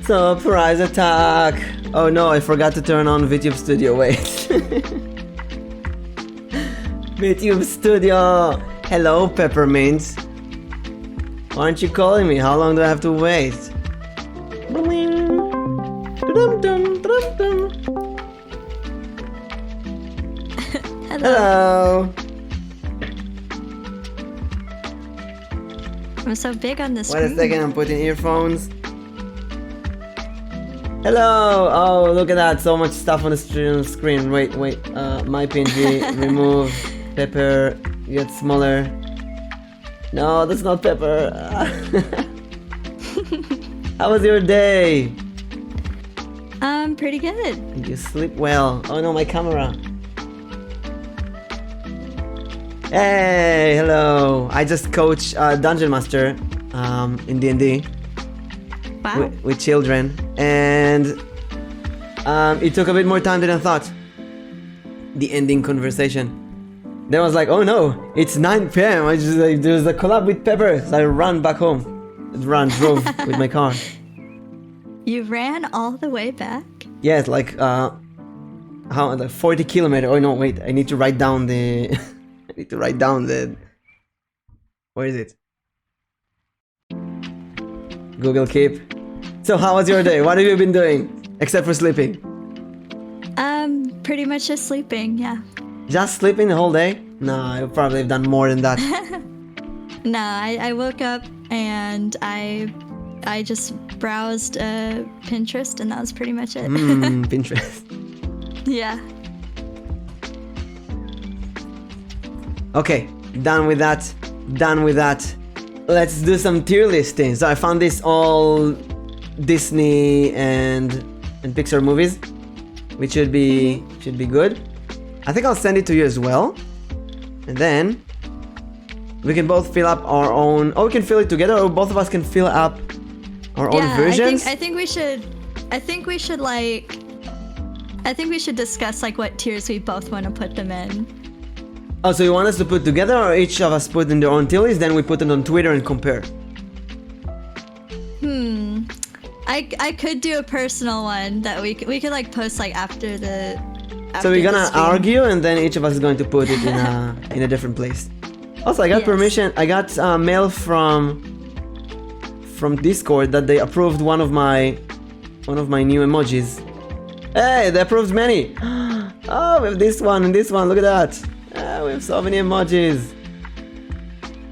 Surprise attack! Oh no, I forgot to turn on VTube Studio, wait. VTube Studio! Hello, Peppermint. Why aren't you calling me? How long do I have to wait? Hello! I'm so big on this screen. Wait a second, I'm putting earphones. Hello! Oh, look at that, so much stuff on the screen. Wait, my PNG, remove, Pepper, get smaller. No, that's not Pepper. How was your day? Pretty good. Did you sleep well? Oh no, my camera. Hey, hello. I just coach Dungeon Master in D&D. Wow. With children, and it took a bit more time than I thought. The ending conversation. Then I was like, oh no, it's 9 p.m. I just like, there's a collab with Pepper, so I ran back home. Drove with my car. You ran all the way back? Yes, like how like 40 kilometers. Oh no, wait, I need to write down the. I need to write down the. Where is it? Google Keep. So how was your day? What have you been doing? Except for sleeping? Pretty much just sleeping, yeah. Just sleeping the whole day? No, I probably have done more than that. No, I woke up and I just browsed Pinterest and that was pretty much it. Pinterest. Yeah. Okay, done with that. Let's do some tier listing. So I found this all Disney and Pixar movies, which should be good. I think I'll send it to you as well, and then we can both fill up our own. Or we can fill it together, or both of us can fill up our own versions. I think we should discuss like what tiers we both want to put them in. Oh, so you want us to put together, or each of us put in their own tier list, then we put it on Twitter and compare? I could do a personal one that we could like post like after the. So we're gonna argue, and then each of us is going to put it in a different place. Also, I got permission. I got mail from Discord that they approved one of my new emojis. Hey, they approved many. Oh, we have this one and this one. Look at that. We have so many emojis.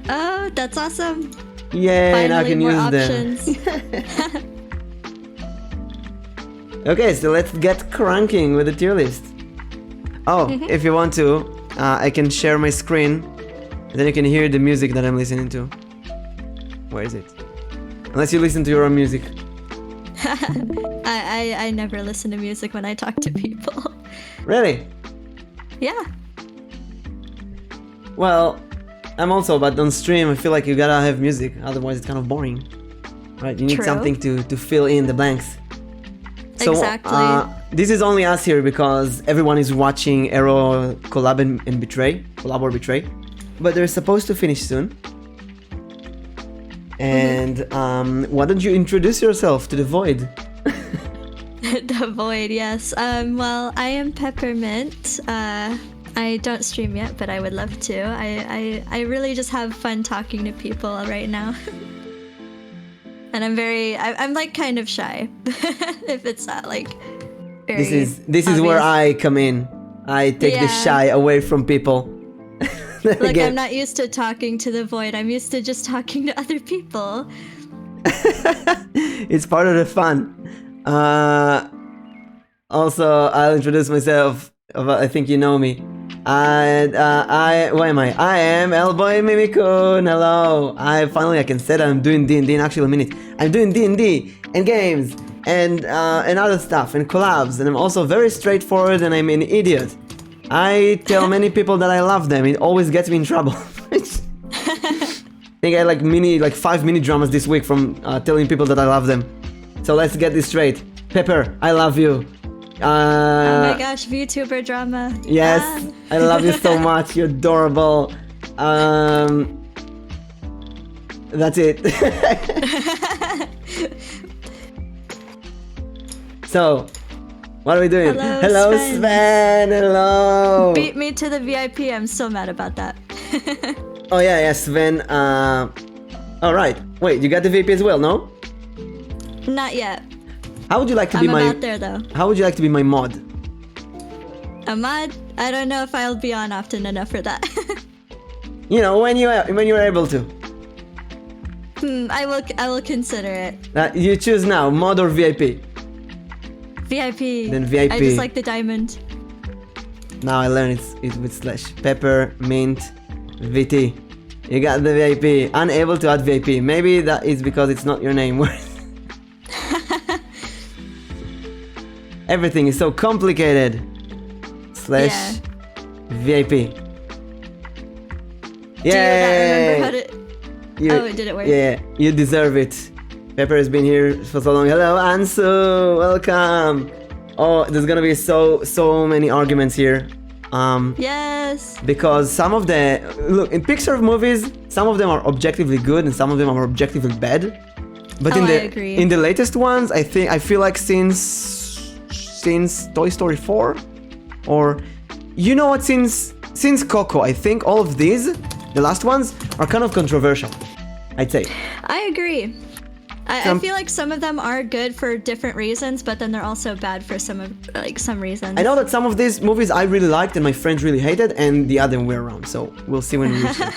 Oh, that's awesome. Yay, now I can more use options. them. Okay, so let's get cranking with the tier list. Oh, if you want to, I can share my screen, and then you can hear the music that I'm listening to. Where is it? Unless you listen to your own music. I never listen to music when I talk to people. Really? Yeah. Well, I'm also, but on stream I feel like you gotta have music, otherwise it's kind of boring. Right? You need something to fill in the blanks. So, exactly. This is only us here because everyone is watching Arrow collab and betray. Collab or betray. But they're supposed to finish soon. And why don't you introduce yourself to the void? The void, yes. Well, I am Peppermint. I don't stream yet, but I would love to. I really just have fun talking to people right now. And I'm like kind of shy. If it's not like very This is obvious. where I come in. I take the shy away from people. Like Again. I'm not used to talking to the void. I'm used to just talking to other people. It's part of the fun. Also, I'll introduce myself. I think you know me. Who am I? I am Elboim Mimikun. Hello. I can say that I'm doing D&D in actual minute. I'm doing D&D and games and other stuff and collabs, and I'm also very straightforward, and I'm an idiot. I tell many people that I love them. It always gets me in trouble. I think I had like 5 mini dramas this week from telling people that I love them. So let's get this straight. Pepper, I love you. Oh my gosh, VTuber drama. Yes, I love you so much. You're adorable. That's it. So, what are we doing? Hello, Sven. Hello. Beat me to the VIP. I'm still mad about that. Oh yeah, Sven. All right. Wait, you got the VIP as well, no? Not yet. How would you like to I'm be my? about there though. How would you like to be my mod? A mod? I don't know if I'll be on often enough for that. You know, when you're able to. I will consider it. You choose now, mod or VIP. VIP. Then VIP. I just like the diamond. Now I learned it's with slash. PeppermintVT. You got the VIP. Unable to add VIP. Maybe that is because it's not your name. Everything is so complicated. Slash VIP. Do you not remember how to... Oh, it didn't work. Yeah, you deserve it. Pepper has been here for so long. Hello, Ansu. Welcome. Oh, there's gonna be so many arguments here. Yes. Because some of the... Look, in Pixar movies, some of them are objectively good and some of them are objectively bad. But I agree. in the latest ones, I feel like since Toy Story 4, or you know what, since Coco, I think all of these, the last ones, are kind of controversial, I'd say. I agree. I feel like some of them are good for different reasons, but then they're also bad for some reasons. I know that some of these movies I really liked and my friends really hated, and the other way around. So we'll see when we reach it.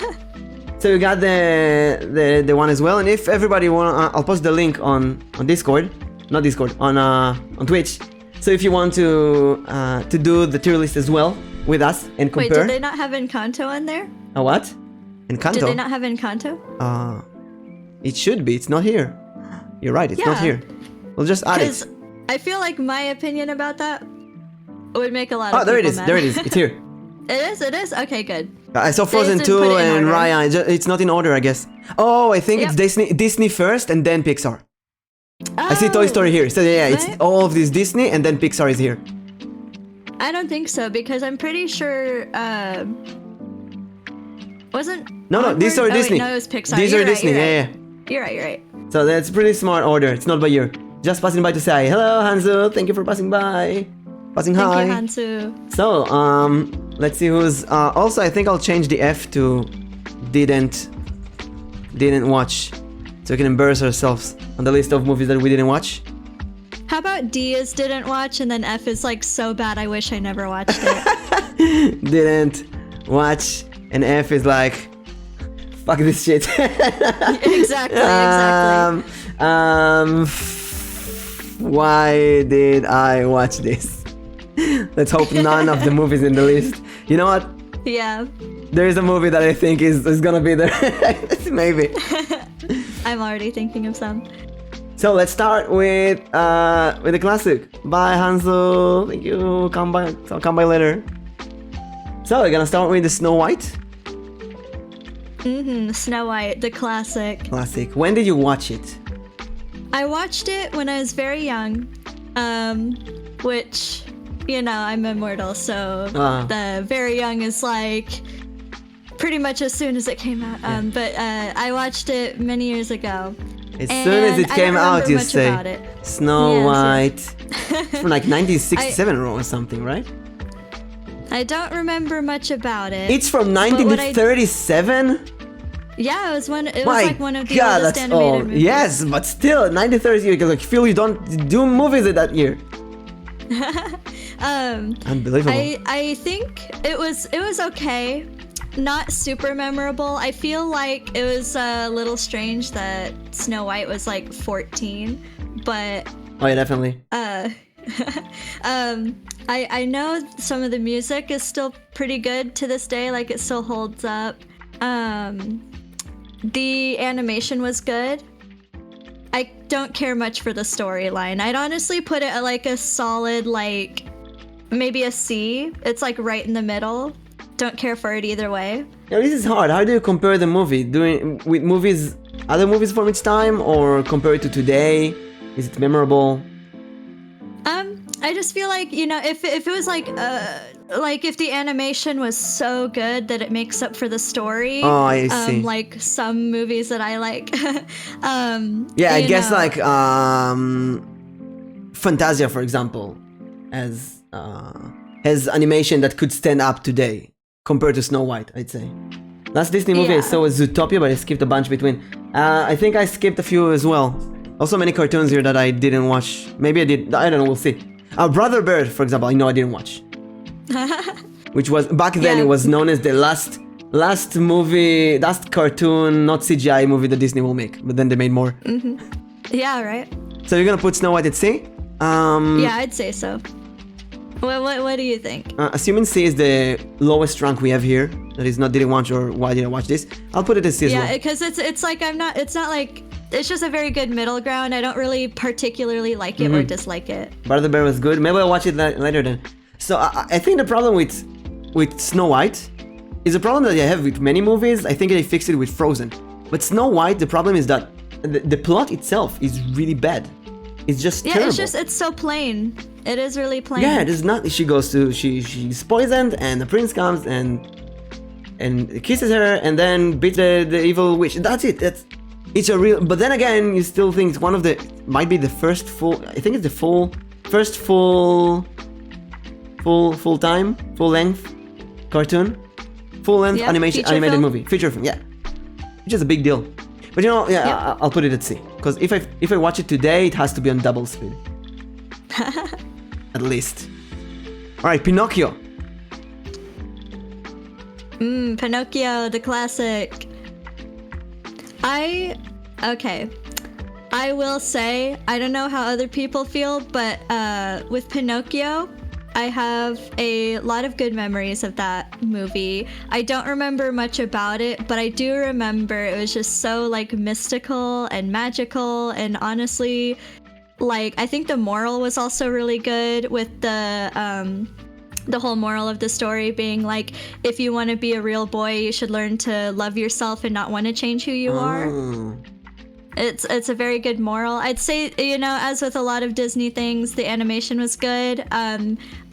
So you got the one as well, and if everybody want, I'll post the link on Discord, not Discord, on Twitch. So if you want to do the tier list as well with us and compare. Wait, did they not have Encanto on there? A what? Encanto? Did they not have Encanto? It should be. It's not here. You're right. It's not here. We'll just add it. I feel like my opinion about that would make a lot of people mad. There it is. It's here. It is? Okay, good. I saw Frozen 2 and Raya. It's not in order, I guess. Oh, I think it's Disney first and then Pixar. I see Toy Story here. So yeah, it's all of this Disney and then Pixar is here. I don't think so because I'm pretty sure wasn't No, these are Disney. Wait, no, it was Pixar. These are Disney. Yeah. You're right. So that's pretty smart order. It's not by year. Just passing by to say hello, Hanzo. Thank you for passing by. Passing hi. Thank you, Hanzo. So let's see who's. Also, I think I'll change the F to didn't watch, so we can embarrass ourselves on the list of movies that we didn't watch. How about D is didn't watch and then F is like so bad I wish I never watched it. Didn't watch and F is like fuck this shit. Exactly. Why did I watch this? Let's hope none of the movies in the list. You know what? Yeah. There is a movie that I think is gonna be there. Maybe. I'm already thinking of some. So let's start with the classic. Bye, Hansel. Thank you. Come by later. So we're gonna start with the Snow White. Snow White, the classic. Classic. When did you watch it? I watched it when I was very young, which, you know, I'm immortal, so the very young is like pretty much as soon as it came out. But I watched it many years ago. As soon as it came out, you say. Snow White. It's from like 1967 or something, right? I don't remember much about it. It's from 1937? Yeah, it was like one of the God, oldest animated movies. Yes, but still, 1930, like, feel you don't do movies in that year. Unbelievable. I think it was okay. Not super memorable. I feel like it was a little strange that Snow White was like 14, but oh yeah, definitely. I know some of the music is still pretty good to this day, like it still holds up. The animation was good. I don't care much for the storyline. I'd honestly put it at like a solid, like maybe a C. It's like right in the middle. Don't care for it either way. Now this is hard. How do you compare the movie? With movies, other movies from its time, or compare it to today? Is it memorable? I just feel like, you know, if it was like if the animation was so good that it makes up for the story. Oh, I see. Like some movies that I like. Yeah, I guess like Fantasia, for example, has animation that could stand up today compared to Snow White, I'd say. Last Disney movie I saw was Zootopia, but I skipped a bunch between. I think I skipped a few as well. Also many cartoons here that I didn't watch. Maybe I did, I don't know, we'll see. Brother Bird, for example, I know I didn't watch. Which was, back then it was known as the last cartoon, not CGI movie that Disney will make. But then they made more. Yeah, right. So you're gonna put Snow White at C? Yeah, I'd say so. What do you think? Assuming C is the lowest rank we have here, that is not didn't watch or why did I watch this, I'll put it as C as well. Yeah, because it's like it's not like, it's just a very good middle ground. I don't really particularly like it or dislike it. Brother Bear was good. Maybe I'll watch it later then. So I think the problem with Snow White is a problem that I have with many movies. I think they fixed it with Frozen. But Snow White, the problem is that the plot itself is really bad. It's just terrible. It's so plain. It is really plain. Yeah, there's not. She's poisoned, and the prince comes and kisses her, and then beats the evil witch. That's it. It's a real. But then again, you still think it's one of the, might be the first full. I think it's the first full length cartoon, full length animated movie, feature film. Yeah, which is a big deal. But you know, I'll put it at C, because if I watch it today, it has to be on double speed. At least. Alright, Pinocchio. Pinocchio, the classic. I will say, I don't know how other people feel, but with Pinocchio, I have a lot of good memories of that movie. I don't remember much about it, but I do remember it was just so like mystical and magical, and honestly, like, I think the moral was also really good, with the whole moral of the story being like, if you want to be a real boy, you should learn to love yourself and not want to change who you are. It's a very good moral. I'd say, you know, as with a lot of Disney things, the animation was good.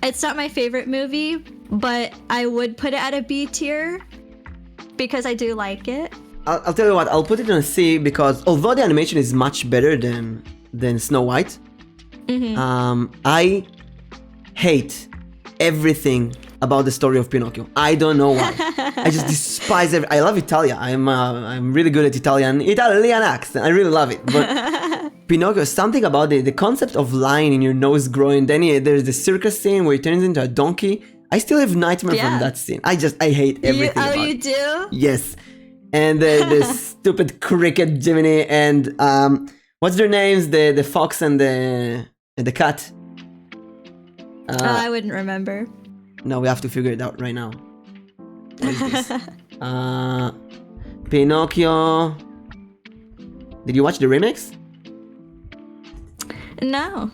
It's not my favorite movie, but I would put it at a B tier because I do like it. I'll tell you what, I'll put it on a C because although the animation is much better than Snow White, I hate everything about the story of Pinocchio. I don't know why. I just despise it. I love Italia. I'm really good at Italian accent. I really love it. But Pinocchio, something about the concept of line in your nose growing. Then there's the circus scene where he turns into a donkey. I still have nightmares from that scene. I hate everything about it. You do? Yes. And the stupid cricket Jiminy and what's their names? The fox and the cat. I wouldn't remember. No, we have to figure it out right now. What is this? Pinocchio. Did you watch the remix? No.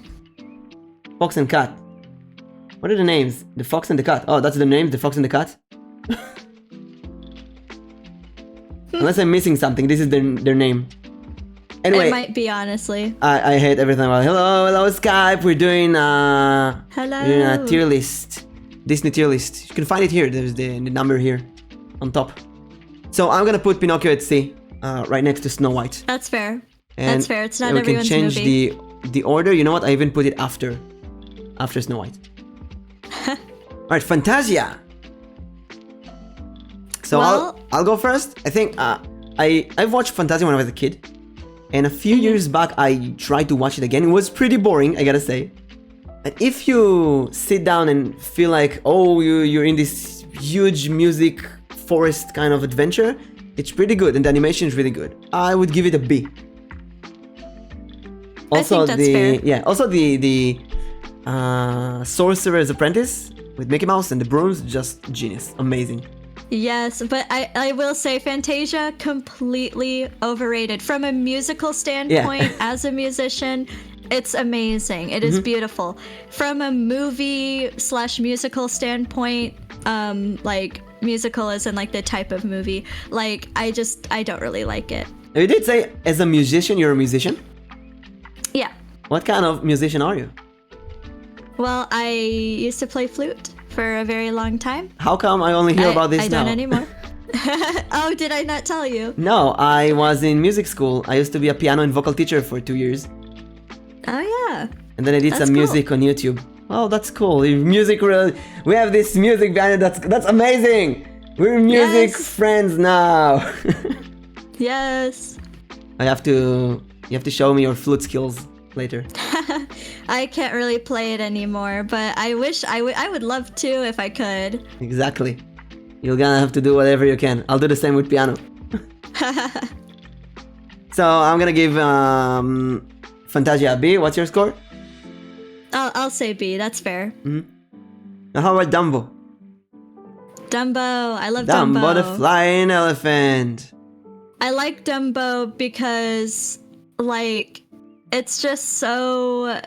Fox and Cat. What are the names? The Fox and the Cat. Oh, that's the names, the Fox and the Cat? Unless I'm missing something, this is their name. Anyway, it might be, honestly. I hate everything about it. Hello Skype. We're doing a tier list. Disney tier list. You can find it here. There's the number here on top. So I'm gonna put Pinocchio at C, right next to Snow White. That's fair. And that's fair. It's not everyone's movie. We can change the order. You know what? I even put it after Snow White. Alright, Fantasia. So I'll go first. I think I've watched Fantasia when I was a kid. And a few years back, I tried to watch it again. It was pretty boring, I gotta say. And if you sit down and feel like, oh, you're in this huge music forest kind of adventure, it's pretty good, and the animation is really good. I would give it a B. Also, I think that's fair. Yeah. Also, the Sorcerer's Apprentice with Mickey Mouse and the brooms, just genius, amazing. Yes, but I will say Fantasia, completely overrated. From a musical standpoint, as a musician, it's amazing. It is beautiful. From a movie/musical standpoint, like musical is in like the type of movie, like I don't really like it. You did say as a musician, you're a musician? Yeah. What kind of musician are you? Well, I used to play flute for a very long time. How come I only hear about this now? I don't anymore. Oh, did I not tell you? No, I was in music school. I used to be a piano and vocal teacher for 2 years. Oh, yeah. And then I did That's some cool. music on YouTube. Oh, that's cool. We have this music behind it. That's amazing. We're music Yes. friends now. Yes. You have to show me your flute skills later. I can't really play it anymore, but I wish I would love to if I could. Exactly. You're gonna have to do whatever you can. I'll do the same with piano. So I'm gonna give Fantasia a B. What's your score? I'll say B. That's fair. Now how about Dumbo? Dumbo. I love Dumbo. Dumbo the flying elephant. I like Dumbo because like it's just so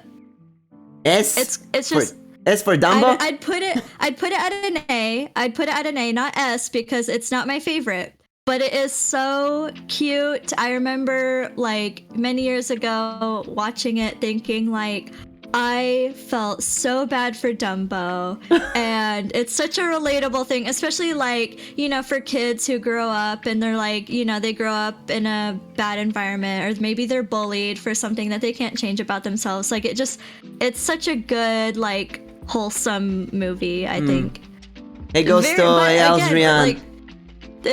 S. it's just S for Dumbo. I'd put it at an A. I'd put it at an A, not S, because it's not my favorite. But it is so cute. I remember like many years ago watching it thinking like I felt so bad for Dumbo. And it's such a relatable thing, especially like, you know, for kids who grow up and they're like, you know, they grow up in a bad environment or maybe they're bullied for something that they can't change about themselves. Like it's such a good, like, wholesome movie, I think. Hey, Ghost Toy, Alzrian. Like,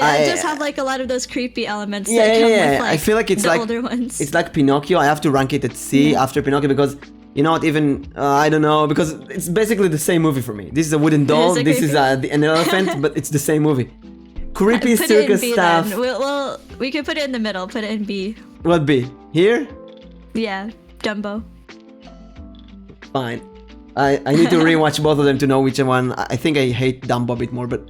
I just have like a lot of those creepy elements that Yeah, come yeah. with like I feel like it's the like older ones. It's like Pinocchio. I have to rank it at C after Pinocchio because you know what? Even I don't know because it's basically the same movie for me. This is a wooden doll. it This is creepy? an elephant, but it's the same movie. Creepy Put it in circus B stuff. then. We could put it in the middle. Put it in B. What B? Here? Yeah, Dumbo. Fine. I need to rewatch both of them to know which one. I think I hate Dumbo a bit more, but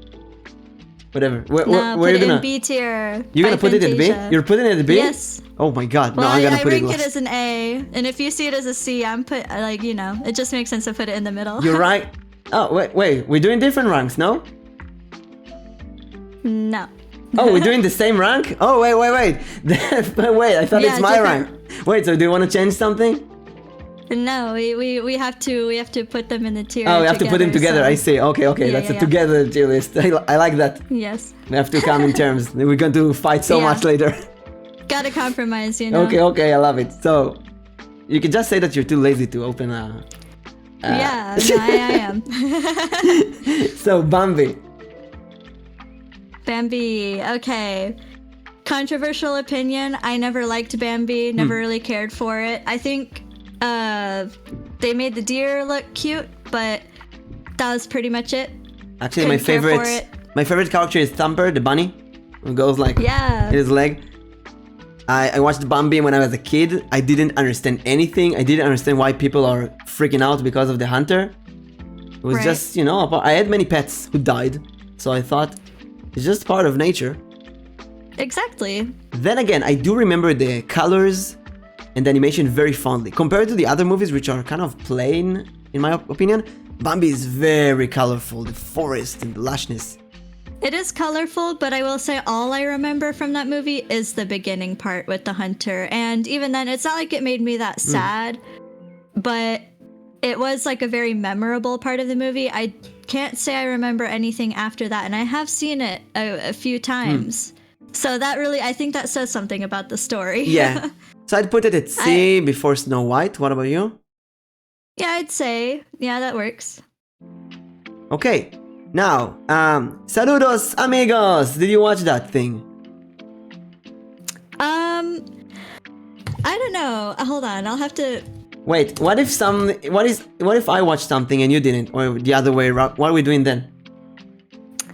whatever. Where No, are you put it gonna? in B tier. You're gonna by put it at B? Fantasia. You're putting it at B? Yes. Oh my god! Well, no, I'm gonna I put it. rank it as an A, and if you see it as a C, I'm put like, you know, it just makes sense to put it in the middle. You're right. Oh wait, we're doing different ranks, no? No. Oh, we're doing the same rank? Oh wait. Wait, I thought Yeah, it's my different. rank. Wait, so do you want to change something? No, we have to put them in the tier. Oh, we have to put them together. so- I see. Okay. Yeah, That's yeah, a yeah. together tier list. I like that. Yes. We have to come in terms. We're going to fight so Yeah. much later. Gotta compromise, you know. Okay, I love it. So you can just say that you're too lazy to open a. Yeah, no, I am. So Bambi. Bambi. Okay. Controversial opinion. I never liked Bambi. Never really cared for it. I think they made the deer look cute, but that was pretty much it. Actually, my Couldn't care for favorite character is Thumper, the bunny, who goes like Yeah. in his leg. I watched Bambi when I was a kid. I didn't understand anything. I didn't understand why people are freaking out because of the hunter. It was Right. just, you know, I had many pets who died, so I thought it's just part of nature. Exactly. Then again, I do remember the colors and the animation very fondly. Compared to the other movies, which are kind of plain, in my opinion, Bambi is very colorful, the forest and the lushness. It is colorful, but I will say all I remember from that movie is the beginning part with the hunter. And even then, it's not like it made me that sad, but it was like a very memorable part of the movie. I can't say I remember anything after that, and I have seen it a few times. So that really, I think that says something about the story. Yeah. So I'd put it at C before Snow White. What about you? Yeah, I'd say, yeah, that works. Okay. Now, saludos amigos. Did you watch that thing? I don't know. Hold on, I'll have to. Wait, what if I watched something and you didn't, or the other way around? What are we doing then?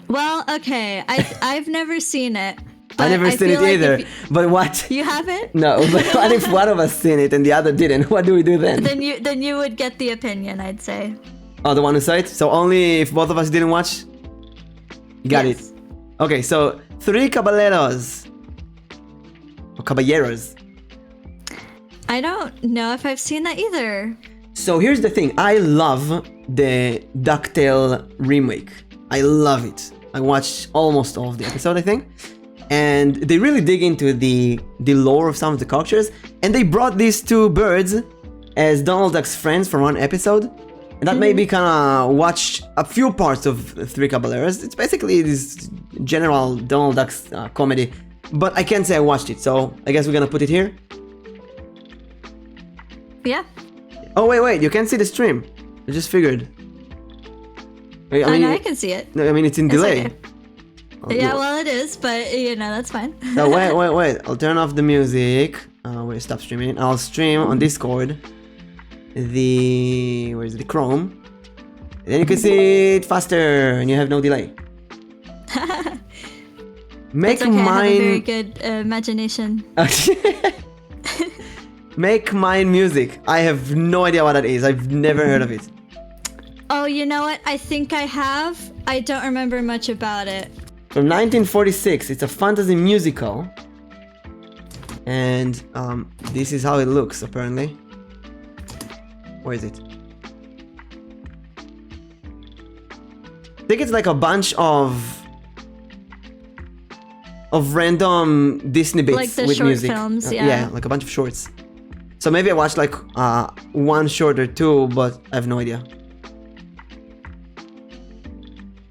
Well, okay, I've never seen it. I never seen it feel like either. if But what? you haven't? No, but what if one of us seen it and the other didn't? What do we do then? Then you would get the opinion, I'd say. Oh, the one who saw it? So only if both of us didn't watch? Got Yes. it. Okay, so Three Caballeros. Or Caballeros. I don't know if I've seen that either. So here's the thing. I love the DuckTale remake. I love it. I watched almost all of the episode, I think. And they really dig into the lore of some of the characters. And they brought these two birds as Donald Duck's friends for one episode. And that made me kind of watch a few parts of Three Caballeros. It's basically this general Donald Duck's comedy. But I can't say I watched it, so I guess we're gonna put it here. Yeah. Oh, wait, you can't see the stream. I just figured. I Oh, mean, no, I can see it. No, I mean, it's in It's delay. okay. Oh, Yeah, well, it is, but you know, that's fine. So wait. I'll turn off the music. Wait, stop streaming. I'll stream on Discord. Where's the Chrome? And then you can see it faster, and you have no delay. Make It's okay, I have a very mine. good imagination. Make mine music. I have no idea what that is. I've never heard of it. Oh, you know what? I think I have. I don't remember much about it. From 1946. It's a fantasy musical. And this is how it looks, apparently. Where is it? I think it's like a bunch of random Disney bits Like the with short music. films, yeah. Yeah, like a bunch of shorts. So maybe I watched like one short or two, but I have no idea.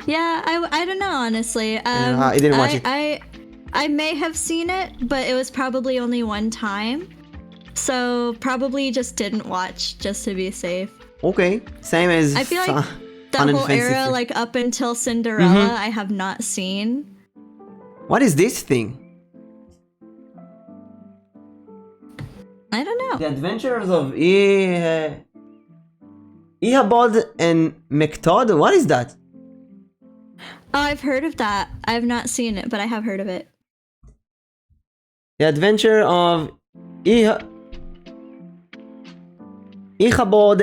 Yeah, I don't know, honestly. I didn't watch it. I may have seen it, but it was probably only one time. So probably just didn't watch, just to be safe. Okay, same as I feel like the Fun and whole Fancy era, Free. like up until Cinderella, I have not seen. What is this thing? I don't know. The Adventures of Ichabod and Mectod? What is that? Oh, I've heard of that. I've not seen it, but I have heard of it. The Adventure of Ichabod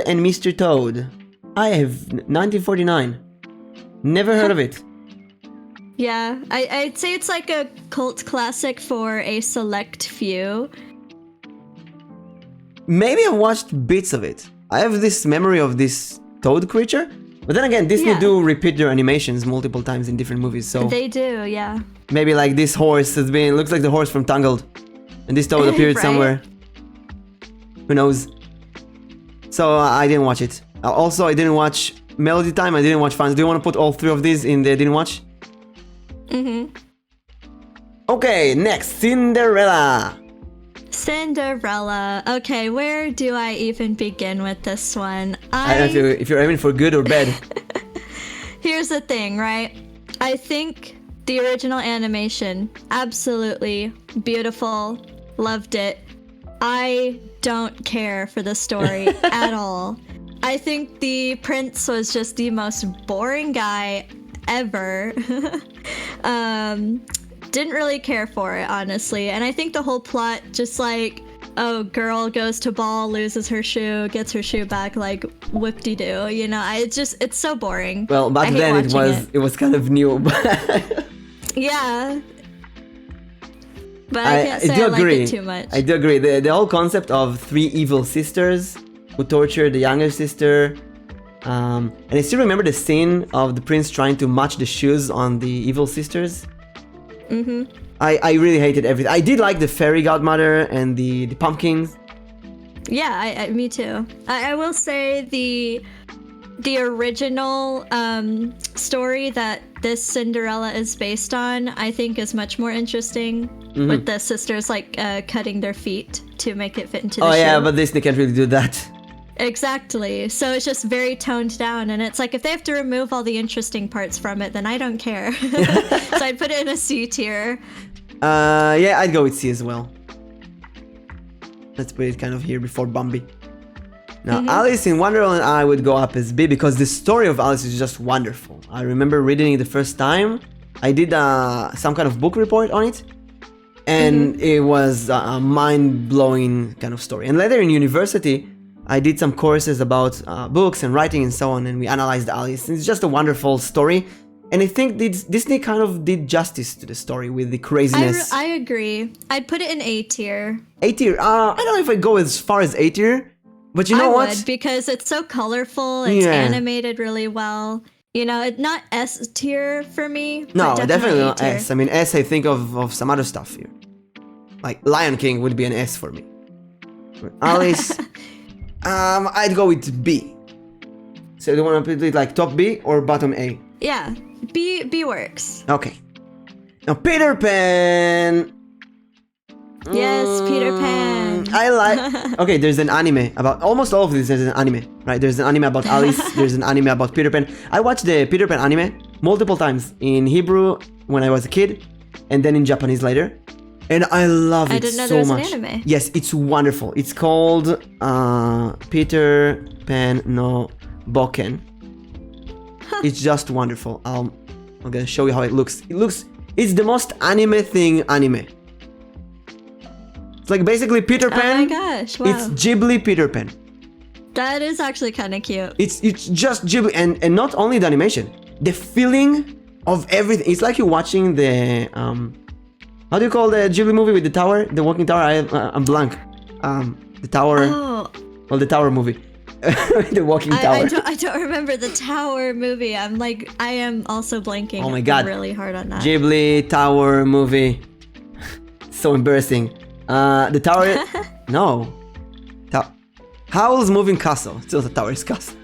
and Mr. Toad. I have 1949. Never heard of it. Yeah, I'd say it's like a cult classic for a select few. Maybe I watched bits of it. I have this memory of this toad creature. But then again, Disney Yeah. do repeat their animations multiple times in different movies, so They do, yeah. maybe like this horse has been looks like the horse from Tangled, and this toad appeared Right. somewhere. Who knows? So I didn't watch it. Also, I didn't watch Melody Time. I didn't watch Fans. Do you want to put all three of these in the didn't watch? Okay, next Cinderella. Cinderella. Okay, where do I even begin with this one? I don't know if you're aiming for good or bad. Here's the thing, right? I think the original animation, absolutely beautiful, loved it. I don't care for the story at all. I think the prince was just the most boring guy ever. Didn't really care for it, honestly. And I think the whole plot, just like, oh, girl goes to ball, loses her shoe, gets her shoe back, like whoop-de-doo, you know, it's so boring. Well, back I hate then watching it was kind of new. Yeah. But I can't say do I like agree. it too much. I do agree. The whole concept of three evil sisters who torture the younger sister. And I still remember the scene of the prince trying to match the shoes on the evil sisters. I really hated everything. I did like the fairy godmother and the pumpkins. Yeah, me too. I will say the original story that this Cinderella is based on, I think, is much more interesting. With the sisters like cutting their feet to make it fit into the shoe. Oh yeah, but Disney can't really do that. Exactly. So it's just very toned down, and it's like if they have to remove all the interesting parts from it, then I don't care. So I'd put it in a C tier. Yeah, I'd go with C as well. Let's put it kind of here before Bambi. Now, Alice in Wonderland, I would go up as B because the story of Alice is just wonderful. I remember reading it the first time. I did some kind of book report on it, and it was a mind-blowing kind of story. And later in university, I did some courses about books and writing and so on, and we analyzed Alice. It's just a wonderful story, and I think Disney kind of did justice to the story with the craziness. I agree. I'd put it in A tier. A tier. I don't know if I go as far as A tier, but you know I what? would, because it's so colorful. It's Yeah. animated really well. You know, it's not S tier for me. No, but definitely not A tier. S. I mean, S, I think of some other stuff here. Like Lion King would be an S for me. Alice, I'd go with B. So do you want to put it like top B or bottom A? Yeah, B works. Okay. Now Peter Pan. Yes, Peter Pan. I like. Okay, there's an anime about almost all of this. There's an anime, right? There's an anime about Alice. There's an anime about Peter Pan. I watched the Peter Pan anime multiple times in Hebrew when I was a kid, and then in Japanese later. And I love it so much. I didn't know there was an anime. Yes, it's wonderful. It's called Peter Pan no Boken. It's just wonderful. I'm gonna show you how it looks. It's the most anime thing anime. It's like basically Peter Pan. Oh my gosh, wow. It's Ghibli Peter Pan. That is actually kind of cute. It's just Ghibli, and not only the animation, the feeling of everything. It's like you're watching the how do you call the Ghibli movie with the tower, the walking tower? I'm blank. The tower. Oh. Well, the tower movie. The walking tower. I don't remember the tower movie. I am also blanking. Oh my god, really hard on that. Ghibli tower movie. So embarrassing. The tower. No. Howl's Moving Castle. Still the tower is castle.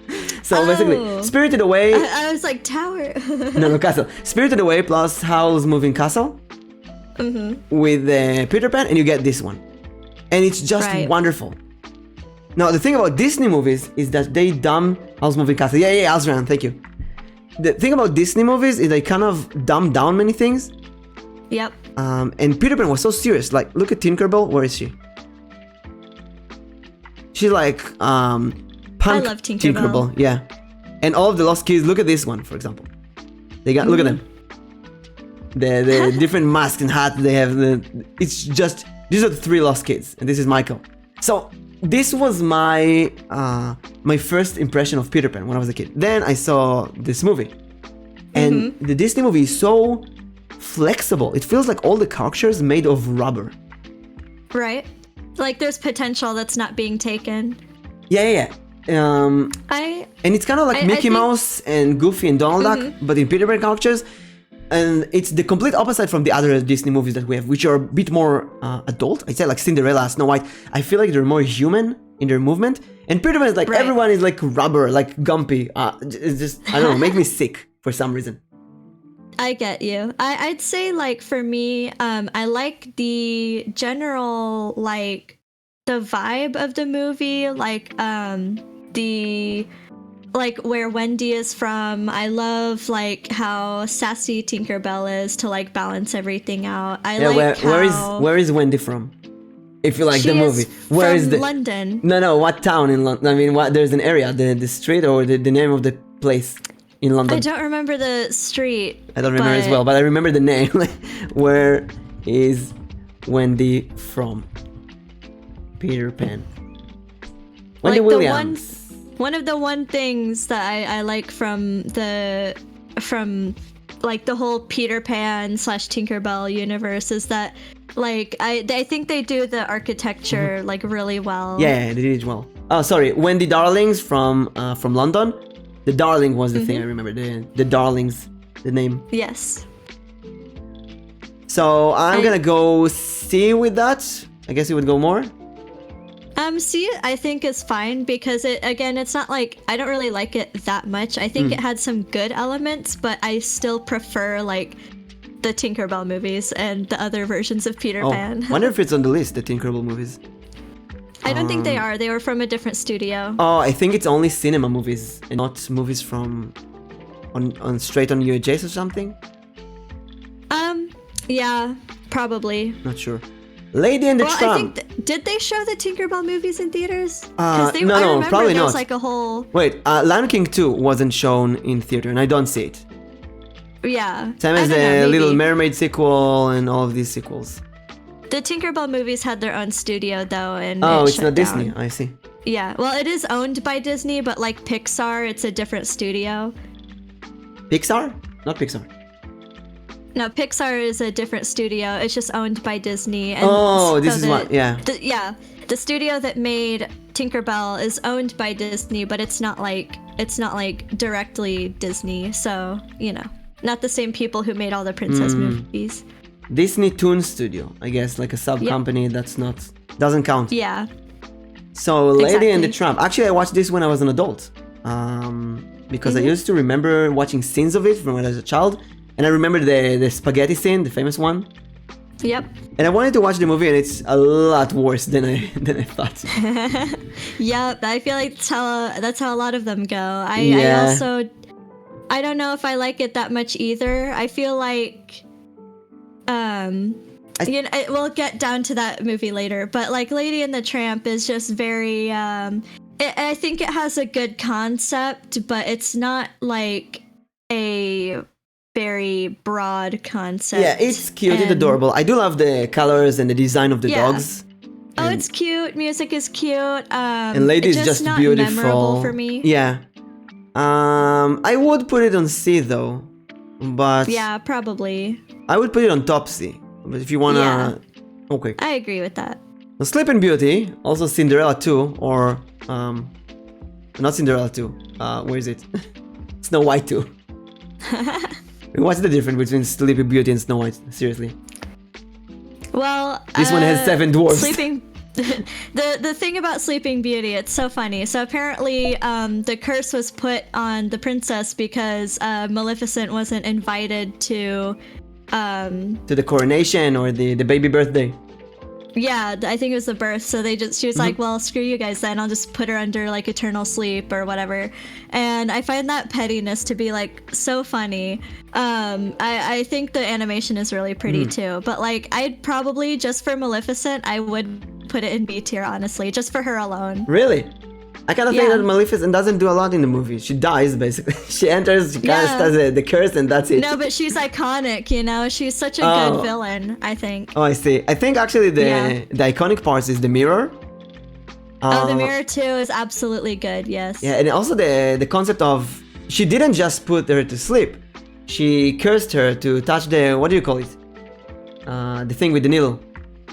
So basically, Spirited Away. I was like tower. no, castle. Spirited Away plus Howl's Moving Castle. With Peter Pan, and you get this one, and it's just wonderful. Now the thing about Disney movies is that they dumb Howl's Moving Castle. Yeah, Azran, thank you. The thing about Disney movies is they kind of dumb down many things. Yep. And Peter Pan was so serious. Like, look at Tinkerbell. Where is she? She's like punk I love Tinkerbell. Yeah. And all of the Lost Kids. Look at this one, for example. They got look at them. The different masks and hats they have. It's just these are the 3 Lost Kids, and this is Michael. So this was my my first impression of Peter Pan when I was a kid. Then I saw this movie, and the Disney movie is so flexible. It feels like all the characters made of rubber. Right. Like there's potential that's not being taken. Yeah. And it's kind of like Mickey Mouse and Goofy and Donald Duck, but in Peter Pan characters. And it's the complete opposite from the other Disney movies that we have, which are a bit more adult. I'd say like Cinderella, Snow White. I feel like they're more human in their movement. And Peter Pan is like, everyone is like rubber, like gumpy. It's just, I don't know, make me sick for some reason. I get you. I'd say like for me, I like the general, like the vibe of the movie, like like where Wendy is from. I love like how sassy Tinkerbell is to like balance everything out. Where is Wendy from? If you like the movie, where is London? No, what town in London? I mean, what? There's an area, the street or the name of the place in London. I don't remember the street. I don't remember as well, but I remember the name. Where is Wendy from? Peter Pan. Wendy like Williams. One of the things that I like from like the whole Peter Pan / Tinkerbell universe is that like I think they do the architecture like really well. Yeah, they did it well. Oh, sorry, Wendy Darlings from London. The Darling was the thing I remember. The Darlings, the name. Yes. So I'm gonna go C with that. I guess you would go more. C I think is fine because it's not like I don't really like it that much. I think it had some good elements, but I still prefer like the Tinkerbell movies and the other versions of Peter Pan. Wonder if it's on the list, the Tinkerbell movies. I don't think they are. They were from a different studio. Oh, I think it's only cinema movies and not movies from on straight on UHS or something. Yeah, probably. Not sure. Lady and the Tramp. I think did they show the Tinkerbell movies in theaters? No, probably not. Was like a whole. Wait, Lion King 2 wasn't shown in theater, and I don't see it. Yeah. Same as the Little Mermaid sequel and all of these sequels. The Tinkerbell movies had their own studio though, and it's not Disney. I see. Yeah, well, it is owned by Disney, but like Pixar, it's a different studio. Pixar? Not Pixar. No, Pixar is a different studio. It's just owned by Disney. And the studio that made Tinkerbell is owned by Disney, but it's not like directly Disney. So, you know, not the same people who made all the princess movies. Disney Toon Studio, I guess, like a sub company doesn't count. Yeah. So, Lady and the Tramp. Actually, I watched this when I was an adult. Because I used to remember watching scenes of it from when I was a child. And I remember the spaghetti scene, the famous one. Yep. And I wanted to watch the movie, and it's a lot worse than I thought. Yep. I feel like that's how a lot of them go. I Yeah. also, I don't know if I like it that much either. I feel like, you know, we'll get down to that movie later, but like Lady and the Tramp is just very, I think it has a good concept, but it's not like a very broad concept. Yeah, it's cute, it's adorable. I do love the colors and the design of the dogs. Oh, it's cute. Music is cute. And Lady is just not beautiful. Memorable for me. Yeah. I would put it on C though, but yeah, probably. I would put it on top C. But if you wanna, okay. I agree with that. Sleeping Beauty, also Cinderella 2, or not Cinderella 2. Where is it? Snow White 2. What's the difference between Sleeping Beauty and Snow White? Seriously. Well, this one has 7 dwarfs. The thing about Sleeping Beauty, it's so funny. So apparently, the curse was put on the princess because Maleficent wasn't invited to the coronation or the baby birthday. Yeah, I think it was the birth. So she was like, well, screw you guys then. I'll just put her under like eternal sleep or whatever. And I find that pettiness to be like so funny. I think the animation is really pretty too. But like, I'd probably, just for Maleficent, I would put it in B tier, honestly, just for her alone. Really? I kind of think that Maleficent doesn't do a lot in the movie. She dies, basically. She enters, she kind of does the curse, and that's it. No, but she's iconic, you know? She's such a good villain, I think. Oh, I see. I think actually the iconic parts is the mirror. The mirror too is absolutely good, yes. Yeah, and also the concept of... She didn't just put her to sleep. She cursed her to touch the... What do you call it? The thing with the needle.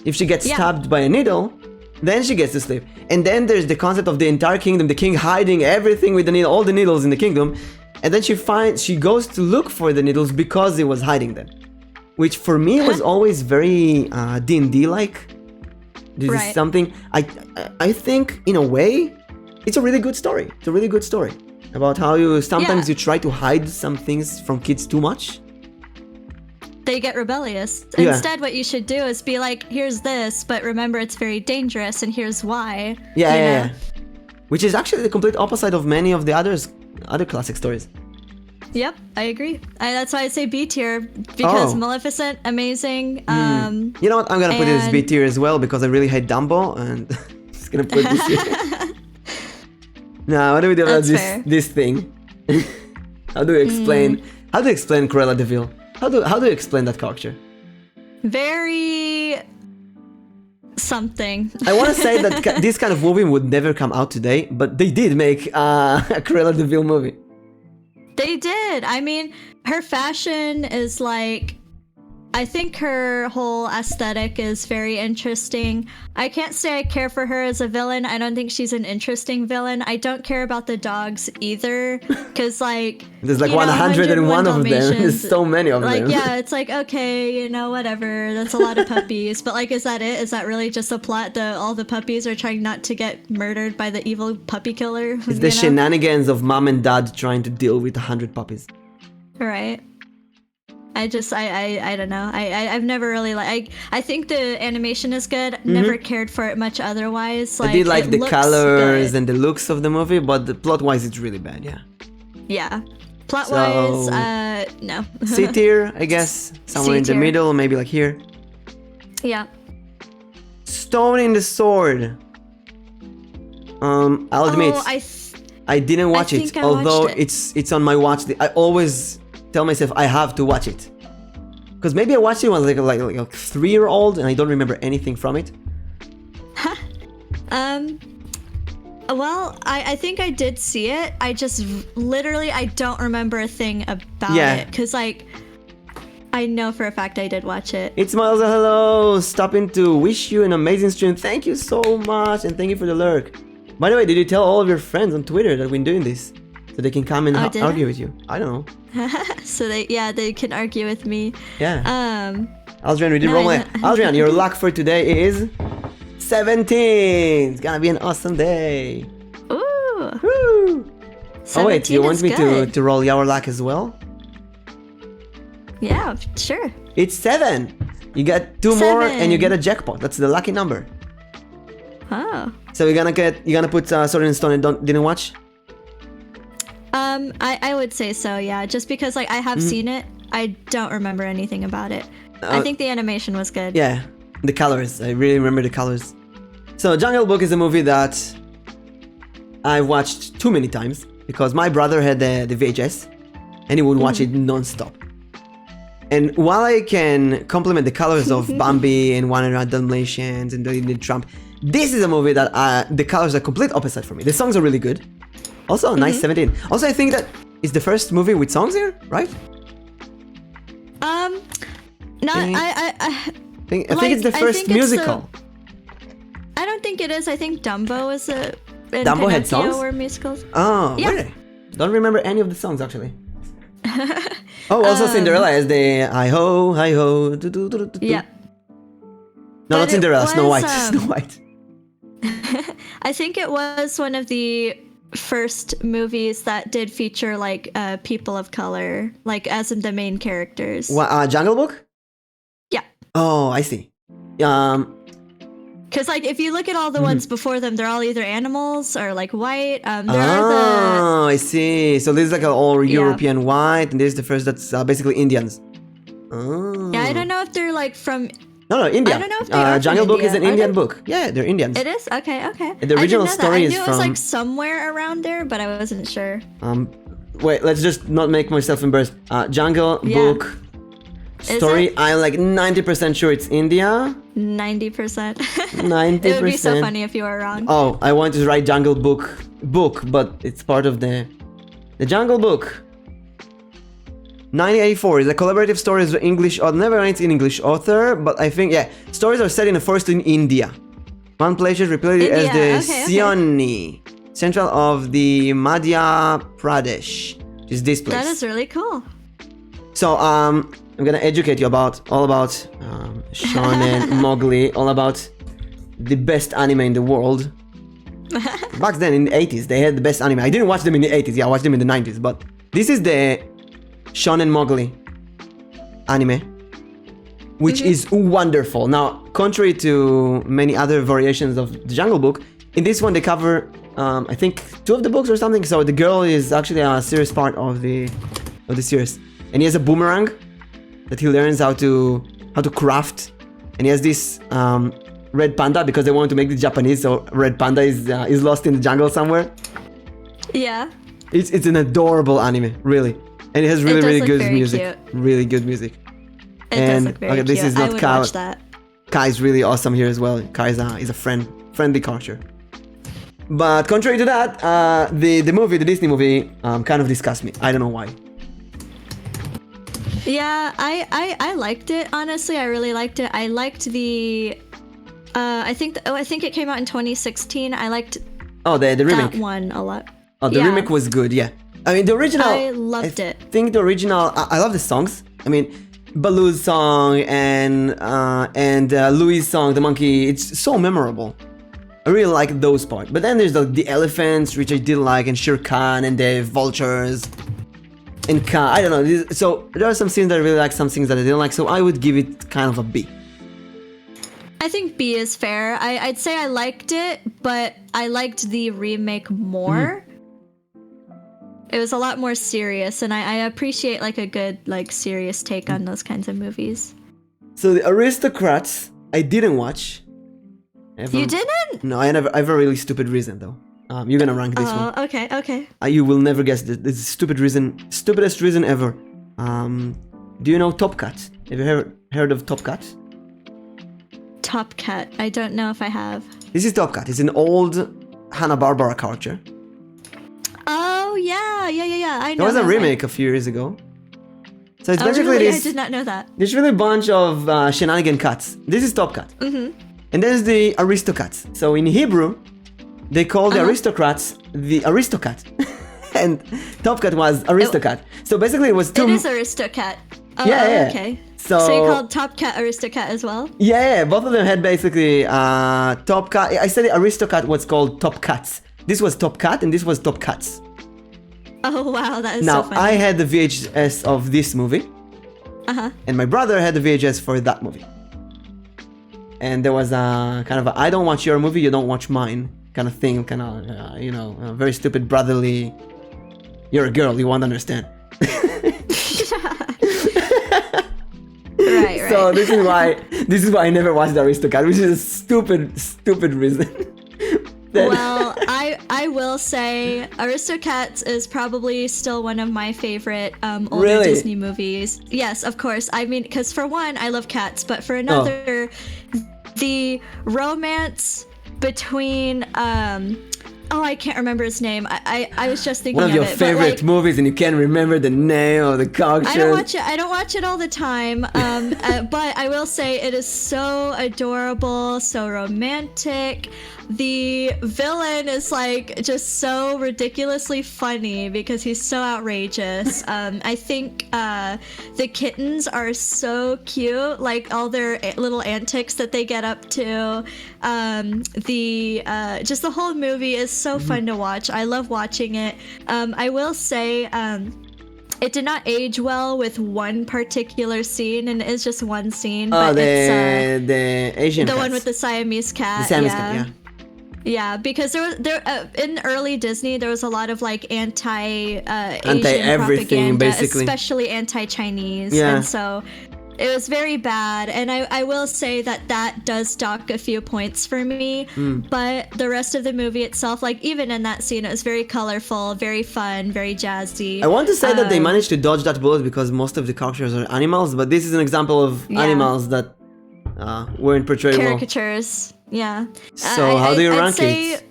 If she gets stabbed by a needle, then she gets to sleep. And then there's the concept of the entire kingdom, the king hiding everything with the needle, all the needles in the kingdom. And then she goes to look for the needles because he was hiding them. Which for me was always very D&D-like. This is something, I think, in a way, it's a really good story. It's a really good story. About how you sometimes you try to hide some things from kids too much. They get rebellious. Instead, what you should do is be like, here's this, but remember it's very dangerous and here's why. Yeah. Which is actually the complete opposite of many of the other classic stories. Yep, I agree. That's why I say B tier, because Maleficent, amazing. You know what? I'm gonna put it as B tier as well because I really hate Dumbo, and I'm just gonna put this here. Now, what do we do about this thing? How do we explain Cruella de Vil? How do you explain that character? Very something. I want to say that this kind of movie would never come out today, but they did make a Cruella de Vil movie. They did. I mean, her fashion is like... I think her whole aesthetic is very interesting. I can't say I care for her as a villain. I don't think she's an interesting villain. I don't care about the dogs either, because like... There's like 101 of them. There's so many of them. Yeah, it's like, okay, you know, whatever. That's a lot of puppies. But like, is that it? Is that really just a plot? All the puppies are trying not to get murdered by the evil puppy killer? It's the shenanigans of mom and dad trying to deal with 100 puppies. Right. I don't know. I've never really I think the animation is good. Never cared for it much otherwise. I did like the colors and the looks of the movie, but the plot-wise it's really bad, Yeah. Plot-wise, no. C tier, I guess. Somewhere in the middle, maybe like here. Yeah. Stone in the Sword. I'll admit, I didn't watch it, although it's on my watch list. I always tell myself I have to watch it, because maybe I watched it when I was like a 3-year-old and I don't remember anything from it. Well, I think I did see it. I just literally I don't remember a thing about it, because like I know for a fact I did watch it. It's Miles. Hello, stopping to wish you an amazing stream. Thank you so much, and thank you for the lurk. By the way, did you tell all of your friends on Twitter that we're doing this? So they can come and argue with you. I don't know. So they can argue with me. Yeah. Aldrian, we did roll my... Aldrian, your luck for today is 17. It's gonna be an awesome day. Ooh. Woo. Oh wait, you want me to roll your luck as well? Yeah, sure. It's 7. You get 2 more and you 7. get a jackpot. That's the lucky number. Oh. So you're gonna put Sword in Stone and didn't watch? I would say so, yeah. Just because like I have seen it, I don't remember anything about it. I think the animation was good. Yeah, the colors. I really remember the colors. So Jungle Book is a movie that I watched too many times because my brother had the VHS and he would watch it non-stop. And while I can compliment the colors of Bambi and 101 Dalmatians and the Trump, this is a movie that the colors are complete opposite for me. The songs are really good. Also, nice 17. Also, I think that it's the first movie with songs here, right? I think it's the first musical. I don't think it is. I think Dumbo is a. Dumbo had songs? Were musicals. Oh, yeah. Really? Don't remember any of the songs actually. Oh, also Cinderella is the hi ho, do do do do. Yeah. No, not Cinderella. Snow White. Snow White. I think it was one of the first movies that did feature like people of color, like as in the main characters. What, Jungle Book? Yeah. Oh, I see. Because like if you look at all the ones before them, they're all either animals or like white. I see. So this is like an all European white, and this is the first that's basically Indians. Oh. Yeah, I don't know if they're like from. No, India. I don't know if they are Jungle from Book India. is an Indian book. Yeah, they're Indians. It is? Okay. The original story is I knew it was like somewhere around there, but I wasn't sure. Wait, let's just not make myself embarrassed. Jungle Book story. I'm like 90% sure it's India. 90%. 90%. It would be so funny if you were wrong. Oh, I wanted to write Jungle Book, but it's part of the Jungle Book. 1984 is a collaborative story of English, or never it's in English author, but I think stories are set in the forest in India. One place is reported as the Sioni, central of the Madhya Pradesh, which is this place. That is really cool. So I'm gonna educate you all about Shonen, Mowgli, all about the best anime in the world. Back then in the 80s, they had the best anime. I didn't watch them in the 80s. Yeah, I watched them in the 90s, but this is the Shonen Mowgli anime, which is wonderful. Now, contrary to many other variations of the Jungle Book, in this one they cover, I think, 2 of the books or something. So the girl is actually a serious part of the series, and he has a boomerang that he learns how to craft, and he has this red panda because they want to make it Japanese. So red panda is lost in the jungle somewhere. Yeah. It's an adorable anime, really. And it has really good music. Cute. Really good music. It does look very cute. This is not I would Kai. watch that. Kai is really awesome here as well. Kai is a friendly character. But contrary to that, the Disney movie, kind of disgusts me. I don't know why. Yeah, I liked it. Honestly, I really liked it. I liked the. I think it came out in 2016. I liked. Oh, the remake. That one a lot. Oh, the remake was good. Yeah. I mean, the original. I loved it. I think the original. I love the songs. I mean, Baloo's song and Louis' song, the monkey. It's so memorable. I really like those parts. But then there's the elephants, which I did like, and Shere Khan and the vultures. And Khan. I don't know. So there are some scenes that I really like, some things that I didn't like. So I would give it kind of a B. I think B is fair. I'd say I liked it, but I liked the remake more. It was a lot more serious, and I appreciate like a good serious take on those kinds of movies. So the Aristocats, I didn't watch. You didn't? No, I have a really stupid reason though. You're gonna rank this one. Oh, okay. You will never guess this. This is stupidest reason ever. Do you know Top Cat? Have you heard of Top Cat? Top Cat. I don't know if I have. This is Top Cat. It's an old Hanna-Barbera character. Oh yeah. I know. There was a remake a few years ago. So it's basically really? this. I did not know that. There's really a bunch of shenanigan cats. This is Top Cat. And there's the Aristocats. So in Hebrew, they call the aristocrats the Aristocat. And Top Cat was Aristocat. So basically it was two... It is Aristocat. Oh, yeah. Okay. So you called Top Cat Aristocat as well? Yeah. Both of them had basically Top Cat. I said the Aristocat was called Top Cats. This was Top Cat and this was Top Cats. Oh wow, that is now, so funny. I had the VHS of this movie. And my brother had the VHS for that movie. and there was a kind of a, I don't watch your movie, you don't watch mine kind of thing, kind of you know, very stupid brotherly. You're a girl, you won't understand. Right. So this is why I never watched Aristocats, which is a stupid reason. Well, I will say Aristocats is probably still one of my favorite older Really? Disney movies. Yes, of course. I mean, because for one, I love cats, but for another, the romance between I can't remember his name. I was just thinking One of your it, favorite but, like, movies, and you can't remember the name of the characters. I don't watch it all the time. But I will say it is so adorable, so romantic. The villain is like just so ridiculously funny because he's so outrageous. I think the kittens are so cute, like all their little antics that they get up to. Just the whole movie is so fun to watch. I love watching it. I will say it did not age well with one particular scene, and it's just one scene. Oh, but it's the Asian the cats. one with the Siamese cat. The Siamese cat, yeah. Yeah, because there in early Disney there was a lot of like anti-Asian Anti-everything, propaganda, basically. especially anti-Chinese, Yeah. and so it was very bad. And I will say that does dock a few points for me, but the rest of the movie itself, like even in that scene, it was very colorful, very fun, very jazzy. I want to say that they managed to dodge that bullet because most of the characters are animals, but this is an example of animals that weren't portrayed well. Caricatures. Yeah. So how do you rank it?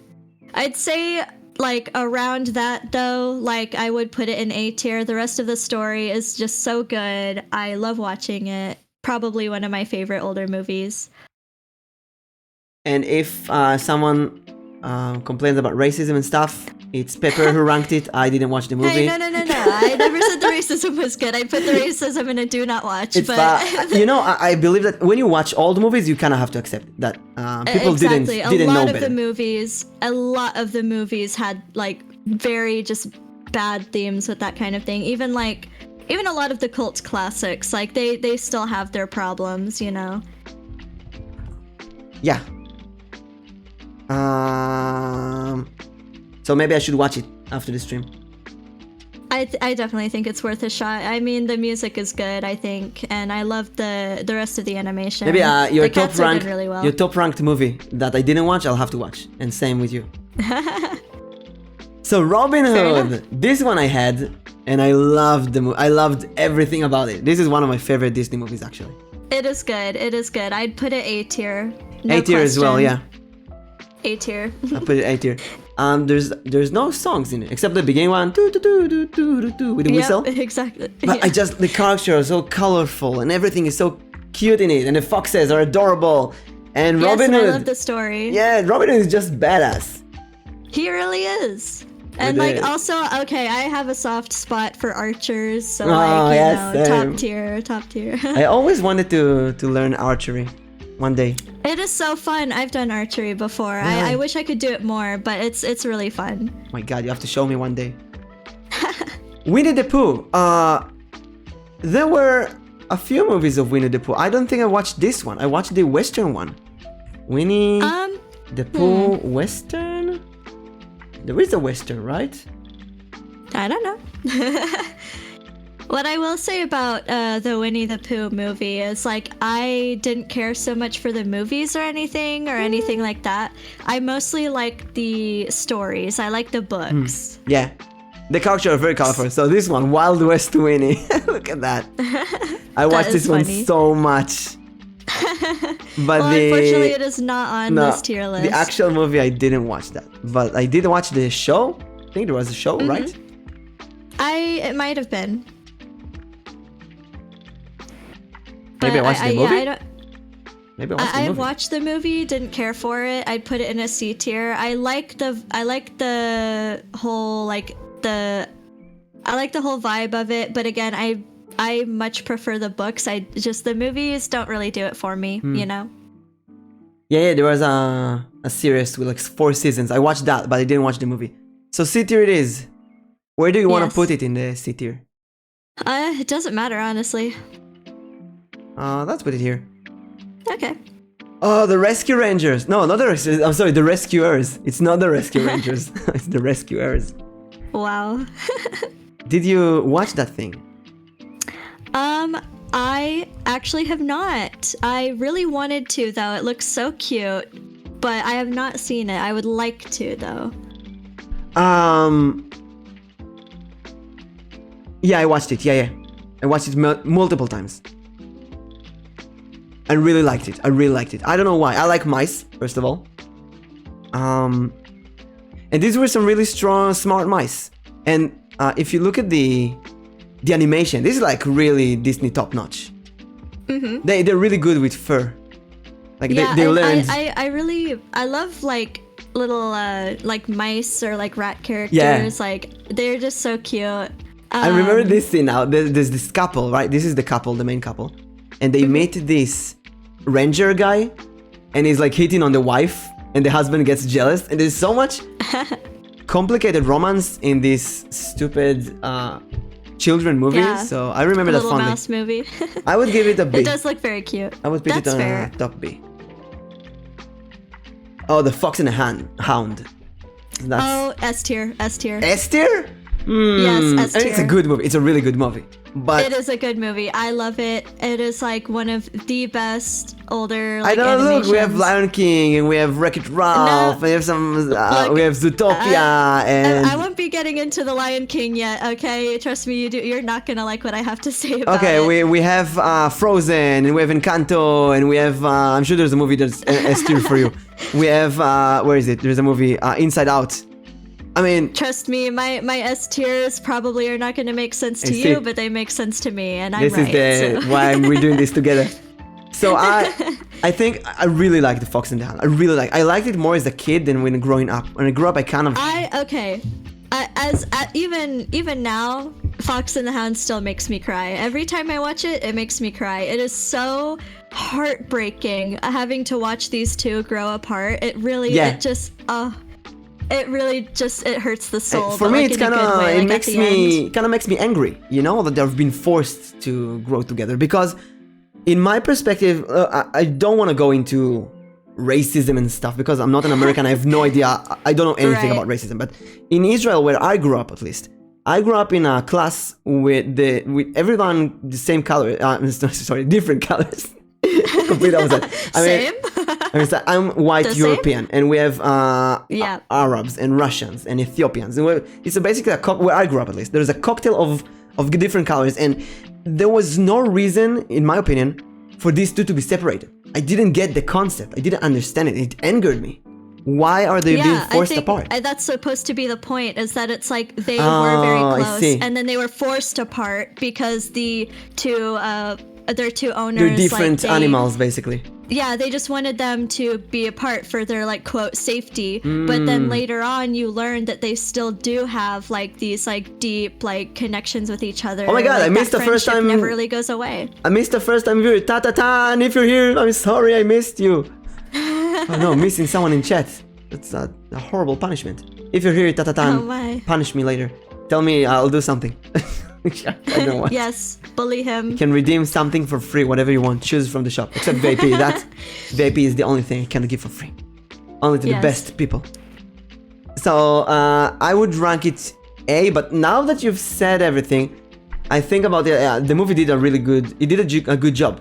I'd say like around that though, like I would put it in A tier. The rest of the story is just so good. I love watching it. Probably one of my favorite older movies. And if someone complains about racism and stuff, it's Pepper who ranked it. I didn't watch the movie. Hey, no. I never said the racism was good. I put the racism in a do not watch. It's but you know, I believe that when you watch old movies, you kind of have to accept that people exactly. didn't know better. A lot of the movies had like very just bad themes with that kind of thing. Even a lot of the cult classics, like they still have their problems, you know. Yeah. So maybe I should watch it after the stream. I definitely think it's worth a shot. I mean, the music is good, I think, and I love the rest of the animation. Maybe your the cats are doing really well. Your top ranked movie that I didn't watch, I'll have to watch, and same with you. So Robin Hood, this one I had, and I loved the movie. I loved everything about it. This is one of my favorite Disney movies, actually. It is good. It is good. I'd put it A tier. No A tier as well, yeah. A tier. I put it A tier. There's no songs in it except the beginning one, with the whistle. Exactly. But the characters are so colorful and everything is so cute in it, and the foxes are adorable. And Robin Hood, I love the story. Yeah, Robin Hood is just badass. He really is. And like also, okay, I have a soft spot for archers, so top tier. I always wanted to learn archery one day. It is so fun. I've done archery before. Yeah. I wish I could do it more, but it's really fun. Oh my god, you have to show me one day. Winnie the Pooh. There were a few movies of Winnie the Pooh. I don't think I watched this one. I watched the Western one. Winnie the Pooh Western? There is a Western, right? I don't know. What I will say about the Winnie the Pooh movie is like I didn't care so much for the movies or anything like that. I mostly like the stories. I like the books. Yeah. The characters are very colorful. So this one, Wild West Winnie. Look at that. I watched this one so much. But unfortunately it is not on this tier list. The actual movie, I didn't watch that. But I did watch the show. I think there was a show, right? It might have been. Maybe I watched the movie? Maybe I watched the movie. I watched the movie, didn't care for it. I'd put it in a C tier. I like the whole the whole vibe of it, but again, I much prefer the books. The movies don't really do it for me, you know. Yeah, there was a series with like 4 seasons. I watched that, but I didn't watch the movie. So C tier it is. Where do you want to put it in the C tier? It doesn't matter, honestly. Let's put it here. Okay. Oh, the Rescue Rangers. No, not the Rescue. I'm sorry, the Rescuers. It's not the Rescue Rangers. It's the Rescuers. Wow. Did you watch that thing? I actually have not. I really wanted to, though. It looks so cute, but I have not seen it. I would like to, though. Yeah, I watched it. Yeah. I watched it multiple times. I really liked it. I don't know why. I like mice, first of all. And these were some really strong, smart mice. And if you look at the animation, this is like really Disney top notch. Mm-hmm. They're really good with fur. Like yeah, they learned. I love like little like mice or like rat characters. Yeah. Like they're just so cute. I remember this scene now. There's this couple, right? This is the couple, the main couple, and they meet this ranger guy, and he's like hitting on the wife, and the husband gets jealous, and there's so much complicated romance in this stupid children movie. Yeah. So I remember that fondly. Little mouse movie. I would give it a B. It does look very cute. I would put That's it on fair. top B. Oh, the Fox and the Hound. That's Oh, S tier. S tier? Yes, S And tier. it's a good movie. It's a really good movie. But It is a good movie. I love it. It is like one of the best older I like don't know. Look, we have animations. Lion King and we have Wreck-It Ralph. We have some. Look, we have Zootopia and. I won't be getting into the Lion King yet. Okay, trust me, you're not gonna like what I have to say about Okay, it. we have Frozen and we have Encanto and we have. I'm sure there's a movie that's S tier for you. We have. Where is it? There's a movie Inside Out. I mean, Trust me, my S tiers probably are not going to make sense to I see. you, but they make sense to me, and I'm this right. is so. why we're doing this together. So I think I really like the Fox and the Hound. I liked it more as a kid than when growing up. When I grew up, I kind of. Even now, Fox and the Hound still makes me cry. Every time I watch it, it makes me cry. It is so heartbreaking having to watch these two grow apart. It really, Yeah. it hurts the soul. For but, me, like, it's in a kind good of way, it like, makes at the end. makes me angry. You know that they've been forced to grow together because, in my perspective, I don't want to go into racism and stuff because I'm not an American. I have no idea. I don't know anything Right. about racism. But in Israel, where I grew up, at least, I grew up in a class with everyone the same color. Sorry, different colors. Complete opposite. Same. I'm white The same? European, and we have Yeah. Arabs and Russians and Ethiopians. And it's basically where I grew up, at least. There's a cocktail of different colors, and there was no reason, in my opinion, for these two to be separated. I didn't get the concept. I didn't understand it. It angered me. Why are they being forced apart? That's supposed to be the point, is that it's like they were very I close, see. and then they were forced apart because the two their two owners, They're different like, animals, basically. Yeah, they just wanted them to be apart for their like quote safety. Mm. But then later on, you learn that they still do have like these like deep like connections with each other. Oh my God, like, I missed that the first friendship time- Never really goes away. I missed the first time viewer. Ta-ta-ta, and if you're here, I'm sorry I missed you. Oh no, missing someone in chat. That's a horrible punishment. If you're here, ta-ta-ta, Oh my. punish me later. Tell me I'll do something. I don't know what. Yes, bully him. You can redeem something for free, whatever you want. Choose from the shop, except VIP. That VIP is the only thing I can give for free, only to the Yes. best people. So I would rank it A. But now that you've said everything, I think about it. The movie did a really good. It did a good job.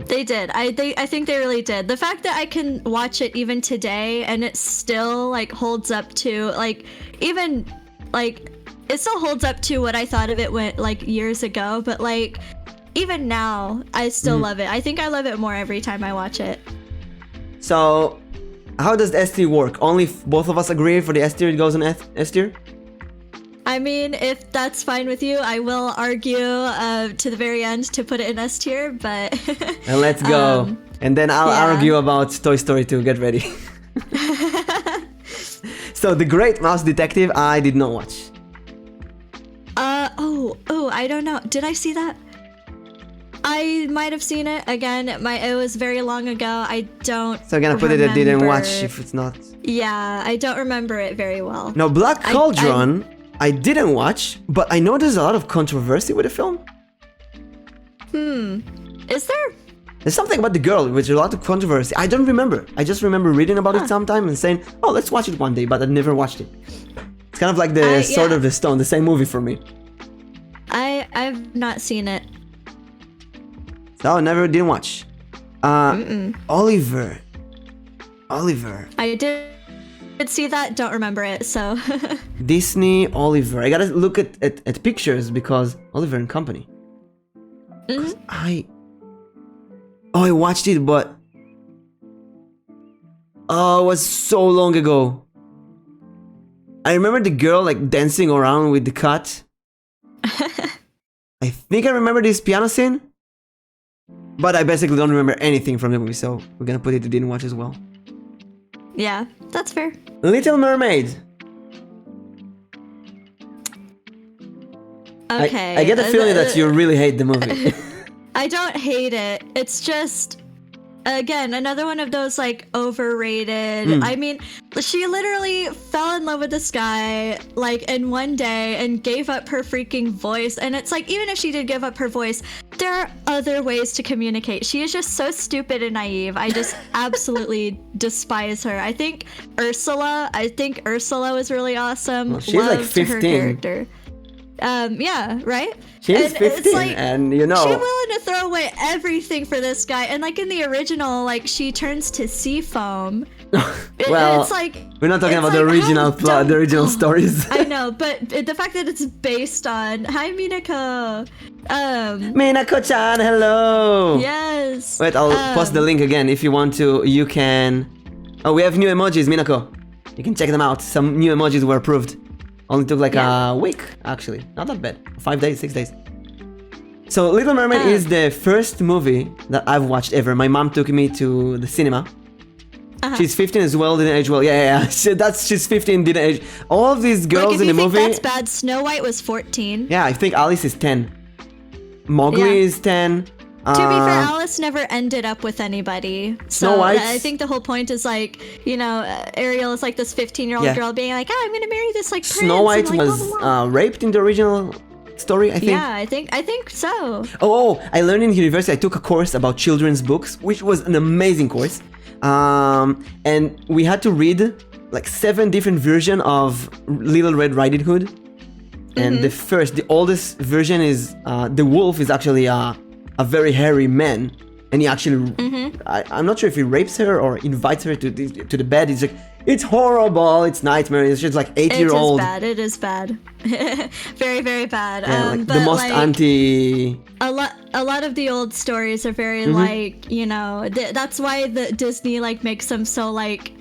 They did. I think they really did. The fact that I can watch it even today and it still like holds up to like even like it still holds up to what I thought of it went like years ago, but like even now I still love it. I think I love it more every time I watch it. So, how does the S tier work? Only if both of us agree for the S tier, it goes on S tier? I mean, if that's fine with you, I will argue to the very end to put it in S tier, but And let's go. And then I'll yeah. argue about Toy Story 2. Get ready. So, The Great Mouse Detective, I did not watch. I don't know. Did I see that? I might have seen it again. It was very long ago. I don't. So, I'm gonna put it I didn't remember. watch if it's not. Yeah, I don't remember it very well. Now, Black Cauldron, I didn't watch, but I know there's a lot of controversy with the film. Is there? There's something about the girl, which is a lot of controversy. I don't remember. I just remember reading about it sometime and saying, oh, let's watch it one day, but I never watched it. It's kind of like the Sword of the Stone, the same movie for me. I've not seen it. So, never didn't watch. Oliver. I did see that, don't remember it, so. Disney Oliver. I gotta look at pictures because Oliver and Company. I watched it, but it was so long ago. I remember the girl like dancing around with the cat. I think I remember this piano scene, but I basically don't remember anything from the movie, so we're gonna put it to didn't watch as well. Yeah, that's fair. Little Mermaid. Okay. I get the feeling that you really hate the movie. I don't hate it. It's just, again, another one of those like overrated. I mean, she literally fell in love with this guy like in one day and gave up her freaking voice. And it's like, even if she did give up her voice, there are other ways to communicate. She is just so stupid and naive. I just absolutely despise her. I think Ursula was really awesome. Well, she's like 15. Her character. Yeah, right? She's 15, like, and you know, she's willing to throw away everything for this guy. And like in the original, like she turns to sea foam. Well, it's like, we're not talking about the original plot, the original stories. I know, but the fact that it's based on, hi Minako. Minako-chan, hello. Yes. Wait, I'll post the link again if you want to. You can. Oh, we have new emojis, Minako. You can check them out. Some new emojis were approved. Only took like a week, actually. Not that bad. 5 days, 6 days. So, Little Mermaid is the first movie that I've watched ever. My mom took me to the cinema. She's 15 as well, didn't age well. Yeah. She's 15, didn't age. All of these girls in the movie. That's bad. Snow White was 14. Yeah, I think Alice is 10. Mowgli is 10. To be fair, Alice never ended up with anybody. So Snow White. I think the whole point is like, you know, Ariel is like this 15-year-old girl being like, I'm gonna marry this like prince. Snow White and, like, was blah, blah, blah. Raped in the original story, I think. Yeah, I think so. Oh, I learned in university, I took a course about children's books, which was an amazing course. And we had to read like 7 different versions of Little Red Riding Hood. And the oldest version is, the wolf is actually a very hairy man, and he actually I'm not sure if he rapes her or invites her to the bed. He's like, it's horrible, it's nightmare. It's just like 8-year-old. It is bad. Very, very bad. Yeah, like but the most like, anti. A lot of the old stories are very like, you know, that's why the Disney like makes them so like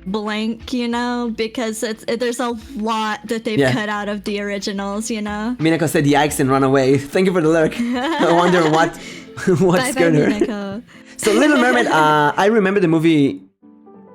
blank, you know, because there's a lot that they've cut out of the originals, you know. Minako said yikes and run away. Thank you for the lyric. I wonder what scared her. Minako. So Little Mermaid, I remember the movie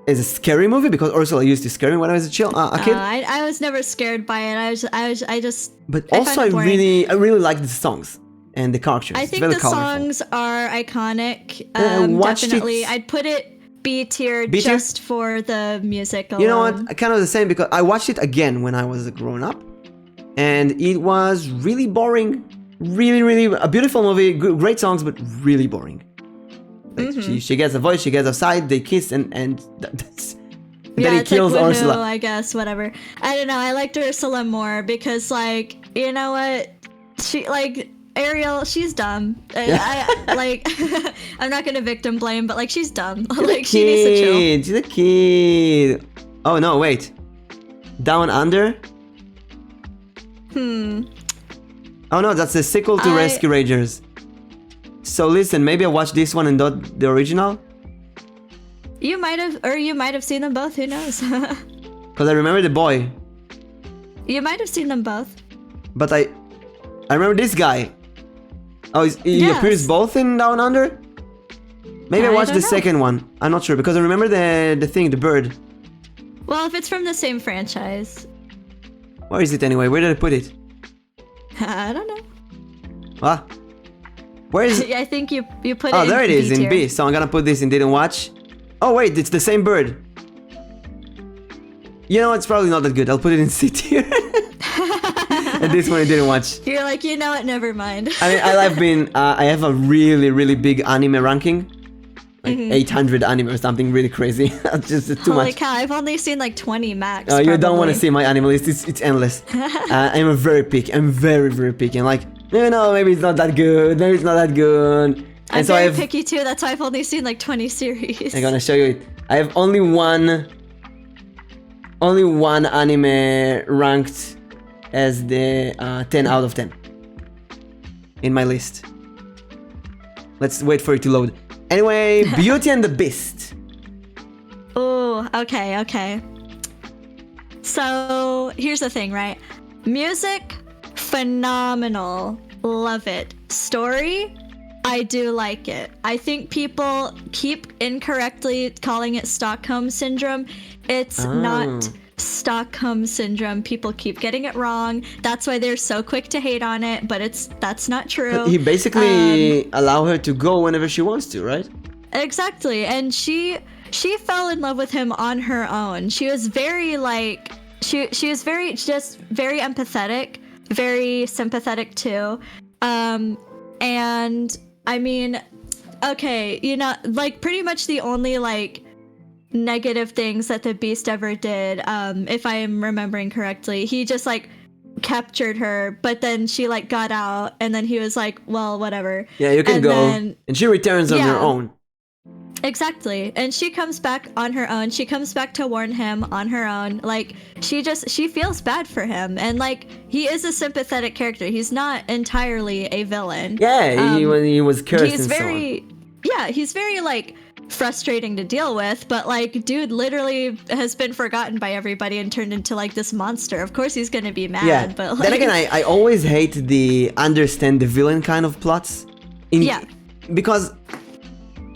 as a scary movie because Ursula used to scare me when I was a kid. I was never scared by it. I just. But also I really like the songs and the characters. I think the songs are iconic. Definitely, I'd put it B tier just for the music alone. You know what? Kind of the same because I watched it again when I was growing up, and it was really boring. Really, really a beautiful movie, great songs, but really boring. Like she gets a voice, she gets a side, they kiss, and then he kills like Ursula. I guess whatever. I don't know. I liked Ursula more because, like, you know what? She like. Ariel, she's dumb. I'm not gonna victim blame, but like she's dumb. Like she needs to chill. She's a kid. Oh no, wait. Down Under? Oh no, that's the sequel to Rescue Rangers. So listen, maybe I watched this one and not the original. You might have seen them both. Who knows? Because I remember the boy. You might have seen them both. But I remember this guy. Oh, he appears both in Down Under? Maybe I watched the second one. I'm not sure because I remember the bird. Well, if it's from the same franchise. Where is it anyway? Where did I put it? I don't know. What? Where is it? I think you put it in Oh, there it is, B-tier. in B. So I'm gonna put this in didn't watch. Oh wait, it's the same bird. You know, it's probably not that good. I'll put it in C tier. And this one I didn't watch. You're like, you know what? Never mind. I mean, I have a really big anime ranking. Like 800 anime or something really crazy. Just too Holy much. cow, I've only seen like 20 max. You don't want probably. to see my anime list. It's endless. I'm a very picky. I'm very picky. I'm like, no, maybe it's not that good. Maybe it's not that good. And I'm so very picky too. That's why I've only seen like 20 series. I'm gonna show you it. I have only one anime ranked as the 10 out of 10 in my list. Let's wait for it to load. Anyway, Beauty and the Beast. Oh, okay. So here's the thing, right? Music, phenomenal. Love it. Story, I do like it. I think people keep incorrectly calling it Stockholm Syndrome. It's not Stockholm Syndrome. People keep getting it wrong. That's why they're so quick to hate on it, but that's not true. He basically allow her to go whenever she wants to, right? Exactly. And she fell in love with him on her own. She was very like she was very empathetic, very sympathetic too. And I mean, okay, you know, like pretty much the only like negative things that the Beast ever did, if I am remembering correctly, he just like captured her, but then she like got out, and then he was like, well, whatever. Yeah, you can and go. Then, and she returns on her own. Exactly. And she comes back on her own. She comes back to warn him on her own. Like, she feels bad for him. And, like, he is a sympathetic character. He's not entirely a villain. Yeah, when he was cursed he's and very, so on. Yeah, he's very, like, frustrating to deal with. But, like, dude literally has been forgotten by everybody and turned into, like, this monster. Of course he's gonna be mad, Yeah. but, like... Then again, I always hate the understand the villain kind of plots. Because...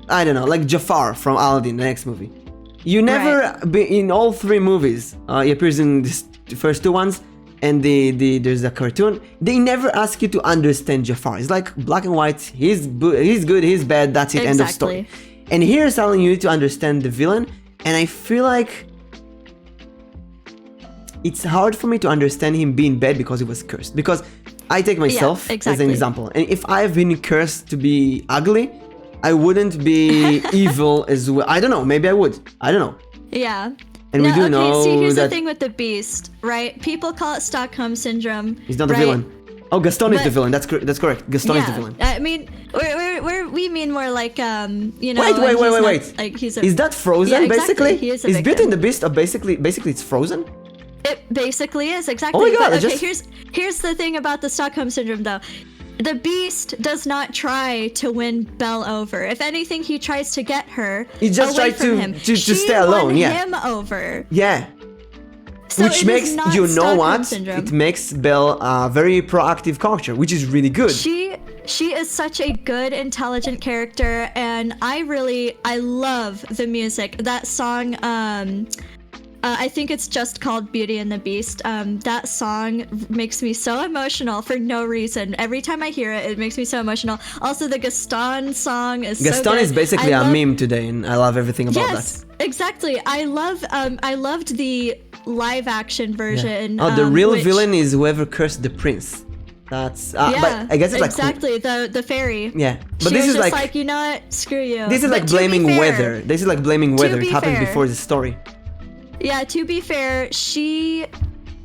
I don't know, like Jafar from Aladdin, the next movie. You never, in all three movies, he appears in the first two ones, and there's a cartoon. They never ask you to understand Jafar. It's like black and white. He's good, he's bad. That's it. End of story. And here, suddenly, you need to understand the villain, and I feel like it's hard for me to understand him being bad because he was cursed. Because I take myself as an example, and if I've been cursed to be ugly, I wouldn't be evil as well. I don't know. Maybe I would. I don't know. Yeah. And we do know see, here's that the thing with the Beast, right? People call it Stockholm Syndrome. He's not the villain. Oh, Gaston is the villain. That's correct. Gaston is the villain. I mean, we mean more like you know. Wait. Like is that Frozen? Yeah, exactly. Basically, He is a is victim. Beauty and the Beast? Basically, it's Frozen. It basically is exactly. Oh my god! But, okay, here's the thing about the Stockholm Syndrome, though. The Beast does not try to win Belle over. If anything, he tries to get her. He just away tried from him. to stay alone. She won him over. Yeah. So which makes, you know Stockholm what? Syndrome. It makes Belle a very proactive character, which is really good. She is such a good, intelligent character, and I love the music. That song, I think it's just called Beauty and the Beast. That song makes me so emotional for no reason. Every time I hear it, it makes me so emotional. Also, the Gaston song is so good. Gaston is basically a meme today, and I love everything about that. Yes, exactly. I loved the live action version. Oh, the real villain is whoever cursed the prince. That's but I guess it's exactly the fairy. Yeah, but she this was is just like you know what, screw you. This is like blaming weather. This is like blaming weather. It happened before the story. Yeah, to be fair,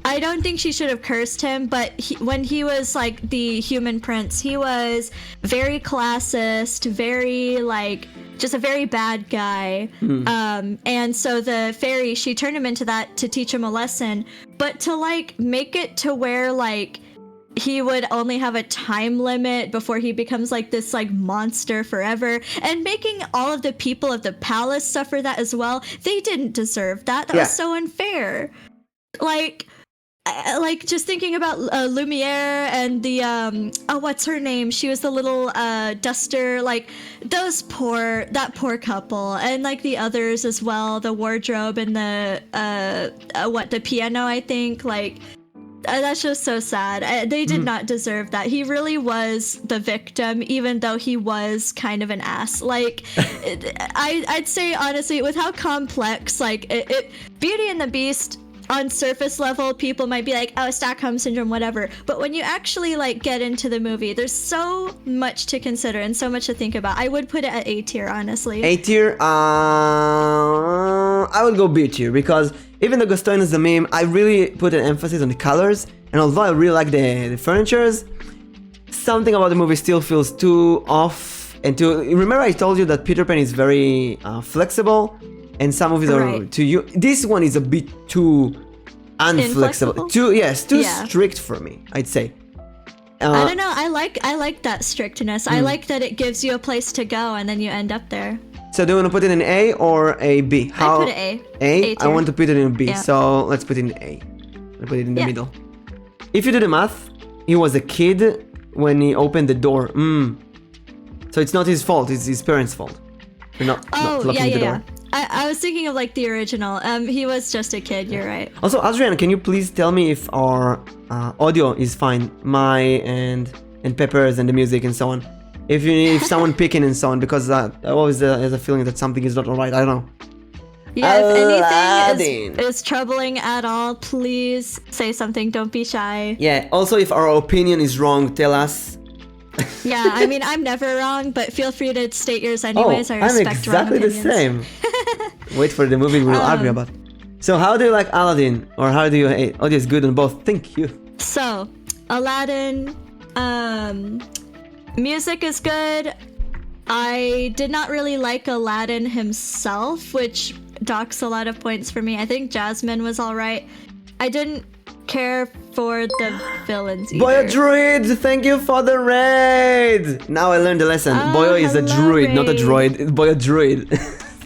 I don't think she should have cursed him, but when he was like the human prince, he was very classist, very like just a very bad guy. And so the fairy, she turned him into that to teach him a lesson, but to like make it to where like he would only have a time limit before he becomes like this like monster forever, and making all of the people of the palace suffer that as well. They didn't deserve that. That was so unfair. Like just thinking about Lumiere and the what's her name? She was the little duster. Like that poor couple, and like the others as well. The wardrobe and the piano. I think like. That's just so sad. They did not deserve that. He really was the victim, even though he was kind of an ass. Like, I'd say honestly, with how complex, like, Beauty and the Beast, on surface level, people might be like, oh, Stockholm Syndrome, whatever. But when you actually like get into the movie, there's so much to consider and so much to think about. I would put it at A tier, honestly. A tier? I would go B tier because even though Gaston is a meme, I really put an emphasis on the colors. And although I really like the furnitures, something about the movie still feels too off. And remember I told you that Peter Pan is very flexible, and some movies are too. This one is a bit too unflexible. Too strict for me, I'd say. I don't know. I like that strictness. I like that it gives you a place to go, and then you end up there. So do you want to put it in A or a B? I put it A. A? I want to put it in B. Yeah. So let's put it in A. I'll put it in the middle. If you do the math, he was a kid when he opened the door. So it's not his fault, it's his parents' fault. They're not locking the door. I was thinking of like the original. He was just a kid, you're right. Also, Adrian, can you please tell me if our audio is fine? My and Pepper's and the music and so on. If someone picking and so on, because I always has a feeling that something is not alright, I don't know. Yeah, if anything is troubling at all, please say something, don't be shy. Yeah, also if our opinion is wrong, tell us. Yeah, I mean, I'm never wrong, but feel free to state yours anyways. I respect I'm exactly wrong the same. Wait for the movie we'll argue about. So how do you like Aladdin? Or how do you hate? Oh, it's good on both. Thank you. So, Aladdin, music is good. I did not really like Aladdin himself, which docks a lot of points for me. I think Jasmine was alright. I didn't care for the villains either. Boyo Druid, thank you for the raid. Now I learned the lesson. Boyo is a druid, not a droid. Boyo Druid.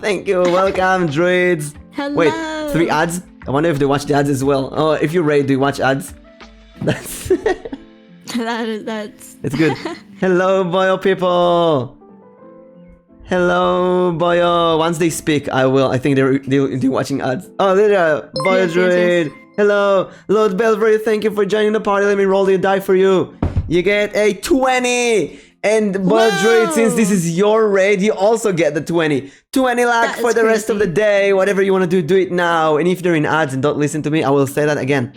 Thank you. Welcome, druids. Hello. Wait, 3 ads? I wonder if they watch the ads as well. Oh, if you raid, do you watch ads? That's It's good. Hello, Boyo people. Hello, Boyo. Once they speak, I think they're watching ads. Oh, there they are. Boyo Druid. Yes. Hello, Lord Belfry, thank you for joining the party. Let me roll the die for you. You get a 20! And Boyo Druid, since this is your raid, you also get the 20. 20 lakh for the rest of the day. Whatever you want to do it now. And if they're in ads and don't listen to me, I will say that again.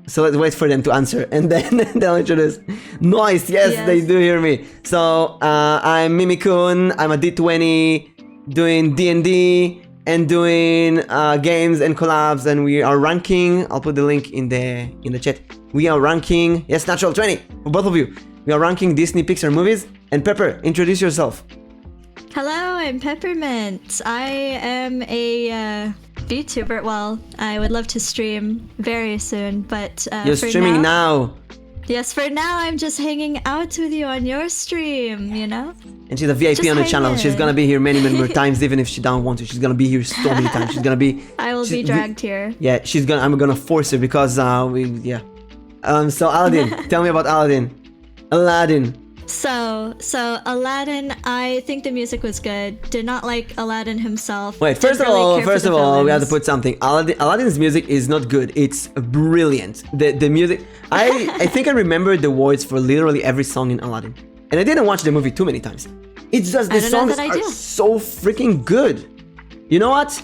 So let's wait for them to answer. And then they'll introduce. Nice, yes, they do hear me. So, I'm Mimikun. I'm a D20 doing D&D. And doing games and collabs, and we are ranking. I'll put the link in the chat. We are ranking, yes, natural 20 for both of you. We are ranking Disney Pixar movies. And Pepper, introduce yourself. Hello, I'm Peppermint. I am a VTuber. Well, I would love to stream very soon, but you're streaming now. Yes, for now I'm just hanging out with you on your stream, you know? And she's a VIP just on the channel. She's gonna be here many more times, even if she don't want to. She's gonna be here so many times. She's gonna be... I will be dragged here. Yeah, I'm gonna force her because, so Aladdin, tell me about Aladdin. So Aladdin, I think the music was good. Did not like Aladdin himself. Wait, first of all, we have to put something. Aladdin's music is not good. It's brilliant. The music, I think I remember the words for literally every song in Aladdin. And I didn't watch the movie too many times. It's just the songs are so freaking good. You know what?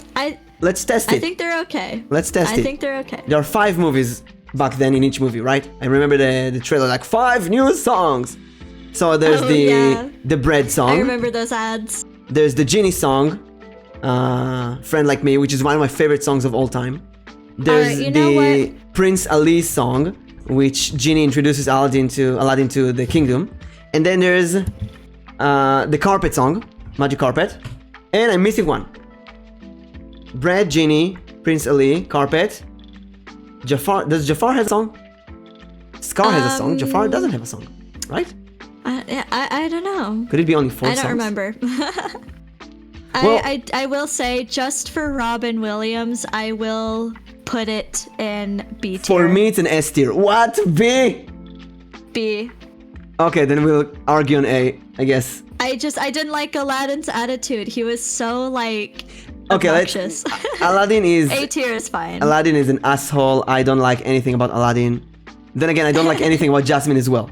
Let's test it. I think they're okay. Let's test it. I think they're okay. There are 5 movies back then in each movie, right? I remember the trailer, like 5 new songs. So there's the bread song. I remember those ads. There's the Genie song, Friend Like Me, which is one of my favorite songs of all time. There's the Prince Ali song, which Genie introduces Aladdin to the kingdom. And then there's the Carpet song, Magic Carpet. And I'm missing one. Bread, Genie, Prince Ali, Carpet. Jafar. Does Jafar have a song? Scar has a song. Jafar doesn't have a song, right? I don't know. Could it be only 4 songs? I don't remember. I will say, just for Robin Williams, I will put it in B tier. For me, it's an S tier. What? B? B. Okay, then we'll argue on A, I guess. I didn't like Aladdin's attitude. He was so, like, okay, obnoxious. Aladdin is... A tier is fine. Aladdin is an asshole. I don't like anything about Aladdin. Then again, I don't like anything about Jasmine as well.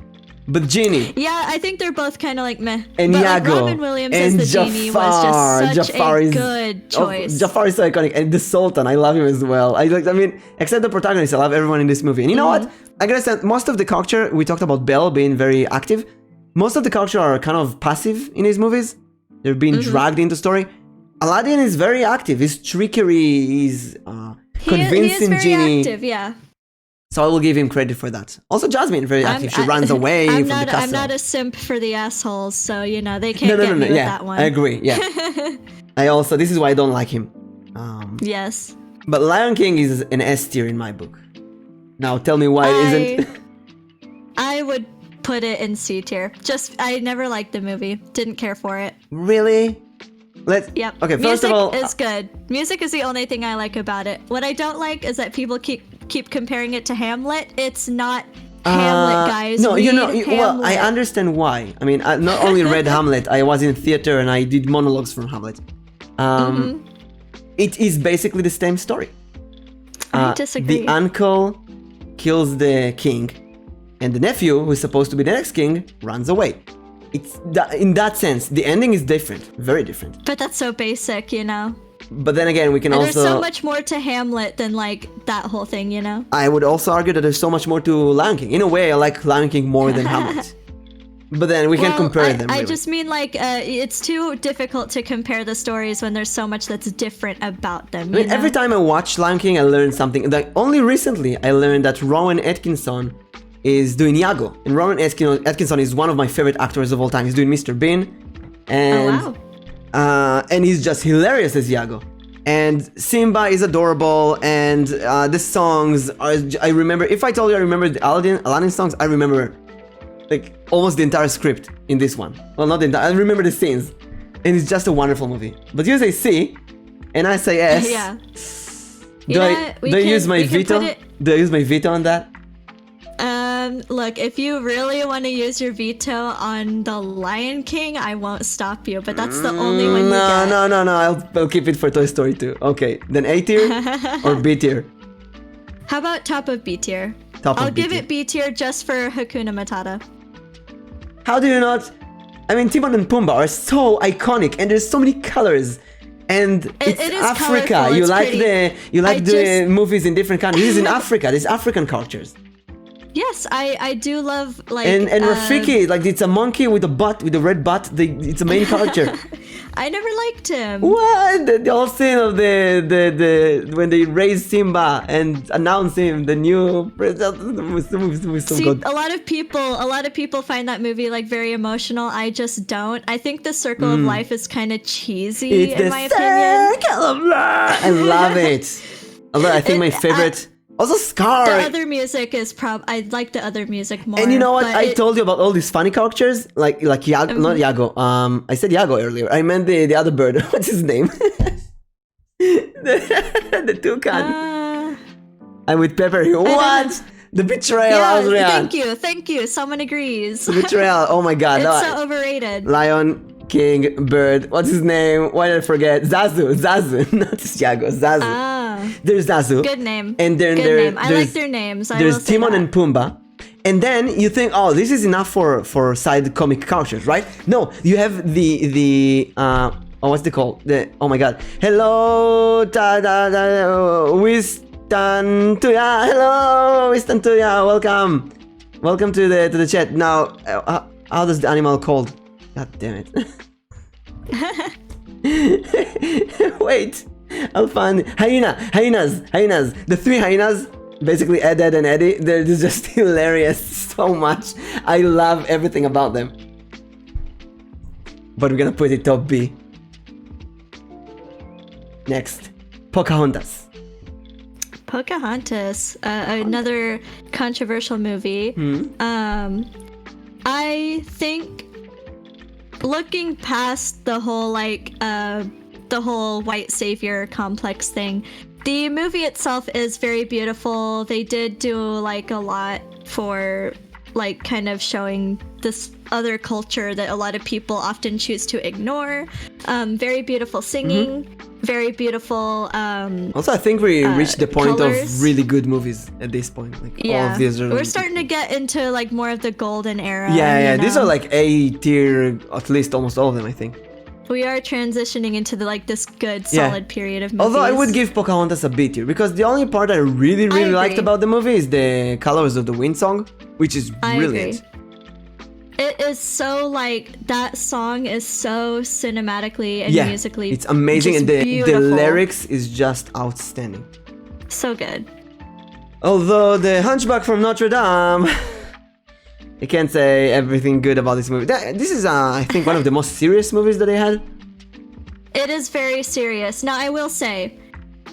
But Genie Yeah, I think they're both kind of like meh. and but Iago like Robin Williams and as the genie was just such Jafar a is good choice. Jafar is so iconic, and the Sultan, I love him as well. I mean, except the protagonist, I love everyone in this movie. And you know what? I gotta say, most of the culture, we talked about Belle being very active. Most of the culture are kind of passive in his movies. They're being dragged into story. Aladdin is very active. His trickery, his convincing he is very genie. active, yeah. So I will give him credit for that. Also, Jasmine, very active. She runs away from the castle. I'm not a simp for the assholes, so you know they can't get me with that one. I agree. Yeah. This is why I don't like him. Yes. But Lion King is an S tier in my book. Now tell me why it isn't. I would put it in C tier. I never liked the movie. Didn't care for it. Really? Yep. Okay, first of all, Music is good. Music is the only thing I like about it. What I don't like is that people keep comparing it to Hamlet. It's not Hamlet, guys. No, Read well, I understand why. I mean, I not only read Hamlet, I was in theater and I did monologues from Hamlet. It is basically the same story. I disagree. The uncle kills the king, and the nephew, who's supposed to be the next king, runs away. In that sense, the ending is different, very different. But that's so basic, you know. But then again, we can and also... there's so much more to Hamlet than like that whole thing, you know. I would also argue that there's so much more to Lion King. In a way, I like Lion King more than Hamlet. But then we can't compare them. I really. just mean like it's too difficult to compare the stories when there's so much that's different about them. I mean, every time I watch Lion King, I learn something. Like only recently, I learned that Rowan Atkinson is doing Iago, and Rowan Atkinson is one of my favorite actors of all time. He's doing Mr. Bean, and and he's just hilarious as Iago. And Simba is adorable, and the songs are. I remember. If I told you I remember the Aladdin songs, I remember like almost the entire script in this one. Well, not the entire. I remember the scenes, and it's just a wonderful movie. But you say C, and I say S. Yeah. Do I use my veto? Do I use my veto on that? Look, if you really want to use your veto on The Lion King, I won't stop you, but that's the only one you get. No, I'll keep it for Toy Story 2. Okay, then A tier or B tier? How about top of B tier? I'll give it B tier just for Hakuna Matata. How do you not? I mean, Timon and Pumbaa are so iconic, and there's so many colors. And it's it is Africa. colorful, You like the movies in different countries. This is in Africa. There's African cultures. Yes, I do love like and Rafiki, like it's a monkey with a red butt. It's a main character. I never liked him. What? The whole scene of the when they raise Simba and announce him the new president was so good. A lot of people find that movie like very emotional. I just don't. I think the Circle of Life is kind of cheesy in my opinion. Circle of Life. I love it. Although I think my favorite. Also, Scar. The other music is I like the other music more. And you know what? I told you about all these funny characters, like Iago, not Iago. I said Iago earlier. I meant the other bird. What's his name? the toucan. I'm with Pepper here. What? The betrayal. Yeah, thank you. Someone agrees. The betrayal. Oh my god. It's so overrated. Lion, King, Bird. What's his name? Why did I forget? Zazu, not Iago. Zazu. There's Zazu. Good name. And then Good name. I like their names. There's Timon and Pumbaa. And then you think, oh, this is enough for side comic characters, right? No, you have the what's it called? Oh my god. Hello, Wistantuya. Hello, Wistantuya. Welcome to the chat. Now, how does the animal called? God damn it. Wait. I'll find hyenas. The three hyenas, basically Ed and Eddie, they're just hilarious so much. I love everything about them. But we're gonna put it top B. Next, Pocahontas. Another controversial movie. I think looking past the whole the whole white savior complex thing, the movie itself is very beautiful. They did do like a lot for like kind of showing this other culture that a lot of people often choose to ignore. Very beautiful singing, very beautiful. Also, I think we reached the point colors. of really good movies at this point. Like all of these are. We're starting to get into like more of the golden era. Yeah. you know? These are like A tier, at least almost all of them, I think. We are transitioning into this good solid period of movies. Although I would give Pocahontas a B tier because the only part I really liked about the movie is the Colors of the Wind song, which is brilliant. It is so like that song is so cinematically and musically. It's amazing, and the lyrics is just outstanding. So good. Although the Hunchback from Notre Dame, I can't say everything good about this movie. This is, I think, one of the most serious movies that they had. It is very serious. Now, I will say,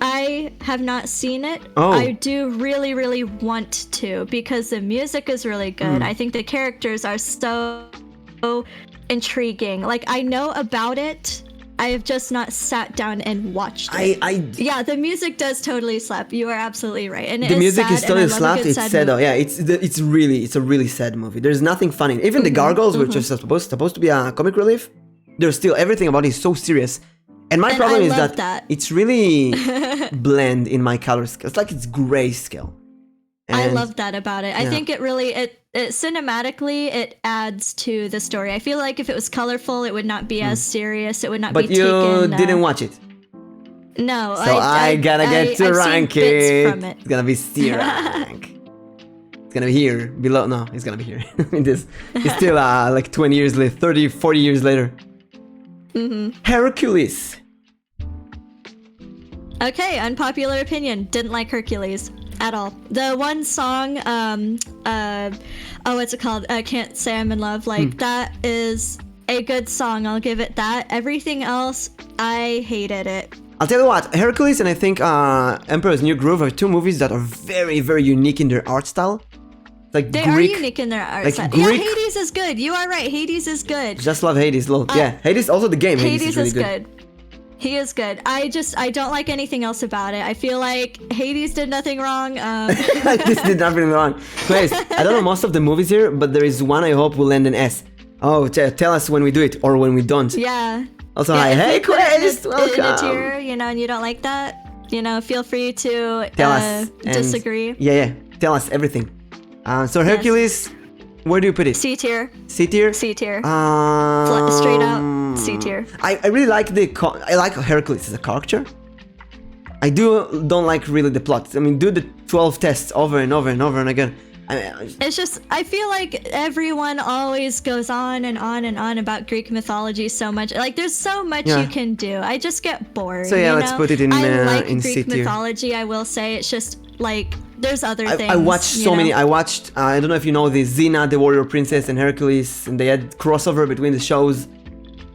I have not seen it. Oh. I do really want to because the music is really good. I think the characters are so intriguing. Like, I know about it. I have just not sat down and watched it. Yeah, the music does totally slap. You are absolutely right. And the music is totally slapped. It's sad. Yeah, it's a really sad movie. There's nothing funny. Even the gargoyles, which are supposed to be a comic relief, there's still everything about it is so serious. And my problem is that it's really bland in my color scale. It's like it's grayscale. I love that about it. I think it really it cinematically it adds to the story. I feel like if it was colorful, it would not be as serious. It would not be taken. But you didn't watch it. No. So I gotta get to rank it. From it. It's gonna be C rank. It's gonna be here below. No, it's gonna be here. It's still like 20 years later, 30, 40 years later. Hercules. Okay, unpopular opinion. Didn't like Hercules at all. The one song, what's it called? I Can't Say I'm in Love. Like, that is a good song. I'll give it that. Everything else, I hated it. I'll tell you what, Hercules and I think Emperor's New Groove are two movies that are very, very unique in their art style. Like they Greek, are unique in their art like style. Greek, yeah, Hades is good. You are right. Hades is good. Just love Hades. Yeah, Hades, also the game. Hades is really good. He is good. I don't like anything else about it. I feel like Hades did nothing wrong. This did nothing wrong. Guys, I don't know most of the movies here, but there is one I hope will end in S. Oh, tell us when we do it or when we don't. Yeah. Also, hi, hey, Quest, welcome. In a tier, and you don't like that, feel free to tell us disagree. Yeah, tell us everything. So Hercules, where do you put it? C tier. C tier? C tier. Straight out C tier. I really like I like Hercules as a character. I don't like really the plot. I mean, do the 12 tests over and over and over and again. It's just, I feel like everyone always goes on and on and on about Greek mythology so much. Like, there's so much you can do. I just get bored. So yeah, let's put it in I like in Greek C tier. mythology, I will say. It's just, like, there's other things. I watched so many. I watched, I don't know if you know the Xena, the Warrior Princess, and Hercules, and they had crossover between the shows.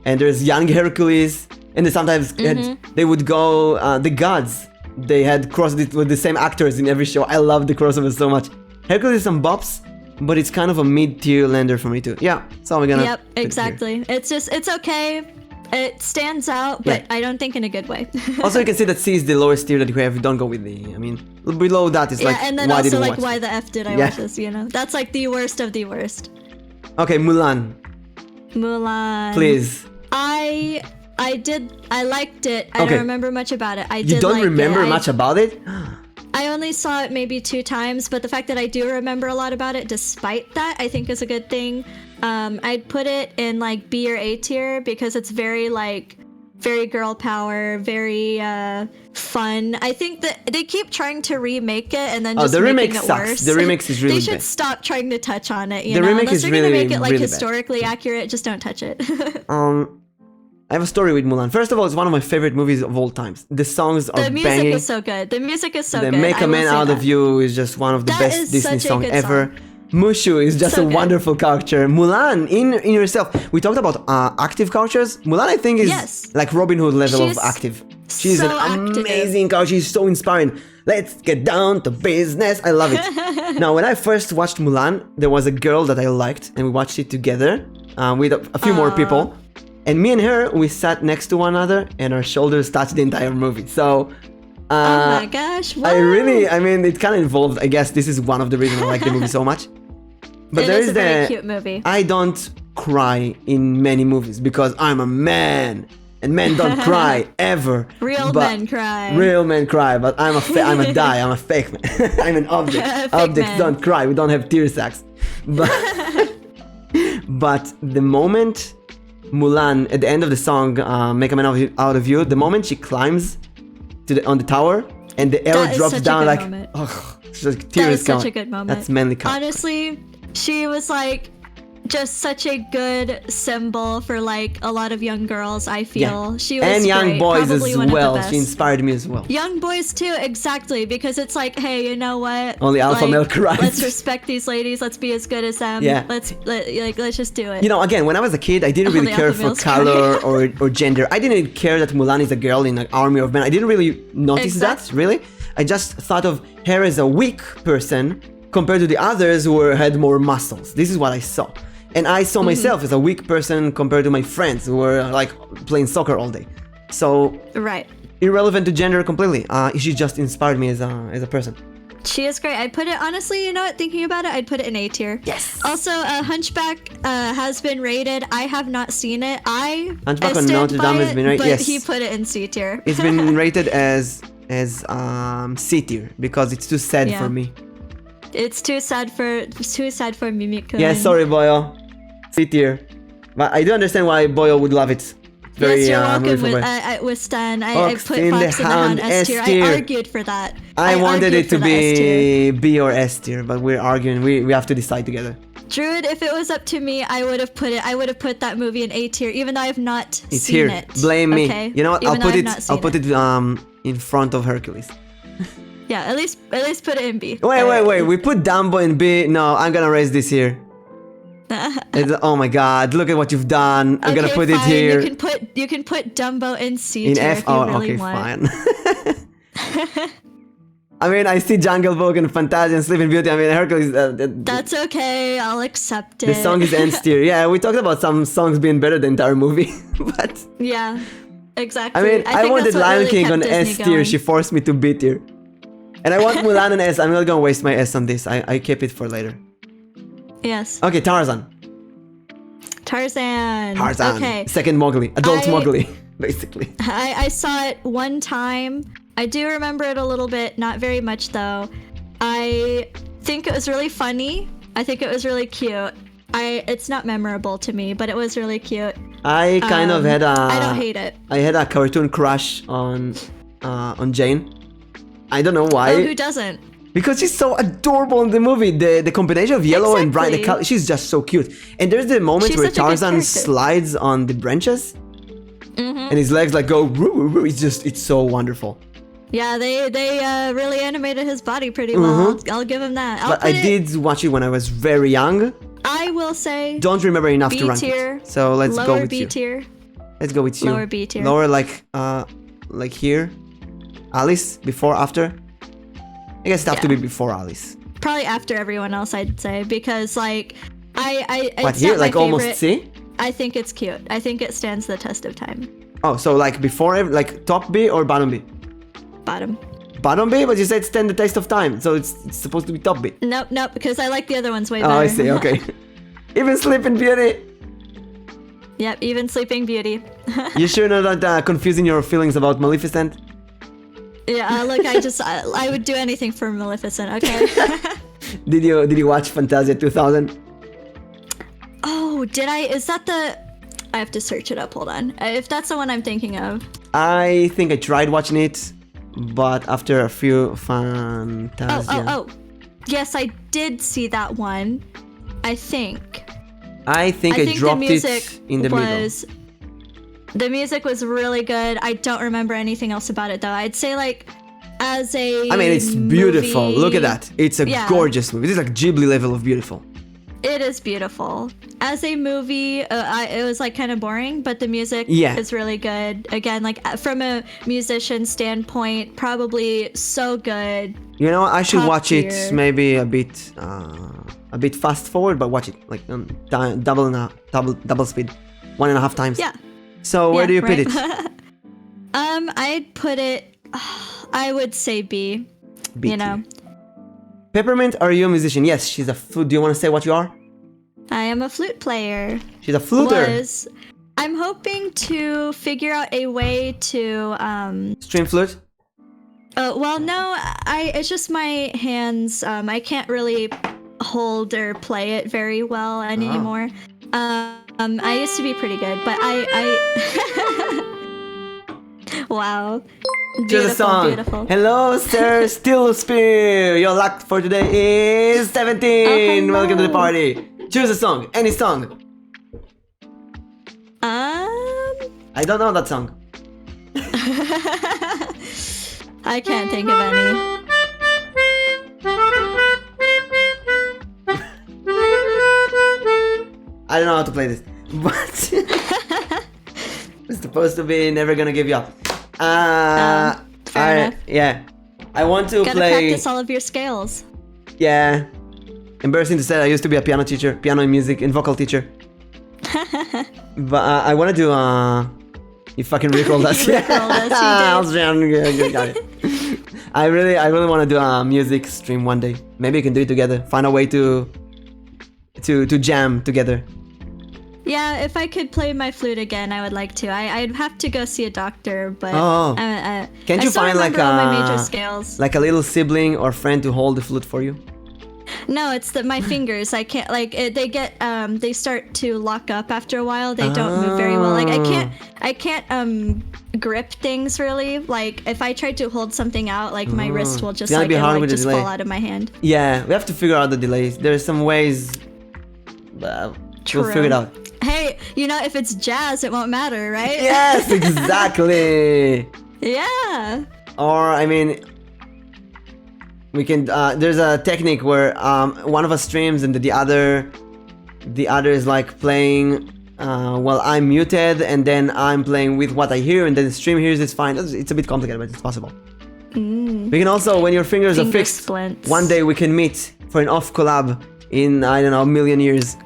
And there's young Hercules, and they sometimes they would go, the gods, they had crossed it with the same actors in every show. I love the crossover so much. Hercules some bops, but it's kind of a mid-tier lander for me too. Yeah, so we're gonna. Yep, exactly. It's just, it's okay. It stands out, but I don't think in a good way. Also, you can see that C is the lowest tier that we have. Don't go with the. I mean, below that is like. And then why also did we like, watch why it? the F did I watch this? That's like the worst of the worst. Okay, Mulan. Mulan. Please. I liked it. I don't remember much about it. You don't remember much about it? I only saw it maybe 2 times, but the fact that I do remember a lot about it, despite that, I think is a good thing. I'd put it in like B or A tier because it's very girl power, very fun. I think that they keep trying to remake it and then just the making remake it sucks. worse. The remix is really They should bad. stop trying to touch on it. The remake Unless is they're really, gonna make it like really historically accurate, just don't touch it. I have a story with Mulan. First of all, it's one of my favorite movies of all times. The songs are banging. The music is so good. The music is so good. Make a Man Out of You is just one of the best Disney songs ever. Mushu is just a wonderful character. Mulan, in yourself. We talked about active characters. Mulan, I think, is like Robin Hood level of active. She's an amazing character. She's so inspiring. Let's get down to business. I love it. Now, when I first watched Mulan, there was a girl that I liked, and we watched it together with a few more people. And me and her, we sat next to one another, and our shoulders touched the entire movie. So, oh my gosh! Wow. I mean, it kind of involved. I guess this is one of the reasons I like the movie so much. But there is a very cute movie. I don't cry in many movies because I'm a man. and men don't cry ever. Real men cry. Real men cry, but I'm a die. I'm a fake man. I'm an object. Objects don't cry. We don't have tear sacs. But but the moment Mulan at the end of the song, "Make a Man Out of You," the moment she climbs on the tower and the arrow drops down, like, ugh, it's like tears. That is such a good moment. That's manly count. Honestly, she was like just such a good symbol for like a lot of young girls. I feel she was and young great. boys Probably as one of the well. best. She inspired me as well. Young boys too, exactly, because it's like, hey, you know what? Only alpha male cries. Let's respect these ladies. Let's be as good as them. Yeah. Let's just do it. You know, again, when I was a kid, I didn't really care for color or gender. I didn't care that Mulan is a girl in an army of men. I didn't really notice that, really. I just thought of her as a weak person compared to the others who had more muscles. This is what I saw. And I saw myself as a weak person compared to my friends who were like playing soccer all day. So, irrelevant to gender completely. She just inspired me as a person. She is great. I'd put it, honestly, you know what, thinking about it, I'd put it in A tier. Yes. Also, Hunchback has been rated. I have not seen it. Hunchback on Notre Dame has been rated, but he put it in C tier. It's been rated as C tier because it's too sad for me. It's too sad for Mimiko. Yeah, sorry, Boyo. C tier. But I do understand why Boyo would love it. Very, yes, you're welcome with Stan. I put Fox in the Hound S tier. I argued for that. I wanted it to be B or S tier, but we're arguing. We have to decide together. Druid, if it was up to me, I would have put that movie in A tier, even though I've not seen here. it. Blame me. Okay? You know what? I'll put it in front of Hercules. Yeah, at least put it in B. Wait. We put Dumbo in B. No, I'm gonna raise this here. Oh my god, look at what you've done. I'm gonna put it here. You can put Dumbo in C in tier F. if you really want. Fine. I mean, I see Jungle Book and Fantasia and Sleeping Beauty. I mean, Hercules. That's okay. I'll accept it. The song is N tier. Yeah, we talked about some songs being better than the entire movie, but yeah, exactly. I mean, I wanted Lion King on S tier. She forced me to B tier. And I want Mulan on S. I'm not gonna waste my S on this. I keep it for later. Yes. Okay, Tarzan. Okay. Second Mowgli. Adult Mowgli, basically. I saw it one time. I do remember it a little bit. Not very much, though. I think it was really funny. I think it was really cute. It's not memorable to me, but it was really cute. I kind of had a... I don't hate it. I had a cartoon crush on Jane. I don't know why. Oh, who doesn't? Because she's so adorable in the movie. The combination of yellow and bright, the color, she's just so cute. And there's the moment where Tarzan slides on the branches, and his legs like go. It's so wonderful. Yeah, they really animated his body pretty well. I'll give him that. But I did watch it when I was very young. I will say. Don't remember enough to rank it. So let's go with B tier. Let's go with you. Lower B tier. Lower like here. Alice, before, after? I guess it have to be before Alice. Probably after everyone else, I'd say, because like what, here, like almost C? I think it's cute. I think it stands the test of time. Oh, so like before, like top B or bottom B? Bottom. Bottom B, but you said stand the test of time, so it's supposed to be top B. Nope, because I like the other ones way better. Oh, I see. Okay. Even Sleeping Beauty. Yep, even Sleeping Beauty. You sure not confusing your feelings about Maleficent? Yeah, look, I would do anything for Maleficent, okay? Did you watch Fantasia 2000? Oh, did I? Is that the... I have to search it up, hold on. If that's the one I'm thinking of. I think I tried watching it, but after a few Fantasia... Oh. Yes, I did see that one, I think. I think I dropped it in the middle. The music was really good. I don't remember anything else about it, though. I'd say, like, as a I mean, it's beautiful. movie, look at that. It's a gorgeous movie. This is like Ghibli level of beautiful. It is beautiful. As a movie, it was, like, kind of boring, but the music is really good. Again, like, from a musician standpoint, probably so good. You know, I should watch tier. it maybe a bit fast forward, but watch it, like, double speed. 1.5 times. Yeah. So where do you put it? I'd put it. I would say B. B. You know. Peppermint, are you a musician? Yes, she's a flute. Do you want to say what you are? I am a flute player. She's a fluter. I'm hoping to figure out a way to Stream flute? well, no, it's just my hands. I can't really hold or play it very well anymore. I used to be pretty good, but I wow. Choose a song. Beautiful. Hello, Sir Steel Spear. Your luck for today is 17. Welcome to the party. Choose a song. Any song. I don't know that song. I can't think of any. I don't know how to play this, but it's supposed to be Never Gonna Give You Up. Fair enough. Yeah, I want to Gotta play. practice all of your scales. Yeah, embarrassing to say, I used to be a piano teacher, piano and music and vocal teacher. But I want to do. You fucking recalled us. You recalled us, you Got it. I really want to do a music stream one day. Maybe we can do it together. Find a way to jam together. Yeah, if I could play my flute again, I would like to. I'd have to go see a doctor, but can't you find like all my major scales. like a little sibling or friend to hold the flute for you? No, it's my fingers. I can't they start to lock up after a while. They don't move very well. Like I can't grip things really. Like if I try to hold something out, like my wrist will just like, just fall out of my hand. Yeah, we have to figure out the delays. There's some ways. We'll figure it out. Hey, if it's jazz, it won't matter, right? Yes, exactly. Yeah. Or I mean, we can. There's a technique where one of us streams and the other is like playing while I'm muted, and then I'm playing with what I hear, and then the stream hears. It's fine. It's a bit complicated, but it's possible. We can also, when your fingers are fixed, splints. one day we can meet for an off collab in, I don't know, a million years.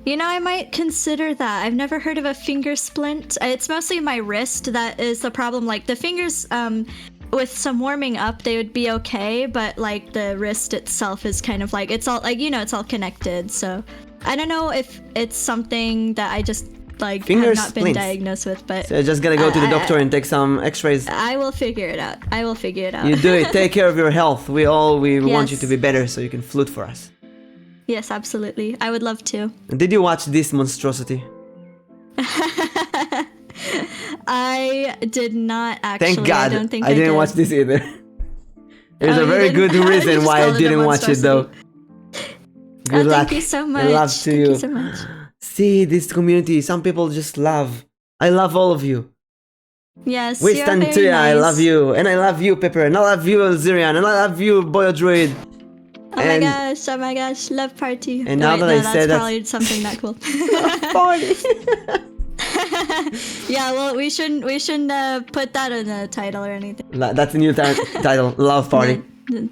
I might consider that. I've never heard of a finger splint. It's mostly my wrist that is the problem. Like the fingers, with some warming up, they would be okay, but like the wrist itself is kind of like, it's all like, it's all connected. So I don't know if it's something that I just like have not been diagnosed with, but so just gotta go to the doctor and take some x-rays. I will figure it out. You do it. Take care of your health. We want you to be better so you can flute for us. Yes, absolutely. I would love to. Did you watch this monstrosity? I did not actually. Thank God. I don't think I didn't watch this either. There's a very good reason why I didn't watch it though. Good luck. Thank you so much. Good luck to Thank you so much. See, this community, some people just love. I love all of you. Yes, We you're stand very to you. I nice. love you. And I love you, Pepper. And I love you, Zirian. And I love you, Boyo Druid. Oh my gosh, love party. And now that I said that's that- probably something not cool. Party. Yeah, well, we shouldn't put that in the title or anything. That's the new title. Love Party.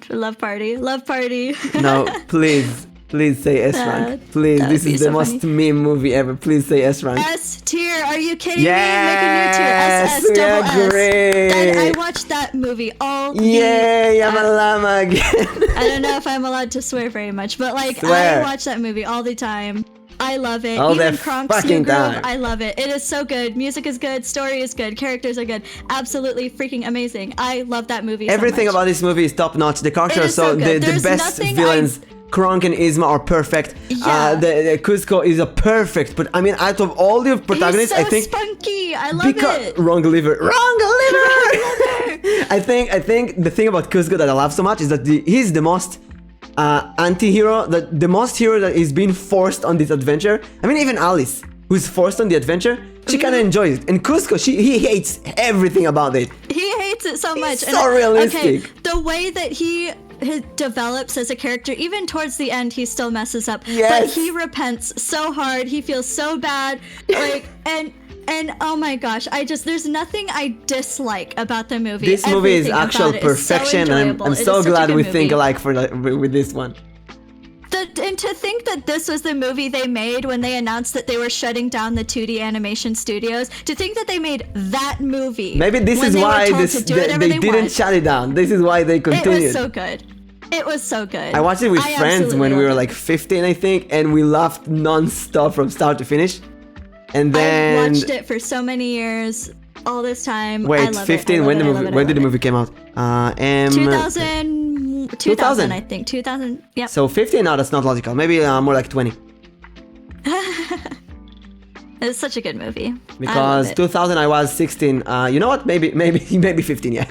Love party. Love party. No, please. Please say S rank. Please, that this would be is the so most funny. meme movie ever. Please say S rank. S tier, are you kidding Yes, me? Make a new tier. we SS, double agree. S. I watched that movie all Yay, I'm a llama again. I don't know if I'm allowed to swear very much, but like Swear. I watch that movie all the time. I love it. All Even the Kronk's fucking new groove, time. I love it. It is so good. Music is good. Story is good. Characters are good. Absolutely freaking amazing. I love that movie. Everything so much. about this movie is top notch. The characters It are is so the good. There's best nothing villains. Kronk and Yzma are perfect. Yeah. The Cusco is a perfect. But I mean, out of all the protagonists, He's so I think spunky. I love it. wrong liver. I think the thing about Cusco that I love so much is that he's the most anti-hero, the most hero that is being forced on this adventure. I mean, even Alice, who's forced on the adventure, she kind of enjoys it. And Cusco, he hates everything about it. He hates it so much. so realistic. Okay, the way that he develops as a character, even towards the end, he still messes up. Yes. But he repents so hard. He feels so bad. Like, and oh my gosh, there's nothing I dislike about the movie. This movie is Everything actual about it is so perfection, and enjoyable. I'm It is so such a glad good we movie. think alike with this one. And to think that this was the movie they made when they announced that they were shutting down the 2D animation studios, to think that they made that movie. Maybe this when is they were why told to do whatever they they didn't want. shut it down. This is why they It continued. was so good. It was so good. I watched it with friends absolutely when we were loved like 15, I think, and we laughed non-stop from start to finish. And I then watched it for so many years, all this time. I wait, love 15. It. When did the movie came out? 2000, I think. 2000. Yep. So 15? No, that's not logical. Maybe more like 20. It's such a good movie. Because 2000 I was 16. You know what? Maybe 15. Yeah.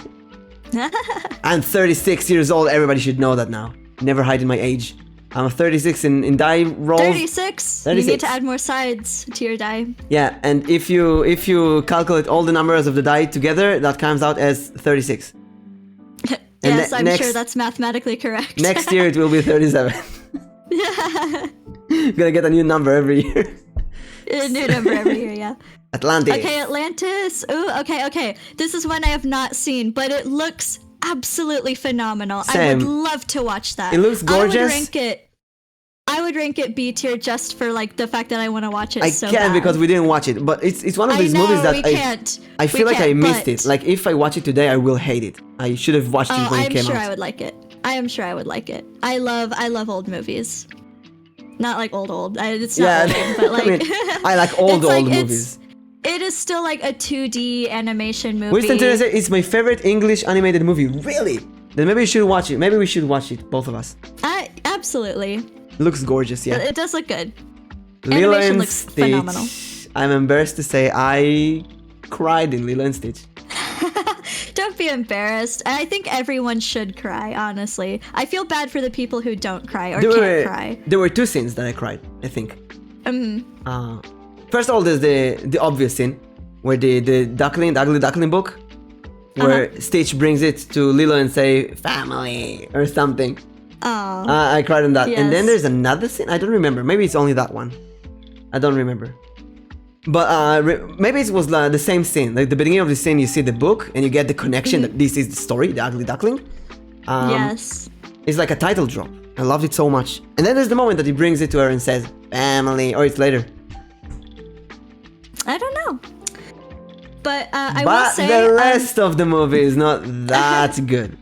I'm 36 years old. Everybody should know that now. Never hiding my age. I'm 36 in die rolls. 36. You need to add more sides to your die. Yeah, and if you calculate all the numbers of the die together, that comes out as 36. Yes, I'm sure that's mathematically correct. Next year it will be 37. Gonna get a new number every year. A new number every year, yeah. Atlantis. Okay, Atlantis. Ooh, okay. This is one I have not seen, but it looks absolutely phenomenal. Same. I would love to watch that. It looks gorgeous. I would rank it B tier just for like the fact that I want to watch it so I can't bad. because we didn't watch it, but it's one of these movies that I feel like I missed it. Like if I watch it today, I will hate it. I should have watched it when it came out. I am sure I would like it. I am sure I would like it. I love old movies. Not like old. It's not old, but like I mean, I like old movies. It is still like a 2D animation movie. Winston Tennessee is my favorite English animated movie. Really? Then maybe you should watch it. Maybe we should watch it, both of us. Absolutely. It looks gorgeous, yeah. It does look good. Lilo Animation and looks Stitch. phenomenal. I'm embarrassed to say I cried in Lilo and Stitch. Don't be embarrassed. I think everyone should cry, honestly. I feel bad for the people who don't cry or can't cry. There were two scenes that I cried, I think. First of all, there's the obvious scene where the ugly duckling book, where Stitch brings it to Lilo and say family or something. Oh. I cried on that. Yes. And then there's another scene. I don't remember. Maybe it's only that one. I don't remember. But maybe it was the same scene. Like the beginning of the scene, you see the book and you get the connection that this is the story, the ugly duckling. Yes. It's like a title drop. I loved it so much. And then there's the moment that he brings it to her and says family, or it's later. I don't know. But I will say... But the rest of the movie is not that good.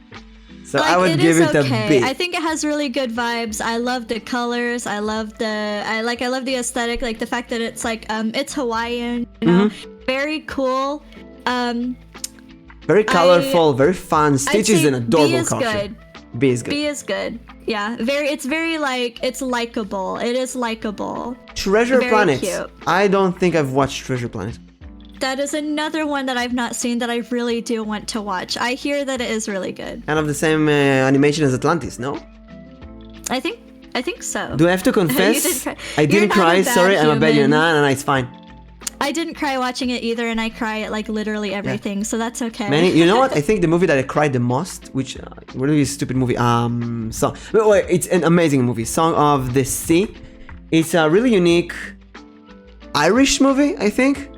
So I would give it a B. I think it has really good vibes. I love the colors. I love the aesthetic. Like the fact that it's like it's Hawaiian. You know, very cool. Very colorful. Very fun. Stitch is an adorable character. B is good. B is good. Yeah, it's very like it's likable. It is likable. Treasure Planet. Cute. I don't think I've watched Treasure Planet. That is another one that I've not seen that I really do want to watch. I hear that it is really good. Kind of the same animation as Atlantis, no? I think so. Do I have to confess? I didn't cry. Sorry, I'm a bad human. No, it's fine. I didn't cry watching it either, and I cry at like literally everything, so that's okay. You know what? I think the movie that I cried the most, which really stupid movie. It's an amazing movie. Song of the Sea. It's a really unique Irish movie, I think.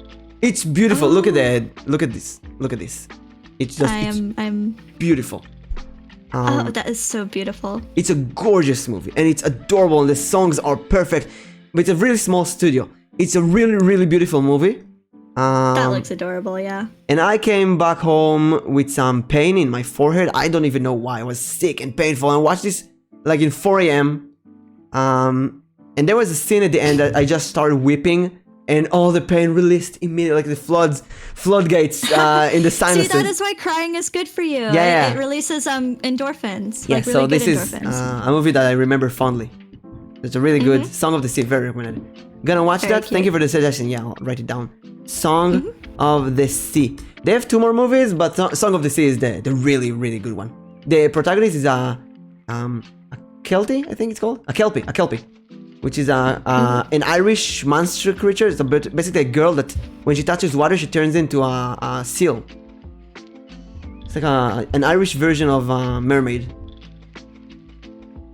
It's beautiful. Look at that. Look at this. Look at this. It's just I'm beautiful. that is so beautiful. It's a gorgeous movie and it's adorable and the songs are perfect. But it's a really small studio. It's a really, really beautiful movie. That looks adorable, yeah. And I came back home with some pain in my forehead. I don't even know why. I was sick and painful. And I watched this like in 4 a.m. And there was a scene at the end that I just started weeping. And all the pain released immediately, like the floodgates in the sinuses. See, that is why crying is good for you. Yeah. It releases endorphins. Yeah, like really so this good is endorphins. a movie that I remember fondly. It's a really good Song of the Sea, very recommended. Gonna watch that. Cute. Thank you for the suggestion. Yeah, I'll write it down. Song of the Sea. They have 2 more movies, but Song of the Sea is the really, really good one. The protagonist is a Keltie, I think it's called. A Kelpie. Which is an Irish monster creature. It's basically a girl that when she touches water, she turns into a seal. It's like an Irish version of Mermaid.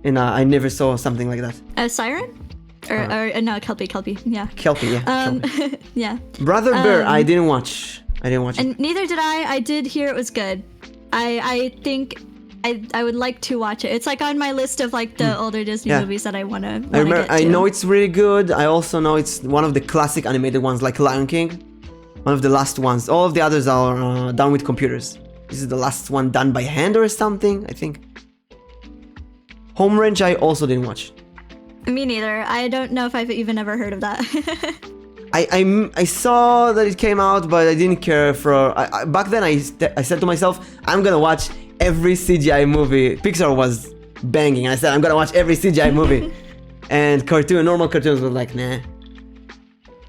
And I never saw something like that. A siren? Or no, Kelpie, yeah. Kelpie, yeah. Kelpie. Yeah. Brother Bear, I didn't watch it. And neither did I. I did hear it was good. I think I would like to watch it. It's like on my list of like the older Disney movies that I want to get to. I know it's really good. I also know it's one of the classic animated ones like Lion King. One of the last ones. All of the others are done with computers. This is the last one done by hand or something, I think. Home Ranch I also didn't watch. Me neither. I don't know if I've even ever heard of that. I saw that it came out, but I didn't care for. Back then, I said to myself, I'm gonna watch every CGI movie. Pixar was banging, and I said I'm gonna watch every CGI movie. And normal cartoons were like, nah.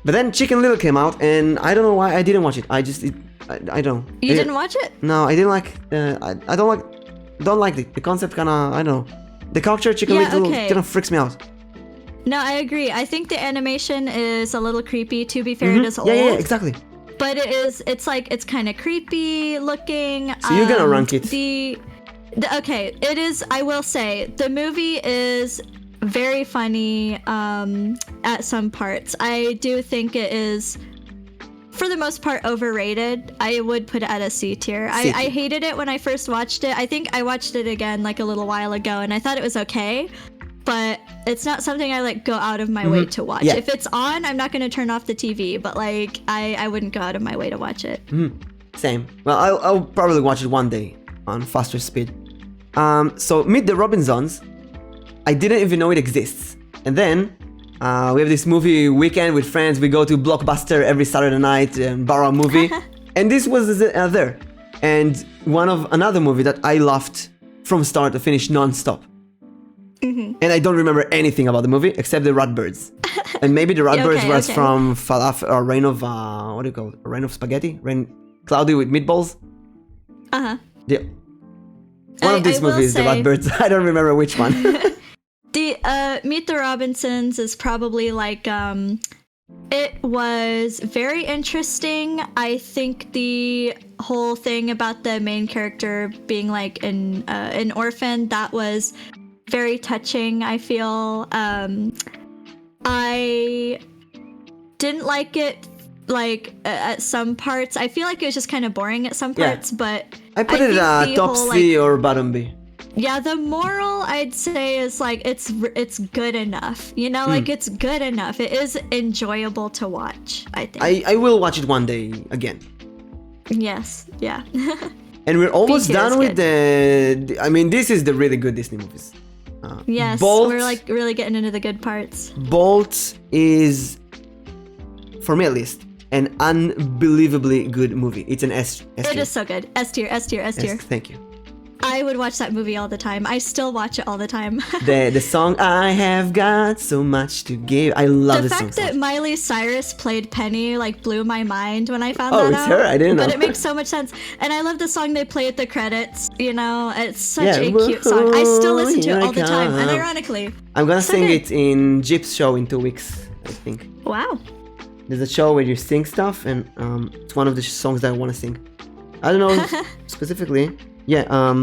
But then Chicken Little came out, and I don't know why I didn't watch it. I don't. You didn't watch it? No, I didn't like. I don't like it. The concept kind of, I don't know. The character Chicken Little kind of freaks me out. No, I agree. I think the animation is a little creepy. To be fair, it is old. Yeah, exactly. But it's kind of creepy looking. So you're gonna rank it? Okay, it is. I will say the movie is very funny at some parts. I do think it is, for the most part, overrated. I would put it at a C tier. I hated it when I first watched it. I think I watched it again like a little while ago, and I thought it was okay. But it's not something I like go out of my way to watch. Yeah. If it's on, I'm not going to turn off the TV. But like, I wouldn't go out of my way to watch it. Same. Well, I'll probably watch it one day on faster speed. So Meet the Robinsons, I didn't even know it exists. And then we have this movie weekend with friends. We go to Blockbuster every Saturday night and borrow a movie. And this was there. And another movie that I loved from start to finish non-stop. And I don't remember anything about the movie except the Ratbirds. And maybe the Ratbirds was from Falafel or Rain of what do you call it? Rain of Spaghetti? Cloudy with Meatballs? Yeah. One of these movies, the Ratbirds. I don't remember which one. The Meet the Robinsons is probably like it was very interesting. I think the whole thing about the main character being like an orphan, that was very touching, I feel. I didn't like it like at some parts. I feel like it was just kind of boring at some parts, but I put it top C or bottom B. Yeah, the moral I'd say is like it's good enough. You know, like it's good enough. It is enjoyable to watch, I think. I will watch it one day again. Yes, yeah. And we're almost done with I mean, this is the really good Disney movies. Yes, Bolt, we're like really getting into the good parts. Bolt is, for me at least, an unbelievably good movie. It's an S tier. It is so good. S tier. Thank you. I would watch that movie all the time. I still watch it all the time. the song I Have Got So Much to Give. I love this song. The fact that Miley Cyrus played Penny like blew my mind when I found that out. Oh, it's her? I didn't know. But it makes so much sense. And I love the song they play at the credits. You know, it's such a cute song. I still listen to it all the time. And ironically, I'm gonna sing it in Jeep's show in 2 weeks, I think. Wow. There's a show where you sing stuff, and it's one of the songs that I want to sing. I don't know specifically. Yeah,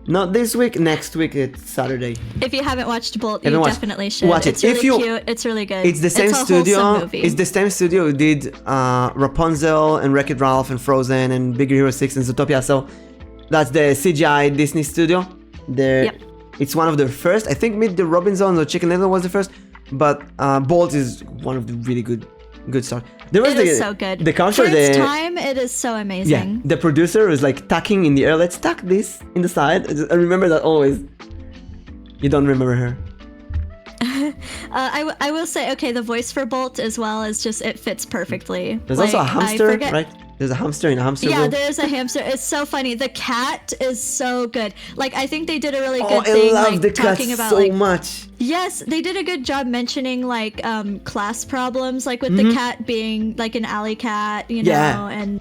not this week, next week, it's Saturday. If you haven't watched Bolt, you definitely should. Watch it. It's really cute, it's really good. It's the same studio. It's the same studio who did Rapunzel and Wreck-It Ralph and Frozen and Big Hero 6 and Zootopia. So that's the CGI Disney studio. It's one of the first. I think Meet the Robinsons or Chicken Little was the first, but Bolt is one of the really good start. It is so good. The culture, for its time, it is so amazing. Yeah, the producer was like tucking in the air. Let's tuck this in the side. I remember that always. You don't remember her? I will say, okay, the voice for Bolt as well is just, it fits perfectly. There's also a hamster, right? There's a hamster in a hamster Yeah, room. there's a hamster. It's so funny. The cat is so good. Like, I think they did a really good thing. I love like, the cat about, so like, much. Yes, they did a good job mentioning like class problems, like with the cat being like an alley cat, you know, and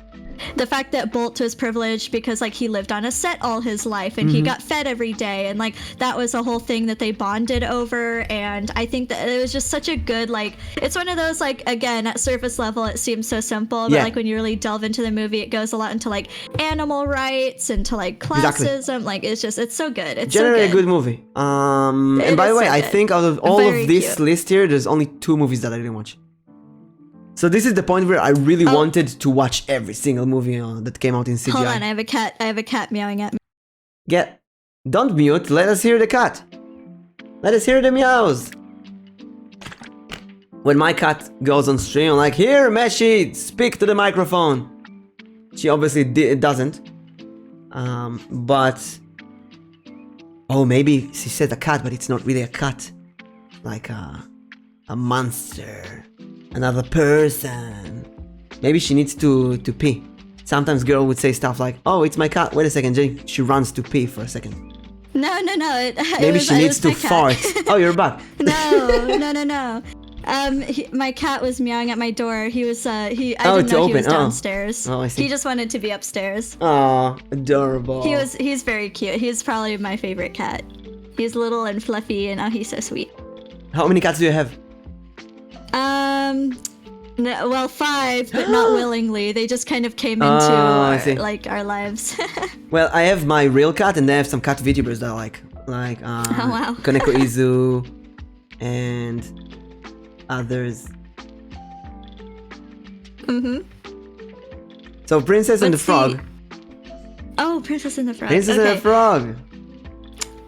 the fact that Bolt was privileged because like he lived on a set all his life and he got fed every day, and like that was a whole thing that they bonded over. And I think that it was just such a good, like, it's one of those, like, again, at surface level it seems so simple, but like when you really delve into the movie, it goes a lot into like animal rights and to like classism. Like it's so good. It's generally so good. a good movie. And by the way, I think out of all of this list here, there's only 2 movies that I didn't watch. So this is the point where I really wanted to watch every single movie that came out in CGI. Hold on, I have a cat meowing at me. Don't mute, let us hear the cat. Let us hear the meows. When my cat goes on stream, I'm like, here, Meshi, speak to the microphone. She obviously doesn't. But... Oh, maybe she said a cat, but it's not really a cat. Like a monster. Another person. Maybe she needs to pee. Sometimes girl would say stuff like, "Oh, it's my cat." Wait a second, Jay. She runs to pee for a second. No. Maybe she needs to fart. Oh, you're back. No. My cat was meowing at my door. He was I didn't know he was downstairs. Oh, I see. He just wanted to be upstairs. Oh, adorable. He's very cute. He's probably my favorite cat. He's little and fluffy, and he's so sweet. How many cats do you have? Well, 5, but not willingly. They just kind of came into our lives. Well, I have my real cat, and then I have some cat VTubers that I like oh wow, Koneko Izu, and others. So Princess and the Frog. Oh, Princess and the Frog. Princess and the Frog.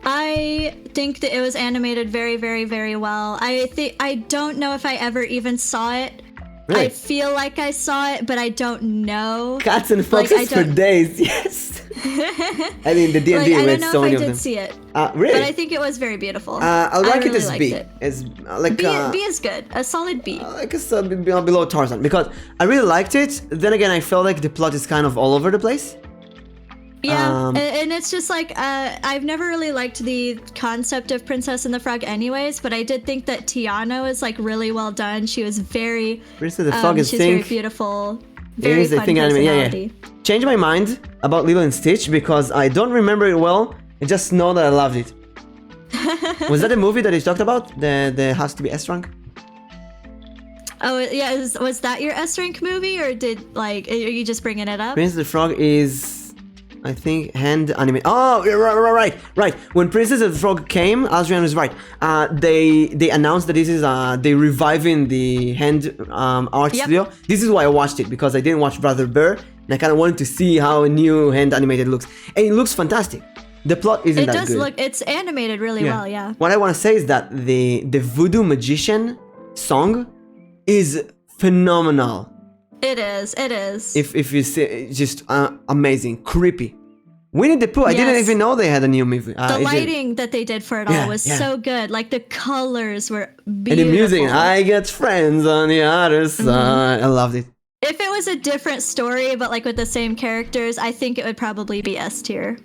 I think that it was animated very, very, very well. I don't know if I ever even saw it. Really? I feel like I saw it, but I don't know. Cats and foxes for days, yes. I mean, the D&D I read don't so know many if of I them. did see it. Really? But I think it was very beautiful. I'll rank it as really B. liked it. As B is good. A solid B. Like a below Tarzan, because I really liked it. Then again, I felt like the plot is kind of all over the place. Yeah, and it's just like, I've never really liked the concept of Princess and the Frog anyways, but I did think that Tiana was like really well done. She was very, Princess and the Frog is she's very beautiful, very fun anime. personality. Yeah. Changed my mind about Lilo and Stitch because I don't remember it well. I just know that I loved it. Was that a movie that you talked about? The Has to Be S-Rank? Oh yeah, was that your S-Rank movie, or are you just bringing it up? Princess and the Frog is, I think, hand anime. Oh, right. When Princess and the Frog came, Adrian was right. They announced that this is they reviving the hand art studio. This is why I watched it, because I didn't watch Brother Bear, and I kind of wanted to see how a new hand animated looks, and it looks fantastic. The plot isn't that good. It does look. It's animated really well. Yeah. What I want to say is that the Voodoo Magician song is phenomenal. It is. If you see, it's just amazing, creepy. Winnie the Pooh. I didn't even know they had a new movie. The lighting that they did for it all was so good. Like the colors were beautiful. And the music. I got friends on the other side. I loved it. If it was a different story, but like with the same characters, I think it would probably be S tier.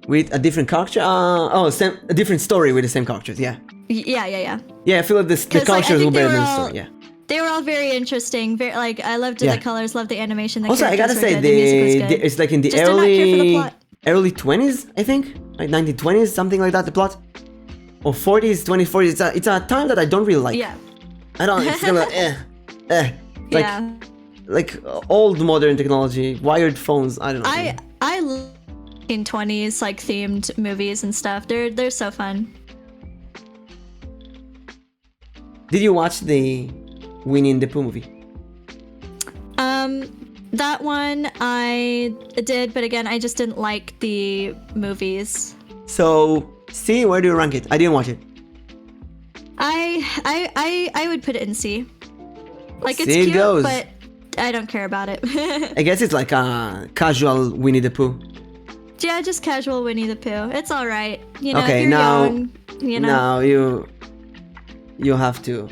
With a different character? A different story with the same characters. Yeah. Yeah. Yeah, I feel like the characters will be better than the story. Yeah. They were all very interesting. I loved the colors, loved the animation. The also, I gotta say, the music was good. It's like in the Just did not care for the plot. early 20s, I think, like 1920s, something like that. The plot, or 40s, 2040s. It's a time that I don't really like. Yeah. I don't. It's kind of like old modern technology, wired phones. I don't know. I love 1920s like themed movies and stuff. They're so fun. Did you watch the Winnie the Pooh movie? That one I did, but again, I just didn't like the movies. So, C, where do you rank it? I didn't watch it. I would put it in C. Like, it's C cute, goes. but I don't care about it. I guess it's like a casual Winnie the Pooh. Yeah, just casual Winnie the Pooh. It's all right. You know, okay, if you're young, you know. Now you have to.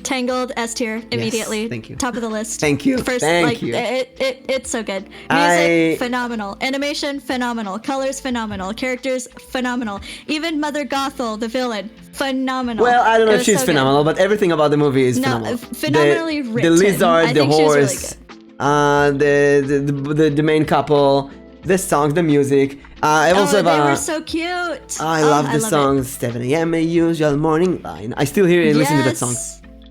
Tangled S tier immediately. Yes, thank you. Top of the list. Thank you. First, thank you. It's so good. Music phenomenal. Animation phenomenal. Colors phenomenal. Characters phenomenal. Even Mother Gothel, the villain, phenomenal. Well, I don't know if she's phenomenal, but everything about the movie is phenomenal. Phenomenally written. The lizard, the horse, really the main couple, the songs, the music. I also they were so cute. I love the song 7 a.m. a usual morning line. I still hear it and listen to that song.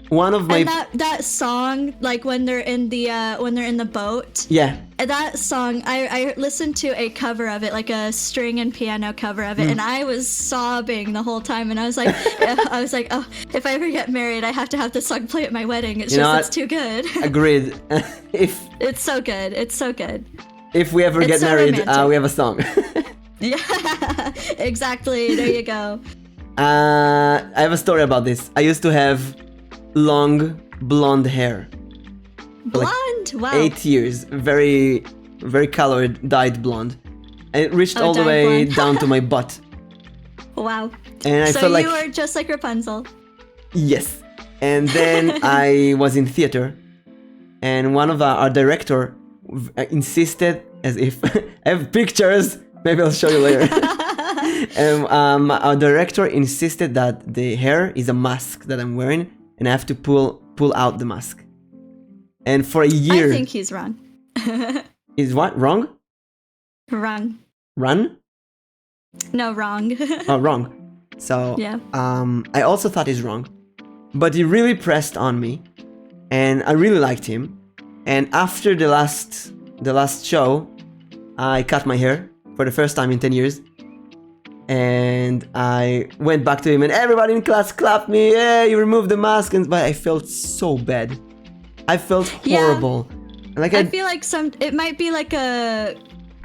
One of my that song, like when they're in the boat. Yeah. That song, I listened to a cover of it, like a string and piano cover of it, and I was sobbing the whole time. And I was like, oh, if I ever get married, I have to have this song play at my wedding. It's it's too good. Agreed. It's so good. It's so good. If we ever get married, we have a song. Yeah, exactly. There you go. I have a story about this. I used to have long blonde hair. Blonde? Wow. 8 years. Very, very colored, dyed blonde. And it reached all the way down to my butt. Wow. And I so felt like you were just like Rapunzel. Yes. And then I was in theater, and one of our director insisted, as if I have pictures, maybe I'll show you later. And our director insisted that the hair is a mask that I'm wearing, and I have to pull out the mask. And for a year, I think he's wrong. is what wrong? Wrong. Run? No, wrong. Oh, wrong. So Yeah. I also thought he's wrong, but he really pressed on me, and I really liked him. And after the last show, I cut my hair for the first time in 10 years. And I went back to him, and everybody in class clapped me. Yeah, you removed the mask, but I felt so bad. I felt horrible. Like I feel like it might be like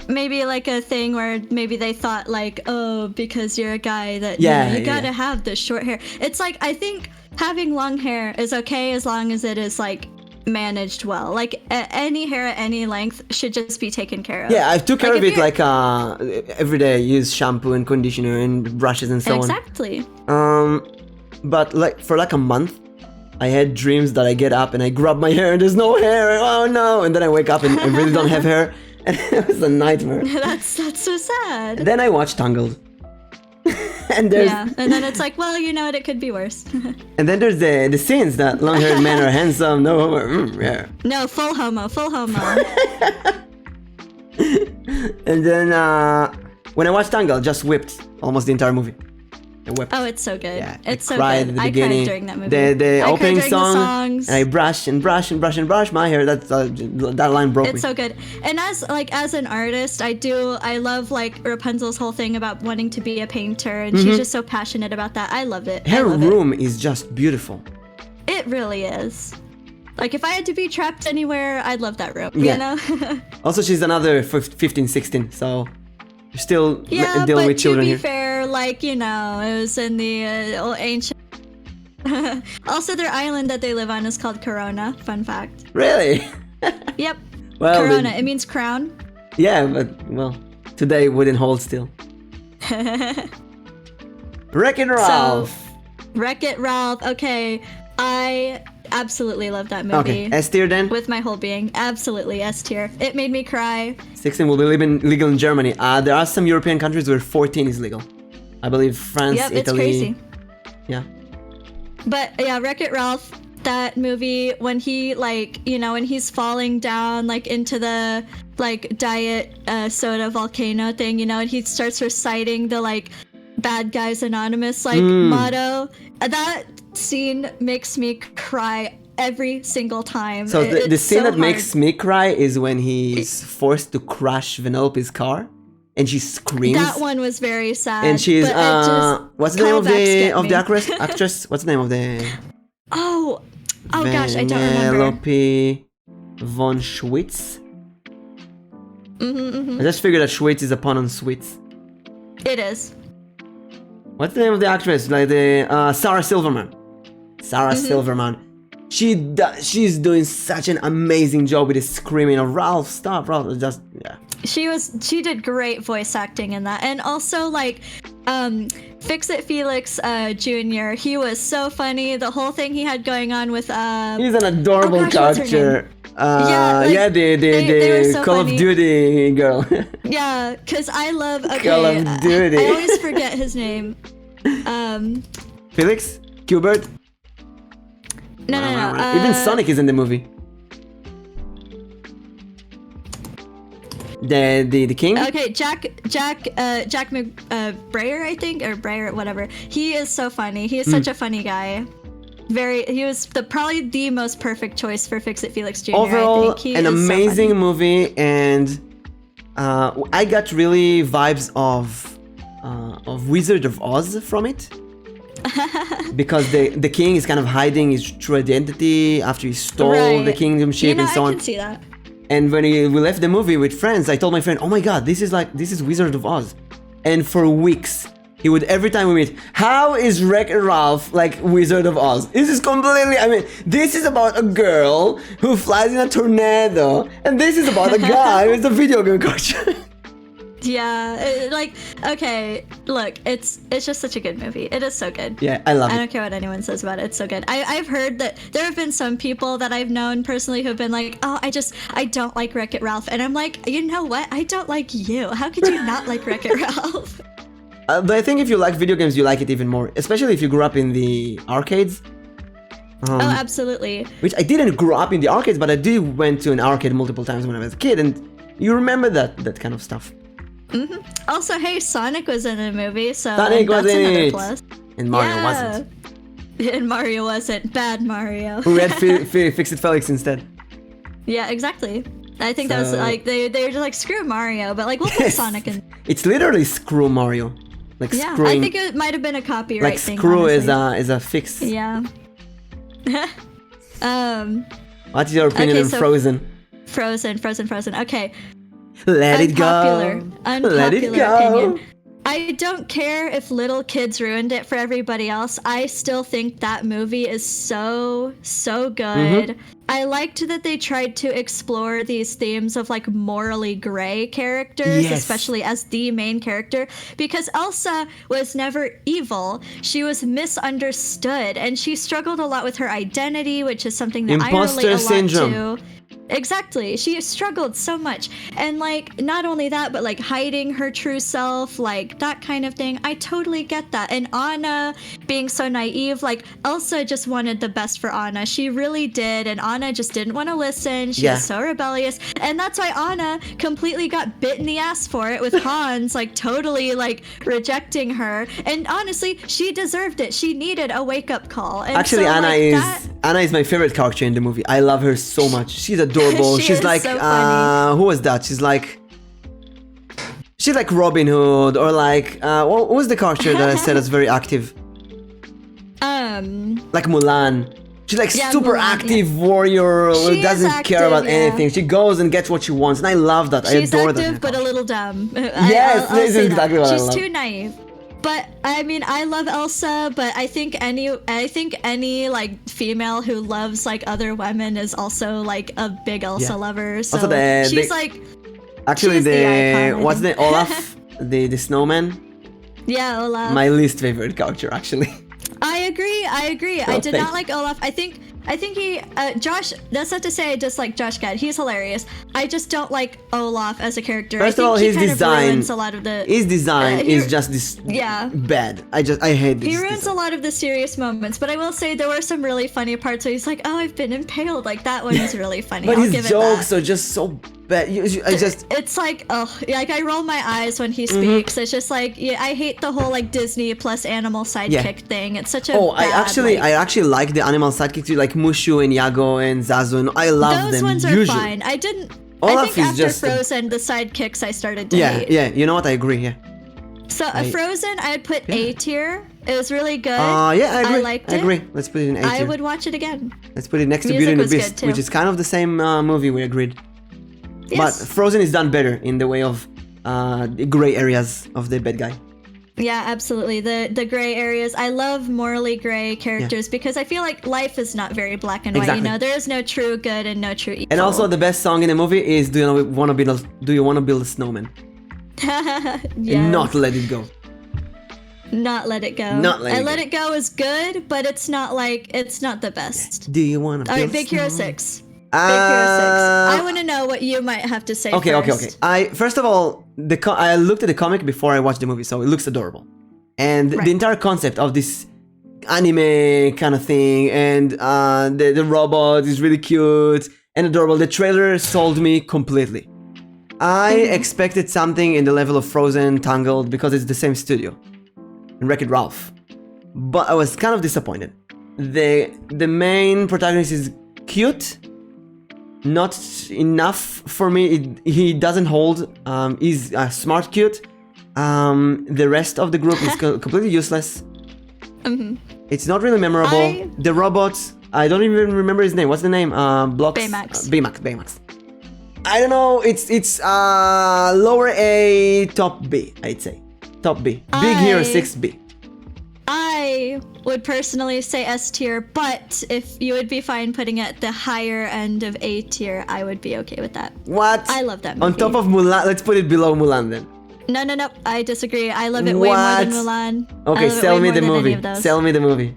maybe like a thing where maybe they thought like, oh, because you're a guy that you gotta have the short hair. It's like, I think having long hair is okay as long as it is like managed well. Like any hair at any length should just be taken care of. Yeah, I took care of it like every day. I use shampoo and conditioner and brushes and so on. Exactly. But like for like a month, I had dreams that I get up and I grab my hair and there's no hair. Oh no! And then I wake up and I really don't have hair, and it was a nightmare. That's so sad. Then I watched Tangled. And then it's like, well, you know what, it could be worse. And then there's the scenes that long-haired men are handsome. Yeah. No, full homo. And then when I watched Tangled, I just whipped almost the entire movie. I wept. Oh, it's so good. Yeah, it's so cried good. At the I beginning. cried during that movie. The opening song, and I brush my hair. That line broke me. It's so good. And as an artist, I love like Rapunzel's whole thing about wanting to be a painter, and she's just so passionate about that. I love it. Her room is just beautiful. It really is. Like if I had to be trapped anywhere, I'd love that room. Yeah. You know. Also, she's another 15, 16, so you're still dealing with children here. To be fair, like, you know, it was in the old ancient. Also, their island that they live on is called Corona. Fun fact. Really? Yep. Well, Corona. It means crown. Yeah, but well, today wouldn't hold still. Wreck-It Ralph. So, Wreck-It Ralph. Okay, I absolutely love that movie. Okay, S tier then? With my whole being. Absolutely S tier. It made me cry. 16 will be legal in Germany. There are some European countries where 14 is legal. I believe France, Italy. It's crazy. Yeah. But yeah, Wreck-It Ralph, that movie, when he like, you know, when he's falling down like into the like diet soda volcano thing, you know, and he starts reciting the like Bad Guys Anonymous like motto. That scene makes me cry every single time. So the scene that makes me cry is when he's forced to crash Vanellope's car, and she screams. That one was very sad. And she's what's the name of the actress? What's the name of the? Oh gosh, I don't remember. Vanellope von Schwitz. I just figured that Schwitz is a pun on sweets. It is. What's the name of the actress? Like the Sarah Silverman. Sarah Silverman. She's doing such an amazing job with the screaming of Ralph, stop, Ralph. Just yeah. She did great voice acting in that, and also like Fix It Felix Jr. He was so funny. The whole thing he had going on with he's an adorable character. They were so Call funny. of Duty girl. Yeah, because I love Call of Duty. I always forget his name. Felix? Qbert? No. Even Sonic is in the movie. The king? Okay, Jack Breyer, I think, or Breyer, whatever. He is so funny. He is such a funny guy. He was probably the most perfect choice for Fix It Felix Jr. Overall, I think. an amazing movie, and I got really vibes of Wizard of Oz from it. Because the king is kind of hiding his true identity after he stole the kingdomship and so on. I can see that. And when we left the movie with friends, I told my friend, "Oh my God, this is Wizard of Oz," and for weeks he would, every time we meet, "How is Wreck-It Ralph like Wizard of Oz?" This is completely, I mean, this is about a girl who flies in a tornado, and this is about a guy with a video game cartoon. Yeah, look, it's just such a good movie. It is so good. Yeah, I love I it. don't care what anyone says about it. It's so good. I've heard that there have been some people that I've known personally who've been like, oh, I don't like Wreck-It Ralph. And I'm like, you know what? I don't like you. How could you not like Wreck-It Ralph? But I think if you like video games, you like it even more. Especially if you grew up in the arcades. Oh, absolutely. Which I didn't grow up in the arcades, but I did went to an arcade multiple times when I was a kid. And you remember that kind of stuff. Mm-hmm. Also, hey, Sonic was in a movie, so Sonic was that's in another it. plus. And Mario wasn't. And Mario wasn't. Bad Mario. We had Fix-It Felix instead. Yeah, exactly. I think that was like they were just like screw Mario, but like we'll put Sonic in. It's literally screw Mario, like Yeah, screwing. I think it might have been a copyright like thing. screw honestly. is a fix. Yeah. What's your opinion Okay, on so- Frozen? Frozen. Okay. Let it go. Unpopular Let it go. opinion. I don't care if little kids ruined it for everybody else. I still think that movie is so good. I liked that they tried to explore these themes of like morally gray characters, Yes. especially as the main character, because Elsa was never evil. She was misunderstood and she struggled a lot with her identity, which is something that Imposter I relate a syndrome. lot to. Exactly. She struggled so much. And like not only that, but like hiding her true self, like that kind of thing. I totally get that. And Anna being so naive, like Elsa just wanted the best for Anna. She really did. And Anna just didn't want to listen. She was so rebellious. And that's why Anna completely got bit in the ass for it with Hans, like totally like rejecting her. And honestly, she deserved it. She needed a wake-up call. And Actually, so, Anna like, is that- Anna is my favorite character in the movie. I love her so much. She's adorable. She She's is like so funny. who was that? She's like Robin Hood or like what was the character that I said is very active? Like Mulan. She's like super Mulan, active warrior who She doesn't is care about active, yeah. anything. She goes and gets what she wants, and I love that. She's I adore active, that. but a little dumb. Yes, I'll this is say that. exactly what I She's love. too naive. But I mean, I love Elsa, but I think any like female who loves like other women is also like a big Elsa Yeah. lover. So Also, she's like, actually she's the icon, I what's the think. Olaf, the snowman? yeah, Olaf. My least favorite character, actually. I agree. Oh, I did not thanks. like Olaf. I think he, Josh, that's not to say I dislike Josh Gad. He's hilarious. I just don't like Olaf as a character. First I of all, think his he kind design, of ruins a lot of the... his design he- is just this Yeah. bad. I hate this. He ruins a lot of the serious moments, but I will say there were some really funny parts where he's like, "Oh, I've been impaled." Like that one is really funny. But I'll his give jokes it are just so bad. I just It's like, oh, like I roll my eyes when he speaks. It's just like, yeah, I hate the whole like Disney plus animal sidekick thing. It's such a I actually like the animal sidekicks too, like Mushu and Yago and Zazu. And I love those them. ones are usually. fine. I didn't. Olaf I think is after just a- Frozen, the sidekicks I started to Yeah, hate. yeah. You know what? I agree. Yeah. So Frozen, I'd put A tier. It was really good. Yeah, I agree. I liked it. agree. Let's put it in A I tier. would watch it again. Let's put it next to Music Beauty and the was good, Beast, too. which is kind of the same movie. We agreed. Yes. But Frozen is done better in the way of the gray areas of the bad guy. Yeah, absolutely. The gray areas. I love morally gray characters because I feel like life is not very black and white. Exactly. You know, there is no true good and no true evil. And also, the best song in the movie is "Do you want to build a snowman?" yeah, And not Let It Go. not let it go. Not Let It and Go. let it go is good, but it's not the best. Do you want to All build right, Big a Hero snowman? 6. Big Hero 6. I Uh, want to know what you might have to say Okay. first. I first of all, I looked at the comic before I watched the movie, so it looks adorable, and Right. the entire concept of this anime kind of thing, and the robot is really cute and adorable. The trailer sold me completely. I expected something in the level of Frozen, Tangled, because it's the same studio, and Wreck-It Ralph, but I was kind of disappointed. The main protagonist is cute. Not enough for me. He doesn't hold. He's smart, cute. The rest of the group is completely useless. It's not really memorable. The robot, I don't even remember his name. What's the name? Blocks. Baymax. Baymax. I don't know. It's lower A, top B. I'd say top B. Big Hero 6B. I would personally say S tier, but if you would be fine putting it at the higher end of A tier, I would be okay with that. What? I love that On movie. top of Mulan, let's put it below Mulan then. No, I disagree. I love it way more than Mulan. Okay, sell me the movie. Sell me the movie.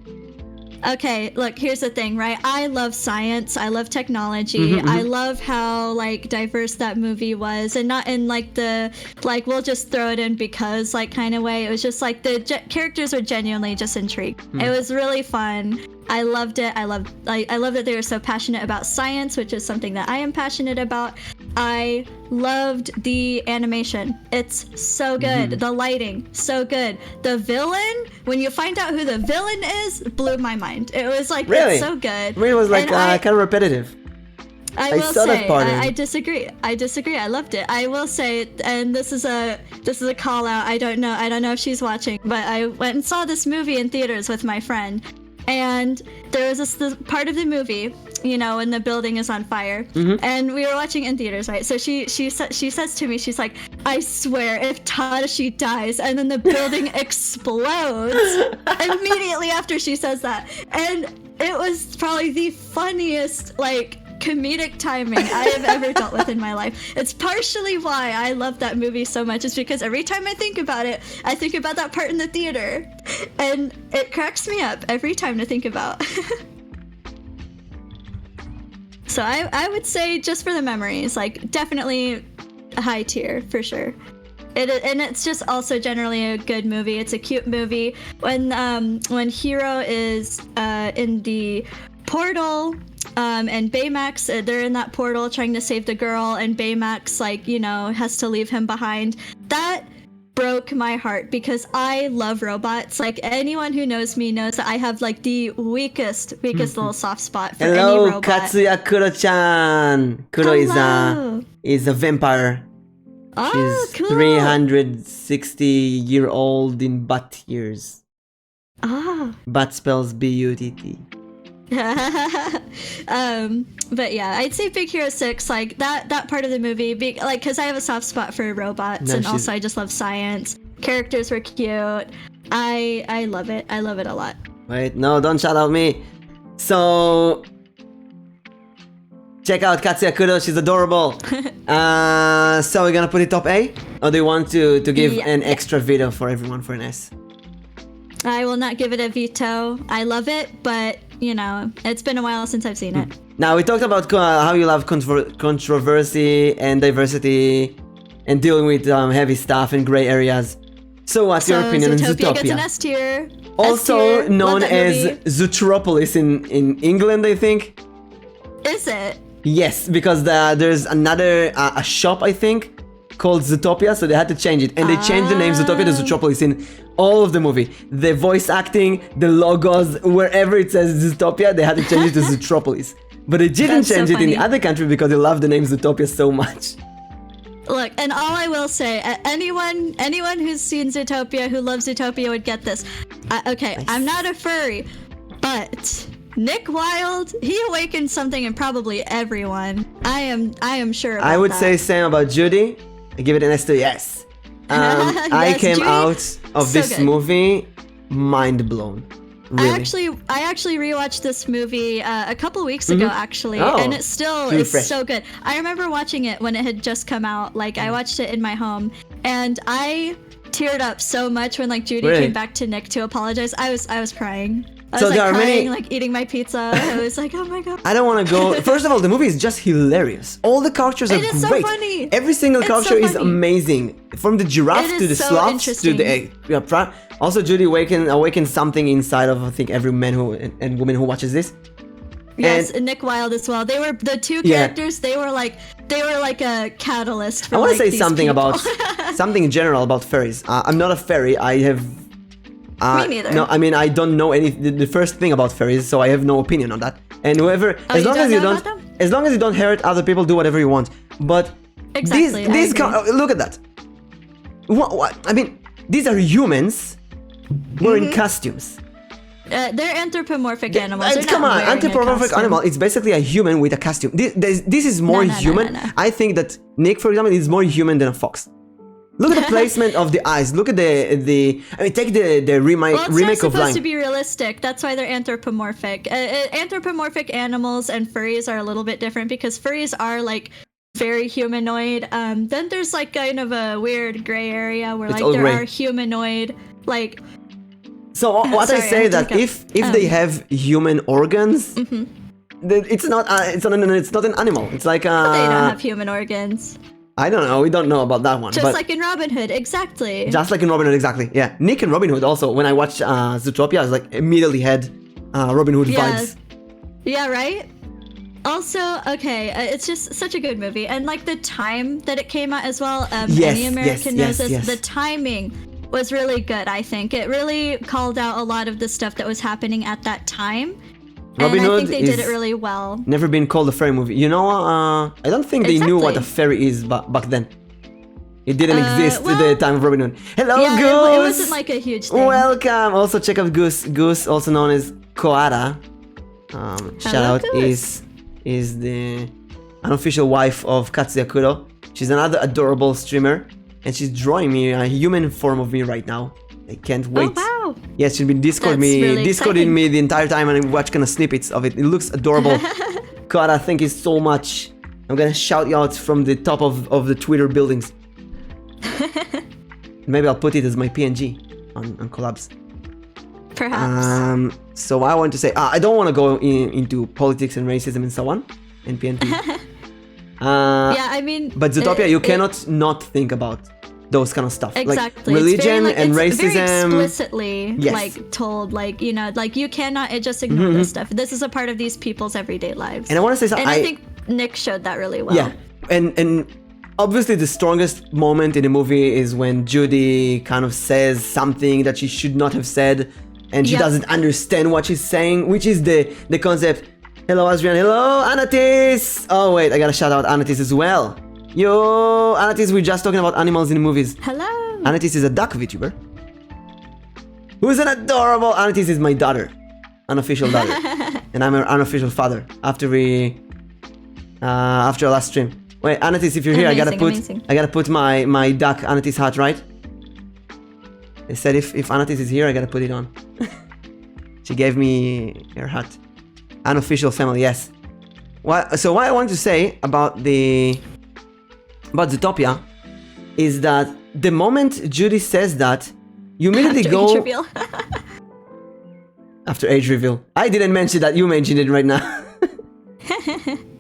Okay, look, here's the thing, right? I love science. I love technology. I love how like diverse that movie was, and not in like the like we'll just throw it in because like kind of way. It was just like the characters were genuinely just intrigued. It was really fun. I loved it. I love that they were so passionate about science, which is something that I am passionate about. I loved the animation. It's so good. The lighting, so good. The villain, when you find out who the villain is, blew my mind. It was like, really? It's so good. Really was like kind of repetitive. I will say, I disagree. I loved it. I will say, and this is a call out. I don't know if she's watching, but I went and saw this movie in theaters with my friend. And there was this part of the movie, you know, when the building is on fire, and we were watching in theaters, right? So she says to me, she's like, I swear, if Tadashi dies, and then the building explodes immediately after she says that, and it was probably the funniest like comedic timing I have ever dealt with in my life. It's partially why I love that movie so much, is because every time I think about it, I think about that part in the theater, and it cracks me up every time to think about. So I would say, just for the memories, like definitely a high tier for sure. And it's just also generally a good movie. It's a cute movie. When Hiro is in the portal, and Baymax, they're in that portal trying to save the girl, and Baymax, like, you know, has to leave him behind. That broke my heart, because I love robots. Like, anyone who knows me knows that I have like the weakest little soft spot for any robot. Katsuya Kuro-chan. Kuro is a vampire. Oh, She's cool. 360-year-old in Bat years. Bat spells B-U-T-T. But yeah, I'd say Big Hero 6, like that part of the movie, like, because I have a soft spot for robots, and also I just love science. Characters were cute. I love it. I love it a lot. Wait, no, don't shout out me. So check out Katsuya Kuro, she's adorable. So we're gonna put it top A? Or do you want to give an extra veto for everyone for an S? I will not give it a veto. I love it, but you know, it's been a while since I've seen it. Now, we talked about how you love controversy and diversity and dealing with heavy stuff and gray areas. So what's your opinion on Zootopia? Zootopia gets an S tier. Also known as Zootropolis in England, I think. Is it? Yes, because there's another a shop, I think, called Zootopia, so they had to change it. And they changed the name Zootopia to Zootropolis in all of the movie. The voice acting, the logos, wherever it says Zootopia, they had to change it to Zootropolis. But they didn't change it in the other country because they love the name Zootopia so much. Look, and all I will say, anyone who's seen Zootopia, who loves Zootopia, would get this. Okay, nice. I'm not a furry, but Nick Wilde, he awakened something in probably everyone. I am sure about I would that. say same about Judy. I give it an S to yes. Yes, I came Judy, out of this good. movie mind blown. Really. I actually rewatched this movie a couple weeks ago, actually, and it still is so good. I remember watching it when it had just come out. Like, I watched it in my home, and I teared up so much when like Judy came back to Nick to apologize. I was crying. I was like crying, like eating my pizza. I was like, oh my god. I don't want to go. First of all, the movie is just hilarious. All the characters are great. So funny. Every single character is amazing. From the giraffe to the sloth to the egg. Also, Judy awakened something inside of, I think, every man and woman who watches this. Yes, and Nick Wilde as well. They were the two characters. They were like a catalyst for. I want to like, say something people. about something in general about fairies. I'm not a fairy. I have. Me neither. No, I mean, I don't know the first thing about fairies, so I have no opinion on that. And whoever, as long as you don't hurt other people, do whatever you want. But exactly, these look at that. What? I mean, these are humans wearing costumes. They're anthropomorphic animals. Come on, anthropomorphic animal. It's basically a human with a costume. This is more human. No. I think that Nick, for example, is more human than a fox. Look at the placement of the eyes. Look at the. I mean, take the remake of Lion. It's supposed to be realistic. That's why they're anthropomorphic. Anthropomorphic animals and furries are a little bit different, because furries are like very humanoid. Then there's like kind of a weird gray area where It's like all there gray. are humanoid like. So what Sorry, I say I that have to if they have human organs, Mm-hmm. then it's not an animal. It's like They don't have human organs. I don't know. We don't know about that one. Just but like in Robin Hood, exactly. just like in Robin Hood, exactly. Yeah, Nick and Robin Hood also. When I watched Zootopia, I was like immediately had Robin Hood vibes. Yeah, right? Also, okay, it's just such a good movie. And like the time that it came out as well, Yes, any American yes, knows this, yes. the timing was really good, I think. It really called out a lot of the stuff that was happening at that time. Robin and I Hood think they did is it really well. never been called a fairy movie. You know, I don't think they knew what a Exactly. fairy is back then. It didn't exist at well, the time of Robin Hood. Hello, Yeah, Goose! it wasn't like a huge thing. Welcome! Also check out Goose. Goose, also known as Koara. Shout out Goose. is the unofficial wife of Katsuya Kuro. She's another adorable streamer, and she's drawing me a human form of me right now. I can't wait. Oh, wow. Yes, she's been That's really Discording exciting. me the entire time, and I watch kind of snippets of it. It looks adorable. Koara, thank you so much. I'm gonna shout you out from the top of the Twitter buildings. Maybe I'll put it as my PNG on collabs. Perhaps. So I want to say, I don't want to go into politics and racism and so on, and PNP. Yeah, I mean... But Zootopia, you cannot not think about those kind of stuff. Exactly. Like It's very, religion like, and it's very racism. explicitly Yes. like told, like, you know, like you cannot just ignore this stuff. This is a part of these people's everyday lives. And I want to say something. And I think Nick showed that really well. Yeah, and obviously the strongest moment in the movie is when Judy kind of says something that she should not have said, and she Yep. doesn't understand what she's saying, which is the concept. Hello, Adrian. Hello, Anatis. Oh wait, I gotta shout out Anatis as well. Yo, Anatis, we're just talking about animals in movies. Hello. Anatis is a duck VTuber. Who's an adorable... Anatis is my daughter. Unofficial daughter. And I'm her unofficial father. After our last stream. Wait, Anatis, if you're here, Amazing. I gotta put my duck Anatis hat, right? They said if Anatis is here, I gotta put it on. She gave me her hat. Unofficial family, yes. So what I want to say about Zootopia is that the moment Judy says that, you immediately After go... age reveal. After age reveal. I didn't mention that, you mentioned it right now.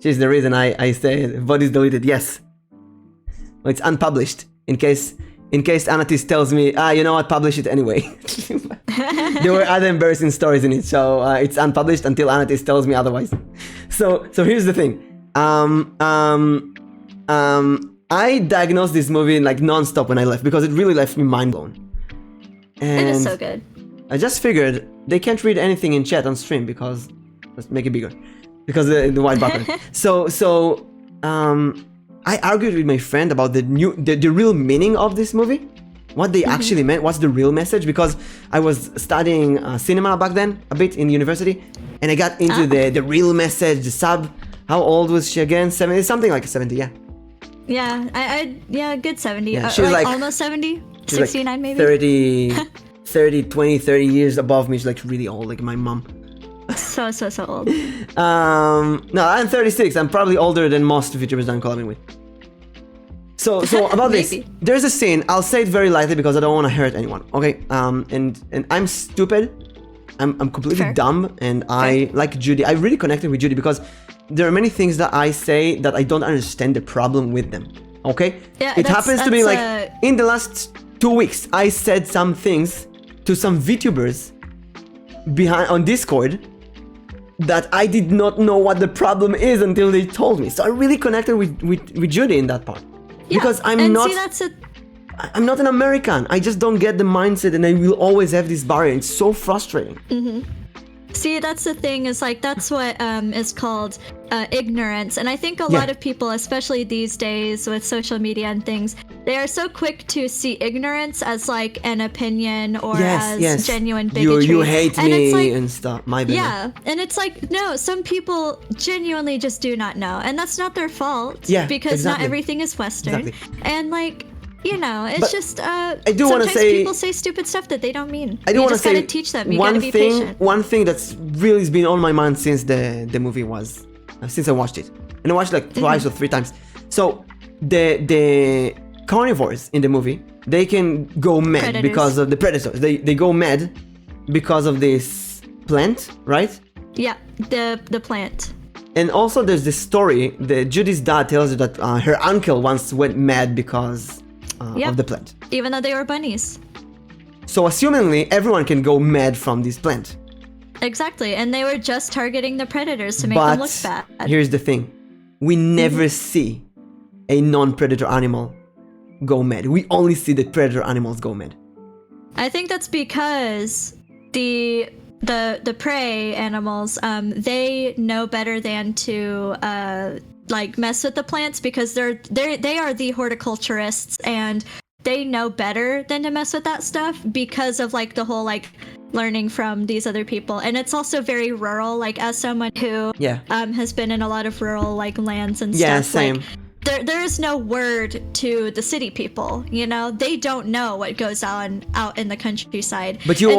She's the reason I say body's deleted, yes. Well, it's unpublished, in case Anatis tells me, you know what, publish it anyway. There were other embarrassing stories in it, so it's unpublished until Anatis tells me otherwise. So here's the thing. I diagnosed this movie like non-stop when I left, because it really left me mind blown. And It is so good. I just figured they can't read anything in chat on stream because let's make it bigger, because the white button. So I argued with my friend about the real meaning of this movie, what they actually meant, what's the real message, because I was studying cinema back then a bit in university, and I got into the real message, the sub. How old was she again? 70, something like 70, yeah. Yeah, good 70. Yeah, she was like almost 70, she's 69 like maybe. 30 years above me. She's like really old, like my mom. So old. No, I'm 36. I'm probably older than most VTubers I'm collabing with. So about this, Maybe. there's a scene. I'll say it very lightly because I don't want to hurt anyone. Okay. And I'm stupid. I'm completely Fair. dumb, and I like Judy. I really connected with Judy because there are many things that I say that I don't understand the problem with them. Okay. Yeah, it happens to be like that's, in the last 2 weeks, I said some things to some VTubers behind on Discord that I did not know what the problem is until they told me. So I really connected with Judy in that part. Yeah, Because I'm and not see, that's a I'm not an American. I just don't get the mindset, and I will always have this barrier. It's so frustrating. See, that's the thing, is like that's what is called ignorance. And I think a Yeah. lot of people, especially these days with social media and things, they are so quick to see ignorance as like an opinion or as genuine bigotry. You hate and me it's like, and stuff. My bad. yeah, and it's like, no, some people genuinely just do not know, and that's not their fault. Yeah, because exactly. not everything is Western. Exactly. And like, you know, it's But just I do want to sometimes say people say stupid stuff that they don't mean. I do you want to just say gotta teach them. You gotta be patient. One thing that's really been on my mind since the movie was since I watched it, and I watched it like twice or 3 times. So the carnivores in the movie, they can go mad Predators. because of the predators. They go mad because of this plant, right? Yeah, the plant. And also there's this story that Judy's dad tells you that her uncle once went mad because of the plant. Even though they were bunnies. So assumingly everyone can go mad from this plant. Exactly, and they were just targeting the predators to make them look bad. Here's the thing. We never see a non-predator animal go mad. We only see the predator animals go mad. I think that's because the prey animals, they know better than to like mess with the plants because they are the horticulturists and they know better than to mess with that stuff because of like the whole like learning from these other people. And it's also very rural, like as someone who has been in a lot of rural like lands and stuff. Yeah, same. Like, there is no word to the city people, you know? They don't know what goes on out in the countryside. But you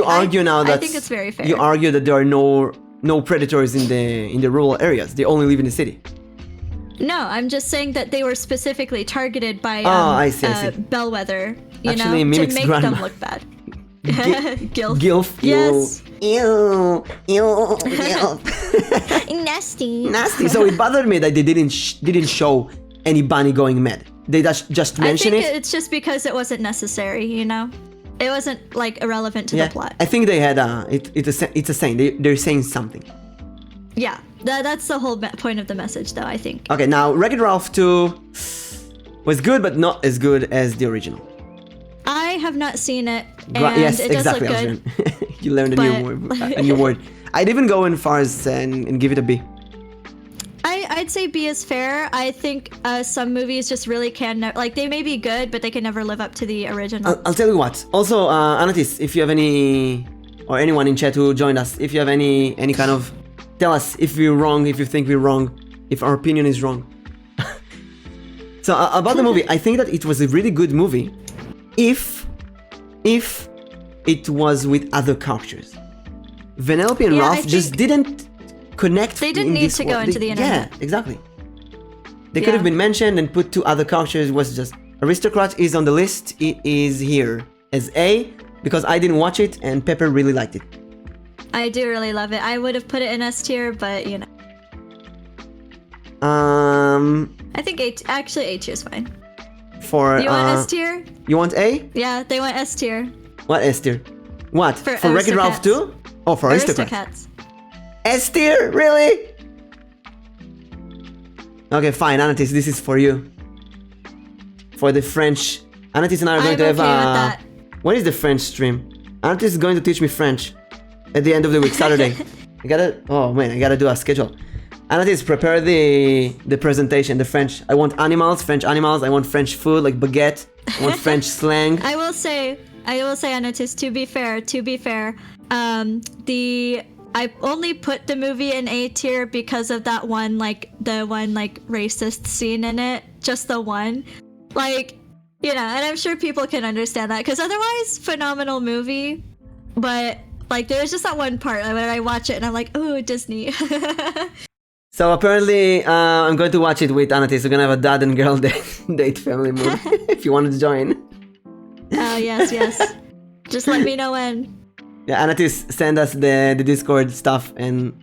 argue now that I think it's very fair. You argue that there are no predators in the rural areas. They only live in the city. No, I'm just saying that they were specifically targeted by I see. Bellwether, Actually, to mimics make grandma. them look bad. Gilf. Gilf. Yes. Ew. Nasty. So it bothered me that they didn't show any bunny going mad. They just mentioned I think it. it's just because it wasn't necessary, you know? It wasn't like irrelevant to the plot. I think they had it's a saying. They're saying something. Yeah, that's the whole point of the message, though, I think. Okay, now Wreck-It Ralph 2 was good, but not as good as the original. I have not seen it, and Yes, it does exactly. look good. You learned a new word. I'd even go in far as and give it a B. I'd say B is fair. I think some movies just really can like they may be good, but they can never live up to the original. I'll tell you what. Also, Anatis, if you have any, or anyone in chat who joined us, if you have any kind of, tell us if we're wrong, if you think we're wrong, if our opinion is wrong. So about the movie, I think that it was a really good movie, if it was with other characters. Vanellope and Ralph just didn't connect. They didn't need to go into the internet. Yeah, exactly. They could have been mentioned and put two other characters. Was just Aristocrat is on the list. It is here as A because I didn't watch it and Pepper really liked it. I do really love it. I would have put it in S tier, but you know. I think A tier is fine. For you want S tier? You want A? Yeah, they want S tier. What S tier? What? For Wreck-It Ralph 2? Oh, for Aristocats. S tier? Really? Okay, fine, Anatis, this is for you. For the French. Anatis and I are going to have that. When is the French stream? Anatis is going to teach me French at the end of the week, Saturday. I gotta do a schedule. Anatis, prepare the presentation, the French. I want animals, French animals. I want French food, like baguette. I want French slang. I will say, Anatis, to be fair, I only put the movie in A tier because of that one, the one racist scene in it. Just the one. Like, you know, and I'm sure people can understand that because otherwise, phenomenal movie. But, like, there's just that one part when I watch it and I'm like, oh, Disney. So apparently, I'm going to watch it with Anatis. We're gonna have a dad and girl date family movie. If you wanted to join. Oh, yes. Just let me know when. Yeah, Anatis, send us the Discord stuff and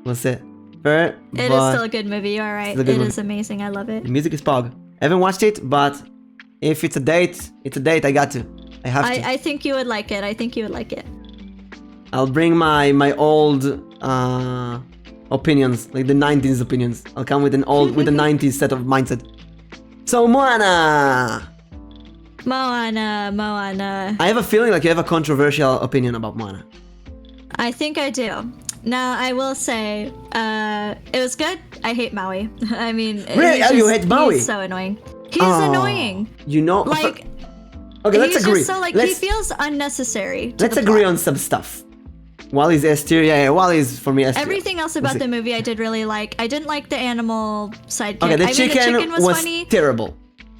we'll see. It is still a good movie, you are right. It is amazing, I love it. The music is pog. I haven't watched it, but if it's a date, I got to. I have to. I think you would like it. I'll bring my old opinions, like the 90s opinions. I'll come with a 90s set of mindset. So Moana! Moana. I have a feeling like you have a controversial opinion about Moana. I think I do. Now, I will say, it was good. I hate Maui. I mean... Really? You hate Maui? He's so annoying. He's annoying. You know... Like... Okay, let's agree. Just so, he feels unnecessary. Let's agree on some stuff. Wally's S tier. Yeah, Wally's for me S tier. Everything else about the movie I did really like. I didn't like the animal sidekick. Okay, the chicken chicken was funny. terrible.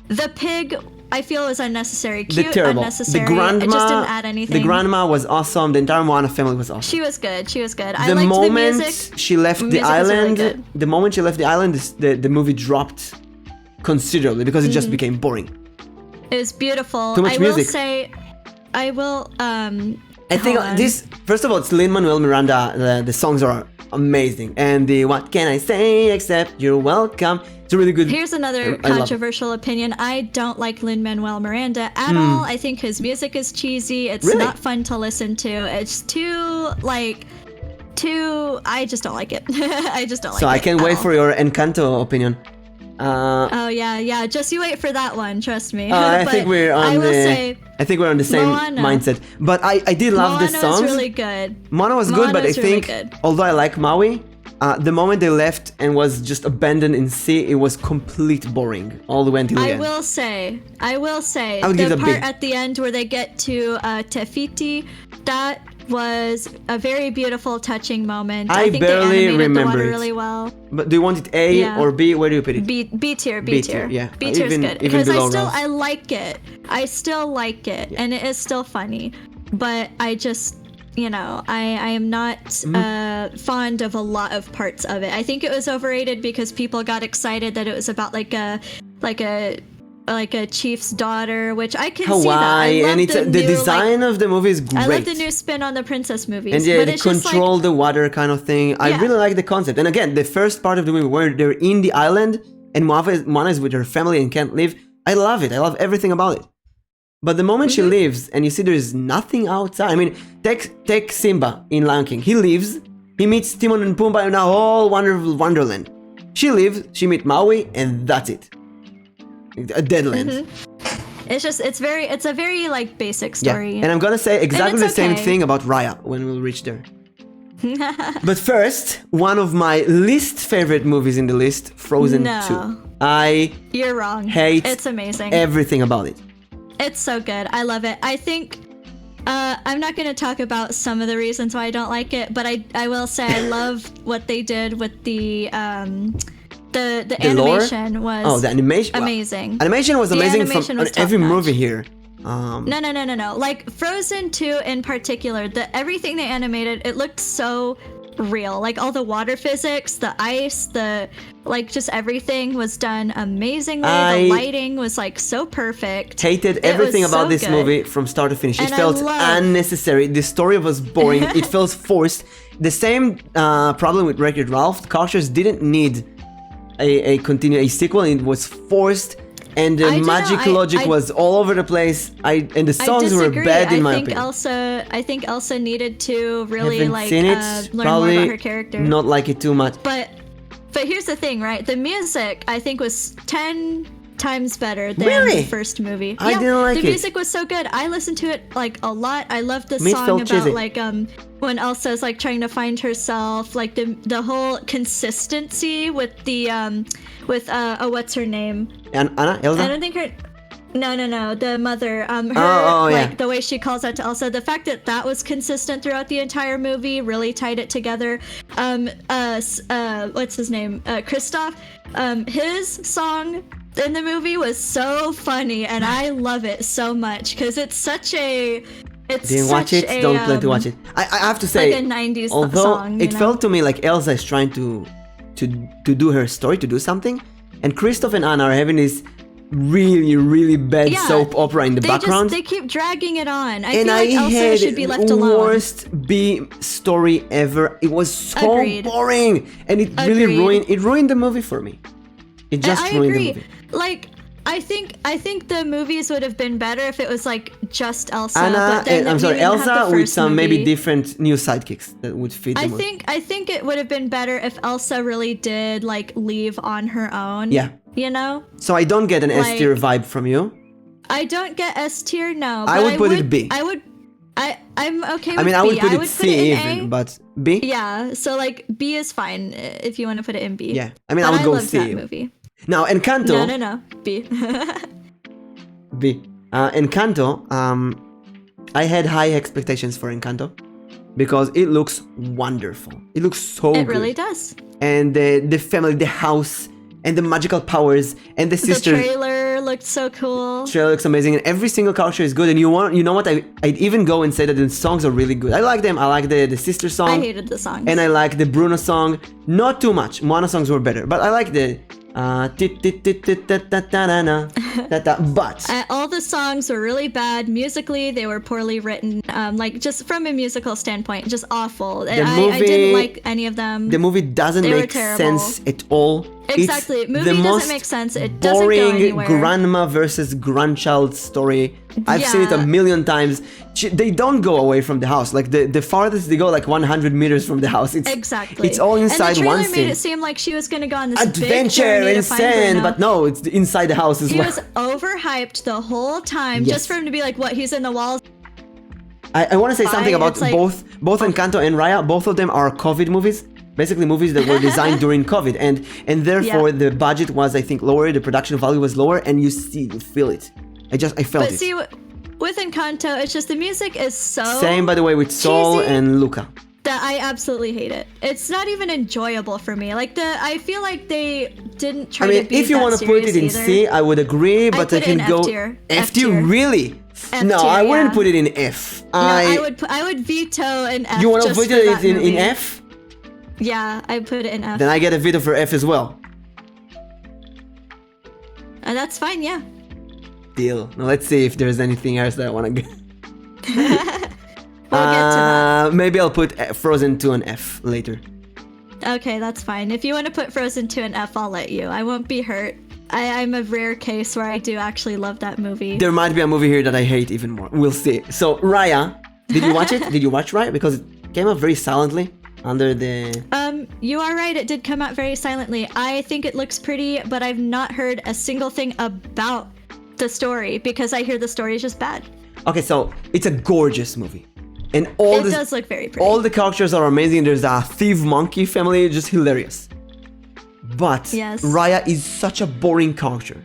The pig I feel it was unnecessary. Cute, terrible. unnecessary. The grandma, it just didn't add anything. The grandma was awesome. The entire Moana family was awesome. She was good. She was good. The I liked moment the music. she left the music was really island, good. the moment she left the island, the movie dropped considerably because it just became boring. It was beautiful. Too much music. I will. I think this. First of all, it's Lin-Manuel Miranda. The songs are amazing, and the "What Can I Say Except You're Welcome." It's a really good. Here's another controversial opinion. I don't like Lin-Manuel Miranda at all. I think his music is cheesy. It's not fun to listen to. It's too I just don't like it. I just don't like it. So I can't wait for your Encanto opinion. Oh yeah. Just you wait for that one. Trust me. I think we're on the same Moana. mindset. But I did love the songs. Moana was really good. Moana was good, but I think although I like Maui, the moment they left and was just abandoned in sea, it was complete boring all the way until the end. I will say, would give the it a part big- at the end where they get to Te Fiti, that was a very beautiful, touching moment. I think barely they animated the remember water it. really well. But do you want it A or B? Where do you put it? B tier. B tier, yeah. B tier is Even- good even because below Rose. I like it. I still like it, and it is still funny. But I just, I am not fond of a lot of parts of it. I think it was overrated because people got excited that it was about like a chief's daughter, which I can see that. Hawaii, and it's the design of the movie is great. I love the new spin on the princess movies. And yeah, but the it's just control the water kind of thing. I really like the concept. And again, the first part of the movie where they're in the island and Moana is with her family and can't leave. I love it. I love everything about it. But the moment she leaves and you see there's nothing outside. I mean, take Simba in Lion King. He leaves, he meets Timon and Pumbaa in a whole wonderful Wonderland. She leaves, she meets Maui, and that's it. A dead land. It's a very like basic story. And I'm gonna say exactly the same okay. thing about Raya when we'll reach there. But first, one of my least favorite movies in the list, Frozen 2. You're wrong. Hate it's amazing. Everything about it. It's so good. I love it. I think I'm not going to talk about some of the reasons why I don't like it, but I will say I love what they did with the animation was the animation amazing. Animation was amazing from every movie here. No. Like Frozen 2 in particular, everything they animated, it looked so real. Like all the water physics, the ice, just everything was done amazingly. The lighting was like so perfect. Hated everything about this movie from start to finish. It felt unnecessary. The story was boring. It felt forced. The same problem with Wreck-It Ralph. Characters didn't need a sequel. It was forced. And the magic logic was all over the place. And the songs were bad in my opinion. I think Elsa needed to really learn Probably more about her character. Not like it too much. But here's the thing, right? The music I think was 10 times better than the first movie. I didn't like it. The music was so good. I listened to it like a lot. I loved the Me song about cheesy. like when Elsa's like trying to find herself, like the whole consistency with the what's her name? Anna? Elsa? I don't think her. No. The mother. The way she calls out to Elsa. The fact that was consistent throughout the entire movie really tied it together. What's his name? Kristoff. His song in the movie was so funny, and I love it so much because it's such a. Didn't watch it. Don't plan to watch it. I have to say, like a 90s although song, it felt to me like Elsa is trying to do her story, to do something, and Kristoff and Anna are having this really bad soap opera in the background. They keep dragging it on. I feel like Elsa should be left alone. Worst B story ever. It was so boring, and it really ruined the movie for me. It just ruined the movie. Like I think the movies would have been better if it was like just Elsa. Elsa with some maybe different new sidekicks that would fit the movie. I think it would have been better if Elsa really did like leave on her own. Yeah. So I don't get an S tier vibe from you. I don't get S tier, no. I would put it B. I'm okay with B. I mean, I would put it C even, but B? Yeah, so like B is fine if you want to put it in B. Yeah, I mean, I would go C. That movie. Now, Encanto. No. B. B. Encanto. I had high expectations for Encanto because it looks wonderful. It looks so good. It really does. And the family, the house, and the magical powers, and the sisters. The trailer looked so cool. Trailer looks amazing, and every single character is good. And you know what? I'd even go and say that the songs are really good. I like them. I like the sister song. I hated the songs. And I like the Bruno song. Not too much. Moana songs were better, but I like the. But all the songs were really bad musically. They were poorly written. Like just from a musical standpoint, just awful. I didn't like any of them. The movie doesn't make sense at all. Exactly, movie doesn't make sense. It doesn't go boring anywhere. grandma versus grandchild story. I've seen it a million times. They don't go away from the house. Like the farthest they go, like 100 meters from the house. It's all inside one scene. And the trailer made it seem like she was gonna go on this adventure and sand, but no, it's inside the house as well. He was overhyped the whole time, just for him to be like, what? He's in the walls. I want to say something about like, both Encanto and Raya. Both of them are COVID movies. Basically movies that were designed during COVID, and therefore the budget was, I think, lower, the production value was lower, and you feel it. I felt it. But see, with Encanto, it's just the music is so same, by the way, with Sol and Luca. That I absolutely hate it. It's not even enjoyable for me. Like I feel like they didn't try to be if you want to put it in C, I would agree, but I can go F tier. Really? No, I wouldn't put it in F. No, I would veto an F. You want to veto it in F? Yeah, I put it in F. Then I get a veto for F as well. And that's fine, yeah. Deal. Now let's see if there's anything else that I want to get. We'll get to that. Maybe I'll put Frozen 2 an F later. Okay, that's fine. If you want to put Frozen 2 an F, I'll let you. I won't be hurt. I'm a rare case where I do actually love that movie. There might be a movie here that I hate even more. We'll see. So, Raya, did you watch it? Did you watch Raya? Because it came up very silently. Under the... You are right, it did come out very silently. I think it looks pretty, but I've not heard a single thing about the story because I hear the story is just bad. Okay, so it's a gorgeous movie. And it does look very pretty. All the characters are amazing. There's a thief monkey family, just hilarious. But Raya is such a boring character.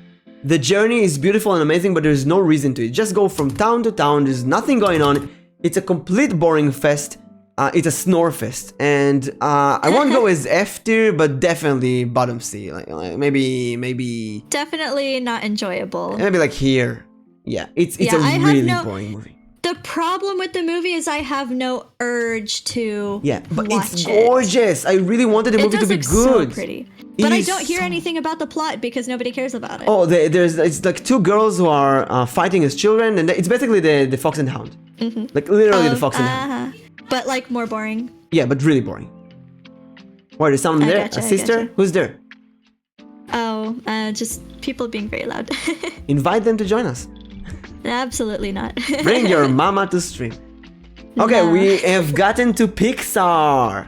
The journey is beautiful and amazing, but there's no reason to it. Just go from town to town, there's nothing going on. It's a complete boring fest. It's a snore fest, and I won't go as F tier, but definitely bottom C. Like maybe. Definitely not enjoyable. Maybe like here. Yeah, it's a really boring movie. The problem with the movie is I have no urge to. Yeah, but it's gorgeous. I really wanted the movie to be good. So pretty. But I don't hear anything about the plot because nobody cares about it. Oh, it's like two girls who are fighting as children, and it's basically the Fox and the Hound. Mm-hmm. Like literally the Fox and the Hound. But like more boring. Yeah, but really boring. Why, there's someone there? A sister? Who's there? Oh, just people being very loud. Invite them to join us. Absolutely not. Bring your mama to stream. Okay, we have gotten to Pixar.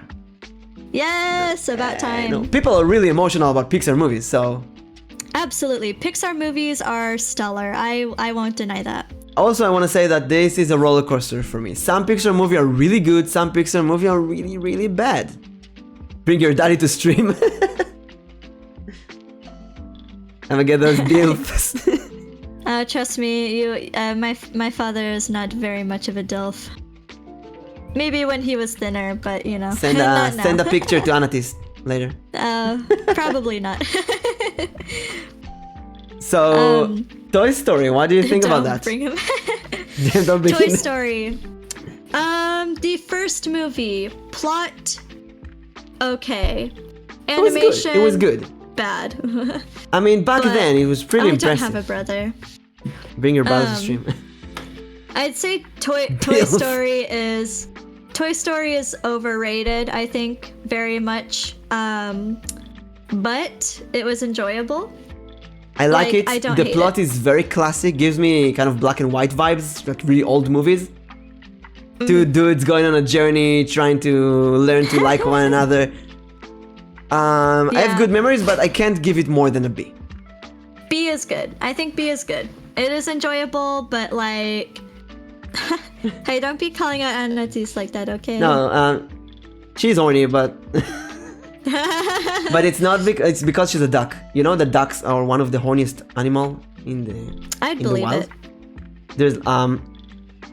Yes, about time. People are really emotional about Pixar movies, so... Absolutely. Pixar movies are stellar. I won't deny that. Also, I want to say that this is a roller coaster for me. Some Pixar movies are really good, some Pixar movies are really, really bad. Bring your daddy to stream. I'm gonna get those DILFs. Trust me, my father is not very much of a DILF. Maybe when he was thinner, but you know. Send a picture to Anatis later. Probably not. So, Toy Story, what do you think about that? Bring him. Toy Story. The first movie, plot, okay. Animation, it was good. Bad. I mean, back then it was pretty impressive. I don't have a brother. Bring your brother to stream. I'd say Toy Story is overrated, I think, very much. But it was enjoyable. I like it. The plot is very classic, gives me kind of black and white vibes, like really old movies. Two dudes going on a journey, trying to learn to like one another. I have good memories, but I can't give it more than a B. B is good. I think B is good. It is enjoyable, but like... Hey, don't be calling out Anatis like that, okay? No, she's horny, but... But it's not it's because she's a duck. You know, the ducks are one of the horniest animal in the wild. It. There's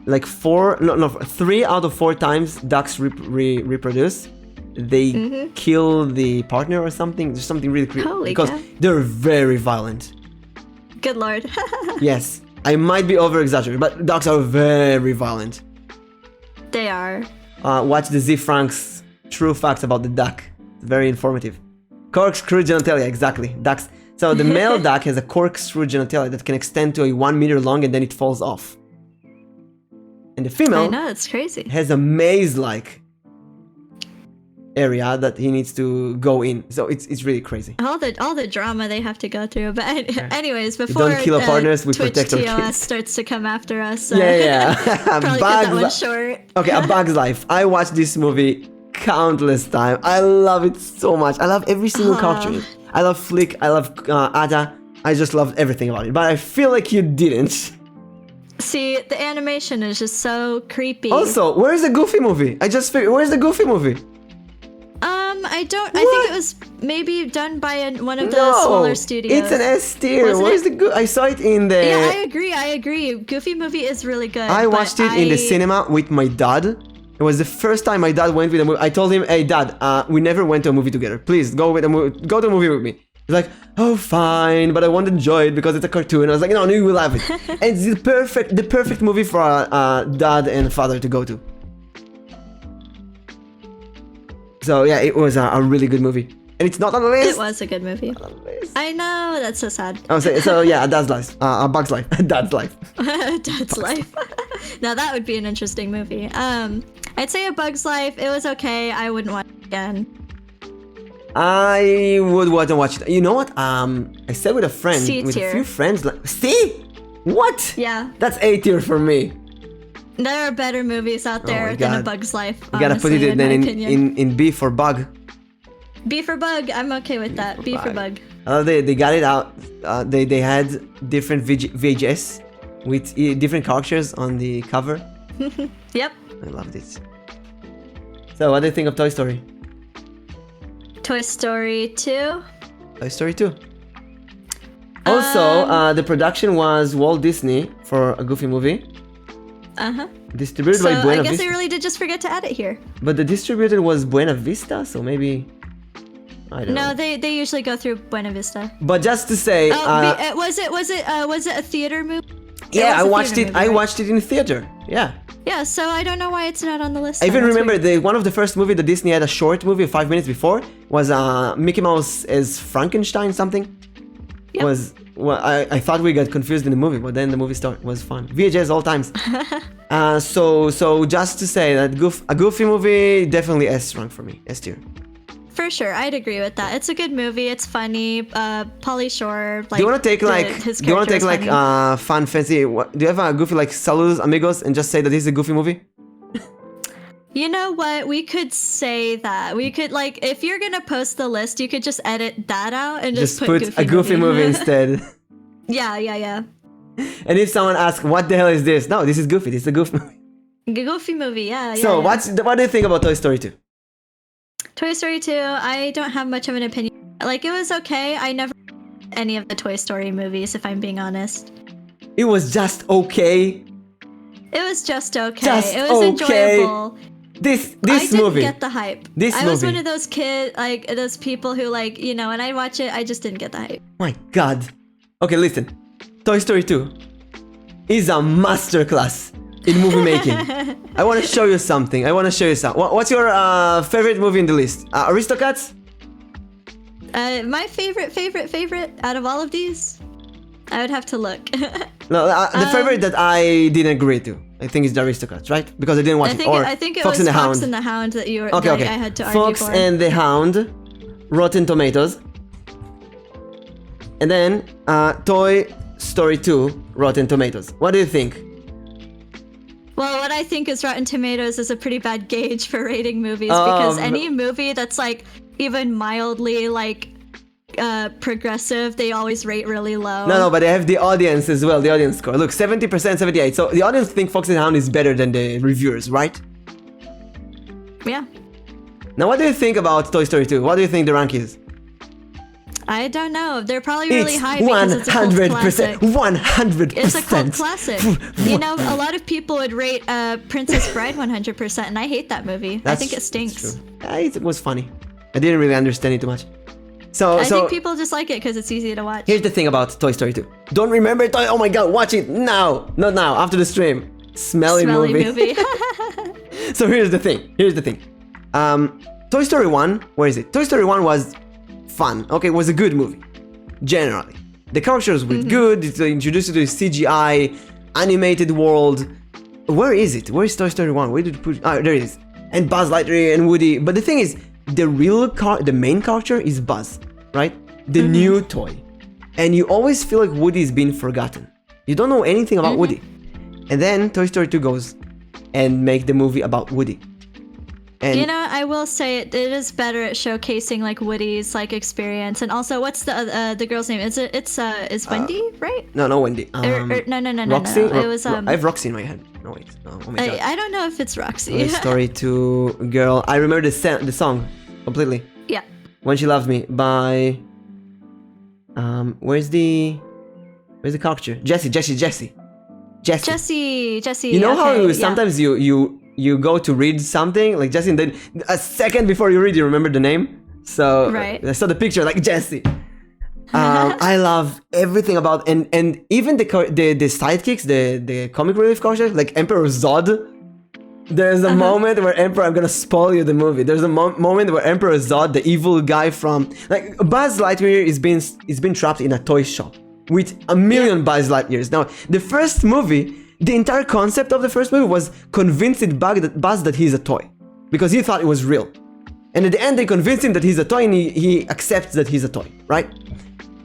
like 3 out of 4 times ducks reproduce. They kill the partner or something. There's something really creepy because they're very violent. Good lord. Yes, I might be over-exaggerating, but ducks are very violent. They are. Watch the Z Frank's True Facts about the duck. It's very informative. Corkscrew genitalia, exactly. Ducks. So the male duck has a corkscrew genitalia that can extend to a 1 meter long and then it falls off. And the female I know, it's crazy. has a maze-like area that he needs to go in. So it's really crazy. All the drama they have to go through. But anyways, before don't kill our partners, we Twitch protect our TOS kids. starts to come after us. Yeah. Probably cut that one short. Okay, A Bug's Life. I watched this movie countless times. I love it so much. I love every single character in it. I love Flick. I love Ada. I just loved everything about it. But I feel like you didn't. See, the animation is just so creepy. Also, where's the Goofy movie? I just figured, where's the Goofy movie? I think it was maybe done by one of the smaller studios. It's an S tier. Where's the I saw it in the... Yeah, I agree. Goofy movie is really good. I watched it in the cinema with my dad. It was the first time my dad went with a movie. I told him, hey dad, we never went to a movie together. Please, go to a movie with me. He's like, oh fine, but I won't enjoy it because it's a cartoon. I was like, no, you will love it. And it's the perfect movie for a dad and father to go to. So yeah, it was a really good movie. And it's not on the list. It was a good movie. I know, that's so sad. Oh, so yeah, A Dad's Life. A Bug's Life. A Dad's Life. Dad's Life. Now that would be an interesting movie. I'd say A Bug's Life. It was okay. I wouldn't watch it again. I would want to watch it. You know what? I said with a friend, with a few friends. Like, C? What? Yeah. That's A tier for me. There are better movies out there than A Bug's Life. You gotta put it then in B for Bug. B for Bug. I'm okay with that. B for Bug. They got it out. They had different VHS with different characters on the cover. Yep. I loved it. So what do you think of Toy Story? Toy Story 2. Toy Story 2. Also, the production was Walt Disney for a Goofy movie. Uh-huh. Distributed by Buena Vista. I guess they really did just forget to add it here. But the distributor was Buena Vista, so maybe... I don't know. No, they usually go through Buena Vista. But just to say... was it a theater movie? Yeah, I watched it. I watched it in theater. Yeah. Yeah, so I don't know why it's not on the list. I even remember one of the first movie that Disney had a short movie 5 minutes before was Mickey Mouse as Frankenstein something. Yep. I thought we got confused in the movie, but then the movie was fun. VHS all times. So just to say that a Goofy movie definitely S rank for me, S tier. For sure, I'd agree with that. It's a good movie. It's funny. Pauly Shore. Like, do you want to take fun fancy? Do you have a Goofy like Saludos Amigos and just say that this is a Goofy movie? You know what? We could say that. We could, like, if you're gonna post the list, you could just edit that out and just put a Goofy movie instead. Yeah. And if someone asks, what the hell is this? No, this is Goofy. This is a Goofy movie. Goofy movie, yeah. So what do you think about Toy Story 2? Toy Story 2, I don't have much of an opinion. Like, it was okay. I never any of the Toy Story movies, if I'm being honest. It was just okay. It was just okay. It was enjoyable. This movie. I didn't get the hype. I was movie. one of those kids, like those people who, like, you know, when I watch it, I just didn't get the hype. My God. Okay, listen. Toy Story 2 is a masterclass in movie making. I want to show you something. What's your favorite movie in the list? Aristocats? My favorite out of all of these, I would have to look. No, the favorite that I didn't agree to, I think, is the Aristocats, right? Because I didn't watch it. I think it was Fox and the Hound that you were. Okay. I had to argue Fox for. and the Hound, Rotten Tomatoes, and then Toy Story 2, Rotten Tomatoes. What do you think? Well, what I think is Rotten Tomatoes is a pretty bad gauge for rating movies because any movie that's like even mildly like progressive, they always rate really low. No, but they have the audience as well, the audience score. Look, 70%, 78%. So the audience think Fox and the Hound is better than the reviewers, right? Yeah. Now, what do you think about Toy Story 2? What do you think the rank is? I don't know. They're probably really high because it's a cult classic. 100%. It's a cult classic. You know, a lot of people would rate Princess Bride 100%, and I hate that movie. I think it stinks. It was funny. I didn't really understand it too much. I think people just like it because it's easy to watch. Here's the thing about Toy Story 2. Don't remember Toy... Oh my god, watch it now! Not now, after the stream. Smelly movie. So here's the thing. Toy Story 1, where is it? Toy Story 1 was fun. Okay, it was a good movie. Generally. The characters were good. It introduced you to the CGI, animated world. Where is it? Where is Toy Story 1? Where did you put... Ah, there it is. And Buzz Lightyear and Woody. But the thing is, the main character is Buzz, right? The new toy. And you always feel like Woody is being forgotten. You don't know anything about Woody. And then Toy Story 2 goes and make the movie about Woody. And you know, I will say it is better at showcasing like Woody's like experience, and also what's the girl's name? Is Wendy, right? No, Wendy. No. Roxy. It was I have Roxy in my head. No wait. No, oh my god. I don't know if it's Roxy. Toy Story 2 girl. I remember the song completely. Yeah. When She Loved Me by. Where's the character? Jesse. You know how sometimes you go to read something like Jesse, and then a second before you read, you remember the name. So right. I saw the picture like Jesse. I love everything about and even the sidekicks, the comic relief characters like Emperor Zod. There's a moment where Emperor, I'm gonna spoil you the movie. There's a moment where Emperor Zod, the evil guy from like Buzz Lightyear, is being trapped in a toy shop with a million Buzz Lightyears. Now, the first movie, the entire concept of the first movie was convincing Buzz that he's a toy because he thought it was real. And at the end, they convince him that he's a toy, and he accepts that he's a toy, right?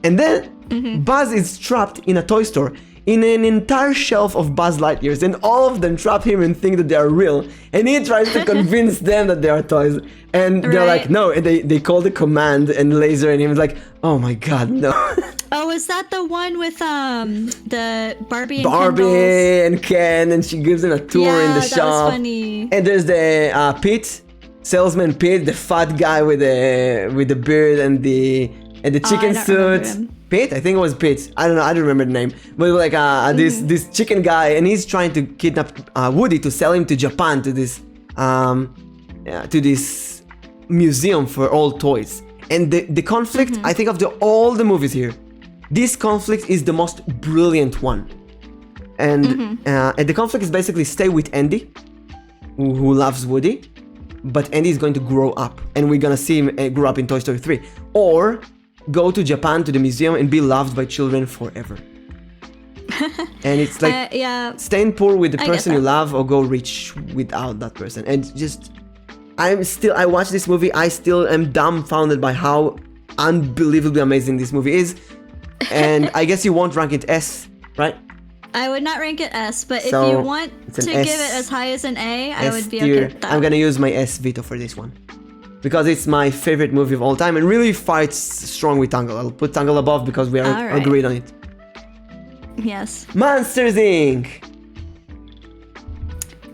And then Buzz is trapped in a toy store in an entire shelf of Buzz Lightyears, and all of them trap him and think that they are real, and he tries to convince them that they are toys, and they're like, no, and they call the command and laser, and he was like, oh my god, no. Oh, is that the one with the Barbie and Ken, and she gives them a tour in the shop. That was funny. And there's the Pete, salesman Pete, the fat guy with the beard and the chicken suit. Pete, I think it was Pete. I don't know. I don't remember the name. But like this chicken guy, and he's trying to kidnap Woody to sell him to Japan to this museum for old toys. And the conflict, I think of all the movies here, this conflict is the most brilliant one. And the conflict is basically stay with Andy, who loves Woody, but Andy is going to grow up, and we're gonna see him grow up in Toy Story 3, or go to Japan to the museum and be loved by children forever. And it's like staying poor with the person you love, or go rich without that person. And just I watch this movie, I still am dumbfounded by how unbelievably amazing this movie is. And I guess you won't rank it S, right? I would not rank it S, but if you want to give it as high as an A, I would be okay with that. I'm gonna use my S veto for this one, because it's my favorite movie of all time and really fights strong with Tangled. I'll put Tangled above because we are agreed on it. Yes. Monsters Inc.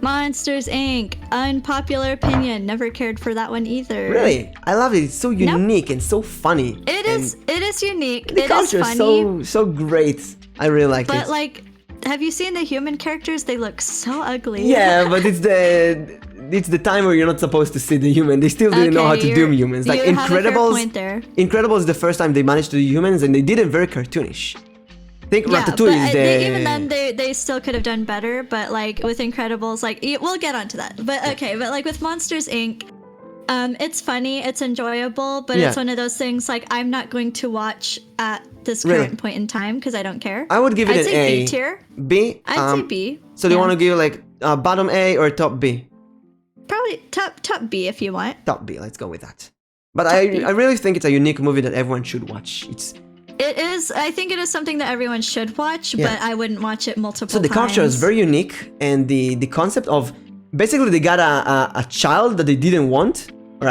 Monsters Inc. Unpopular opinion. Never cared for that one either. Really? I love it. It's so unique and so funny. It is unique. The culture is so great. I really like it. But like, have you seen the human characters? They look so ugly. Yeah, but it's the time where you're not supposed to see the human. They still didn't know how to do humans. Like Incredibles. Incredibles is the first time they managed to do humans, and they did it very cartoonish. I think Ratatouille is even then they still could have done better, but like with Incredibles, like we'll get onto that. But but like with Monsters Inc., it's funny, it's enjoyable, but it's one of those things like I'm not going to watch at this current point in time because I don't care. I would give it an A. B tier. B? I'd say B. So do you want to give like bottom A or top B? Probably top B if you want. Top B, let's go with that. But I really think it's a unique movie that everyone should watch. It is. I think it is something that everyone should watch, but I wouldn't watch it multiple times. So the culture is very unique, and the concept of basically they got a child that they didn't want, or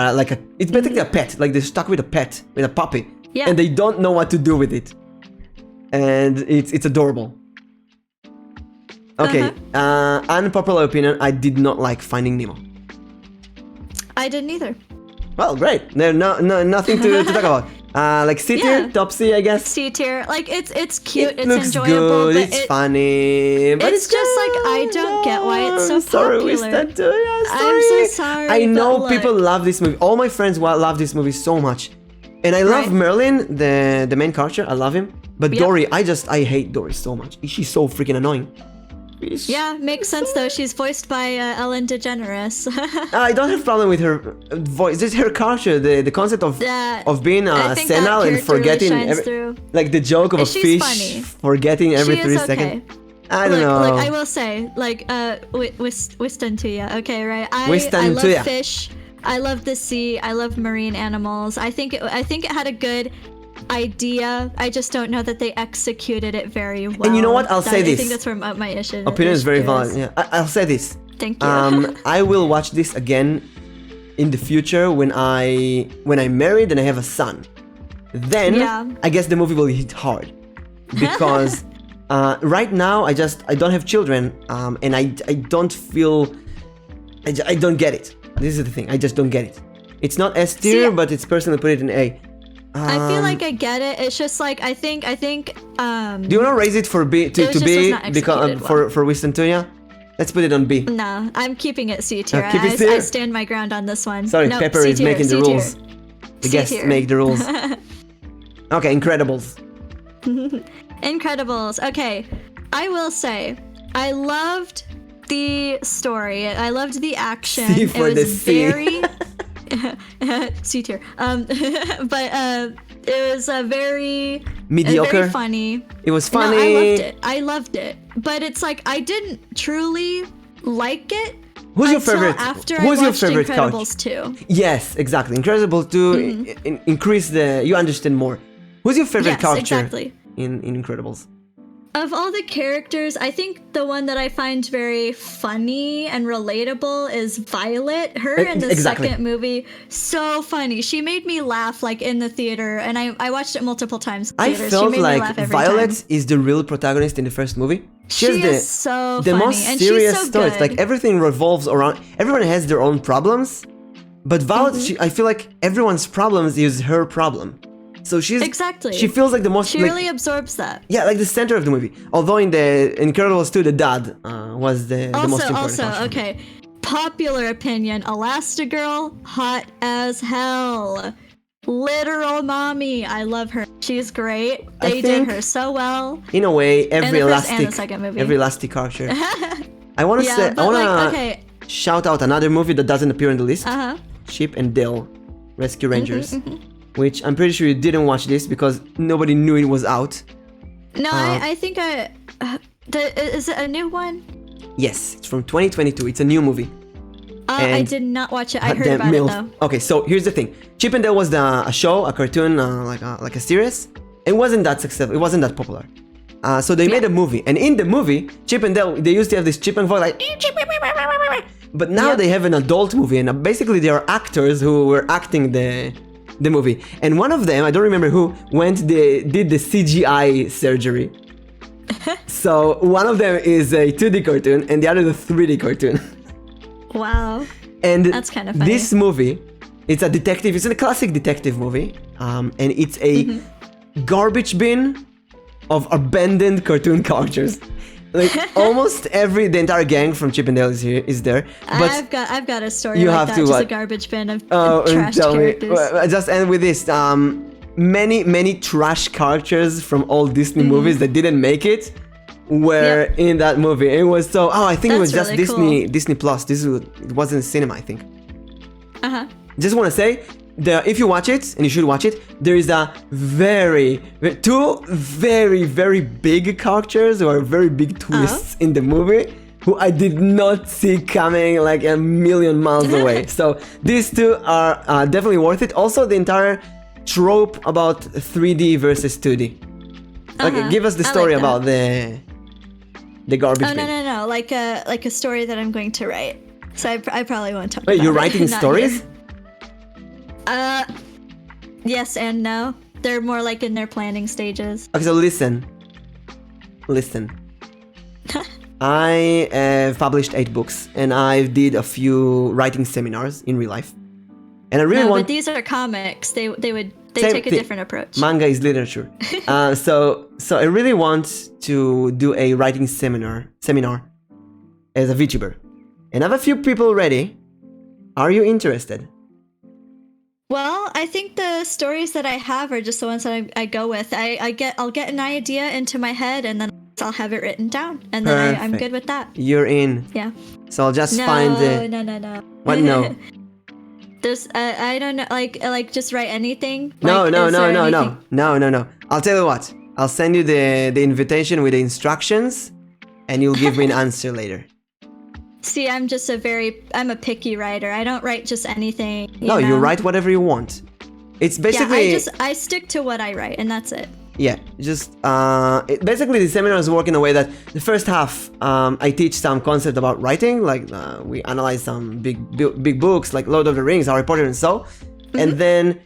it's basically a pet. Like they're stuck with a pet, with a puppy, and they don't know what to do with it, and it's adorable. Okay, unpopular opinion. I did not like Finding Nemo. I didn't either. Well, great. There's nothing to talk about. Like C tier, top C, I guess. C tier, like it's cute, it's looks enjoyable, good, but it's funny, but it's just like I don't get why it's so sorry popular. We stand to it. I'm so sorry. I know people love this movie. All my friends love this movie so much, And I love Right. Merlin, the main character. I love him. But Yep. Dory, I hate Dory so much. She's so freaking annoying. Yeah, makes sense though. She's voiced by Ellen DeGeneres. I don't have problem with her voice. Just her character, the concept of Yeah, being I think senile that and character really forgetting shines through. like the joke of a She's fish funny. forgetting every She 3 is okay. seconds. I don't know. Look, I will say, like, Wistantuya, okay, right? I Wistantuya. love fish. I love the sea. I love marine animals. I think it had a good idea. I just don't know that they executed it very well. And you know what? I'll say I this. think that's where my issue. Opinion is very issue valid. Yeah, I'll say this. Thank you. I will watch this again in the future when I'm married and I have a son. Then Yeah. I guess the movie will hit hard because right now I don't have children and I don't feel I don't get it. This is the thing. I just don't get it. It's not S tier, but it's personally put it in A. I feel like I get it. It's just like I think. Do you want to raise it for B to just B was not because executed for Wistantuya? Let's put it on B. No, I'm keeping it C tier. Keep it C tier? I stand my ground on this one. Sorry, no, Pepper C is tier, making the C tier. rules. The C guests tier. make the rules. Okay, Incredibles. Incredibles. Okay, I will say I loved the story. I loved the action. C for it the was C. very C tier. But it was a very Mediocre. very funny. It was No, funny. I loved it. But it's like I didn't truly like it. Who's your until favorite? After Who's I your watched favorite Incredibles couch? 2. Yes, exactly. Incredibles 2 increase you understand more. Who's your favorite Yes, character exactly. in Incredibles? Of all the characters, I think the one that I find very funny and relatable is Violet. Her in the Exactly. second movie, so funny. She made me laugh like in the theater, and I watched it multiple times. In I theaters. felt she made me like laugh every Violet time. is the real protagonist in the first movie. She has is so the funny, most and serious she's so stories. good. Like everything revolves around. Everyone has their own problems, but Violet, I feel like everyone's problems is her problem. So she's Exactly. She feels like the most. She like, really absorbs that. yeah, like the center of the movie. Although in the Incredibles 2, the dad was the most important. Also, character. okay. Popular opinion: Elastigirl, hot as hell. Literal mommy. I love her. She's great. They did think- her so well. In a way, every the first and the elastic, second movie. every elastic character. I want to Yeah, say, I but want to like, okay. shout out another movie that doesn't appear in the list. Uh-huh. Chip and Dale Rescue Rangers, which I'm pretty sure you didn't watch this because nobody knew it was out. No, I think is it a new one? Yes, it's from 2022. It's a new movie. I And- did not watch it. I Hot heard damn about MILF. it though. Okay, so here's the thing. Chip and Dale was a show, a cartoon, like a series. It wasn't that successful. It wasn't that popular. So they made a movie, and in the movie, Chip and Dale, they used to have this chipmunk voice like. But now Yep. they have an adult movie, and basically they are actors who were acting the movie. And one of them, I don't remember who, did the CGI surgery. So one of them is a 2D cartoon, and the other is a 3D cartoon. Wow. And That's kinda funny. this movie, it's a detective. It's a classic detective movie, and it's a garbage bin of abandoned cartoon characters. Like almost the entire gang from Chip and Dale is there. But I've got a story you like have that. to Just a what? garbage bin of and trash tell me. characters. Well, I just end with this. Many trash characters from all Disney movies that didn't make it were in that movie. It was so. Oh, I think it was That's just really Disney Plus. It wasn't cinema, I think. Uh-huh. Just want to say, if you watch it, and you should watch it, there is two very big characters who are very big twists in the movie who I did not see coming like a million miles away. So these two are definitely worth it. Also, the entire trope about 3D versus 2D. Like, give us the I story like about the garbage Oh bin. no! Like a story that I'm going to write. So I probably won't talk. Wait, about you're it. writing Not stories? here. Yes and no. They're more like in their planning stages. Okay, so listen. I have published 8 books, and I did a few writing seminars in real life. And I really No, want but these are comics. They Same take a thing. different approach. Manga is literature. So I really want to do a writing seminar as a VTuber. And I have a few people ready. Are you interested? Well, I think the stories that I have are just the ones that I go with. I'll get an idea into my head and then I'll have it written down, and then I'm good with that. You're in. Yeah. So I'll just find the. No. What? No. There's I don't know, like just write anything. No. Like, No. I'll tell you what. I'll send you the invitation with the instructions, and you'll give me an answer later. See, I'm a picky writer. I don't write just anything. You write whatever you want. It's basically... Yeah, I stick to what I write, and that's it. Yeah, just... basically, the seminars work in a way that the first half, I teach some concept about writing, like we analyze some big books, like Lord of the Rings, Harry Potter, and so. Mm-hmm. And then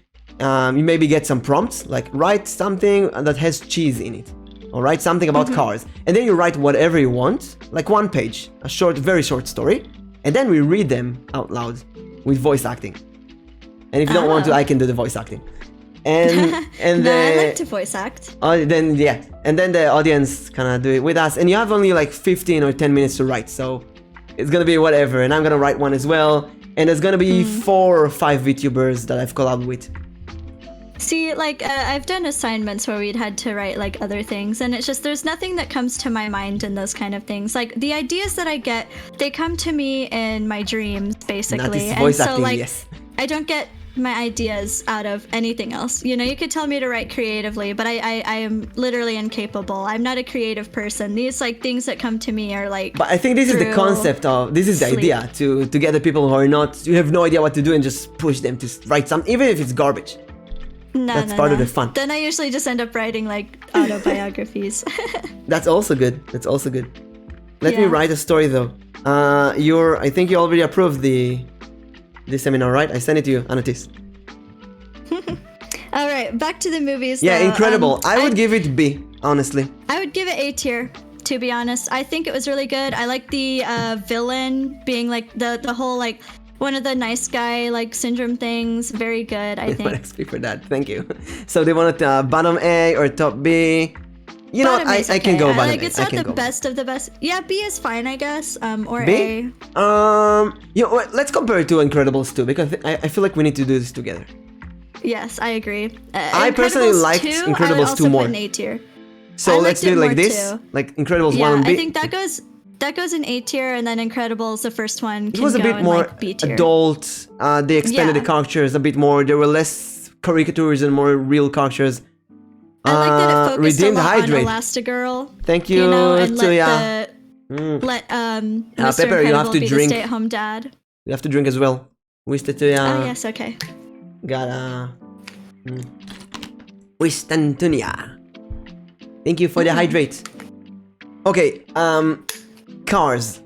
you maybe get some prompts, like write something that has cheese in it. Or write something about cars. And then you write whatever you want, like one page, a very short story. And then we read them out loud with voice acting. And if you don't want to, I can do the voice acting. And I like to voice act. And then the audience kind of do it with us. And you have only like 15 or 10 minutes to write. So it's going to be whatever. And I'm going to write one as well. And there's going to be 4 or 5 VTubers that I've collabed with. See, like, I've done assignments where we'd had to write, like, other things, and it's just, there's nothing that comes to my mind in those kind of things. Like, the ideas that I get, they come to me in my dreams, basically. That is voice acting, like, yes. I don't get my ideas out of anything else. You know, you could tell me to write creatively, but I am literally incapable. I'm not a creative person. These, like, things that come to me are, like... But I think this is the concept of... This is the idea, to get the people who are not... You have no idea what to do and just push them to write something, even if it's garbage. That's part of the fun. Then I usually just end up writing like autobiographies. That's also good. Let me write a story though. I think you already approved the seminar, right? I sent it to you, Anatis. All right, back to the movies. Yeah, though. incredible. I would give it B, honestly. I would give it A tier, to be honest. I think it was really good. I like the villain being like the whole like one of the nice guy like syndrome things. Very good, I think. XP for that. Thank you. So they wanted bottom A or top B. You know what? I can go bottom A. It's not the best of the best. Yeah, B is fine, I guess. Or B? A. Let's compare it to Incredibles 2 because I feel like we need to do this together. Yes, I agree. I personally liked Incredibles 2 more. Put an A tier. So let's do it like this, like Incredibles 1 and B. I think that goes in A tier, and then Incredibles, the first one, it was a bit more like B tier. Adult. They expanded the characters a bit more. There were less caricatures and more real characters. I like that it focused a lot Hydrate. on Elastigirl. Thank you, and let Mr. Pepper, you have Incredible to be drink. the stay-at-home dad. You have to drink as well. Wish Oh yes, okay. Gotta. Wistantunia. Thank you for the hydrate. Okay, Cars.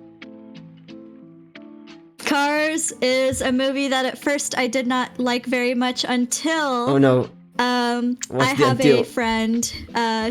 Cars is a movie that at first I did not like very much until... Oh no. I have a friend.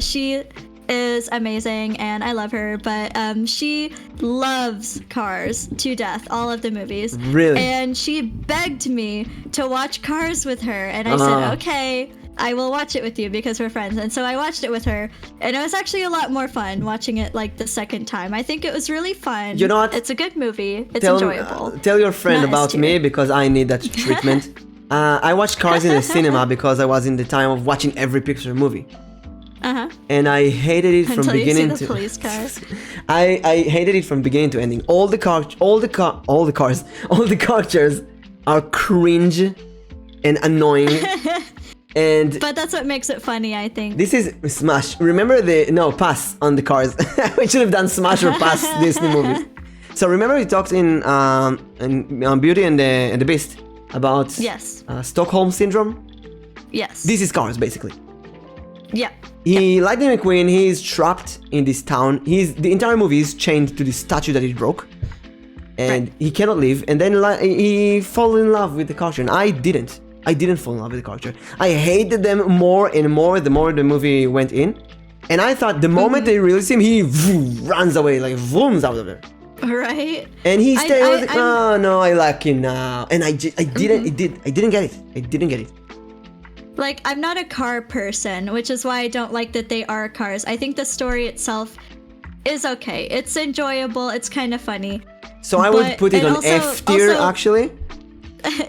She is amazing and I love her, but she loves Cars to death, all of the movies. Really? And she begged me to watch Cars with her, and I said, okay, I will watch it with you because we're friends. And so I watched it with her, and it was actually a lot more fun watching it like the second time. I think it was really fun. You know what? It's a good movie. It's enjoyable. Tell your friend about me because I need that treatment. I watched Cars in the cinema because I was in the time of watching every Pixar movie. And I hated it from beginning to police car. I hated it from beginning to ending. All the characters are cringe and annoying. But that's what makes it funny, I think. This is Smash. Remember pass on the Cars. We should have done Smash or pass Disney movies. So remember we talked in Beauty and the Beast about Stockholm Syndrome? Yes. This is Cars, basically. Yeah. Lightning McQueen, he's trapped in this town. The entire movie is chained to this statue that he broke. And he cannot leave. And then he falls in love with the character. And I didn't fall in love with the character. I hated them more and more the more the movie went in. And I thought the moment they release him, he runs away, like zooms out of there. Right. And he stayed like, oh no, I like you now. And I didn't get it. I didn't get it. Like, I'm not a car person, which is why I don't like that they are cars. I think the story itself is okay. It's enjoyable. It's kind of funny. So I would put it on F tier, actually.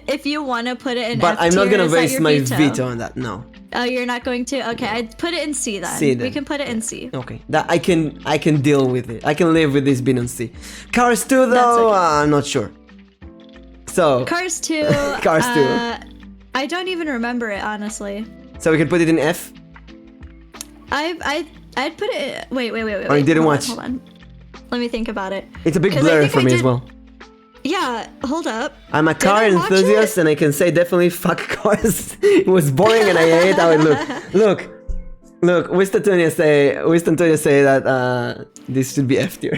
if you want to put it in But F I'm not tier, gonna is that waste your my veto on that. No. Oh, you're not going to? Okay, I'd put it in C then. C then. We can put it in C. Okay, that I can deal with it. I can live with this being on C. Cars 2 though, okay. I'm not sure. So Cars 2. Cars 2. I don't even remember it, honestly. So we can put it in F. I'd put it. Wait. Or you didn't watch? Hold on. Let me think about it. It's a big 'Cause I blur think for I me as did- well. Yeah, hold up. I'm a Did car I watch enthusiast it? and I can say definitely fuck cars. It was boring and I hate how it looked. Look, Winston Tonya say that this should be F tier.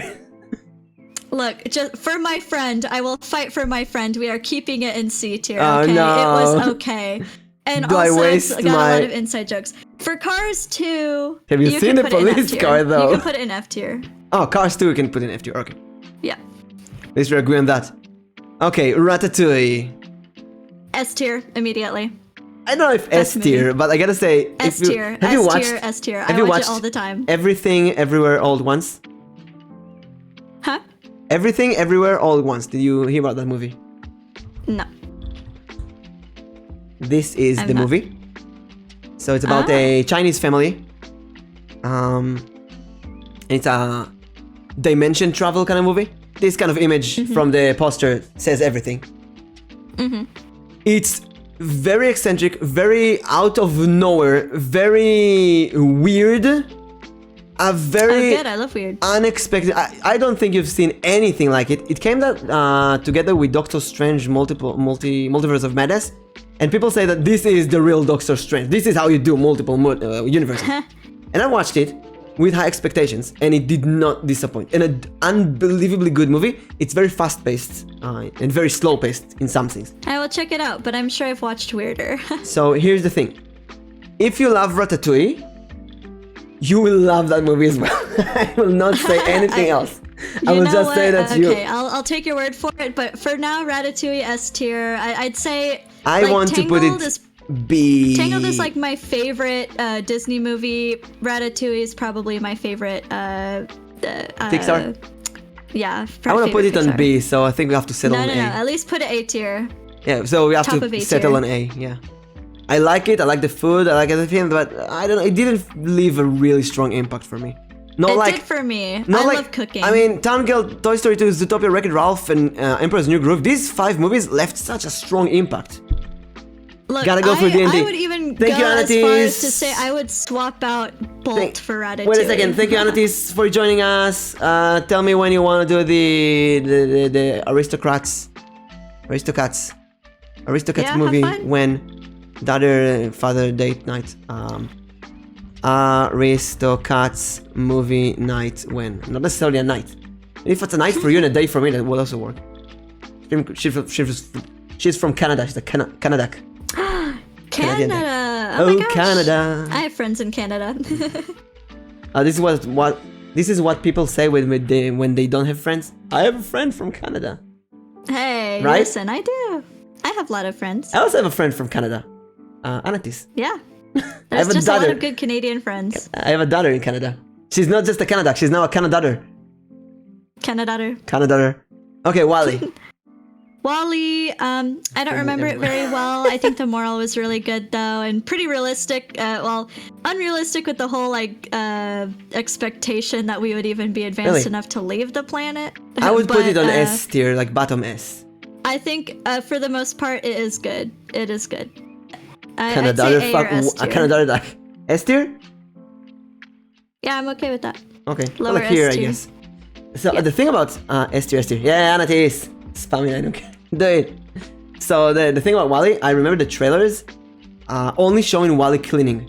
Look, just for my friend, I will fight for my friend. We are keeping it in C tier. Oh, Okay, no. it was okay. And Do I also, waste it's got my- a lot of inside jokes. For Cars 2, Have you seen can the put it in F police tier. car, though? You can put it in F tier. Oh, Cars 2 we can put in F tier. Okay, Yeah. at least we agree on that. Okay, Ratatouille. S tier immediately. I don't know if Best S tier, but I gotta say, S if you, tier. have you S watched tier. S tier. have I you watch watched it all the time. Everything Everywhere All at Once? Huh? Everything Everywhere All at Once. Did you hear about that movie? No. This is I'm the not. movie. So it's about a Chinese family. It's a dimension travel kind of movie. This kind of image from the poster says everything. It's very eccentric, very out of nowhere, very weird. A very Oh, good. I love weird. unexpected. I don't think you've seen anything like it. It came that together with Doctor Strange Multiverse of Madness, and people say that this is the real Doctor Strange. This is how you do multiple universes. And I watched it with high expectations, and it did not disappoint. And an unbelievably good movie. It's very fast-paced and very slow-paced in some things. I will check it out, but I'm sure I've watched weirder. So here's the thing: if you love Ratatouille, you will love that movie as well. I will not say anything else. I will just say that Okay, I'll take your word for it. But for now, Ratatouille S tier. I'd say I like, want to put Tangled it is B. Tangled is like my favorite Disney movie. Ratatouille is probably my favorite. Pixar? Yeah. I want to put it Pixar. on B, so I think we have to settle No, on no, A. no. At least put it A tier. Yeah, so we have Top of to A settle tier. on A. Yeah, I like it. I like the food. I like everything, but I don't know. It didn't leave a really strong impact for me. Not It like did for me. not I like love cooking. I mean, Tangled, Toy Story 2, Zootopia, Wreck-It Ralph, and Emperor's New Groove. These 5 movies left such a strong impact. Look, Gotta go for D&D. I would even Thank go you, as far Anatis. as to say I would swap out Bolt for Ratatouille. Wait a second. Thank you, Anatis, for joining us. Tell me when you want to do the Aristocats Yeah, have movie fun. when daughter father date night. Aristocats movie night when, not necessarily a night. And if it's a night for you and a day for me, that will also work. She's from Canada. She's a Canada. Canadian. Canada. Oh, my gosh. Canada. I have friends in Canada. This is what people say when they don't have friends. I have a friend from Canada. Hey, Right? listen, I do. I have a lot of friends. I also have a friend from Canada. Anatis. Yeah. have There's a just a lot daughter. of good Canadian friends. I have a daughter in Canada. She's not just a Canada. She's now a Canada. Canada. Canada. Okay, Wally. Wally, I don't remember it very well. I think the moral was really good though, and pretty realistic. Well, unrealistic with the whole like expectation that we would even be advanced Really? enough to leave the planet. I would put But, it on S tier, like bottom S. I think for the most part, it is good. It is good. I'd Canada. say A or Fuck. S tier. Canada. S tier? Yeah, I'm okay with that. Okay. Lower Like here, S I tier. guess. So Yeah. the thing about S tier. Yeah, Anatis. Spam it. I don't care. Do it. So the thing about Wally, I remember the trailers only showing Wally cleaning.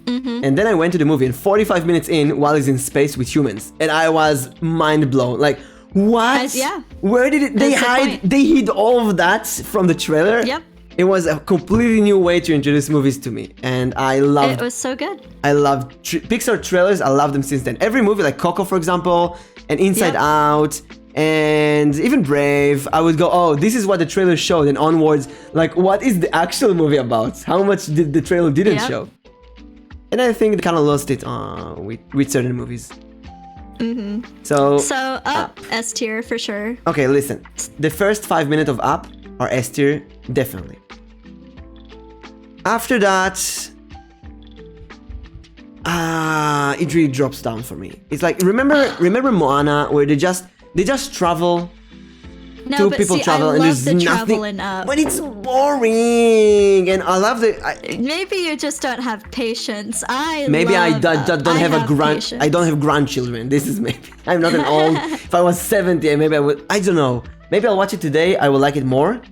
And then I went to the movie, and 45 minutes in, Wally's in space with humans, and I was mind blown. Like, what? Yeah. Where did they That's the hide? point. They hid all of that from the trailer. Yep. It was a completely new way to introduce movies to me, and I loved. It was so good. I love Pixar trailers. I love them since then. Every movie, like Coco, for example, and Inside Yep. Out, and even Brave, I would go, oh, this is what the trailer showed, and onwards, like, what is the actual movie about? How much did the trailer didn't Yep. show? And I think they kind of lost it with certain movies. So So up S tier for sure. okay, listen. The first 5 minutes of Up are S tier, definitely. After that, it really drops down for me. It's like remember Moana, where they just travel. No, Two but people see, travel I and love there's the nothing. traveling up. But it's boring, and I love the. Maybe you just don't have patience. Maybe I don't have patience. I don't have grandchildren. This is maybe. I'm not an old. If I was 70, maybe I would. I don't know. Maybe I'll watch it today. I will like it more.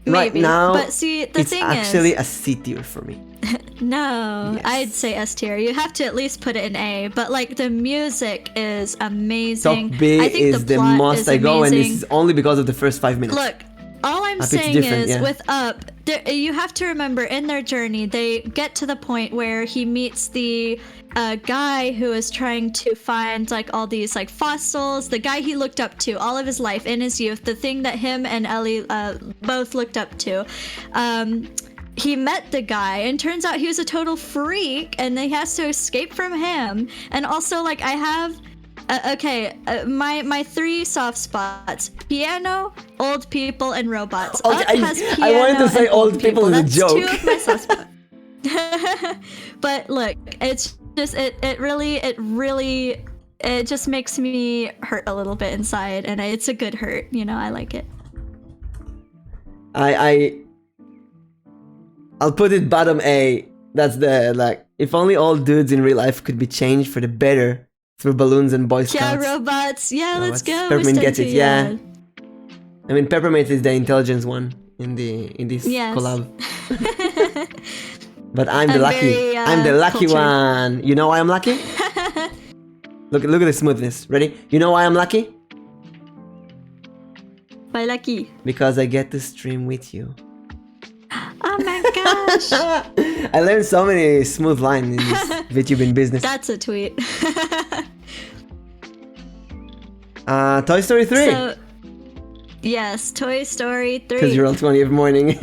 Right Maybe. now, But see, the it's thing actually is, a C tier for me. no, Yes. I'd say S tier. You have to at least put it in A. But like the music is amazing. Top B I think is the plot most is I go, and this amazing. is only because of the first 5 minutes. Look, all I'm Up, it's saying different, is yeah. with Up, you have to remember in their journey, they get to the point where he meets the guy who is trying to find like all these like fossils, the guy he looked up to all of his life in his youth, the thing that him and Ellie both looked up to. He met the guy and turns out he was a total freak and he has to escape from him. And also like I have my 3 soft spots: piano, old people, and robots. Okay, Up has piano I wanted to say and old people as a That's joke. 2 of my soft spots. But look, it's just it really just makes me hurt a little bit inside, and it's a good hurt. You know, I like it. I'll put it bottom A. That's the like. If only all dudes in real life could be changed for the better through balloons and Boy Scouts. Yeah, robots. Yeah, let's go. Peppermint gets it. Mr. Yeah. I mean, Peppermint is the intelligence one in this Yes. collab. But I'm the I'm lucky. very, I'm the lucky cultured. one. You know why I'm lucky? Look at the smoothness. Ready? You know why I'm lucky? Why lucky? Because I get to stream with you. Oh my gosh. I learned so many smooth lines in this VTuber business. That's a tweet. Toy Story 3. So, yes, Toy Story 3. Because you're all 20 of morning.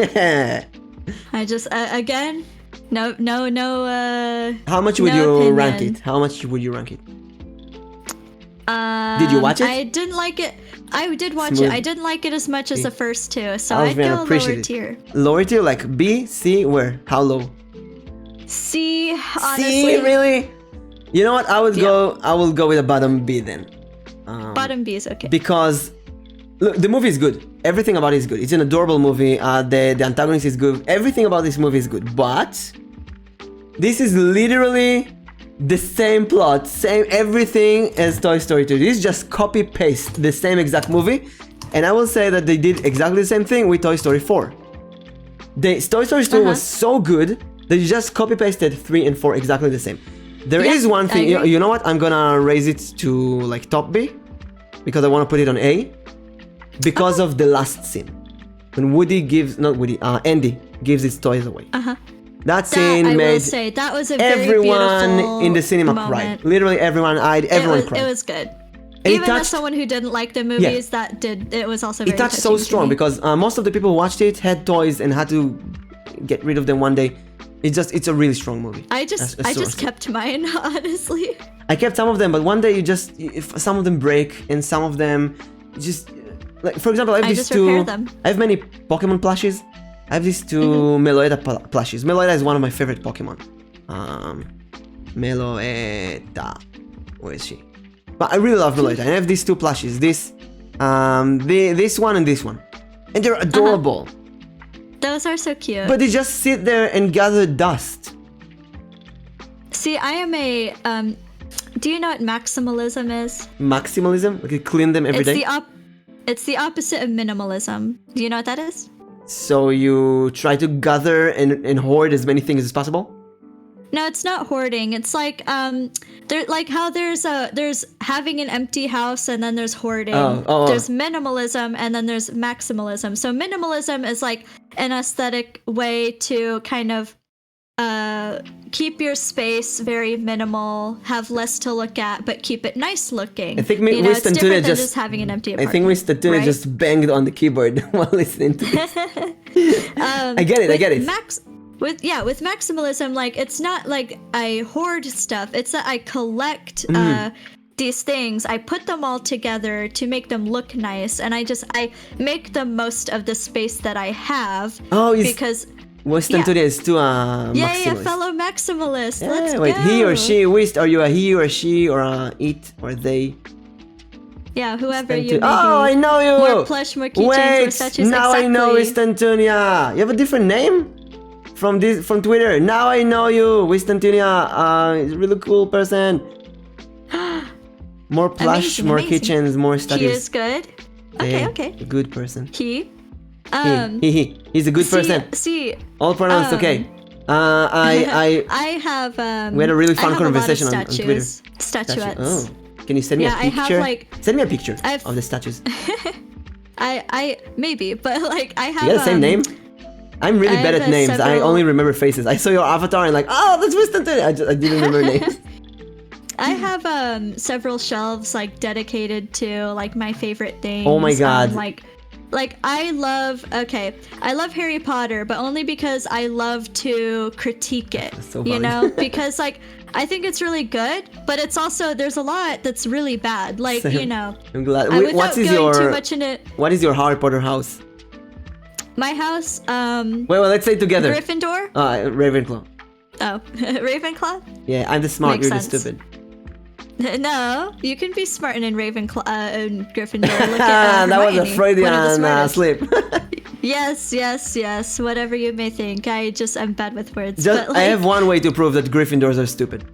I just again, no. How much would No you rank opinion. it? How much would you rank it? Did you watch it? I didn't like it. I did watch Smooth. it. I didn't like it as much as the first 2, so I was I'd gonna go appreciate lower it. tier. Lower tier, like B, C, where? How low? C, honestly. C, really? You know what? I will go with a bottom B then. Bottom B is okay. Because look, the movie is good. Everything about it is good. It's an adorable movie. The antagonist is good. Everything about this movie is good. But this is literally the same plot, same everything as Toy Story 2. This is just copy paste the same exact movie. And I will say that they did exactly the same thing with Toy Story 4. Toy Story 2 was so good that you just copy pasted 3 and 4 exactly the same. There is one thing, you know what? I'm gonna raise it to like top B because I want to put it on A because of the last scene when Andy gives his toys away. That scene I made will say that was a very everyone beautiful in the cinema moment. cried. Literally everyone cried. It was good. And Even as someone who didn't like the movies, it was also very it touched so touching to strong me. because most of the people who watched it had toys and had to get rid of them one day. It's a really strong movie. I just kept mine, honestly. I kept some of them, but one day some of them break and some of them just like, for example, I have these two. repair them. I have many Pokemon plushies. I have these 2 Meloetta plushies. Meloetta is one of my favorite Pokemon. Meloetta, where is she? But I really love Meloetta. I have these 2 plushies. This one and this one, and they're adorable. Those are so cute. But they just sit there and gather dust. See, I am a do you know what maximalism is? Maximalism? We could clean them every day. It's the opposite of minimalism. Do you know what that is? So you try to gather and hoard as many things as possible? No, it's not hoarding. It's like there's having an empty house and then there's hoarding. There's minimalism and then there's maximalism. So minimalism is like an aesthetic way to kind of keep your space very minimal, have less to look at, but keep it nice looking. I think it's different than just having an empty apartment. I think Mr. Tuna just banged on the keyboard while listening to this. I get it. With maximalism, like it's not like I hoard stuff. It's that I collect these things, I put them all together to make them look nice, and I make the most of the space that I have. Oh, because Wistanturia is too yeah, maximalist. fellow maximalist. Yeah, Let's wait, go. he or she, Wist, are you a he or a she or a it or they? Yeah, whoever you may be. Oh, I know you! More plush, more keychains, more Wait, statues. now exactly. I know Wistanturia. You have a different name? From Twitter. Now I know you, Wistanturia. He's a really cool person. More plush, Amazing, more amazing. kitchens, more studies. He is good. Okay, okay. A good person. He. He's a good person. See. All pronouns okay. I have. We had a really fun I have conversation a lot on of Twitter. Statuettes. Oh, can you send me a picture? I have like. Send me a picture of the statues. I maybe, but like I have. You got the same name? I'm really bad at names. I only remember faces. I saw your avatar and like, oh, that's Wistanturia. I didn't remember names. I have several shelves like dedicated to like my favorite things. Oh my god. Like I love Harry Potter, but only because I love to critique it. That's so you fun. know, because like I think it's really good, but it's also there's a lot that's really bad. Like, Same. you know. I'm glad. Without going too much into What is your Harry Potter house? my house, Wait, let's say it together. Gryffindor? Ravenclaw. Oh, Ravenclaw? Yeah, I'm the smart, Makes you're sense. the stupid. No, you can be smart in Ravenclaw and Gryffindor. Look that at was a Hermione, one of the Freudian smartest. slip. Yes. Whatever you may think, I'm bad with words. Just, but I have one way to prove that Gryffindors are stupid.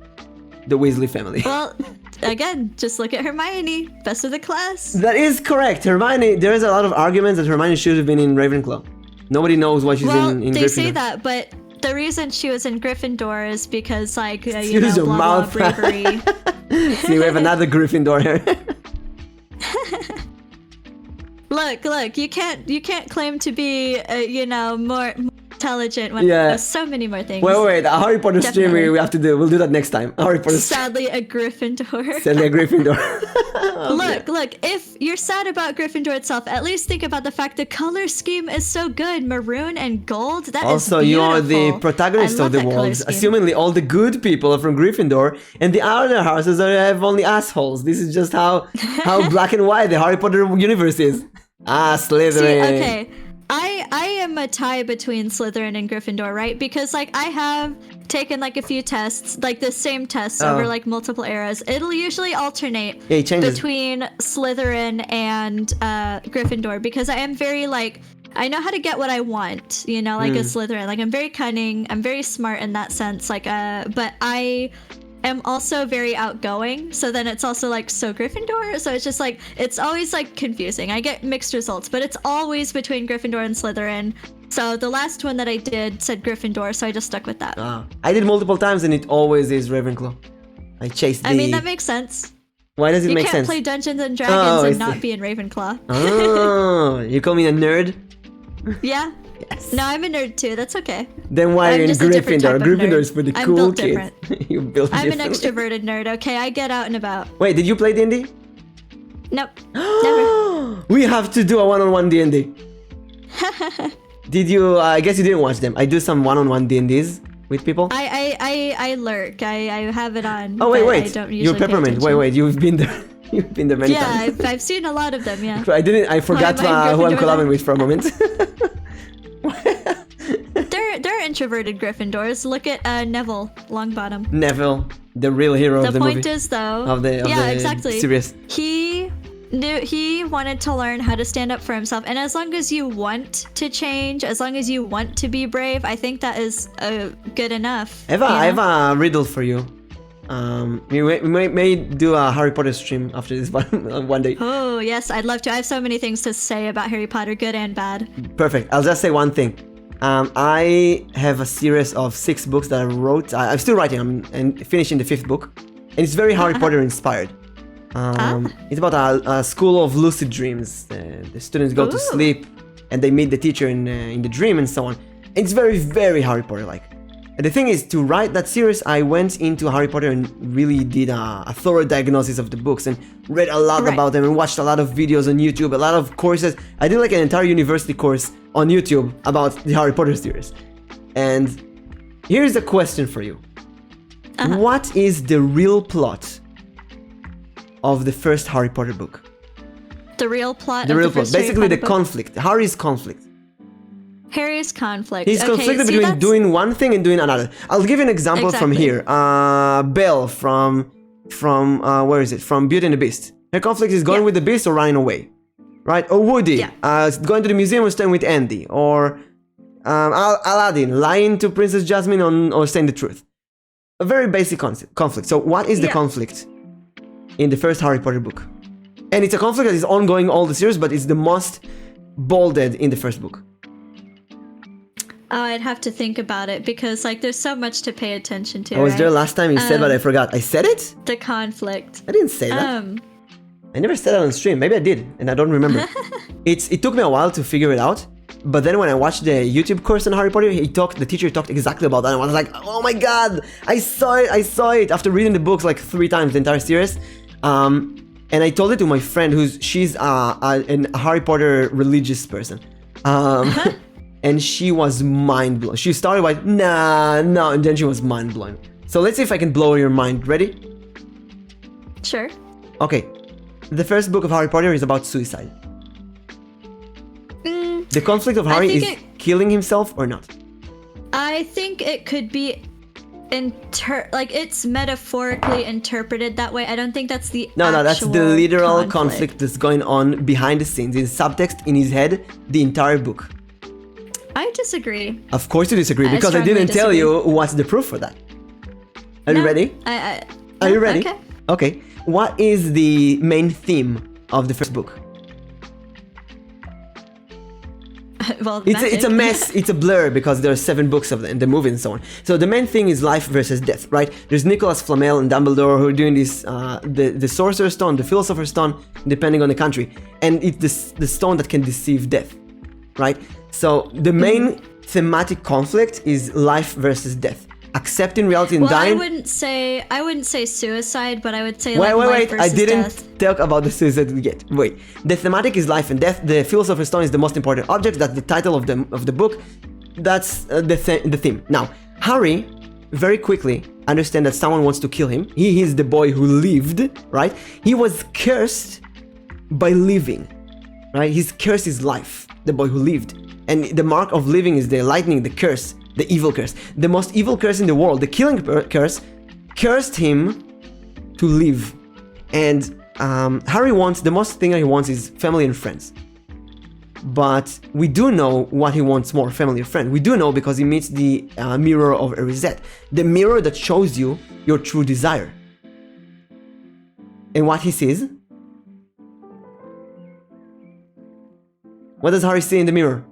The Weasley family. Well, again, just look at Hermione, best of the class. That is correct. Hermione, there is a lot of arguments that Hermione should have been in Ravenclaw. Nobody knows why she's in they Gryffindor. say that, but the reason she was in Gryffindor is because, like, you Excuse know, your blah, mouth. blah, bravery. See, we have another Gryffindor here. Look, you can't claim to be, more intelligent when there's so many more things. Wait, a Harry Potter stream Definitely. we'll do that next time. A Harry Potter stream. Sadly, a Gryffindor. Sadly, a Gryffindor. Look, if you're sad about Gryffindor itself, at least think about the fact the color scheme is so good. Maroon and gold, that Also, is you beautiful. are the protagonist I of love the that color world. scheme. Assumingly, all the good people are from Gryffindor, and the other houses have only assholes. This is just how black and white the Harry Potter universe is. Slytherin. See, okay. I am a tie between Slytherin and Gryffindor, right? Because like I have taken like a few tests, like the same tests over like multiple eras. It'll usually alternate Yeah, it changes. between Slytherin and Gryffindor because I am very like I know how to get what I want, you know, like a Slytherin. Like I'm very cunning, I'm very smart in that sense. Like but I am also very outgoing, so then it's also like so Gryffindor, so it's just like it's always like confusing. I get mixed results, but it's always between Gryffindor and Slytherin. So the last one that I did said Gryffindor, so I just stuck with that. I did multiple times and it always is Ravenclaw. I chased the... I mean, that makes sense. Why does it You make can't sense? play Dungeons and Dragons I and see. not be in Ravenclaw. Oh, you call me a nerd? Yeah. Yes. No, I'm a nerd too. That's okay. Then why are you in just a different Gryffindor? type of Gryffindor nerd. is for the I'm cool built kids. You built I'm an differently. extroverted nerd, okay? I get out and about. Wait, did you play D&D? Nope. Never. We have to do a one-on-one D&D. Did you? I guess you didn't watch them. I do some one-on-one D&Ds with people. I lurk. I have it on. Oh wait, but wait. I don't You're usually pay Peppermint. attention. Wait. You've been there. You've been there many Yeah, times. I've seen a lot of them. Yeah. I forgot Why am I who I'm Gryffindor collabing then? with for a moment. They're introverted Gryffindors. Look at Neville Longbottom. Neville, the real hero The of the point movie. is though. Of the exactly. series. He wanted to learn how to stand up for himself, and as long as you want to change, as long as you want to be brave, I think that is good enough. I have a riddle for you. We may do a Harry Potter stream after this one day. Oh yes, I'd love to. I have so many things to say about Harry Potter, good and bad. Perfect. I'll just say one thing. I have a series of 6 books that I wrote. I'm still writing. I'm finishing the 5th book, and it's very Harry Potter inspired. It's about a school of lucid dreams. The students go to sleep, and they meet the teacher in the dream, and so on. And it's very, very Harry Potter-like. And the thing is, to write that series, I went into Harry Potter and really did a thorough diagnosis of the books and read a lot about them and watched a lot of videos on YouTube, a lot of courses. I did like an entire university course on YouTube about the Harry Potter series. And here's a question for you. What is the real plot of the first Harry Potter book? The real plot. The of real the plot. first Harry Basically, the Potter book? conflict. Harry's conflict. Harry's conflict. He's Okay, conflicted see, between that's- doing one thing and doing another. I'll give you an example from Exactly. here. Belle from where is it? From Beauty and the Beast. Her conflict is going Yeah. with the Beast or running away, right? Or Woody, Yeah. going to the museum or staying with Andy, or Aladdin lying to Princess Jasmine or saying the truth. A very basic conflict. So what is the Yeah. conflict in the first Harry Potter book? And it's a conflict that is ongoing all the series, but it's the most bolded in the first book. Oh, I'd have to think about it because like there's so much to pay attention to. I was right? there last time you said, but I forgot. I said it? The conflict. I didn't say that. I never said that on stream. Maybe I did, and I don't remember. It took me a while to figure it out, but then when I watched the YouTube course on Harry Potter, the teacher talked exactly about that, and I was like, oh my god, I saw it after reading the books like 3 times, the entire series. And I told it to my friend she's a Harry Potter religious person. And she was mind blown. She started by, no, and then she was mind blown. So let's see if I can blow your mind. Ready? Sure. Okay. The first book of Harry Potter is about suicide. The conflict of Harry is killing himself or not. I think it could be it's metaphorically interpreted that way. I don't think that's the No, that's the actual literal conflict that's going on behind the scenes, in subtext in his head, the entire book. I disagree. Of course you disagree, because I strongly didn't tell disagree. you what's the proof for that. Are you ready? Are you ready? Okay. Okay. What is the main theme of the first book? Well, It's a mess, it's a blur, because there are 7 books of the movie and so on. So the main thing is life versus death, right? There's Nicholas Flamel and Dumbledore who are doing this, the Sorcerer's Stone, the Philosopher's Stone, depending on the country. And it's the stone that can deceive death, right? So the main thematic conflict is life versus death. Accepting reality and dying. I wouldn't say suicide, but I would say Wait, life versus I didn't death. talk about the suicide yet. Wait. The thematic is life and death. The Philosopher's Stone is the most important object. That's the title of the book. That's the theme. Now, Harry very quickly understands that someone wants to kill him. He is the boy who lived, right? He was cursed by living, right? His curse is life, the boy who lived. And the mark of living is the lightning, the curse. The evil curse. The most evil curse in the world, the killing curse, cursed him to live. And Harry wants, the most thing that he wants is family and friends. But we do know what he wants more, family or friend. We do know because he meets the mirror of Erised, the mirror that shows you your true desire. And what he sees? What does Harry see in the mirror?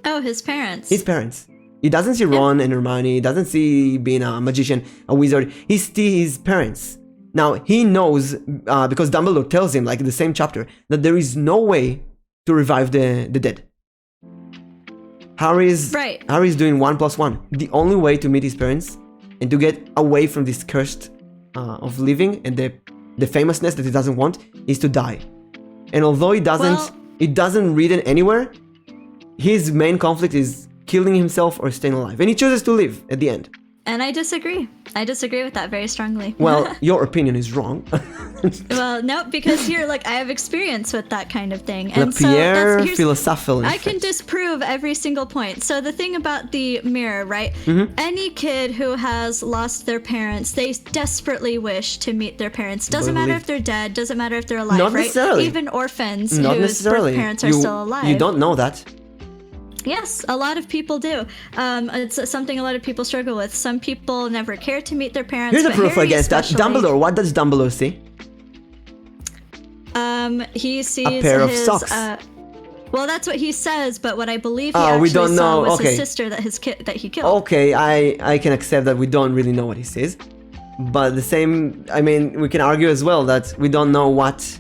Oh, his parents. His parents. He doesn't see Ron and Hermione, he doesn't see being a magician, a wizard, he sees his parents. Now, he knows, because Dumbledore tells him, like in the same chapter, that there is no way to revive the dead. Harry's doing 1 + 1. The only way to meet his parents and to get away from this cursed of living and the famousness that he doesn't want is to die. And although it doesn't read it anywhere, his main conflict is killing himself or staying alive. And he chooses to live at the end. And I disagree. I disagree with that very strongly. Well, your opinion is wrong. Well, no, because here, like, I have experience with that kind of thing. Le And so Pierre here's- philosophical. I can disprove every single point. So the thing about the mirror, right? Any kid who has lost their parents, they desperately wish to meet their parents. Doesn't matter if they're dead, doesn't matter if they're alive, Not right? necessarily. Even orphans Not whose necessarily. birth parents are still alive. You don't know that. Yes, a lot of people do. It's something a lot of people struggle with. Some people never care to meet their parents. Here's the but proof Harry against that. especially, Dumbledore. What does Dumbledore see? He sees A pair of his, socks. Well, that's what he says, but what I believe he Oh, actually we don't saw know. was Okay. his sister that he killed. Okay, I can accept that we don't really know what he sees. But the same, I mean, we can argue as well that we don't know what...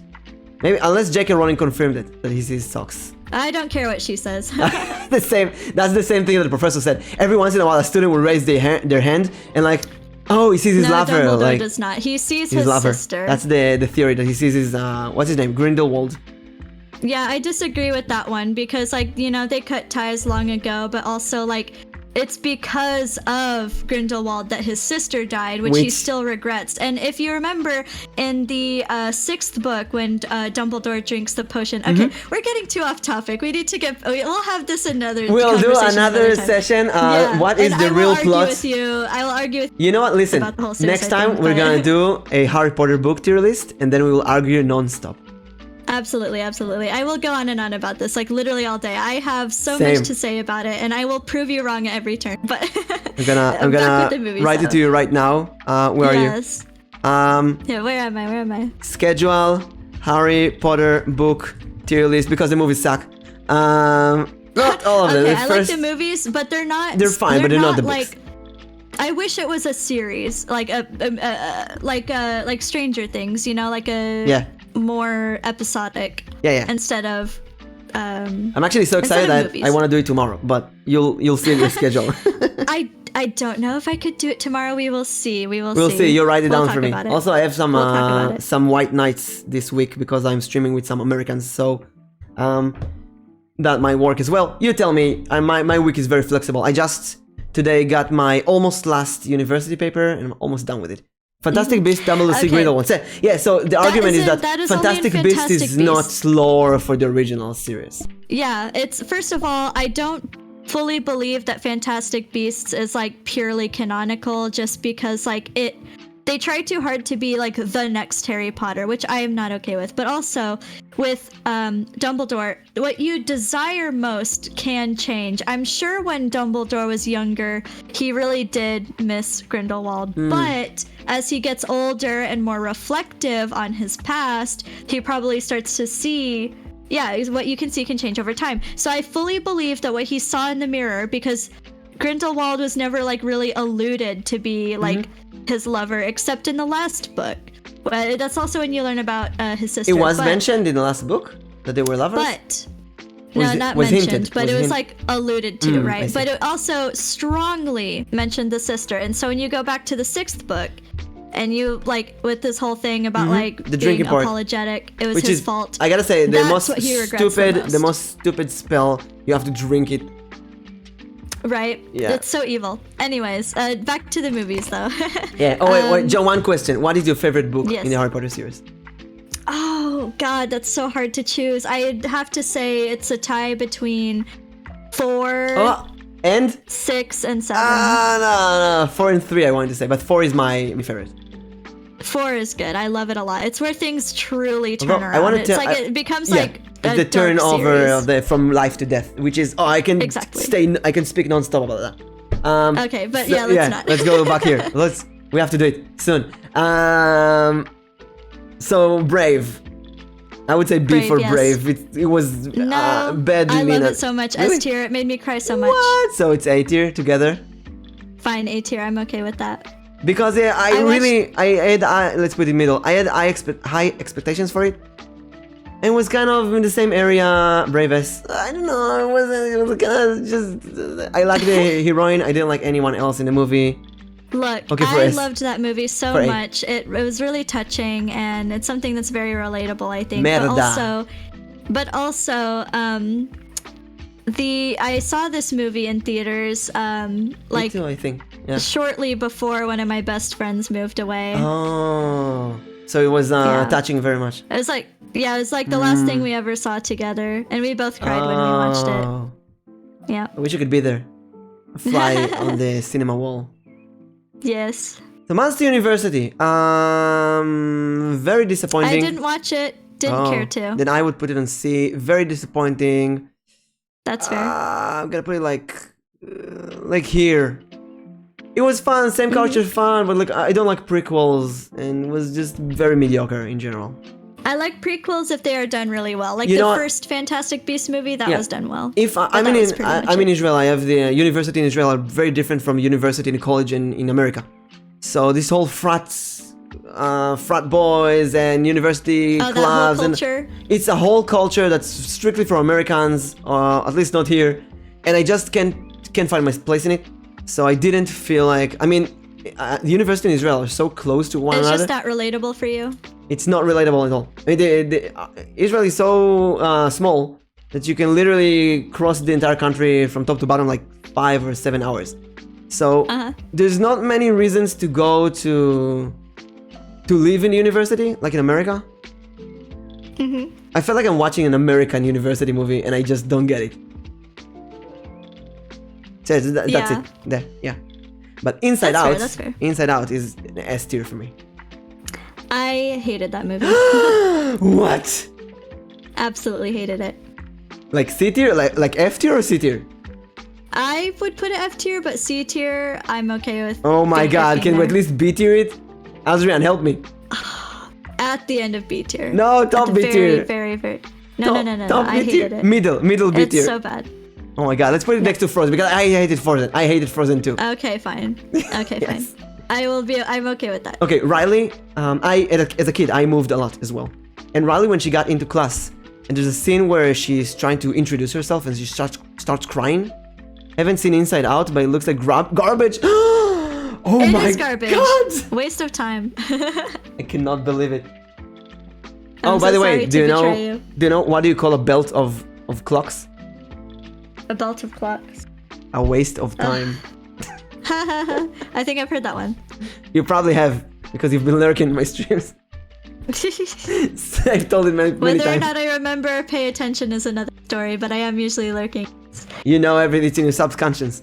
Maybe, unless J.K. Rowling confirmed it, that he sees socks. I don't care what she says. That's the same thing that the professor said. Every once in a while, a student will raise their hand and like, oh, he sees his No, lover. Dumbledore Like, does not. He sees his his lover. sister. That's the theory that he sees his what's his name? Grindelwald. Yeah, I disagree with that one because, like, you know, they cut ties long ago, but also, like, it's because of Grindelwald that his sister died, which he still regrets. And if you remember in the 6th book when Dumbledore drinks the potion, okay, we're getting too off topic. We need to we'll have this another. We'll do another session. What is the real plot? I will argue with you. You know what? Listen, next time we're gonna do a Harry Potter book tier list, and then we will argue non-stop. Absolutely, absolutely. I will go on and on about this, like literally all day. I have so Same. much to say about it, and I will prove you wrong at every turn. But I'm gonna write it to you right now. Where are you? Yeah, where am I? Schedule Harry Potter book tier list because the movies suck. Not all of them. Okay, I like the movies, but they're not. They're fine, but they're not the books. I wish it was a series, like like Stranger Things, you know, like a more episodic. Yeah. Instead of. I'm actually so excited that I want to do it tomorrow, but you'll see in your schedule. I don't know if I could do it tomorrow. We will see. We'll see. You write it down for me. Also, I have some white nights this week because I'm streaming with some Americans, so that might work as well. You tell me. My week is very flexible. I just today got my almost last university paper and I'm almost done with it. Fantastic Beasts, Dumbledore, Grindelwald. Yeah, so the argument is that Fantastic Beasts is not lore for the original series. Yeah, it's first of all, I don't fully believe that Fantastic Beasts is like purely canonical just because like they try too hard to be like the next Harry Potter, which I am not okay with. But also with Dumbledore, what you desire most can change. I'm sure when Dumbledore was younger, he really did miss Grindelwald. But as he gets older and more reflective on his past, he probably starts to see, what you can see can change over time. So I fully believe that what he saw in the mirror, because Grindelwald was never like really alluded to be like his lover, except in the last book. But that's also when you learn about his sister. It was mentioned in the last book that they were lovers? But not mentioned, but it was like alluded to, right? But it also strongly mentioned the sister. And so when you go back to the 6th book, and you like with this whole thing about like the drinking being apologetic, it was his fault. I gotta say, the most stupid spell, you have to drink it. Right? Yeah. It's so evil. Anyways, back to the movies though. Yeah. Oh wait, John, one question. What is your favorite book in the Harry Potter series? Oh God, that's so hard to choose. I'd have to say it's a tie between 4 and 6 and 7. No, 4 and 3 I wanted to say, but 4 is my favorite. 4 is good. I love it a lot. It's where things truly turn around. It becomes like the turnover from life to death, which is I can speak non-stop about that. Okay, but let's not. Let's go back here. We have to do it soon. So Brave. I would say B for Brave. It was badly. I love it so much. Really? S tier. It made me cry so much. What? So it's A tier together. Fine, A tier. I'm okay with that. Because let's put it in the middle. I had high expectations for it. It was kind of in the same area, Bravest. I don't know. It was kind of just. I liked the heroine. I didn't like anyone else in the movie. Look, I loved that movie so much. It was really touching, and it's something that's very relatable, I think. But also, I saw this movie in theaters, Me too, I think. Yeah. Shortly before one of my best friends moved away. Oh, so it was touching very much. It was like the last thing we ever saw together, and we both cried when we watched it. Yeah. I wish I could be there. Fly on the cinema wall. Yes. The Monster University. Very disappointing. I didn't watch it. Didn't care to. Then I would put it on C. Very disappointing. That's fair. I'm gonna put it like here. It was fun, same culture, fun, but I don't like prequels, and was just very mediocre in general. I like prequels if they are done really well. Like the first Fantastic Beasts movie, that was done well. I'm in Israel. I have the university in Israel are very different from university and college in America. So this whole frat boys and university clubs, that whole culture. And it's a whole culture that's strictly for Americans, at least not here. And I just can't find my place in it. So I didn't feel like. I mean, the university in Israel are so close to one another. It's just not relatable for you. It's not relatable at all. I mean, Israel is so small that you can literally cross the entire country from top to bottom like 5 or 7 hours. So there's not many reasons to go to live in university like in America. I feel like I'm watching an American university movie and I just don't get it. So that's it. There, yeah. But Inside Out, that's fair. Inside Out is an S tier for me. I hated that movie. What? Absolutely hated it. Like C tier, like F tier or C tier? I would put it F tier, but C tier, I'm okay with. Oh my god, can we at least B tier it? Azrian, help me. At the end of B tier. No, top B tier. Very. No. Top I B tier. hated it. Middle B tier. It's so bad. Oh my god, let's put it next to Frozen because I hated Frozen. I hated Frozen too. Okay, fine. Okay, fine. I'm okay with that. Okay, Riley, as a kid, I moved a lot as well. And Riley, when she got into class, and there's a scene where she's trying to introduce herself and she starts crying. Haven't seen Inside Out, but it looks like garbage. Oh It my is garbage. god! Waste of time. I cannot believe it. I'm by so the way, sorry do you to know? betray you. Do you know what do you call a belt of clocks? A belt of clocks. A waste of time. I think I've heard that one. You probably have because you've been lurking in my streams. I've told it many Whether times. or not I remember or pay attention is another story, but I am usually lurking. You know everything in your subconscious.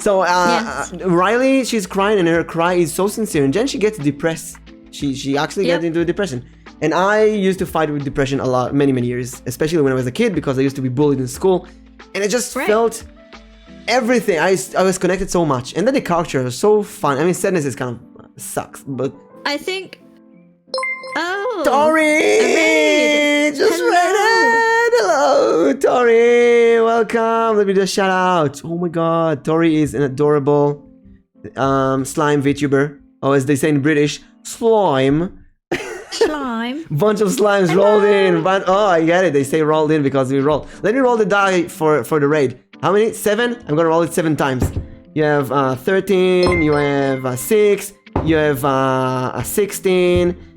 So Yes. Riley, she's crying and her cry is so sincere, and then she gets depressed. She actually gets into depression. And I used to fight with depression a lot, many years, especially when I was a kid because I used to be bullied in school, and I just felt everything. I was connected so much, and then the character was so fun. I mean, sadness is kind of sucks, but I think. Oh. Tori just read it. Hello, Tori. Welcome. Let me just shout out. Oh my God, Tori is an adorable slime VTuber. Oh, as they say in British, slime. Slime. Bunch of slimes rolled in. But oh, I get it. They say rolled in because we roll. Let me roll the die for the raid. How many? 7? I'm gonna roll it 7 times. You have 13. You have 6. You have 16.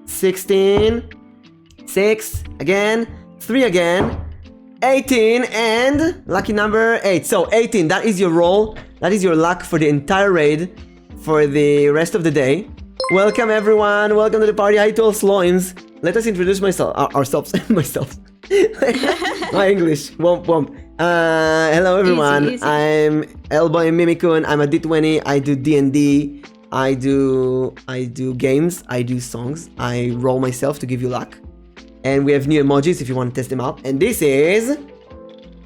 16. 6 again. 3 again. 18 and lucky number 8. So 18. That is your roll. That is your luck for the entire raid for the rest of the day. Welcome everyone, welcome to the party. Hi to all slimes. Let us introduce ourselves. Myself. My English. Womp womp. Hello everyone. Easy. I'm Elboim Mimikun. I'm a D20. I do D&D. I do games. I do songs. I roll myself to give you luck. And we have new emojis if you want to test them out. And this is...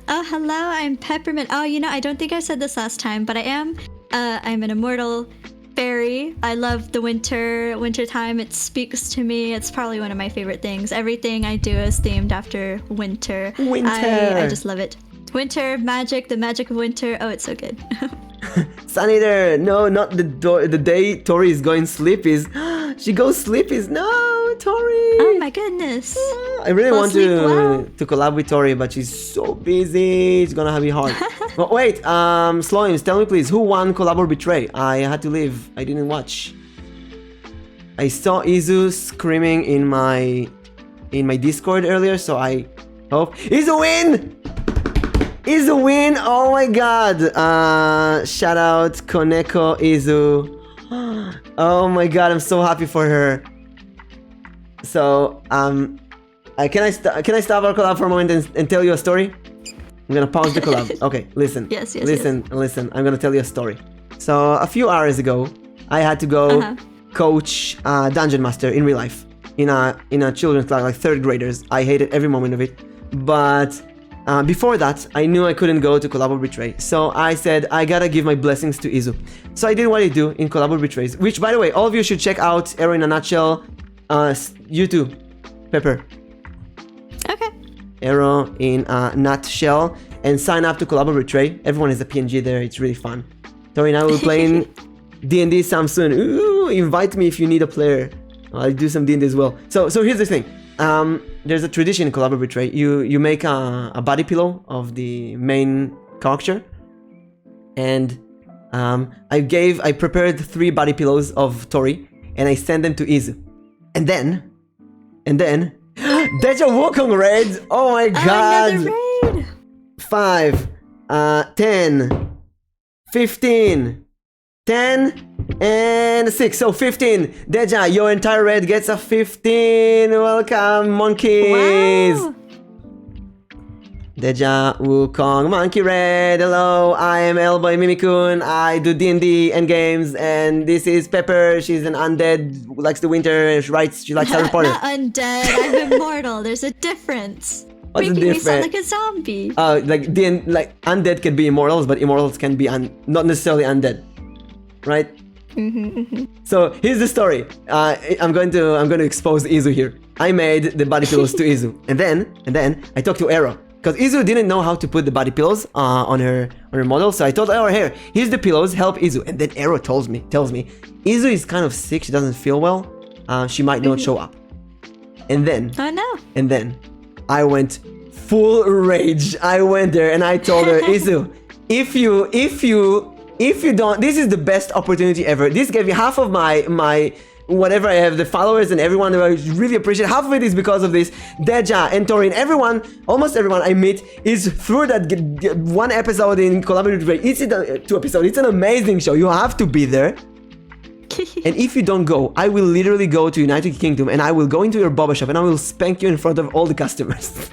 Oh, hello, I'm Peppermint. Oh, you know, I don't think I said this last time, but I'm an immortal fairy. I love the winter time. It speaks to me. It's probably one of my favorite things. Everything I do is themed after winter. I just love it. Winter, magic, the magic of winter. Oh, it's so good. Sunny there. No, not the day Tori is going sleepies. She goes sleepies. No, Tori. Oh my goodness. I really want sleep well. to collab with Tori, but she's so busy. It's gonna be hard. But wait, Sloims, tell me please, who won Collab or Betray? I had to leave. I didn't watch. I saw Izu screaming in my Discord earlier, so I hope Izu win. Izu win. Oh my God. Shout out Koneko Izu. Oh my God, I'm so happy for her. So can I stop our collab for a moment and tell you a story? I'm gonna pause the collab. Okay, listen. Yes. Listen. I'm gonna tell you a story. So a few hours ago, I had to go coach Dungeon Master in real life in a children's class, like 3rd graders. I hated every moment of it, but before that, I knew I couldn't go to Collab or Betray. So I said I gotta give my blessings to Izu. So I did what I do in Collab or Betrays, which, by the way, all of you should check out. Arrow in a Nutshell. You too, Pepper. Okay. Arrow in a Nutshell, and sign up to Collab or Betray. Everyone is a PNG there. It's really fun. Tori and I will play in D&D soon. Ooh, invite me if you need a player. I'll do some D&D as well. So here's the thing. There's a tradition in Collab or Betray. You make a body pillow of the main character, and I prepared 3 body pillows of Tori, and I sent them to Izu, and then Deja Wukong raid. Oh my God! Another raid. 5, 10, 15, 10, and 6. So 15. Deja, your entire red gets a 15. Welcome, monkeys. Wow. Deja, Wukong, Monkey Red, hello, I am Elboim Mimikun, I do D&D and games, and this is Pepper, she's an undead who likes the winter, she likes Harry Potter. Not undead, I'm immortal, there's a difference. What's the Making me sound difference? like a zombie. Like undead can be immortals, but immortals can be not necessarily undead, right? So here's the story. I'm going to expose Izu here. I made the body pillows to Izu, and then I talked to Ero. Because Izu didn't know how to put the body pillows on her model, so I told her, here, here's the pillows, help Izu. And then Ero tells me, Izu is kind of sick, she doesn't feel well, she might not show up. And then, Oh no. and then, I went full rage. I went there and I told her, Izu, if you don't, this is the best opportunity ever. This gave me half of my whatever I have, the followers and everyone I really appreciate. Half of it is because of this. Deja and Torin, everyone, almost everyone I meet is through that one episode in COLLAB. It's 2 episodes. It's an amazing show. You have to be there. And if you don't go, I will literally go to United Kingdom and I will go into your boba shop and I will spank you in front of all the customers.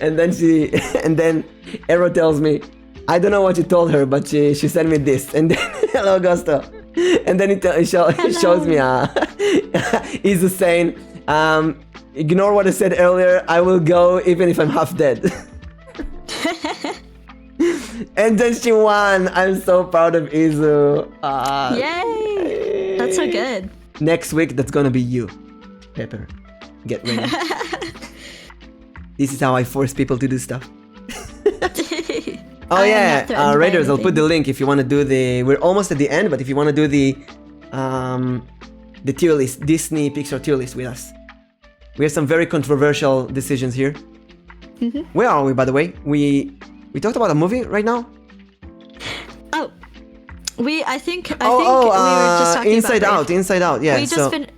and then Ero tells me, I don't know what you told her, but she sent me this. And then, hello, Gusto. And then it shows me Izu saying, ignore what I said earlier, I will go even if I'm half dead. And then she won. I'm so proud of Izu. Yay! That's so good. Next week, that's gonna be you, Pepper. Get ready. This is how I force people to do stuff. Oh yeah, Raiders, I'll put the link if you want to do we're almost at the end, but if you want to do the tier list, Disney Pixar tier list with us. We have some very controversial decisions here. Where are we, by the way? We talked about a movie right now? Oh. I think we were just talking Inside about Out, Inside Out, yeah.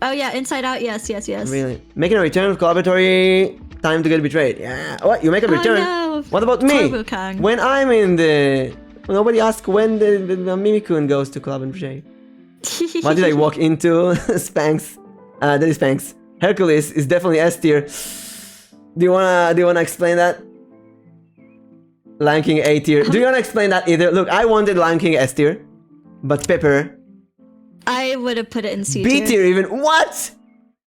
Oh yeah, Inside Out, yes. Really? Making a return with collaboratory, time to get betrayed. Yeah. What? You make a return? No. What about me? Wukong. When I'm in the... Nobody asked when the Mimikun goes to COLLAB. What did I walk into? Spanx. That is Spanx. Hercules is definitely S tier. Do you wanna explain that? Lion King A tier. Do you wanna explain that either? Look, I wanted Lion King S tier, but Pepper... I would have put it in C B tier even. What?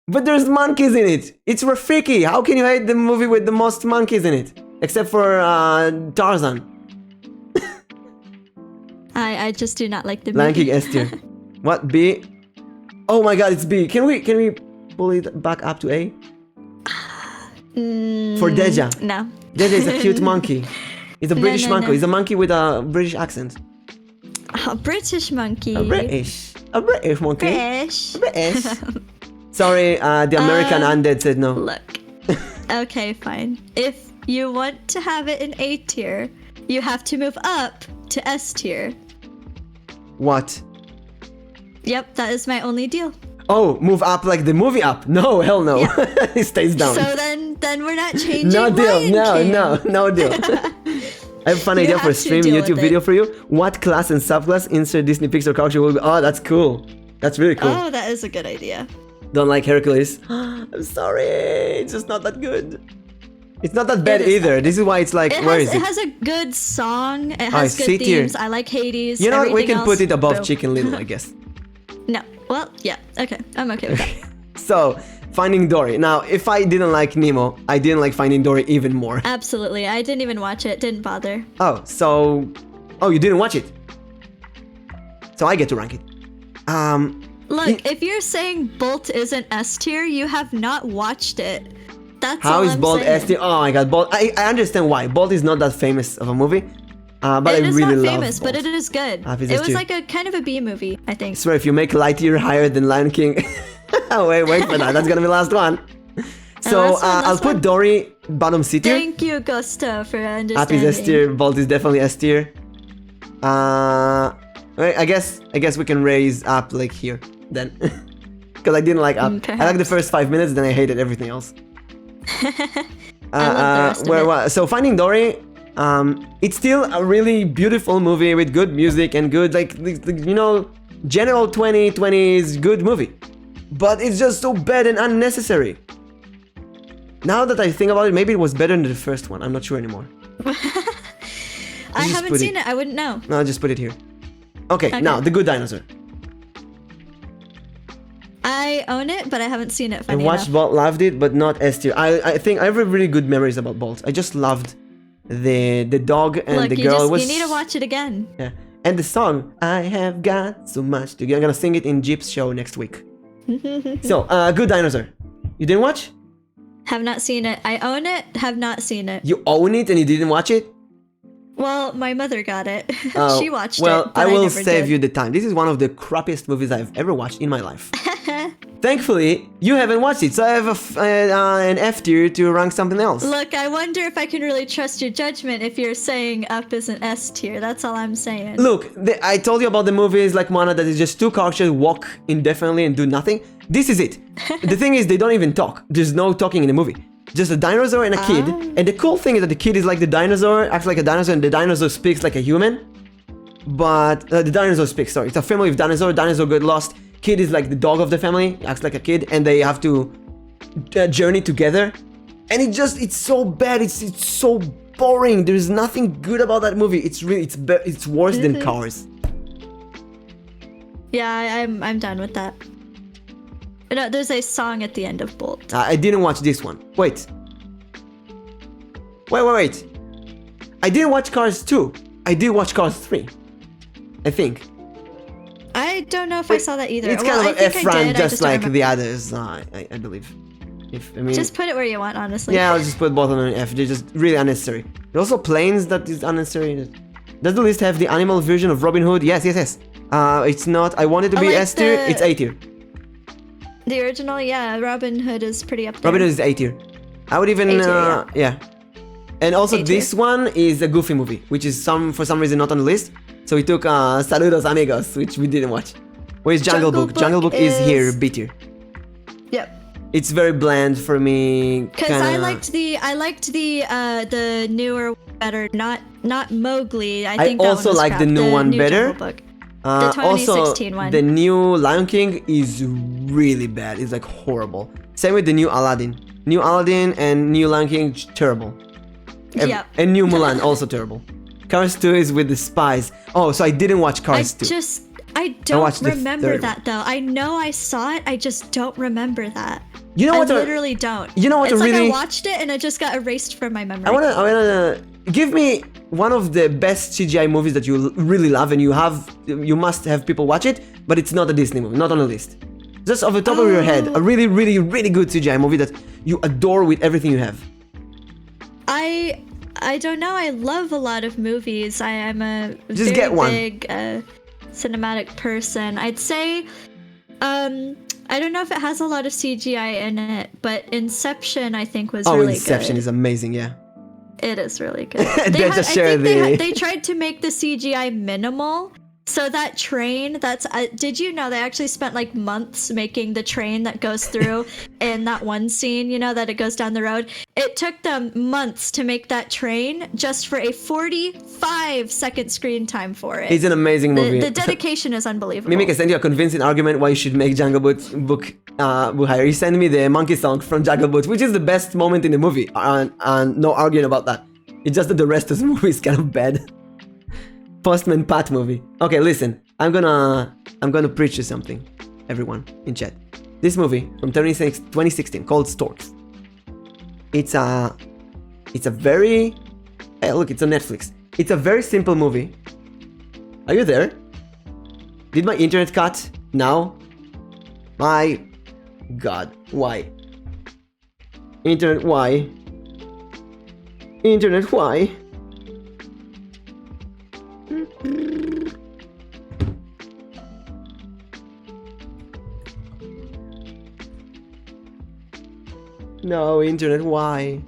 But there's monkeys in it. It's Rafiki. How can you hate the movie with the most monkeys in it? Except for Tarzan. I just do not like the movie. Lion King S tier. What? B? Oh my god, it's B. Can we pull it back up to A? For Deja. No. Deja is a cute monkey. He's a British monkey. No. He's a monkey with a British accent. A British monkey. A British monkey. British. Sorry, the American undead said no. Look. Okay, fine. If you want to have it in A tier, you have to move up to S tier. What? Yep, that is my only deal. Oh, move up like the movie up. No, hell no. Yeah. It stays down. So then we're not changing. No deal. Lion King. No deal. I have a fun idea for a have to stream deal YouTube with video it. for you. What class and subclass insert Disney Pixar culture will be? Oh, that's cool. That's really cool. Oh, that is a good idea. Don't like Hercules. I'm sorry. It's just not that good. It's not that bad It is either. This is why it's like, where is It it? has a good song. It has C good tier. themes. I like Hades. You know what? We everything can put else, it above boom. Chicken Little, I guess. No. Well, yeah. Okay. I'm okay with that. So, Finding Dory. Now, if I didn't like Nemo, I didn't like Finding Dory even more. Absolutely. I didn't even watch it. Didn't bother. Oh, so... Oh, you didn't watch it? So I get to rank it. Look, if you're saying Bolt isn't S tier, you have not watched it. That's How all is I'm Bolt saying. S tier? Oh my god, Bolt. I understand why. Bolt is not that famous of a movie. But It I is really not love famous, Bolt. but it is good. Half is It S was tier. like a kind of a B movie, I think. I swear, if you make Lightyear higher than Lion King... wait for that. That's gonna be the last one. So, I'll put Dory bottom C tier. Thank you, Gusto, for understanding. Happy is S tier. Bolt is definitely S tier. I guess we can raise up like here then, because I didn't like up. I like the first 5 minutes, then I hated everything else. I love the rest of it. So Finding Dory, it's still a really beautiful movie with good music and good, like, you know, general 2020s good movie. But it's just so bad and unnecessary. Now that I think about it, maybe it was better than the first one. I'm not sure anymore. I haven't seen it. I wouldn't know. No, I'll just put it here. Okay, now The Good Dinosaur. I own it, but I haven't seen it. I watched Bolt, loved it, but not S tier. I think I have really good memories about Bolt. I just loved the dog and the girl. You need to watch it again. Yeah, and the song I have got so much to give. I'm gonna sing it in Jeep's show next week. So, Good Dinosaur. You didn't watch? Have not seen it. I own it. Have not seen it. You own it and you didn't watch it? Well, my mother got it. She watched it. Well, I will never save did. you the time. This is one of the crappiest movies I've ever watched in my life. Thankfully, you haven't watched it, so I have an F tier to rank something else. Look, I wonder if I can really trust your judgment if you're saying Up is an S tier. That's all I'm saying. Look, I told you about the movies like Moana that is just two characters walk indefinitely and do nothing. This is it. The thing is, they don't even talk. There's no talking in the movie. Just a dinosaur and a kid. And the cool thing is that the kid is like the dinosaur, acts like a dinosaur, and the dinosaur speaks like a human. But the dinosaur speaks, sorry. It's a family of dinosaurs. Dinosaur got lost. Kid is like the dog of the family, acts like a kid, and they have to journey together. And it's so bad. It's so boring. There's nothing good about that movie. It's worse than Cars. Yeah, I'm done with that. No, there's a song at the end of Bolt. I didn't watch this one. Wait. I didn't watch Cars 2. I did watch Cars 3. I think. I don't know if I saw that either. It's kind of an F-run, just like the others, I believe. Just put it where you want, honestly. Yeah, I'll just put both of them in F. They're just really unnecessary. There's also Planes that is unnecessary. Does the list have the animal version of Robin Hood? Yes. It's not. I want it to be S tier. It's A tier. The original, yeah, Robin Hood is pretty up there. Robin Hood is A tier. I would even, yeah. And also this one is a Goofy movie, which is for some reason not on the list. So we took Saludos Amigos, which we didn't watch. Where's Jungle Book? Jungle Book is here, B tier. Yep. It's very bland for me. Because I liked the newer better, not Mowgli. I think also that one was like crap. the new one new better. Jungle Book. The 2016 one. The new Lion King is really bad. It's like horrible. Same with the new Aladdin. New Aladdin and new Lion King, terrible. Yep. And new Mulan, also terrible. Cars 2 is with the spies. Oh, so I didn't watch Cars 2. I don't remember that though. I know I saw it, I just don't remember that. You know what? I literally don't. You know what? It's like really, I watched it and it just got erased from my memory. I wanna give me one of the best CGI movies that you really love and you must have people watch it, but it's not a Disney movie, not on the list. Just off the top of your head, a really, really, really good CGI movie that you adore with everything you have. I don't know. I love a lot of movies. I am a Just very get one. big cinematic person. I'd say, I don't know if it has a lot of CGI in it, but Inception I think was really good. Oh, Inception is amazing, yeah. It is really good. They tried to make the CGI minimal. So that train, did you know they actually spent like months making the train that goes through in that one scene, you know, that it goes down the road? It took them months to make that train just for a 45-second screen time for it. It's an amazing movie. The dedication is unbelievable. Mimi can send you a convincing argument why you should make Jungle Book higher. You send me the monkey song from Jungle Book, which is the best moment in the movie, and no arguing about that. It's just that the rest of the movie is kind of bad. Postman Pat movie. Okay, listen. I'm gonna preach you something, everyone in chat. This movie from 2016 called Storks. It's a very look. It's on Netflix. It's a very simple movie. Are you there? Did my internet cut now? My God, why? Internet, why? Internet, why? No, internet, why?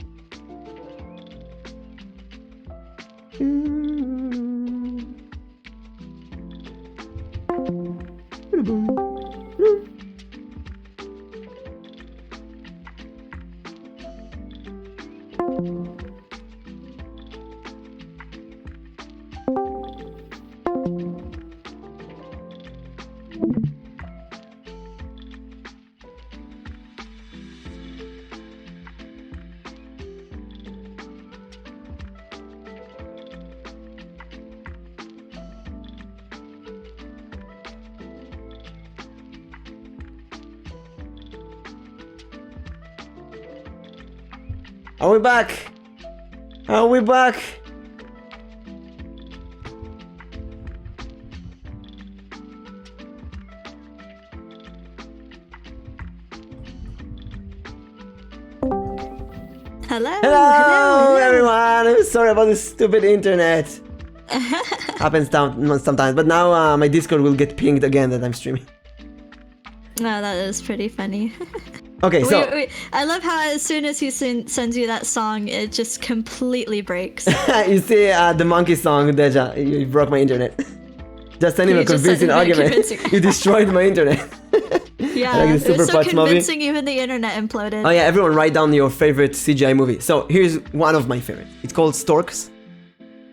Are we back? Are we back? Hello, everyone. I'm sorry about this stupid internet. Happens sometimes, but now my Discord will get pinged again that I'm streaming. No, that is pretty funny. Okay, so I love how as soon as he sends you that song, it just completely breaks. you see the monkey song, Deja. You broke my internet. Just sending a convincing argument. You destroyed my internet. Yeah, like it was so convincing even the internet imploded. Oh yeah, everyone write down your favorite CGI movie. So here's one of my favorites. It's called Storks.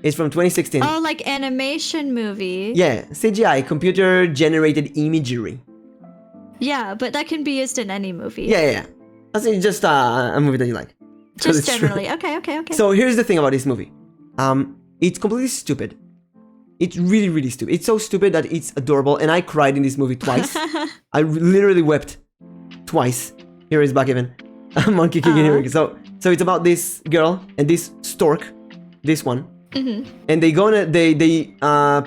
It's from 2016. Oh, like animation movie. Yeah, CGI, computer generated imagery. Yeah, but that can be used in any movie. Yeah. That's just a movie that you like. Just generally. Okay. So here's the thing about this movie. It's completely stupid. It's really, really stupid. It's so stupid that it's adorable, and I cried in this movie twice. I literally wept twice. Here is back even. Monkey kicking here. So it's about this girl and this stork, this one. Mm-hmm. And they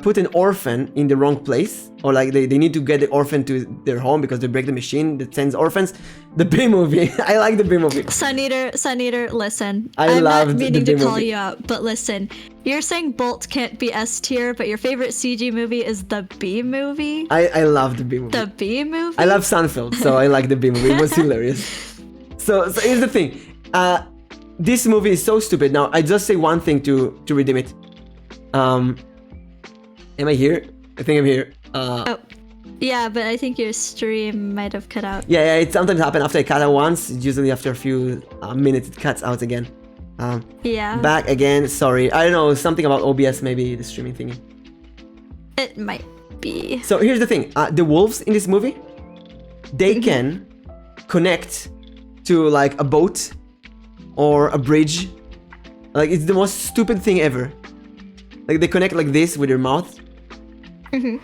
put an orphan in the wrong place, or like they need to get the orphan to their home because they break the machine that sends orphans. The B movie. I like the B movie. Sun Eater, listen. I'm not meaning to call you out, but listen. You're saying Bolt can't be S tier, but your favorite CG movie is the B movie? I love the B movie. The B movie? I love Seinfeld, so I like the B movie. It was hilarious. So here's the thing. This movie is so stupid. Now, I just say one thing to redeem it. Am I here? I think I'm here. Yeah, but I think your stream might have cut out. Yeah, it sometimes happens after I cut out once. Usually after a few minutes, it cuts out again. Yeah. Back again. Sorry. I don't know. Something about OBS, maybe the streaming thingy. It might be. So here's the thing. The wolves in this movie, they can connect to like a boat or a bridge. Like, it's the most stupid thing ever. Like, they connect like this with their mouth. And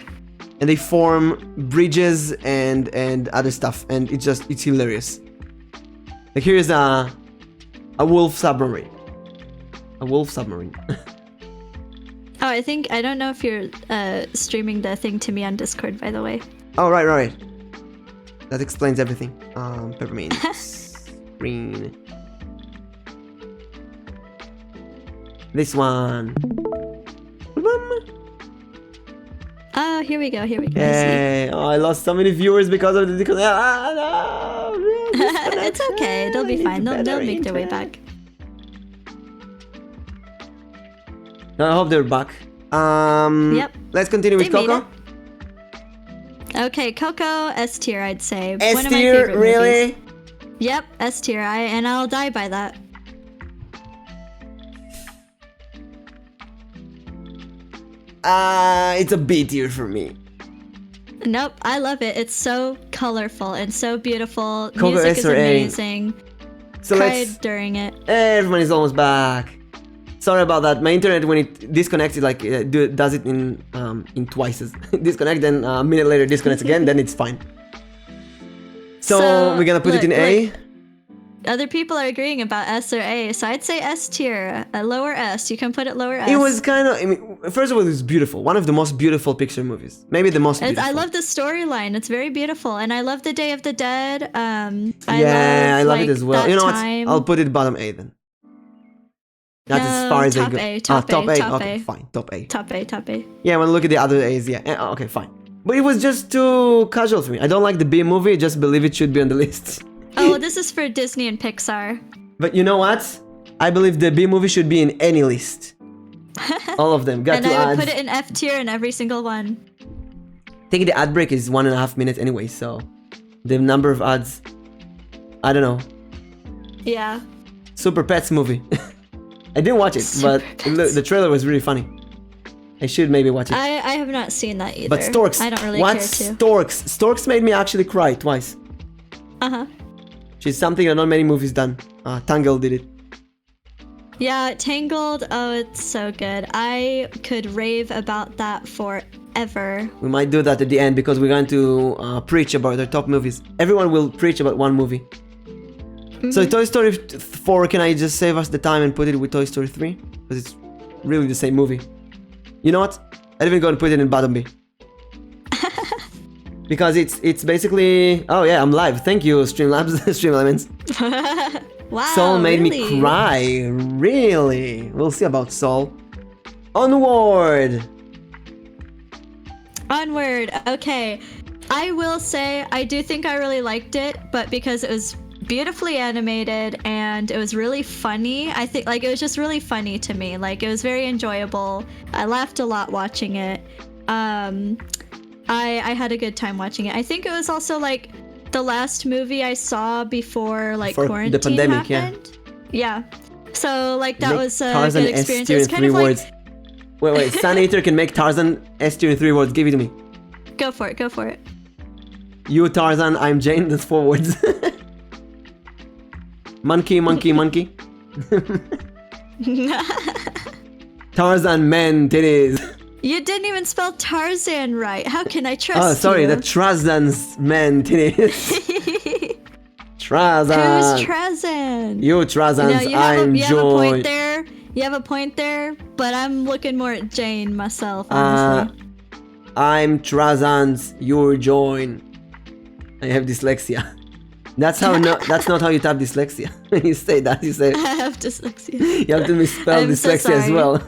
they form bridges and other stuff, and it's hilarious. Like, here's a wolf submarine. A wolf submarine. Oh, I don't know if you're streaming the thing to me on Discord, by the way. Oh, right. That explains everything. Peppermint. Green. This one. Oh, here we go. Yay. I lost so many viewers because of this. No. It's okay. They'll be fine. They'll make their way back. I hope they're back. Yep. Let's continue with Coco. Okay, Coco, S tier, I'd say. S One of my tier, favorite really? movies. Yep, S tier. And I'll die by that. It's a B tier for me. Nope, I love it. It's so colorful and so beautiful. Coco Music S is or A? amazing. So Cried during it. Everyone is almost back. Sorry about that. My internet, when it disconnects, it like does it in twices. Disconnect, then a minute later disconnects again, then it's fine. So we're gonna put it in A. Other people are agreeing about S or A, so I'd say S tier, a lower S. You can put it lower S. It was kind of, I mean, first of all, it was beautiful. One of the most beautiful Pixar movies. Maybe the most beautiful. I love the storyline. It's very beautiful. And I love The Day of the Dead. I love it as well. You know what? I'll put it bottom A then. That's as far as I go. Top A. Okay, fine. Top A. Top A. Yeah, when I look at the other A's, yeah. Okay, fine. But it was just too casual for me. I don't like the B movie. I just believe it should be on the list. Oh, this is for Disney and Pixar. But you know what? I believe the B movie should be in any list. All of them. And I would put it in F tier in every single one. I think the ad break is 1.5 minutes anyway, so the number of ads, I don't know. Yeah. Super Pets movie. I didn't watch it, but the trailer was really funny. I should maybe watch it. I have not seen that either. But Storks. I don't really care to. Storks? Storks made me actually cry twice. Uh-huh. Which is something that not many movies done. Tangled did it. Yeah, Tangled. Oh, it's so good. I could rave about that forever. We might do that at the end because we're going to preach about our top movies. Everyone will preach about one movie. So Toy Story 4, can I just save us the time and put it with Toy Story 3? Because it's really the same movie. You know what? I'm even going to put it in bottom B. Because it's basically... Oh yeah, I'm live. Thank you, Streamlabs, Streamlemons. Wow, Soul made really? me cry. Really? We'll see about Soul. Onward! Onward. Okay. I will say I do think I really liked it, but because it was beautifully animated and it was really funny, I think like it was just really funny to me. Like it was very enjoyable. I laughed a lot watching it. I had a good time watching it. I think it was also like the last movie I saw before like quarantine the pandemic, happened. Yeah. So like that was a Tarzan good experience. S tier It's in kind 3 of words. like Wait, Sun Eater can make Tarzan S tier in 3 words. Give it to me. Go for it. Go for it. You Tarzan, I'm Jane. That's 4 words. Monkey, monkey, monkey. Tarzan, man, titties. You didn't even spell Tarzan right. How can I trust you? Oh, sorry, the Tarzan's man, titties. Tarzan. Who's Tarzan? You Tarzan's, You I'm have a Joy. point there. You have a point there, but I'm looking more at Jane myself, honestly. I'm Tarzan's, you're Join. I have dyslexia. That's how that's not how you type dyslexia. When you say that, you say I have dyslexia. you have to misspell I'm so dyslexia as sorry. well.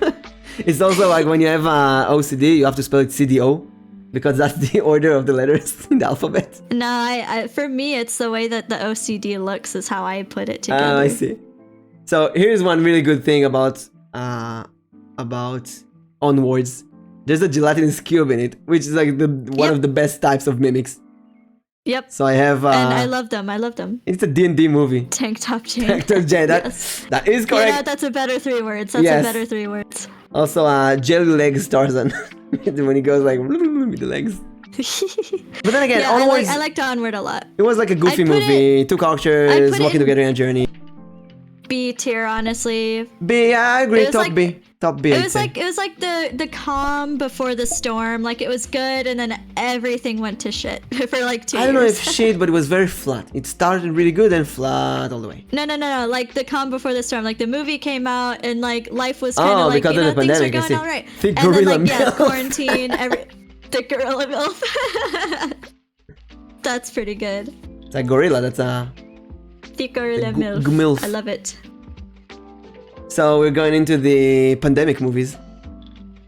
It's also like when you have OCD, you have to spell it CDO because that's the order of the letters in the alphabet. No, I for me, it's the way that the OCD looks is how I put it together. Oh, I see. So here's one really good thing about Onwards. There's a gelatinous cube in it, which is like one of the best types of mimics. Yep. So I have. And I love them. I love them. It's a D&D movie. Tank Top Jane. Tank Top Jane. Yes. That is correct. Yeah, that's a better 3 words. That's Yes. a better 3 words. Also, Jelly Legs Tarzan. When he goes like with the legs. But then again, Yeah, Onwards. I liked Onward a lot. It was like a goofy I'd put movie. 2 I'd characters put it walking in- together in a journey. B tier, honestly. B, I agree. It was Top like- B. Top B. It I'd was say. like the calm before the storm. Like it was good, and then everything went to shit for like 2 years. I don't know if shit, but it was very flat. It started really good and flat all the way. No. Like the calm before the storm. Like the movie came out, and like life was kind of like because of the things were pandemic, I going see. all right. Thick And then gorilla like milk. quarantine. The gorilla milk. That's pretty good. It's a gorilla. That's a. Thick gorilla milk. gmilf. I love it. So we're going into the pandemic movies.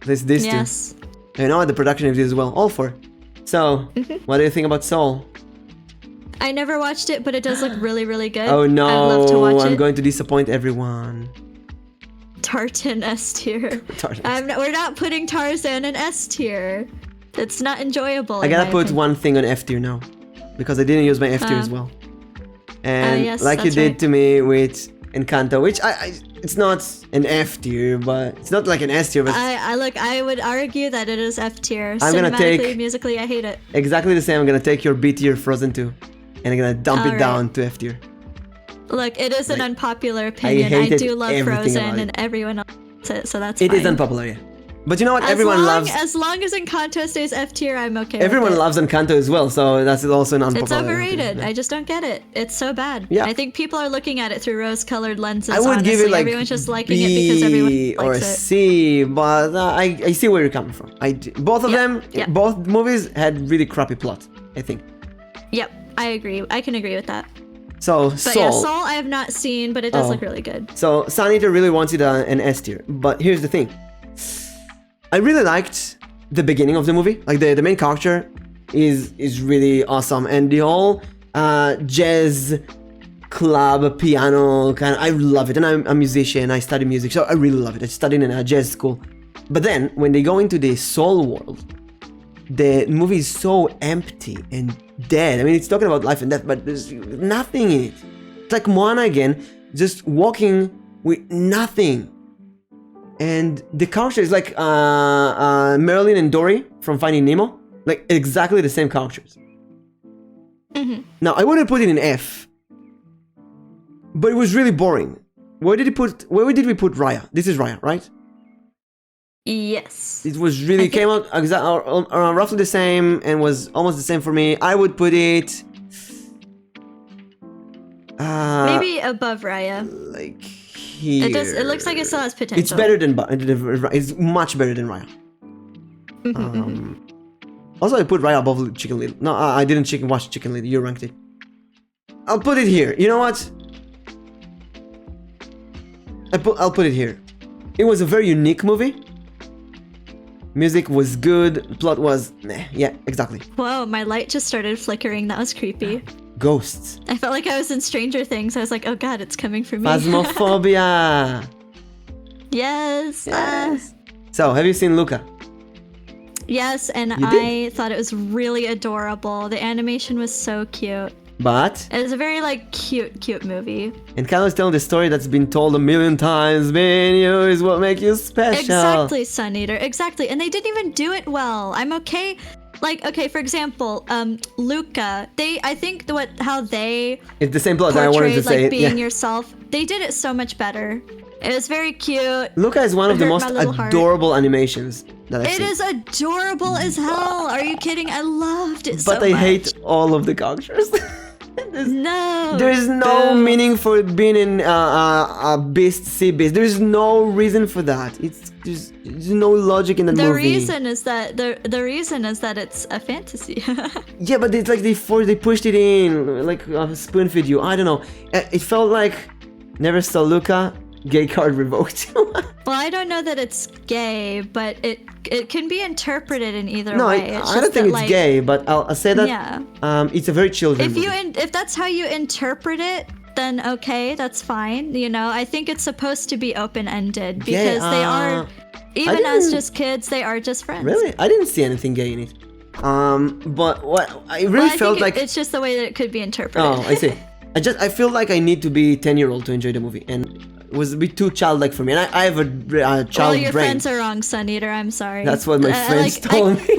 These two. Yes. You know what? The production of these as well. All 4. So, what do you think about Soul? I never watched it, but it does look really, really good. Oh no! I would love to watch I'm it. going to disappoint everyone. Tartan S tier. Tarzan. We're not putting Tarzan in S tier. It's not enjoyable. I in gotta my put opinion. one thing on F tier now, because I didn't use my F tier as well. And yes, like you that's did right. to me with Encanto, which it's not an F tier, but it's not like an S tier, but I would argue that it is F tier. I'm gonna Cinematically, take- musically, I hate it. exactly the same. I'm gonna take your B tier Frozen 2, and I'm gonna dump it Alright. down to F tier. Look, it is an Like, unpopular opinion. I hated do love everything Frozen, about and it. everyone else loves it, so that's It fine. is unpopular, yeah. But you know what? Everyone loves. As long as Encanto stays F tier, I'm okay. Everyone with it. loves Encanto as well, so that's also an unpopular. It's overrated. I just don't get it. It's so bad. Yeah. I think people are looking at it through rose-colored lenses. I would honestly. give it like Everyone's just liking B it because everyone or likes it. C, but I see where you're coming from. Both of them, yeah. both movies had really crappy plot, I think. Yep, I agree. I can agree with that. So But Soul. yeah, Soul I have not seen, but it does Oh. look really good. So Sun Eater really wants it an S tier, but here's the thing. I really liked the beginning of the movie. Like the main character is really awesome, and the whole jazz club piano kind of, I love it. And I'm a musician. I study music, so I really love it. I studied in a jazz school. But then when they go into the soul world, the movie is so empty and dead. I mean, it's talking about life and death, but there's nothing in it. It's like Moana again, just walking with nothing. And the character is like Merlin and Dory from Finding Nemo, like exactly the same characters. Now I wouldn't put it in F, but it was really boring. Where did we put Raya? This is Raya, right? Yes. It was really came out around roughly the same and was almost the same for me. I would put it Maybe above Raya. Like here. It looks like it still has potential. It's better than it's much better than Raya. Also, I put Raya above Chicken Little. No, I didn't watch Chicken Little. You ranked it. I'll put it here. You know what? I'll put it here. It was a very unique movie. Music was good. Plot was meh. Yeah, exactly. Whoa, my light just started flickering. That was creepy. Ghosts. I felt like I was in Stranger Things. I was like, oh god, it's coming for me. Phasmophobia. Yes. So, have you seen Luca? Yes, and I thought it was really adorable. The animation was so cute. But it was a very like cute movie. And kind of telling the story that's been told a million times. Being you is what makes you special. Exactly, Sun Eater. Exactly. And they didn't even do it well. I'm okay. Like, okay, for example, Luca. I think how they it's the same plot. I wanted to say like being yourself. They did it so much better. It was very cute. Luca is one of the most adorable animations that I've seen. It is adorable as hell. Are you kidding? I loved it so much. But I hate all of the characters. No. There's no meaning for being in Beast, Sea Beast. There's no reason for that. There's no logic in the movie. The reason is that it's a fantasy. Yeah, but it's like they pushed it in, like spoon feed you. I don't know. It felt like never saw Luca. Gay card revoked. Well, I don't know that it's gay, but it can be interpreted in either no, way. I don't think it's gay, but I'll say that it's a very children's movie. If that's how you interpret it, then okay, that's fine. You know, I think it's supposed to be open-ended because they are, even as just kids, they are just friends. Really? I didn't see anything gay in it. But what I really felt like it's just the way that it could be interpreted. Oh, I see. I feel like I need to be 10-year-old to enjoy the movie, and it was a bit too childlike for me. And I have a child well, your brain. Friends are wrong, Sun Eater. I'm sorry. That's what my friends told me.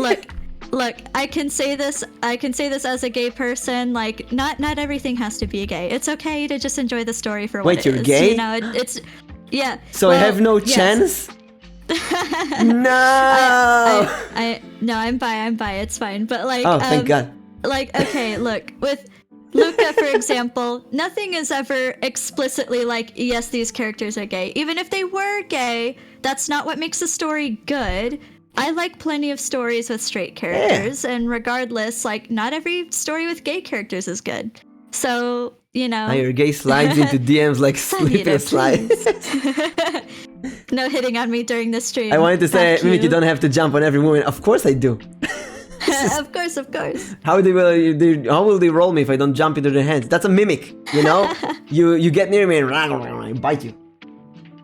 Look, I can say this as a gay person. Like, not everything has to be gay. It's okay to just enjoy the story for what it is. Wait, you're gay? You know, it's yeah. So I have no chance? No. No, I'm bi. It's fine. But like, oh, thank God. Like, okay, look, with Luca, for example, nothing is ever explicitly like, yes, these characters are gay. Even if they were gay, that's not what makes a story good. I like plenty of stories with straight characters, and regardless, like, not every story with gay characters is good. So, you know. Now your gay slides into DMs like slippery slides. No hitting on me during the stream. I wanted to say, Mimik, you don't have to jump on every woman. Of course I do. Of course. How will they roll me if I don't jump into their hands? That's a mimic, you know. you get near me and I bite you.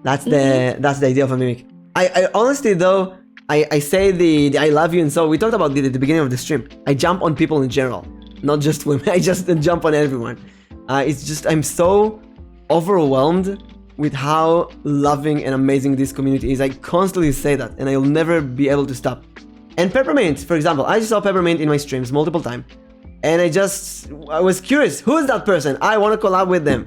That's the idea of a mimic. I honestly though, I say the I love you, and so we talked about it at the beginning of the stream. I jump on people in general, not just women. I just jump on everyone. It's just I'm so overwhelmed with how loving and amazing this community is. I constantly say that, and I'll never be able to stop. And Peppermint, for example, I saw Peppermint in my streams multiple times, and I was curious, who's that person? I want to collab with them.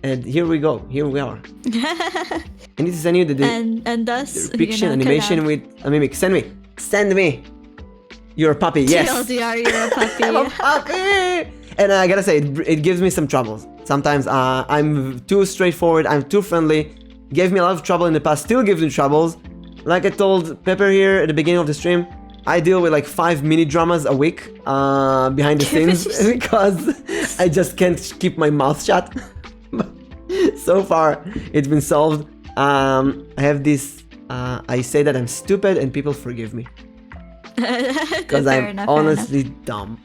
And here we go, here we are. I need to send you and thus the depiction, animation with a mimic. Send me. You're a puppy, yes. TLDR, you're a puppy. I'm a puppy. And I gotta say, it gives me some troubles. Sometimes I'm too straightforward, I'm too friendly. Gave me a lot of trouble in the past, still gives me troubles. Like I told Pepper here at the beginning of the stream, I deal with like 5 mini dramas a week behind the scenes because I just can't keep my mouth shut. But so far, it's been solved. I have this, I say that I'm stupid and people forgive me. Because I'm honestly dumb.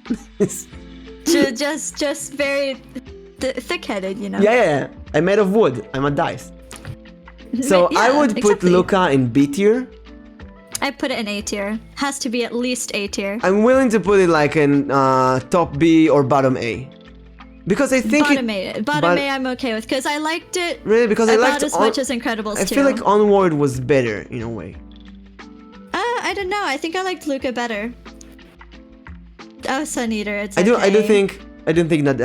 just very thick-headed, you know? Yeah. I'm made of wood. I'm a dice. So yeah, I would put Luca in B tier. I put it in A tier. Has to be at least A tier. I'm willing to put it like in top B or bottom A. Because I think bottom A I'm okay with, because I liked it. Really? Because I liked as much as Incredibles 2. I feel like Onward was better in a way. I don't know. I think I liked Luca better. Oh, Sun Eater. It's I do think that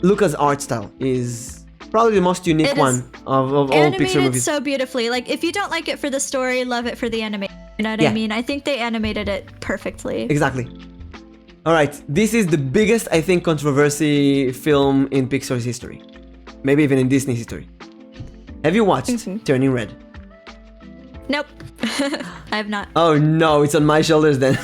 Luca's art style is probably the most unique one of all Pixar movies. Animated so beautifully. Like, if you don't like it for the story, love it for the animation. You know what I mean? I think they animated it perfectly. Exactly. All right, this is the biggest, I think, controversy film in Pixar's history. Maybe even in Disney's history. Have you watched Turning Red? Nope. I have not. Oh no, it's on my shoulders then.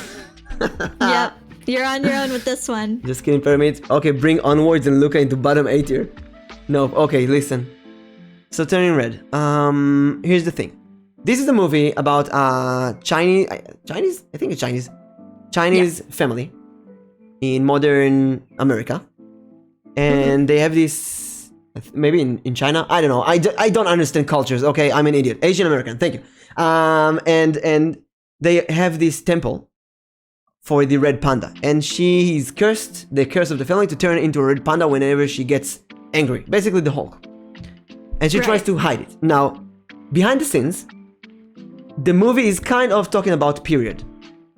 Yep. You're on your own with this one. Just kidding, Pyramid. Okay, bring Onwards and Luca into bottom 8 here. No, okay, listen. So Turning Red. Here's the thing. This is a movie about a Chinese, I think it's Chinese family in modern America. And they have this, maybe in China, I don't know. I don't understand cultures, okay? I'm an idiot. Asian American, thank you. And they have this temple for the red panda. And she is cursed, the curse of the family, to turn into a red panda whenever she gets angry. Basically the Hulk. And she tries to hide it. Now, behind the scenes, the movie is kind of talking about period.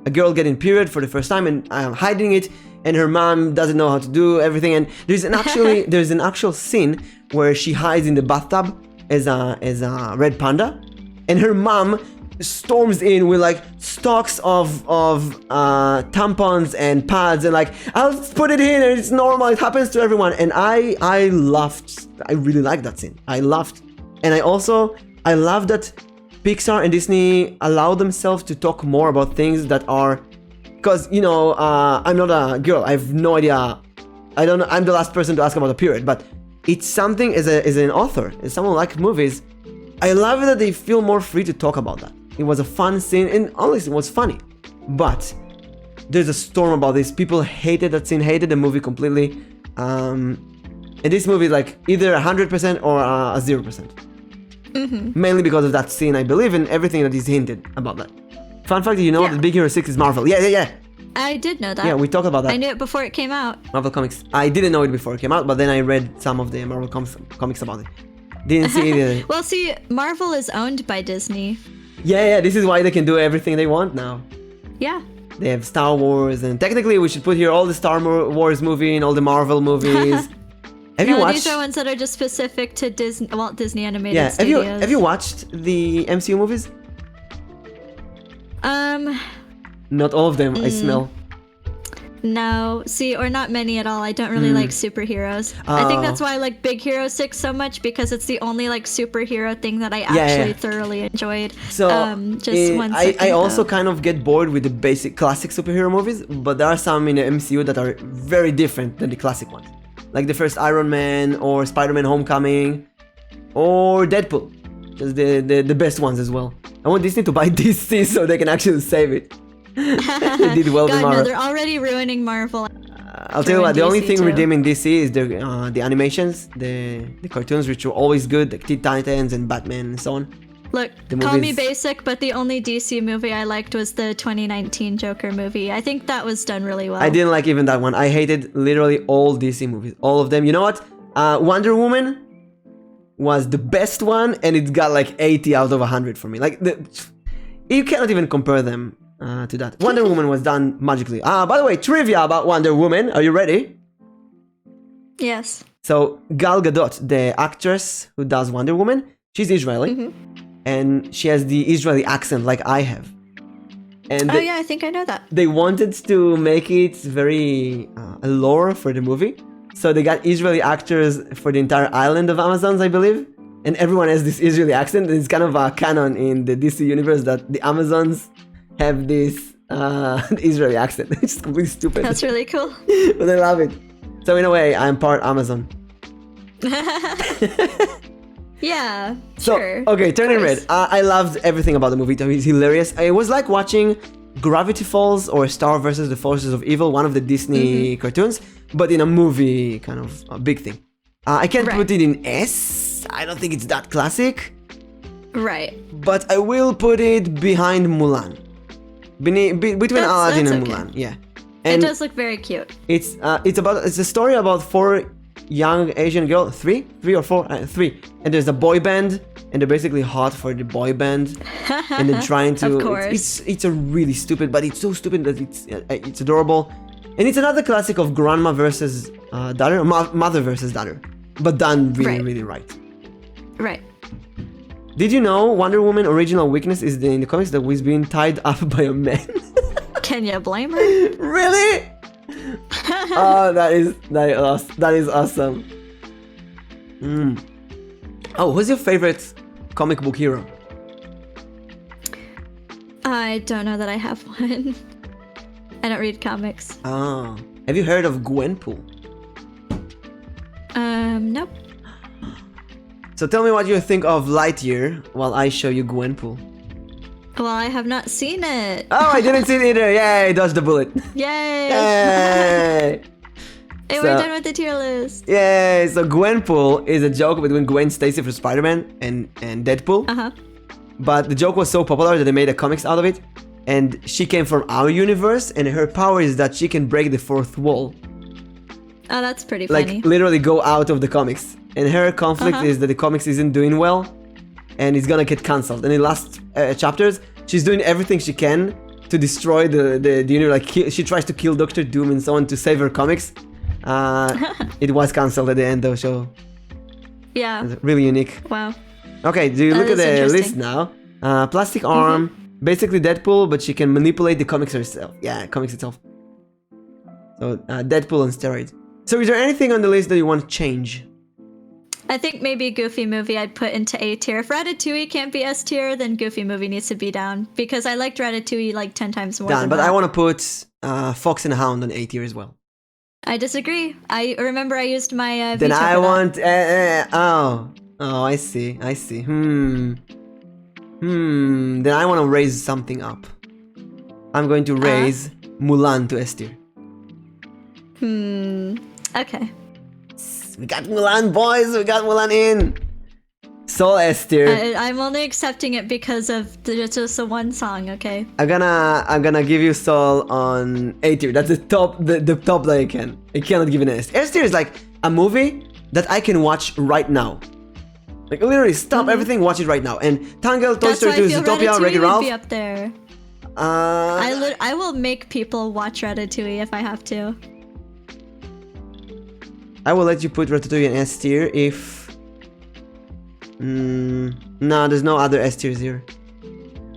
A girl getting period for the first time and hiding it, and her mom doesn't know how to do everything. And there's an actual scene where she hides in the bathtub as a red panda, and her mom storms in with like stocks of tampons and pads and like, I'll put it in and it's normal, it happens to everyone. And I laughed. I really liked that scene. I laughed. And I love that Pixar and Disney allow themselves to talk more about things that are, because you know, I'm not a girl, I have no idea, I don't know, I'm the last person to ask about a period, but it's something as an author, as someone who likes movies, I love that they feel more free to talk about that. It was a fun scene, and honestly, it was funny. But there's a storm about this. People hated that scene, hated the movie completely. And this movie is like either 100% or a 0%. Mainly because of that scene, I believe, and everything that is hinted about that. Fun fact, you know that Big Hero 6 is Marvel. Yeah. I did know that. Yeah, we talked about that. I knew it before it came out. Marvel Comics. I didn't know it before it came out, but then I read some of the Marvel comics about it. Didn't see it. Well, see, Marvel is owned by Disney. Yeah, this is why they can do everything they want now. Yeah. They have Star Wars, and technically we should put here all the Star Wars movie and all the Marvel movies. Have you watched? These are ones that are just specific to Walt Disney Animated Studios. Have you watched the MCU movies? Not all of them, I smell. No, see, or not many at all. I don't really like superheroes. I think that's why I like Big Hero 6 so much, because it's the only like superhero thing that I actually thoroughly enjoyed. So I also kind of get bored with the basic classic superhero movies, but there are some in the MCU that are very different than the classic ones. Like the first Iron Man or Spider-Man Homecoming or Deadpool. Just the best ones as well. I want Disney to buy DC so they can actually save it. They did well with Marvel. No, they're already ruining Marvel. I'll tell you what, the only thing redeeming DC is the animations, the cartoons, which were always good, like Teen Titans and Batman and so on. Look, call me basic, but the only DC movie I liked was the 2019 Joker movie. I think that was done really well. I didn't like even that one. I hated literally all DC movies, all of them. You know what? Wonder Woman was the best one, and it got like 80 out of 100 for me. Like, you cannot even compare them to that. Wonder Woman was done magically. By the way, trivia about Wonder Woman. Are you ready? Yes. So Gal Gadot, the actress who does Wonder Woman, she's Israeli, and she has the Israeli accent like I have. And yeah, I think I know that. They wanted to make it very lore for the movie, so they got Israeli actors for the entire island of Amazons, I believe. And everyone has this Israeli accent. And it's kind of a canon in the DC universe that the Amazons have this Israeli accent. It's completely stupid. That's really cool. But I love it. So in a way, I'm part Amazon. Yeah, so, sure. Okay, Turning Red. I loved everything about the movie. It was hilarious. It was like watching Gravity Falls or Star vs. the Forces of Evil, one of the Disney cartoons, but in a movie, kind of a big thing. I can't put it in S. I don't think it's that classic. Right. But I will put it behind Mulan. Between Aladdin and Mulan, yeah. And it does look very cute. It's a story about 4 young Asian girls, 3 or 4, 3, and there's a boy band, and they're basically hot for the boy band, and then trying to. Of course. It's a really stupid, but it's so stupid that it's adorable, and it's another classic of grandma versus daughter, mother versus daughter, but done really right. Right. Did you know Wonder Woman original weakness is in the comics that was being tied up by a man? Can you blame her? Really? Oh, that is awesome. Oh, who's your favorite comic book hero? I don't know that I have one. I don't read comics. Oh, have you heard of Gwenpool? Nope. So tell me what you think of Lightyear while I show you Gwenpool. Well, I have not seen it. Oh, I didn't see it either. Yay, dodged the bullet. Yay! Yay! Hey, we're done with the tier list. Yay! So Gwenpool is a joke between Gwen Stacy from Spider-Man and Deadpool. But the joke was so popular that they made a comics out of it. And she came from our universe, and her power is that she can break the fourth wall. Oh, that's pretty funny. Like, literally go out of the comics. And her conflict is that the comics isn't doing well, and it's gonna get cancelled. And in the last chapters, she's doing everything she can to destroy the universe. Like, she tries to kill Doctor Doom and so on to save her comics. It was cancelled at the end though, so... Yeah. It's really unique. Wow. Okay, do you look at the list now? Plastic arm, basically Deadpool, but she can manipulate the comics herself. Yeah, comics itself. So, Deadpool on steroids. So is there anything on the list that you want to change? I think maybe Goofy Movie I'd put into A tier. If Ratatouille can't be S tier, then Goofy Movie needs to be down. Because I liked Ratatouille like 10 times more Done, than but that. I want to put Fox and the Hound on A tier as well. I disagree. I remember I used my Then veto I for want... Oh, I see. Then I want to raise something up. I'm going to raise Mulan to S tier. Okay. We got Mulan, boys! We got Mulan in! Soul S tier. I'm only accepting it because of just the one song, okay? I'm gonna give you Soul on A tier. That's the top that I can. I cannot give it an S tier. S tier is like a movie that I can watch right now. Like literally stop everything, watch it right now. And Tangled, Toy Story 2, Zootopia, Wreck-It Ralph. Be up there. I will make people watch Ratatouille if I have to. I will let you put Ratatouille in S tier if... no, there's no other S tiers here.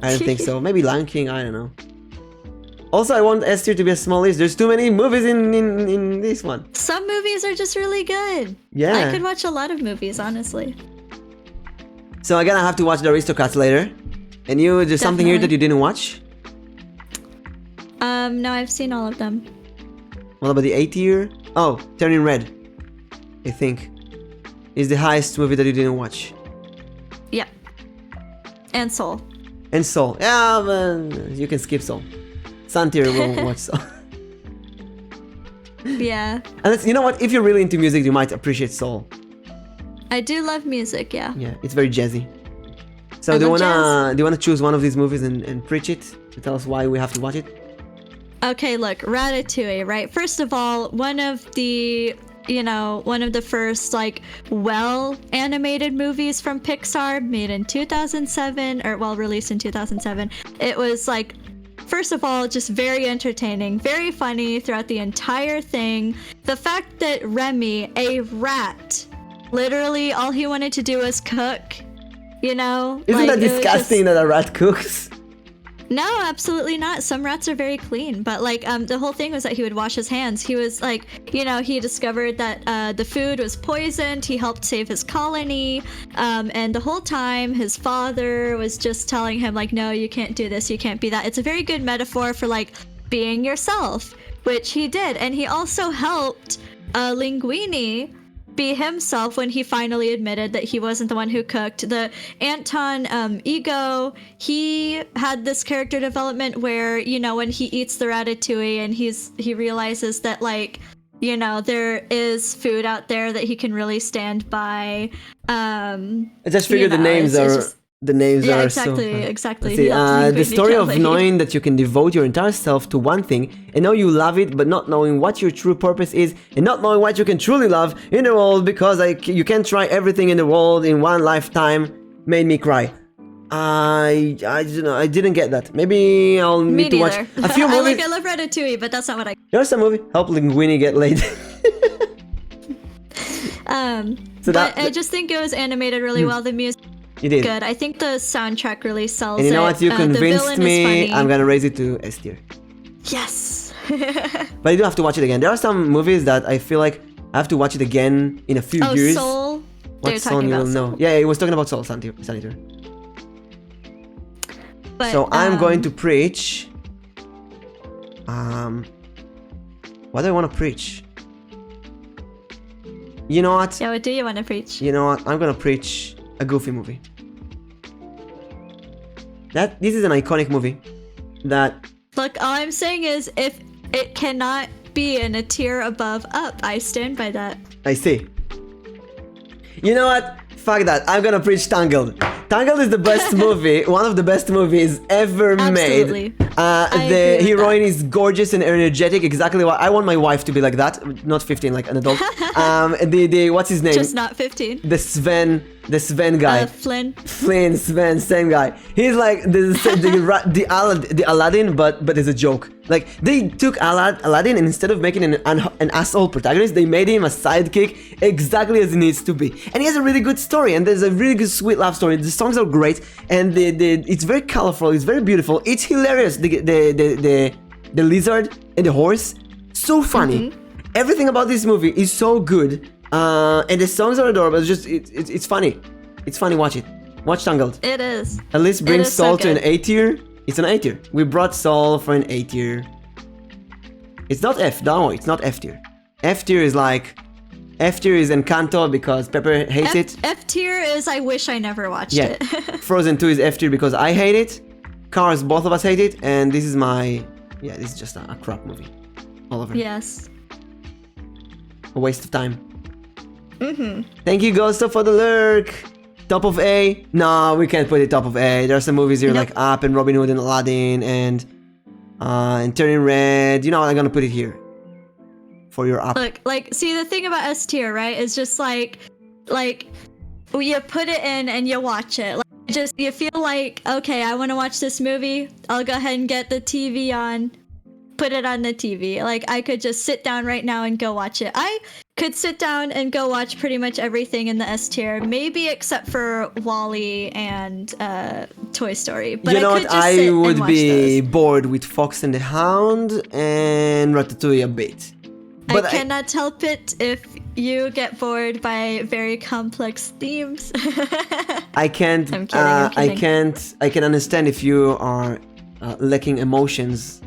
I don't think so. Maybe Lion King, I don't know. Also, I want S tier to be a small list. There's too many movies in this one. Some movies are just really good. Yeah. I could watch a lot of movies, honestly. So I'm gonna have to watch the Aristocats later. And you, there's something here that you didn't watch? No, I've seen all of them. What about the A tier? Oh, Turning Red, I think, is the highest movie that you didn't watch. Yeah. And Soul. And Soul. Yeah, but you can skip Soul. Sun tier will watch Soul. Yeah. And you know what? If you're really into music, you might appreciate Soul. I do love music, yeah. Yeah, it's very jazzy. So do you wanna choose one of these movies and preach it to tell us why we have to watch it? Okay, look, Ratatouille, right? First of all, one of the first like well animated movies from Pixar, made in 2007, or well, released in 2007. It was like, first of all, just very entertaining, very funny throughout the entire thing. The fact that Remy, a rat, literally all he wanted to do was cook, Isn't that disgusting that a rat cooks? No, absolutely not. Some rats are very clean, but like the whole thing was that he would wash his hands. He was like, he discovered that the food was poisoned. He helped save his colony, and the whole time his father was just telling him like, no, you can't do this, you can't be that. It's a very good metaphor for like being yourself, which he did, and he also helped Linguini be himself when he finally admitted that he wasn't the one who cooked. The Anton Ego, he had this character development where, when he eats the ratatouille and he realizes that like, there is food out there that he can really stand by. I just figured the names are exactly. See, the story of knowing that you can devote your entire self to one thing and know you love it, but not knowing what your true purpose is and not knowing what you can truly love in the world because you can't try everything in the world in one lifetime, made me cry. I didn't get that. Maybe I'll need to watch a few movies. I love Ratatouille, but that's not what I. Here's a movie. Help Linguini get laid. I just think it was animated really well. The music. You did. Good. I think the soundtrack really sells it. And you know what? You convinced the me. is funny. I'm gonna raise it to S tier. Yes. But I do have to watch it again. There are some movies that I feel like I have to watch it again in a few years. Soul. What Soul you will know? Yeah, he was talking about Soul, Senator. But, so I'm going to preach. What do I want to preach? You know what? Yeah, what do you want to preach? You know what? I'm gonna preach a Goofy movie. This is an iconic movie. Look, all I'm saying is, if it cannot be in a tier above Up, I stand by that. I see. You know what? Fuck that. I'm gonna preach Tangled. Tangled is the best movie, one of the best movies ever Absolutely. made. The heroine is gorgeous and energetic, exactly what I want my wife to be like that. Not 15, like an adult. What's his name? Just not 15. The Sven guy. Flynn, Sven, same guy. He's like the Aladdin, but it's a joke. Like, they took Aladdin, and instead of making an asshole protagonist, they made him a sidekick exactly as he needs to be. And he has a really good story, and there's a really good sweet love story. The songs are great, and it's very colorful, it's very beautiful, it's hilarious. The lizard and the horse, so funny. Everything about this movie is so good, and the songs are adorable. It's funny. It's funny. Watch it. Watch Tangled. It is. At least bring Soul to an good. A tier. It's an A tier. We brought Soul for an A tier. It's not F. Don't worry, it's not F tier. F tier is like... F tier is Encanto because Pepper hates it. F tier is I wish I never watched it. Frozen 2 is F tier because I hate it. Cars, both of us hate it. And this is my... Yeah, this is just a crap movie. All over. Yes. A waste of time. Thank you, Ghosto, for the lurk. Top of A? No, we can't put it top of A. There are some movies here like Up and Robin Hood and Aladdin and Turning Red. You know what? I'm gonna put it here for your Up. Look, like, see, the thing about S tier, right, is just like you put it in and you watch it. Like, just you feel like, okay, I want to watch this movie. I'll go ahead and get the TV on. Put it on the TV. Like, I could just sit down right now and go watch it. I could sit down and go watch pretty much everything in the S tier, maybe except for WALL-E and Toy Story. But you know what? I would be those. bored with Fox and the Hound and Ratatouille a bit. But I cannot help it if you get bored by very complex themes. I can't. I'm kidding. I can understand if you are lacking emotions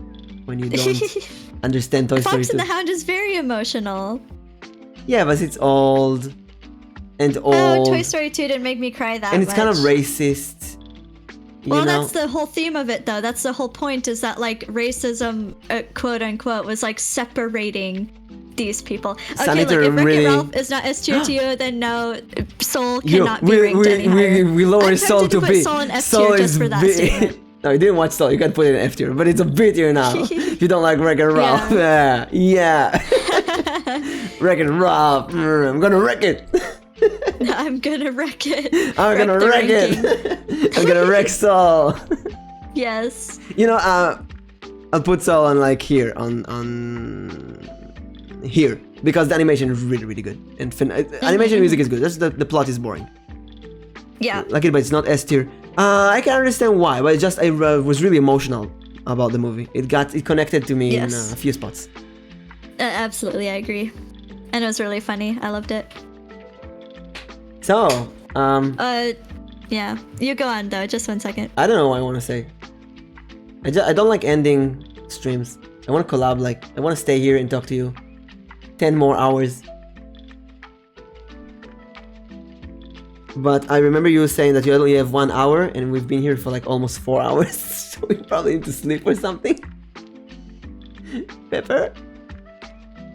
when you don't understand Toy Story 2. Fox and the Hound is very emotional. Yeah, but it's old and old. Oh, Toy Story 2 didn't make me cry that much. And it's kind of racist. Well, that's the whole theme of it, though. That's the whole point, is that, like, racism, quote unquote, was like separating these people. Okay, Senator, look, if really... Wreck-It Ralph is not S tier to you, then no, Soul cannot be ranked any higher. We lower Soul to B. Soul in F tier just for that statement. No, you didn't watch Soul. You can put it in F tier, but it's a B tier now. If you don't like Wreck-It Ralph, yeah. Wreck-It Ralph, I'm gonna wreck it. I'm gonna wreck it. I'm gonna wreck it. I'm gonna wreck Soul. Yes. You know, I'll put Soul on like here, on here, because the animation is really, really good. And animation music is good. Just the plot is boring. Yeah. Like it, but it's not S tier. I can understand why, but I was really emotional about the movie. It connected to me in a few spots. Absolutely, I agree. And it was really funny. I loved it. So, yeah. You go on though. Just 1 second. I don't know what I want to say. I don't like ending streams. I want to collab. Like, I want to stay here and talk to you 10 more hours. But I remember you saying that you only have 1 hour, and we've been here for like almost 4 hours. So we probably need to sleep or something. Pepper?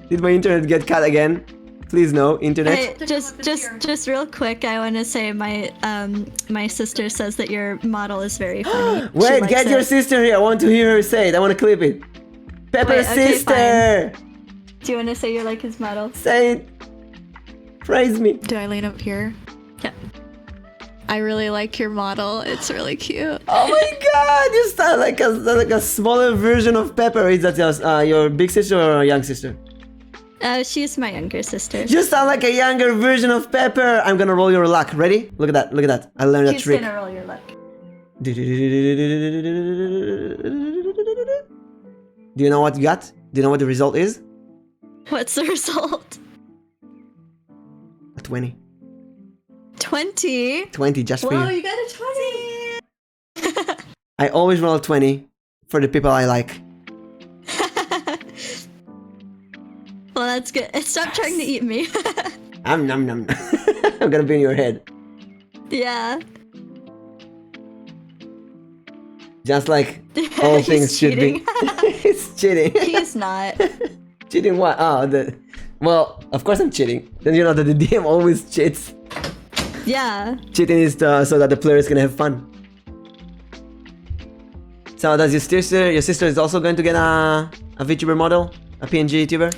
Did my internet get cut again? Please no, internet. Hey, just real quick, I want to say my sister says that your model is very funny. Wait, get your sister here. I want to hear her say it. I want to clip it. Pepper's sister! Fine. Do you want to say you're like his model? Say it. Praise me. Do I lean up here? Yeah. I really like your model. It's really cute. Oh my god, you sound like a smaller version of Pepper. Is that your big sister or young sister? She's my younger sister. You sound like a younger version of Pepper. I'm gonna roll your luck. Ready? Look at that. Look at that. I learned that trick. She's gonna roll your luck. Do you know what you got? Do you know what the result is? What's the result? A 20. 20. 20 just for Whoa, you. you got a 20. I always roll a 20 for the people I like. Well, that's good. Stop trying to eat me. I'm gonna be in your head. Yeah. Just like all He's things should be. cheating. It's cheating. He's not. Cheating what? Oh, well, of course I'm cheating. Then you know that the DM always cheats. Yeah. Cheating is so that the players can have fun. So does your sister is also going to get a VTuber model? A PNG YouTuber?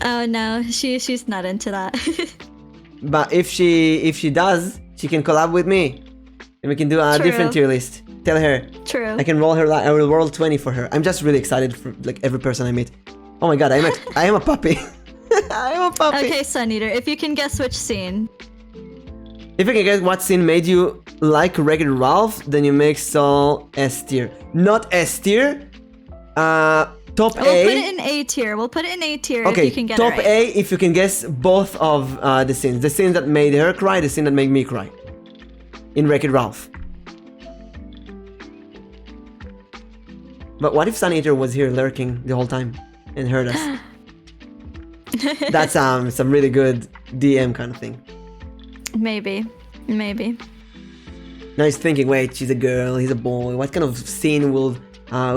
Oh no, she's not into that. But if she does, she can collab with me. And we can do a True. different tier list. Tell her. True. I can roll her. I will roll 20 for her. I'm just really excited for like every person I meet. Oh my god, I am a puppy. I am a puppy. Okay, Sun Eater, if you can guess which scene. If you can guess what scene made you like Wreck-It Ralph, then you make Soul S tier. Not S tier. Top We'll A. put it in A tier. We'll put it in A tier Okay, if you can get top it right. A if you can guess both of the scenes. The scene that made her cry, the scene that made me cry. In Wreck-It Ralph. But what if Sun Eater was here lurking the whole time and heard us? That's some really good DM kind of thing. Maybe. Now he's thinking, wait, she's a girl, he's a boy. What kind of scene will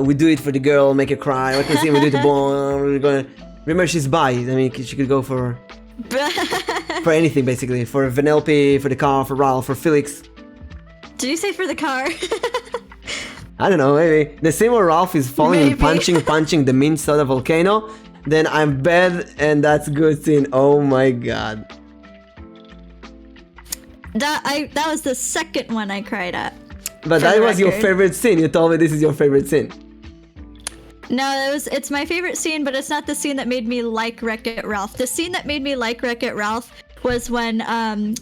we do it for the girl, make her cry? What kind of scene we do it to boy? We're gonna remember she's bi. I mean, she could go for anything basically. For Vanellope, for the car, for Ralph, for Felix. Did you say for the car? I don't know, maybe the scene where Ralph is falling and Maybe. punching the mint soda volcano. Then I'm bad, and that's good scene. Oh my god. That was the second one I cried at. But For that the was your record. favorite scene. You told me this is your favorite scene. No, it's my favorite scene, but it's not the scene that made me like Wreck-It Ralph. The scene that made me like Wreck-It Ralph was when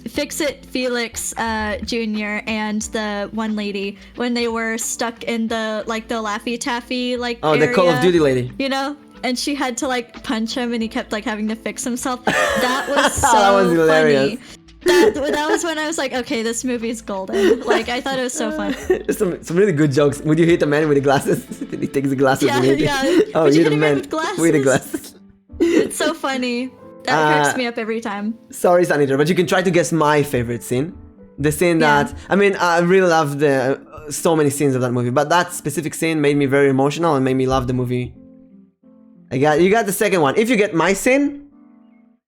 Fix-It Felix Jr. and the one lady, when they were stuck in the Laffy Taffy Oh, area, the Call of Duty lady. you know? And she had to like punch him and he kept like having to fix himself. That was so That was hilarious. funny. That was when I was like, okay, this movie's golden. Like, I thought it was so fun. Some really good jokes. Would you hit a man with the glasses? He takes the glasses Yeah, and hit yeah. Oh, Would you hit hit a a man man with glasses? with the glasses. It's so funny. That cracks me up every time. Sorry, Saniter, but you can try to guess my favorite scene. The scene Yeah. that I mean, I really love the so many scenes of that movie, but that specific scene made me very emotional and made me love the movie. You got the second one. If you get my scene,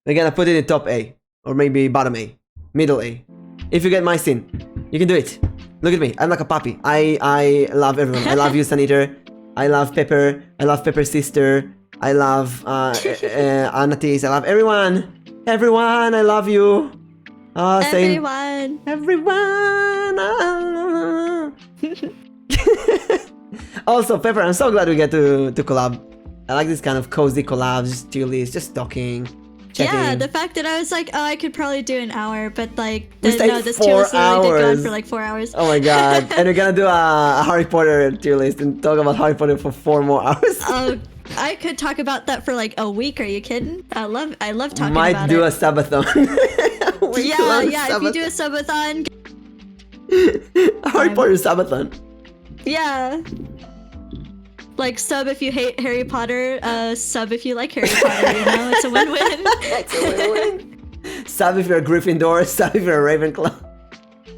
we're gonna put it in top A or maybe bottom A, middle A. If you get my scene, you can do it. Look at me, I'm like a puppy. I love everyone. I love you, Saniter. I love Pepper. I love Pepper's sister. I love Anatis. I love everyone. Everyone, I love you. Everyone. Everyone. Also, Pepper, I'm so glad we get to collab. I like this kind of cozy collabs, just tier list, just talking, checking. Yeah, the fact that I was like, oh, I could probably do an hour, but like, We stayed no, this 4 tier list literally did go on hours. for like 4 hours. Oh my god. And we're gonna do a Harry Potter tier list and talk about Harry Potter for 4 more hours. Oh, I could talk about that for like a week. Are you kidding? I love talking Might about do it. a subathon. Yeah. If you do a subathon, Harry Potter subathon. yeah. Like sub if you hate Harry Potter, sub if you like Harry Potter. You know, it's a win-win. It's a win-win. Sub if you're a Gryffindor, sub if you're a Ravenclaw.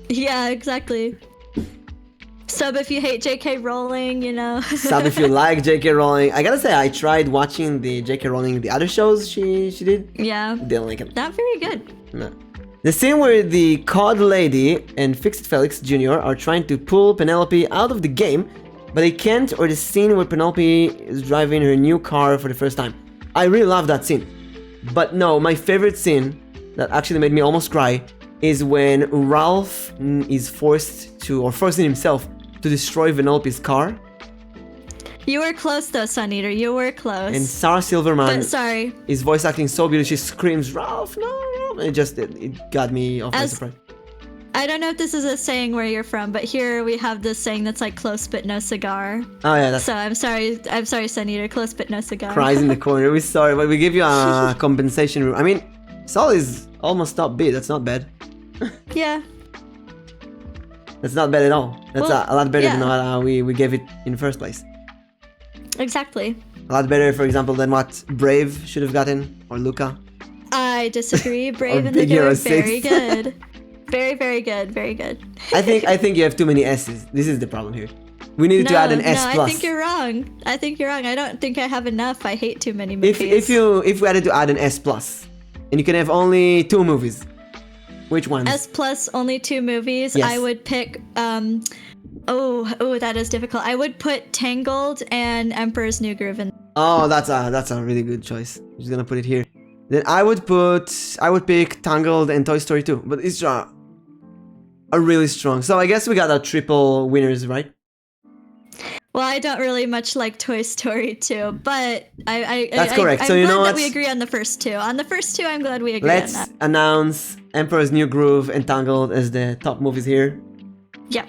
Yeah, exactly. Sub if you hate J.K. Rowling, you know. Sub if you like J.K. Rowling. I gotta say, I tried watching the J.K. Rowling, the other shows she did. Yeah, Didn't like it. not very good. No. The scene where the COD lady and Fix-It Felix Jr. are trying to pull Penelope out of the game, but they can't, or the scene where Penelope is driving her new car for the first time. I really love that scene. But no, my favorite scene that actually made me almost cry is when Ralph is forcing himself to destroy Vanellope's car. You were close though, Sun Eater. You were close. And Sarah Silverman But sorry. is voice acting so beautiful. She screams, Ralph, no! It got me off by surprise. I don't know if this is a saying where you're from, but here we have this saying that's like close but no cigar. Oh yeah, that's So I'm sorry, Sun Eater, close but no cigar. cries in the corner. We're sorry, but we give you a compensation room. I mean, Sol is almost top B. That's not bad. Yeah. That's not bad at all. That's Well, a lot better yeah. than what we gave it in the first place. Exactly. A lot better, for example, than what Brave should have gotten, or Luca. I disagree. Brave in the Big Hero Dark, 6. very good. Very, very good. Very good. I think you have too many S's. This is the problem here. We needed to add an S No, plus. I think you're wrong. I don't think I have enough. I hate too many If movies. if we had to add an S plus, and you can have only 2 movies, which ones? S plus only 2 movies, Yes. I would pick that is difficult. I would put Tangled and Emperor's New Groove in. Oh, that's a really good choice. I'm just gonna put it here. Then I would pick Tangled and Toy Story 2, but it's are really strong. So I guess we got our triple winners, right? Well, I don't really much like Toy Story 2, but That's correct. I'm So you glad know that what? we agree on the first 2. On the first 2, I'm glad we agree Let's on that. announce Emperor's New Groove and Tangled as the top movies here. Yeah.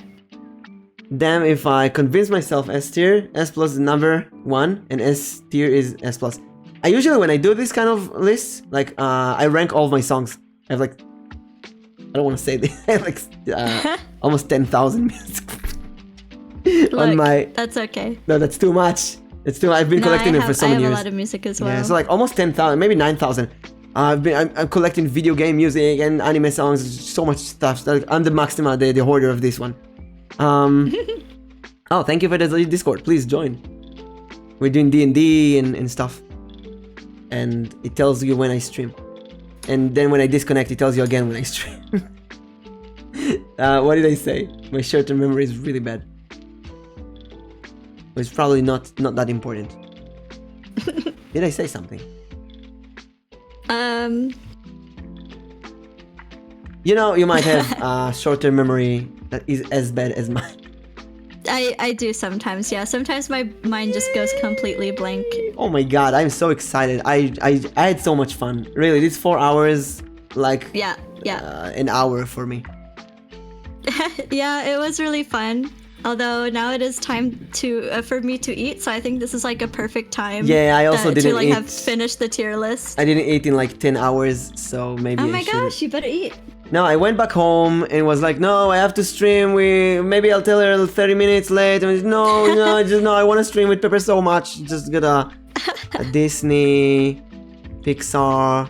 Damn if I convince myself S tier. S plus is number 1 and S tier is S plus. I usually, when I do this kind of lists, like I rank all of my songs. I have like, I don't want to say this, I have like almost 10,000 music. on Look, my, that's okay. no, that's too much. It's too. I've been collecting them for so I many have years. a lot of music as well. Yeah, so like almost 10,000, maybe 9,000. I'm collecting video game music and anime songs, so much stuff. Like, I'm the Maxima, the hoarder of this one. Oh, thank you for the Discord. Please join. We're doing D&D and stuff. And it tells you when I stream. And then when I disconnect, it tells you again when I stream. What did I say? My short-term memory is really bad. It's probably not that important. Did I say something? You know, you might have a short-term memory that is as bad as mine. I do sometimes, yeah. Sometimes my mind just goes completely blank. Oh my god, I'm so excited. I had so much fun. Really, these 4 hours, like Yeah. an hour for me. Yeah, it was really fun. Although now it is time to for me to eat, so I think this is like a perfect time. Yeah, I also didn't to like eat. have finished the tier list. I didn't eat in like 10 hours, so maybe Oh I my should. gosh, you better eat. No, I went back home and was like, no, I have to stream. Maybe I'll tell her 30 minutes late. And no, I want to stream with Pepper so much. Just get a Disney, Pixar,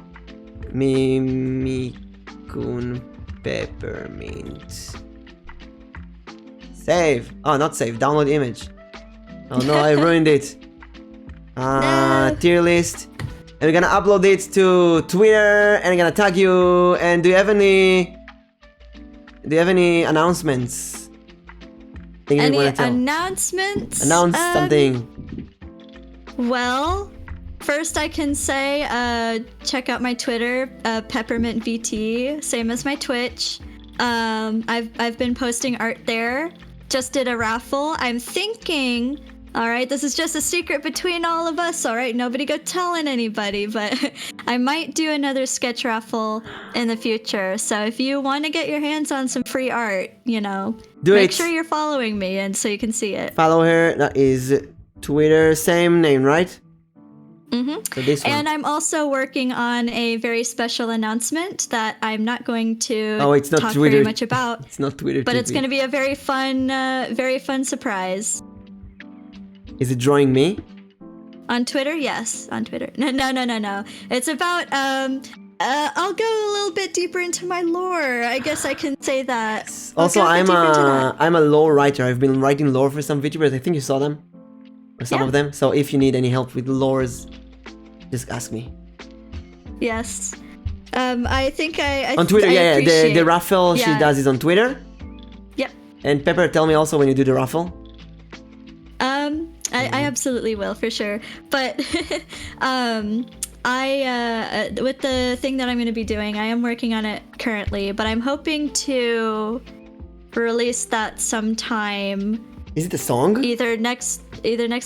Mimikun, Peppermint. Save. Oh, not save. Download image. Oh no, I ruined it. No. Tier list. And we're gonna upload it to Twitter and I'm gonna tag you. And do you have any announcements? Things you Any wanna tell? announcements? Announce something. Well, first I can say check out my Twitter, PeppermintVT, same as my Twitch. I've been posting art there. Just did a raffle. I'm thinking, all right, this is just a secret between all of us, all right? Nobody go telling anybody, but I might do another sketch raffle in the future. So if you want to get your hands on some free art, make sure you're following me and so you can see it. Follow her. That is Twitter, same name, right? Mm-hmm. So this one. And I'm also working on a very special announcement that I'm not going to It's not talk Twitter. very much about. It's not Twitter. But it's TV. going to be a very fun surprise. Is it drawing me? On Twitter? Yes, on Twitter. No. It's about, I'll go a little bit deeper into my lore. I guess I can say that. Also, I'll go a bit deeper into that. I'm a lore writer. I've been writing lore for some VTubers. I think you saw them. Or some Yeah. of them. So if you need any help with lores, just ask me. Yes. I think I On Twitter, I yeah. The appreciate- raffle she Yeah. does is on Twitter. Yep. And Pepper, tell me also when you do the raffle. I absolutely will for sure. But I with the thing that I'm going to be doing, I am working on it currently, but I'm hoping to release that sometime. Is it a song? Either next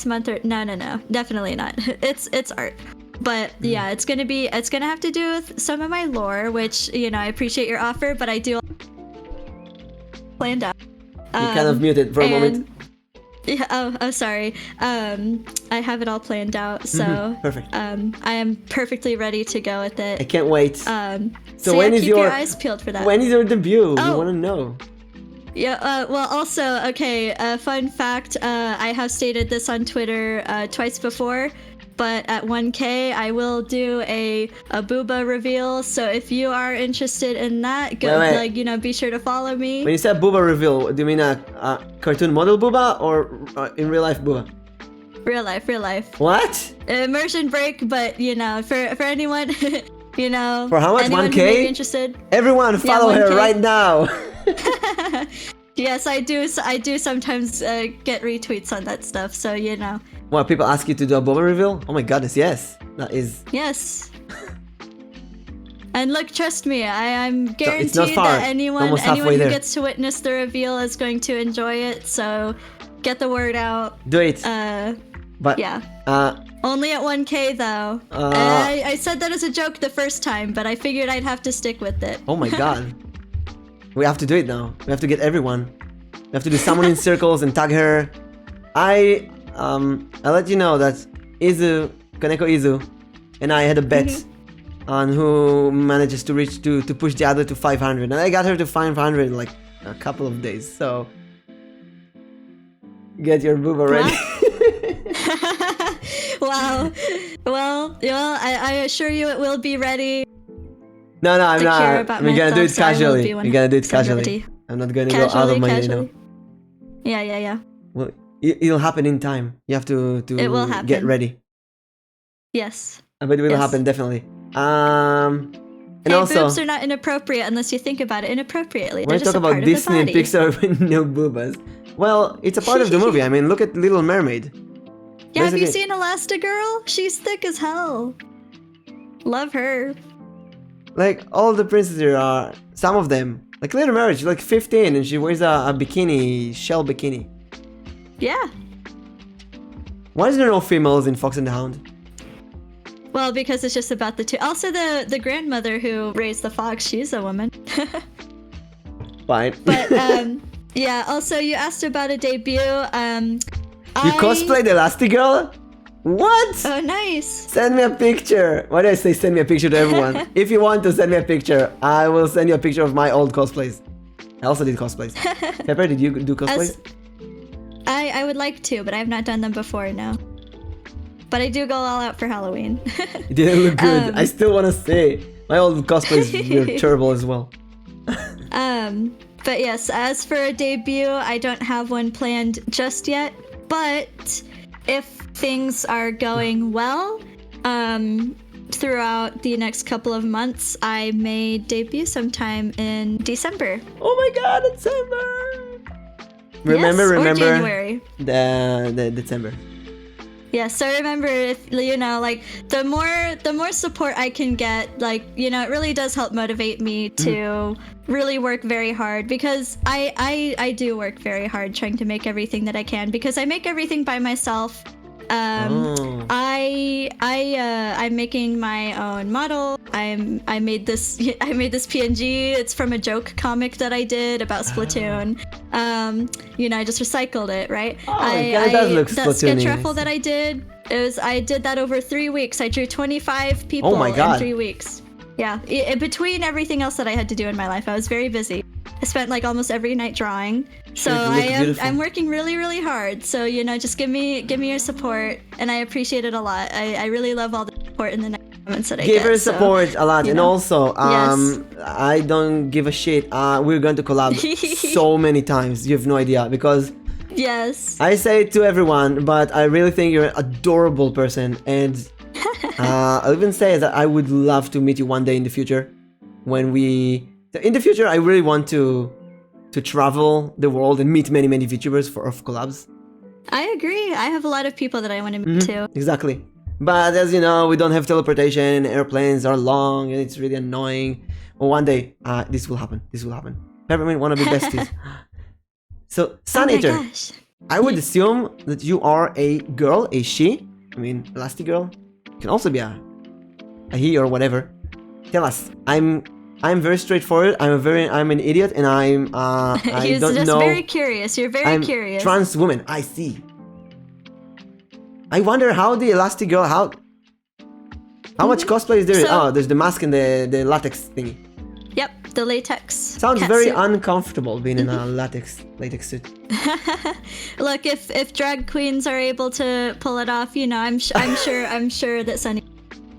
month or no, definitely not. It's art. But yeah, it's gonna have to do with some of my lore, which I appreciate your offer, but I do planned out. You kind of muted for a moment. Yeah. Oh, sorry. I have it all planned out, so Perfect. I am perfectly ready to go with it. I can't wait. So when yeah, is keep your eyes peeled for that. When is your debut? We Oh. want to know. Yeah, well, also, okay, fun fact, I have stated this on Twitter twice before, but at 1K, I will do a booba reveal, so if you are interested in that, go, Wait. like, you know, be sure to follow me. When you said booba reveal, do you mean a cartoon model booba or in real life booba? Real life. What? Immersion break, but, you know, for anyone, you know, For how much? anyone 1K? who may be interested. Everyone follow her 1K. right now. Yes, I do sometimes get retweets on that stuff, so, you know. What, people ask you to do a booba reveal? Oh my goodness, yes. That is... Yes. And look, trust me, I'm not guaranteed far. that anyone Almost halfway who there. gets to witness the reveal is going to enjoy it. So get the word out. Do it. But Yeah. uh, Only at 1K though. I said that as a joke the first time, but I figured I'd have to stick with it. oh my god. We have to do it now. We have to get everyone. We have to do someone in circles and tag her. I'll let you know that Kaneko Izu, and I had a bet on who manages to reach to push the other to 500, and I got her to 500 in like a couple of days. So get your booba ready. Wow. Well, I assure you it will be ready. No, I'm Secure not. about We're gonna do it myself, so I will casually. be We're gonna do it somebody. casually. I'm not gonna go out of my way, you know. Yeah. Well, it'll happen in time. You have to It will happen. get ready. Yes. But it will Yes. happen definitely. And Hey, also, boobs are not inappropriate unless you think about it inappropriately. when They're I just talk a part about of the Disney and body. Pixar with no boobas, well, it's a part of the movie. I mean, look at Little Mermaid. Yeah, have you Basically- seen Elastigirl? She's thick as hell. Love her. Like all the princesses here are, some of them, like Little Mermaid, she's like 15 and she wears a bikini, shell bikini. Yeah. Why is there no females in Fox and the Hound? Well, because it's just about the two. Also, the grandmother who raised the fox, she's a woman. Fine. But yeah. Also, you asked about a debut. You cosplayed Elastigirl? What? Oh, nice. Send me a picture. Why do I say send me a picture to everyone? If you want to send me a picture, I will send you a picture of my old cosplays. I also did cosplays. Pepper, did you do cosplays? I would like to, but I have not done them before, no. But I do go all out for Halloween. It didn't look good. I still want to say. My old cosplays were terrible as well. But yes, as for a debut, I don't have one planned just yet. But if things are going well, throughout the next couple of months, I may debut sometime in December. Oh my god, December! Remember Or January. the December. Yeah, so remember, if you know, like the more support I can get, like, you know, it really does help motivate me to really work very hard, because I do work very hard trying to make everything that I can, because I make everything by myself. I'm making my own model. I made this PNG. It's from a joke comic that I did about Splatoon. You know, I just recycled it, right? It does look that Splatoon-y. sketch raffle that I did, I did that over 3 weeks. I drew 25 people Oh my God. in 3 weeks. Yeah, between everything else that I had to do in my life, I was very busy. I spent like almost every night drawing. So It looked beautiful. I'm working really, really hard. So, you know, just give me your support, and I appreciate it a lot. I really love all the support in the next comments that I Give get. her so, support a lot, you and know. also, Yes. I don't give a shit. We're going to collab so many times. You have no idea, because Yes. I say it to everyone, but I really think you're an adorable person, and I'll even say that I would love to meet you one day in the future. In the future, I really want to travel the world and meet many VTubers of collabs. I agree. I have a lot of people that I want to meet too. Exactly. But as you know, we don't have teleportation, airplanes are long, and it's really annoying. But one day, this will happen. This will happen. Peppermint wanna be besties. So, Sun Oh my Eater, gosh. I would assume that you are a girl, a she. I mean, Elastigirl. Can also be a he or whatever. Tell us. I'm I'm very straightforward. I'm an idiot, and I He's don't just know. very curious. You're very I'm curious. trans woman. I see. I wonder how the Elastic Girl. How much cosplay is there? So- There's the mask and the latex thingy. Yep, the latex. Sounds cat very suit. uncomfortable being in a latex suit. Look, if drag queens are able to pull it off, I'm sure that Sunny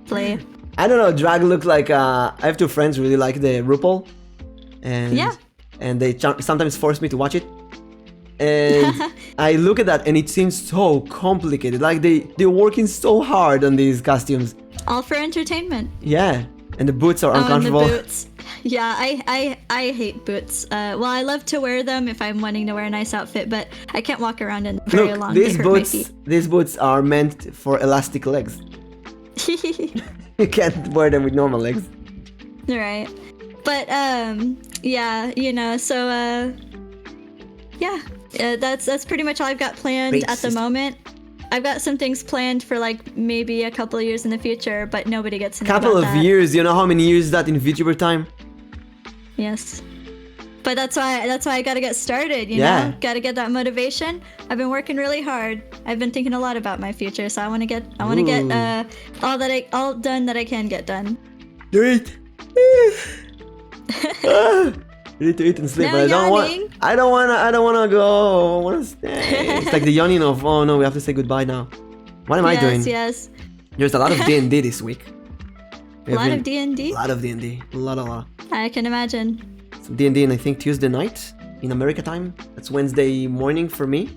play. I don't know. Drag look like. I have two friends who really like the RuPaul, and they sometimes force me to watch it. And I look at that, and it seems so complicated. Like they're working so hard on these costumes. All for entertainment. Yeah, and the boots are Oh, and uncomfortable. the boots. Yeah, I hate boots. Well, I love to wear them if I'm wanting to wear a nice outfit, but I can't walk around in very Look, long. these They hurt my boots are meant for elastic legs. feet. You can't wear them with normal legs. Right. But yeah, so that's pretty much all I've got planned at the Racist. moment. I've got some things planned for like maybe a couple of years in the future, but nobody gets to know Couple about of that. years. You know how many years is that in VTuber time? Yes. But that's why I gotta get started, you Yeah. know? Gotta get that motivation. I've been working really hard. I've been thinking a lot about my future, so I wanna get all done that I can get done. Do it. You need to eat and sleep. No But yawning. I don't wanna go. I wanna stay. It's like the yawning of, oh no, we have to say goodbye now. What am I doing? Yes. There's a lot of D&D this week. A lot of D&D. A lot of D&D. A lot. I can imagine. Some D&D, and I think Tuesday night in America time. That's Wednesday morning for me.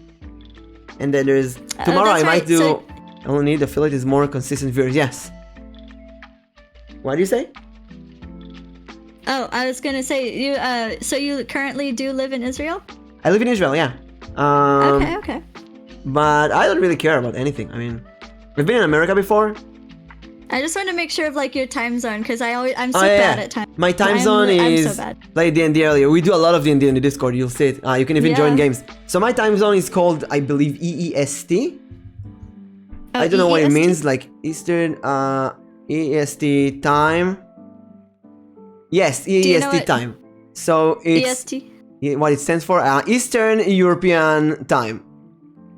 And then there's tomorrow. that's I might right, do. so- I only need affiliate is more consistent viewers. Yes. What do you say? Oh, I was gonna say you. So you currently do live in Israel? I live in Israel. Yeah. Okay. But I don't really care about anything. I mean, I've been in America before. I just want to make sure of like your time zone because I'm so Oh, yeah. bad at time. My time zone I'm is so bad. like D&D earlier. We do a lot of D&D on the Discord. You'll see it. You can even Yeah. join games. So my time zone is called, I believe, EEST. I don't know what it EEST? means. Like Eastern EEST time. Yes, you know EEST what- time. So it's EST. what it stands for. Eastern European time.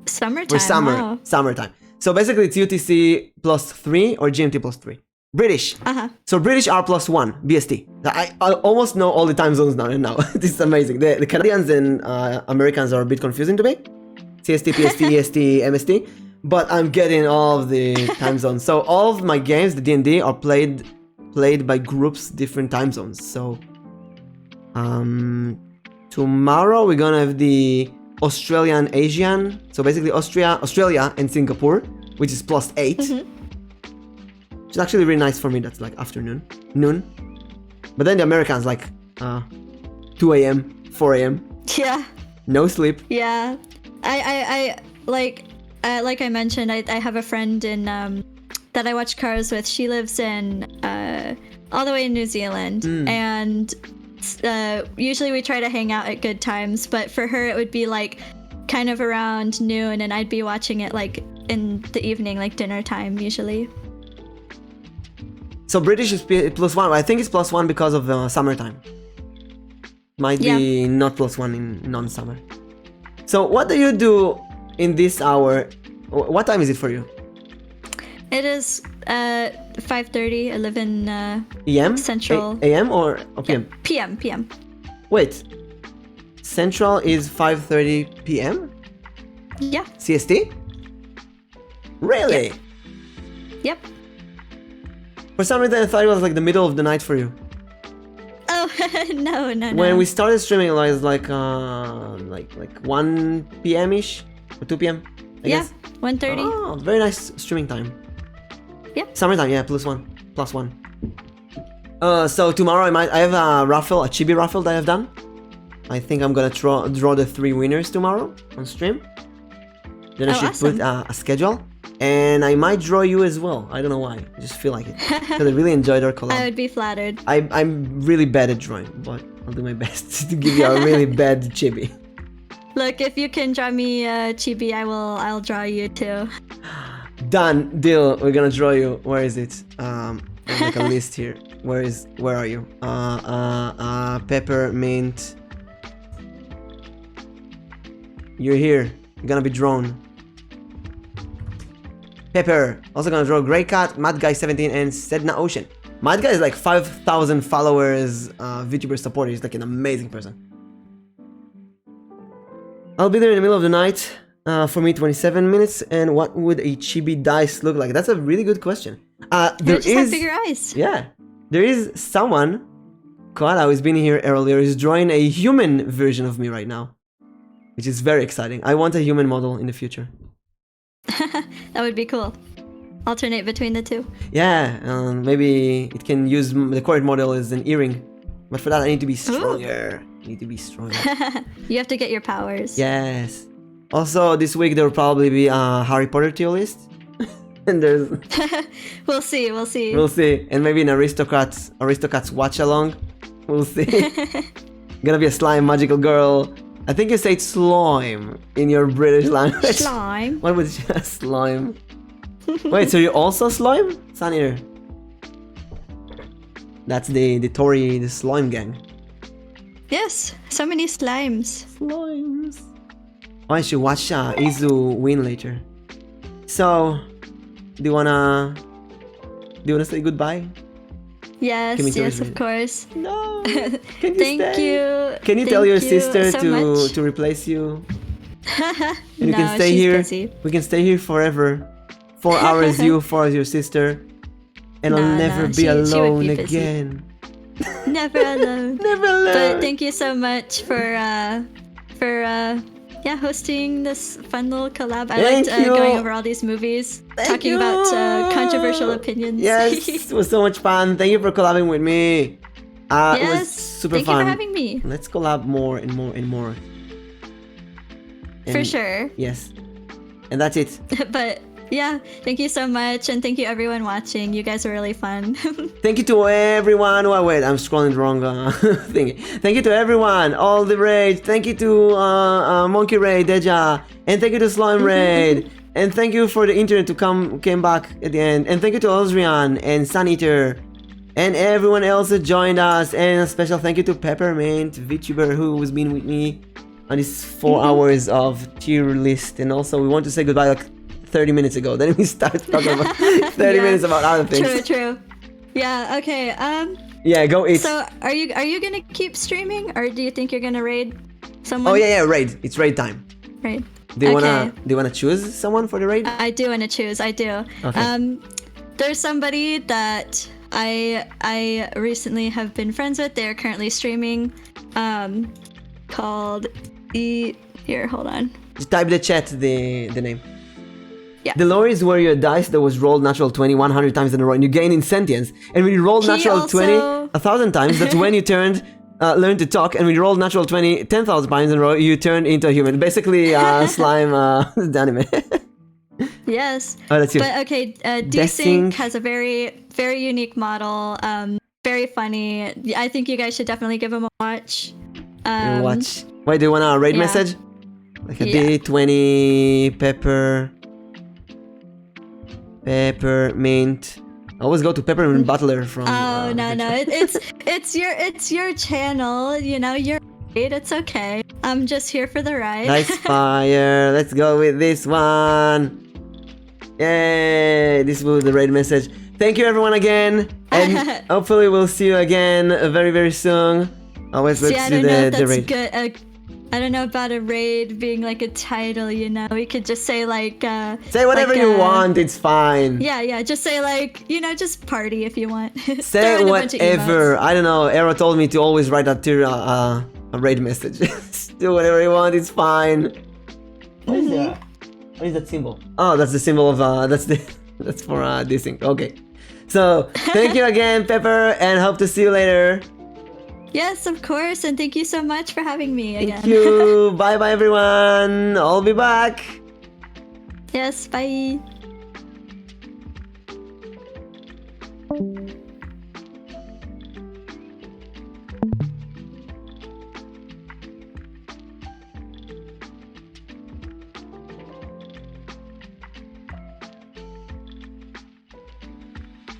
Summertime. For summer. Wow. Summertime. So basically it's UTC +3 or GMT +3. British. Uh-huh. So British are +1, BST. I almost know all the time zones now. This is amazing. The Canadians and Americans are a bit confusing to me. CST, PST, EST, MST. But I'm getting all of the time zones. So all of my games, the D&D, are played by groups, different time zones. So tomorrow we're gonna have the Australian Asian. So basically Australia and Singapore, which is +8. It's actually really nice for me. That's like noon. But then the Americans like 2 a.m., 4 a.m. Yeah. No sleep. Yeah. I like I mentioned, I have a friend in that I watch cars with. She lives in all the way in New Zealand, and usually we try to hang out at good times. But for her, it would be like kind of around noon, and I'd be watching it like in the evening, like dinner time usually. So British is +1. I think it's +1 because of summertime. Might be not +1 in non-summer. So what do you do in this hour? What time is it for you? It is 5:30. I live in EM? Central. AM or PM? PM. Wait. Central is 5:30 PM? Yeah. CST? Really? Yep. For some reason I thought it was like the middle of the night for you. Oh no. When we started streaming, it was like 1 p.m. ish or 2 p.m. I Yeah. guess. 1:30. Oh, very nice streaming time. Yeah. Summertime, yeah, +1. So tomorrow I have a raffle, a chibi raffle that I've done. I think I'm gonna draw the 3 winners tomorrow on stream. Then I should awesome. put a schedule. And I might draw you as well. I don't know why. I just feel like it. Because I really enjoyed our collab. I would be flattered. I'm really bad at drawing, but I'll do my best to give you a really bad chibi. Look, if you can draw me chibi, I'll draw you too. Done. Deal. We're gonna draw you. Where is it? I have like a list here. Where are you? Peppermint. You're here. You're gonna be drawn. Pepper. Also gonna draw Grey Cat, Mad Guy 17, and Sedna Ocean. Mad Guy is like 5,000 followers, VTuber supporter. He's like an amazing person. I'll be there in the middle of the night. For me, 27 minutes. And what would a chibi dice look like? That's a really good question. There just have bigger eyes. Yeah, there is someone, COLLAB, who's been here earlier, is drawing a human version of me right now, which is very exciting. I want a human model in the future. That would be cool. Alternate between the two. Yeah, maybe it can use the correct model as an earring, but for that I need to be stronger. I need to be stronger. You have to get your powers. Yes. Also, this week there will probably be a Harry Potter tier list. And there's... We'll see. We'll see. And maybe an Aristocats watch along. We'll see. Gonna be a slime magical girl. I think you say slime in your British language. Slime. What would you slime? Wait, so you're also slime? Sunny. That's the Tory, the slime gang. Yes, so many slimes. Slimes. Oh, I should watch Izu win later. So, do you wanna say goodbye? Yes, of course. No. Can you Thank stay? you. Can you Thank tell your you sister so to much. replace you? And you No, can stay she's here. busy. We can stay here forever. 4 hours you, 4 hours your sister. And I'll No, never be she would alone be busy. again. Never alone. Never alone. But thank you so much for hosting this fun little collab. I Thank liked you. going over all these movies, talking about controversial opinions. Yes, it was so much fun. Thank you for collabing with me. It was Yes, super thank fun. you for having me. Let's collab more and more and more. For And- sure. Yes. And that's it. But yeah, thank you so much, and thank you everyone watching. You guys were really fun. Thank you to everyone. Oh, wait, I'm scrolling the wrong thing. Thank you to everyone. All the rage. Thank you to Monkey Raid, Deja, and thank you to Slime Raid. And thank you for the internet to came back at the end. And thank you to Osrian and Sun Eater and everyone else that joined us. And a special thank you to Peppermint VTuber, who has been with me on these 4 hours of tier list. And also, we want to say goodbye like 30 minutes ago. Then we start talking about 30 minutes about other things. True. Yeah. Okay. Yeah, go eat. So, are you gonna keep streaming, or do you think you're gonna raid someone? Oh yeah, raid. It's raid time. Raid. Do you wanna choose someone for the raid? I do want to choose. I do. Okay. There's somebody that I recently have been friends with. They're currently streaming, called Here, hold on. Just type the chat the name. Yeah. The lore is where your dice that was rolled natural 20 100 times in a row and you gain in sentience. And when you rolled natural 20 1,000 times, that's when you learned to talk. And when you rolled natural 20 10,000 times in a row, you turned into a human. Basically, slime, the anime. Yes. Oh, that's you. But okay, Desync has a very, very unique model. Very funny. I think you guys should definitely give him a watch. Watch. Wait, do you want a raid message? Like a D20 Peppermint. I always go to Peppermint Butler from. Oh no, it's your channel. You know, you're right. It's okay. I'm just here for the ride. Nice fire. Let's go with this one. Yay! This was the raid message. Thank you everyone again, and hopefully we'll see you again very very soon. Always let's do the raid. Good. I don't know about a raid being like a title, you know. We could just say like say whatever you want, it's fine. Yeah, just say like, you know, just party if you want. Say whatever. I don't know. Arrow told me to always write out to a raid message. Do whatever you want, it's fine. What is that? What is that symbol? Oh, that's the symbol of that's for this thing. Okay. So thank you again, Pepper, and hope to see you later. Yes, of course, and thank you so much for having me again. Thank you. Bye bye everyone. I'll be back. Yes, bye.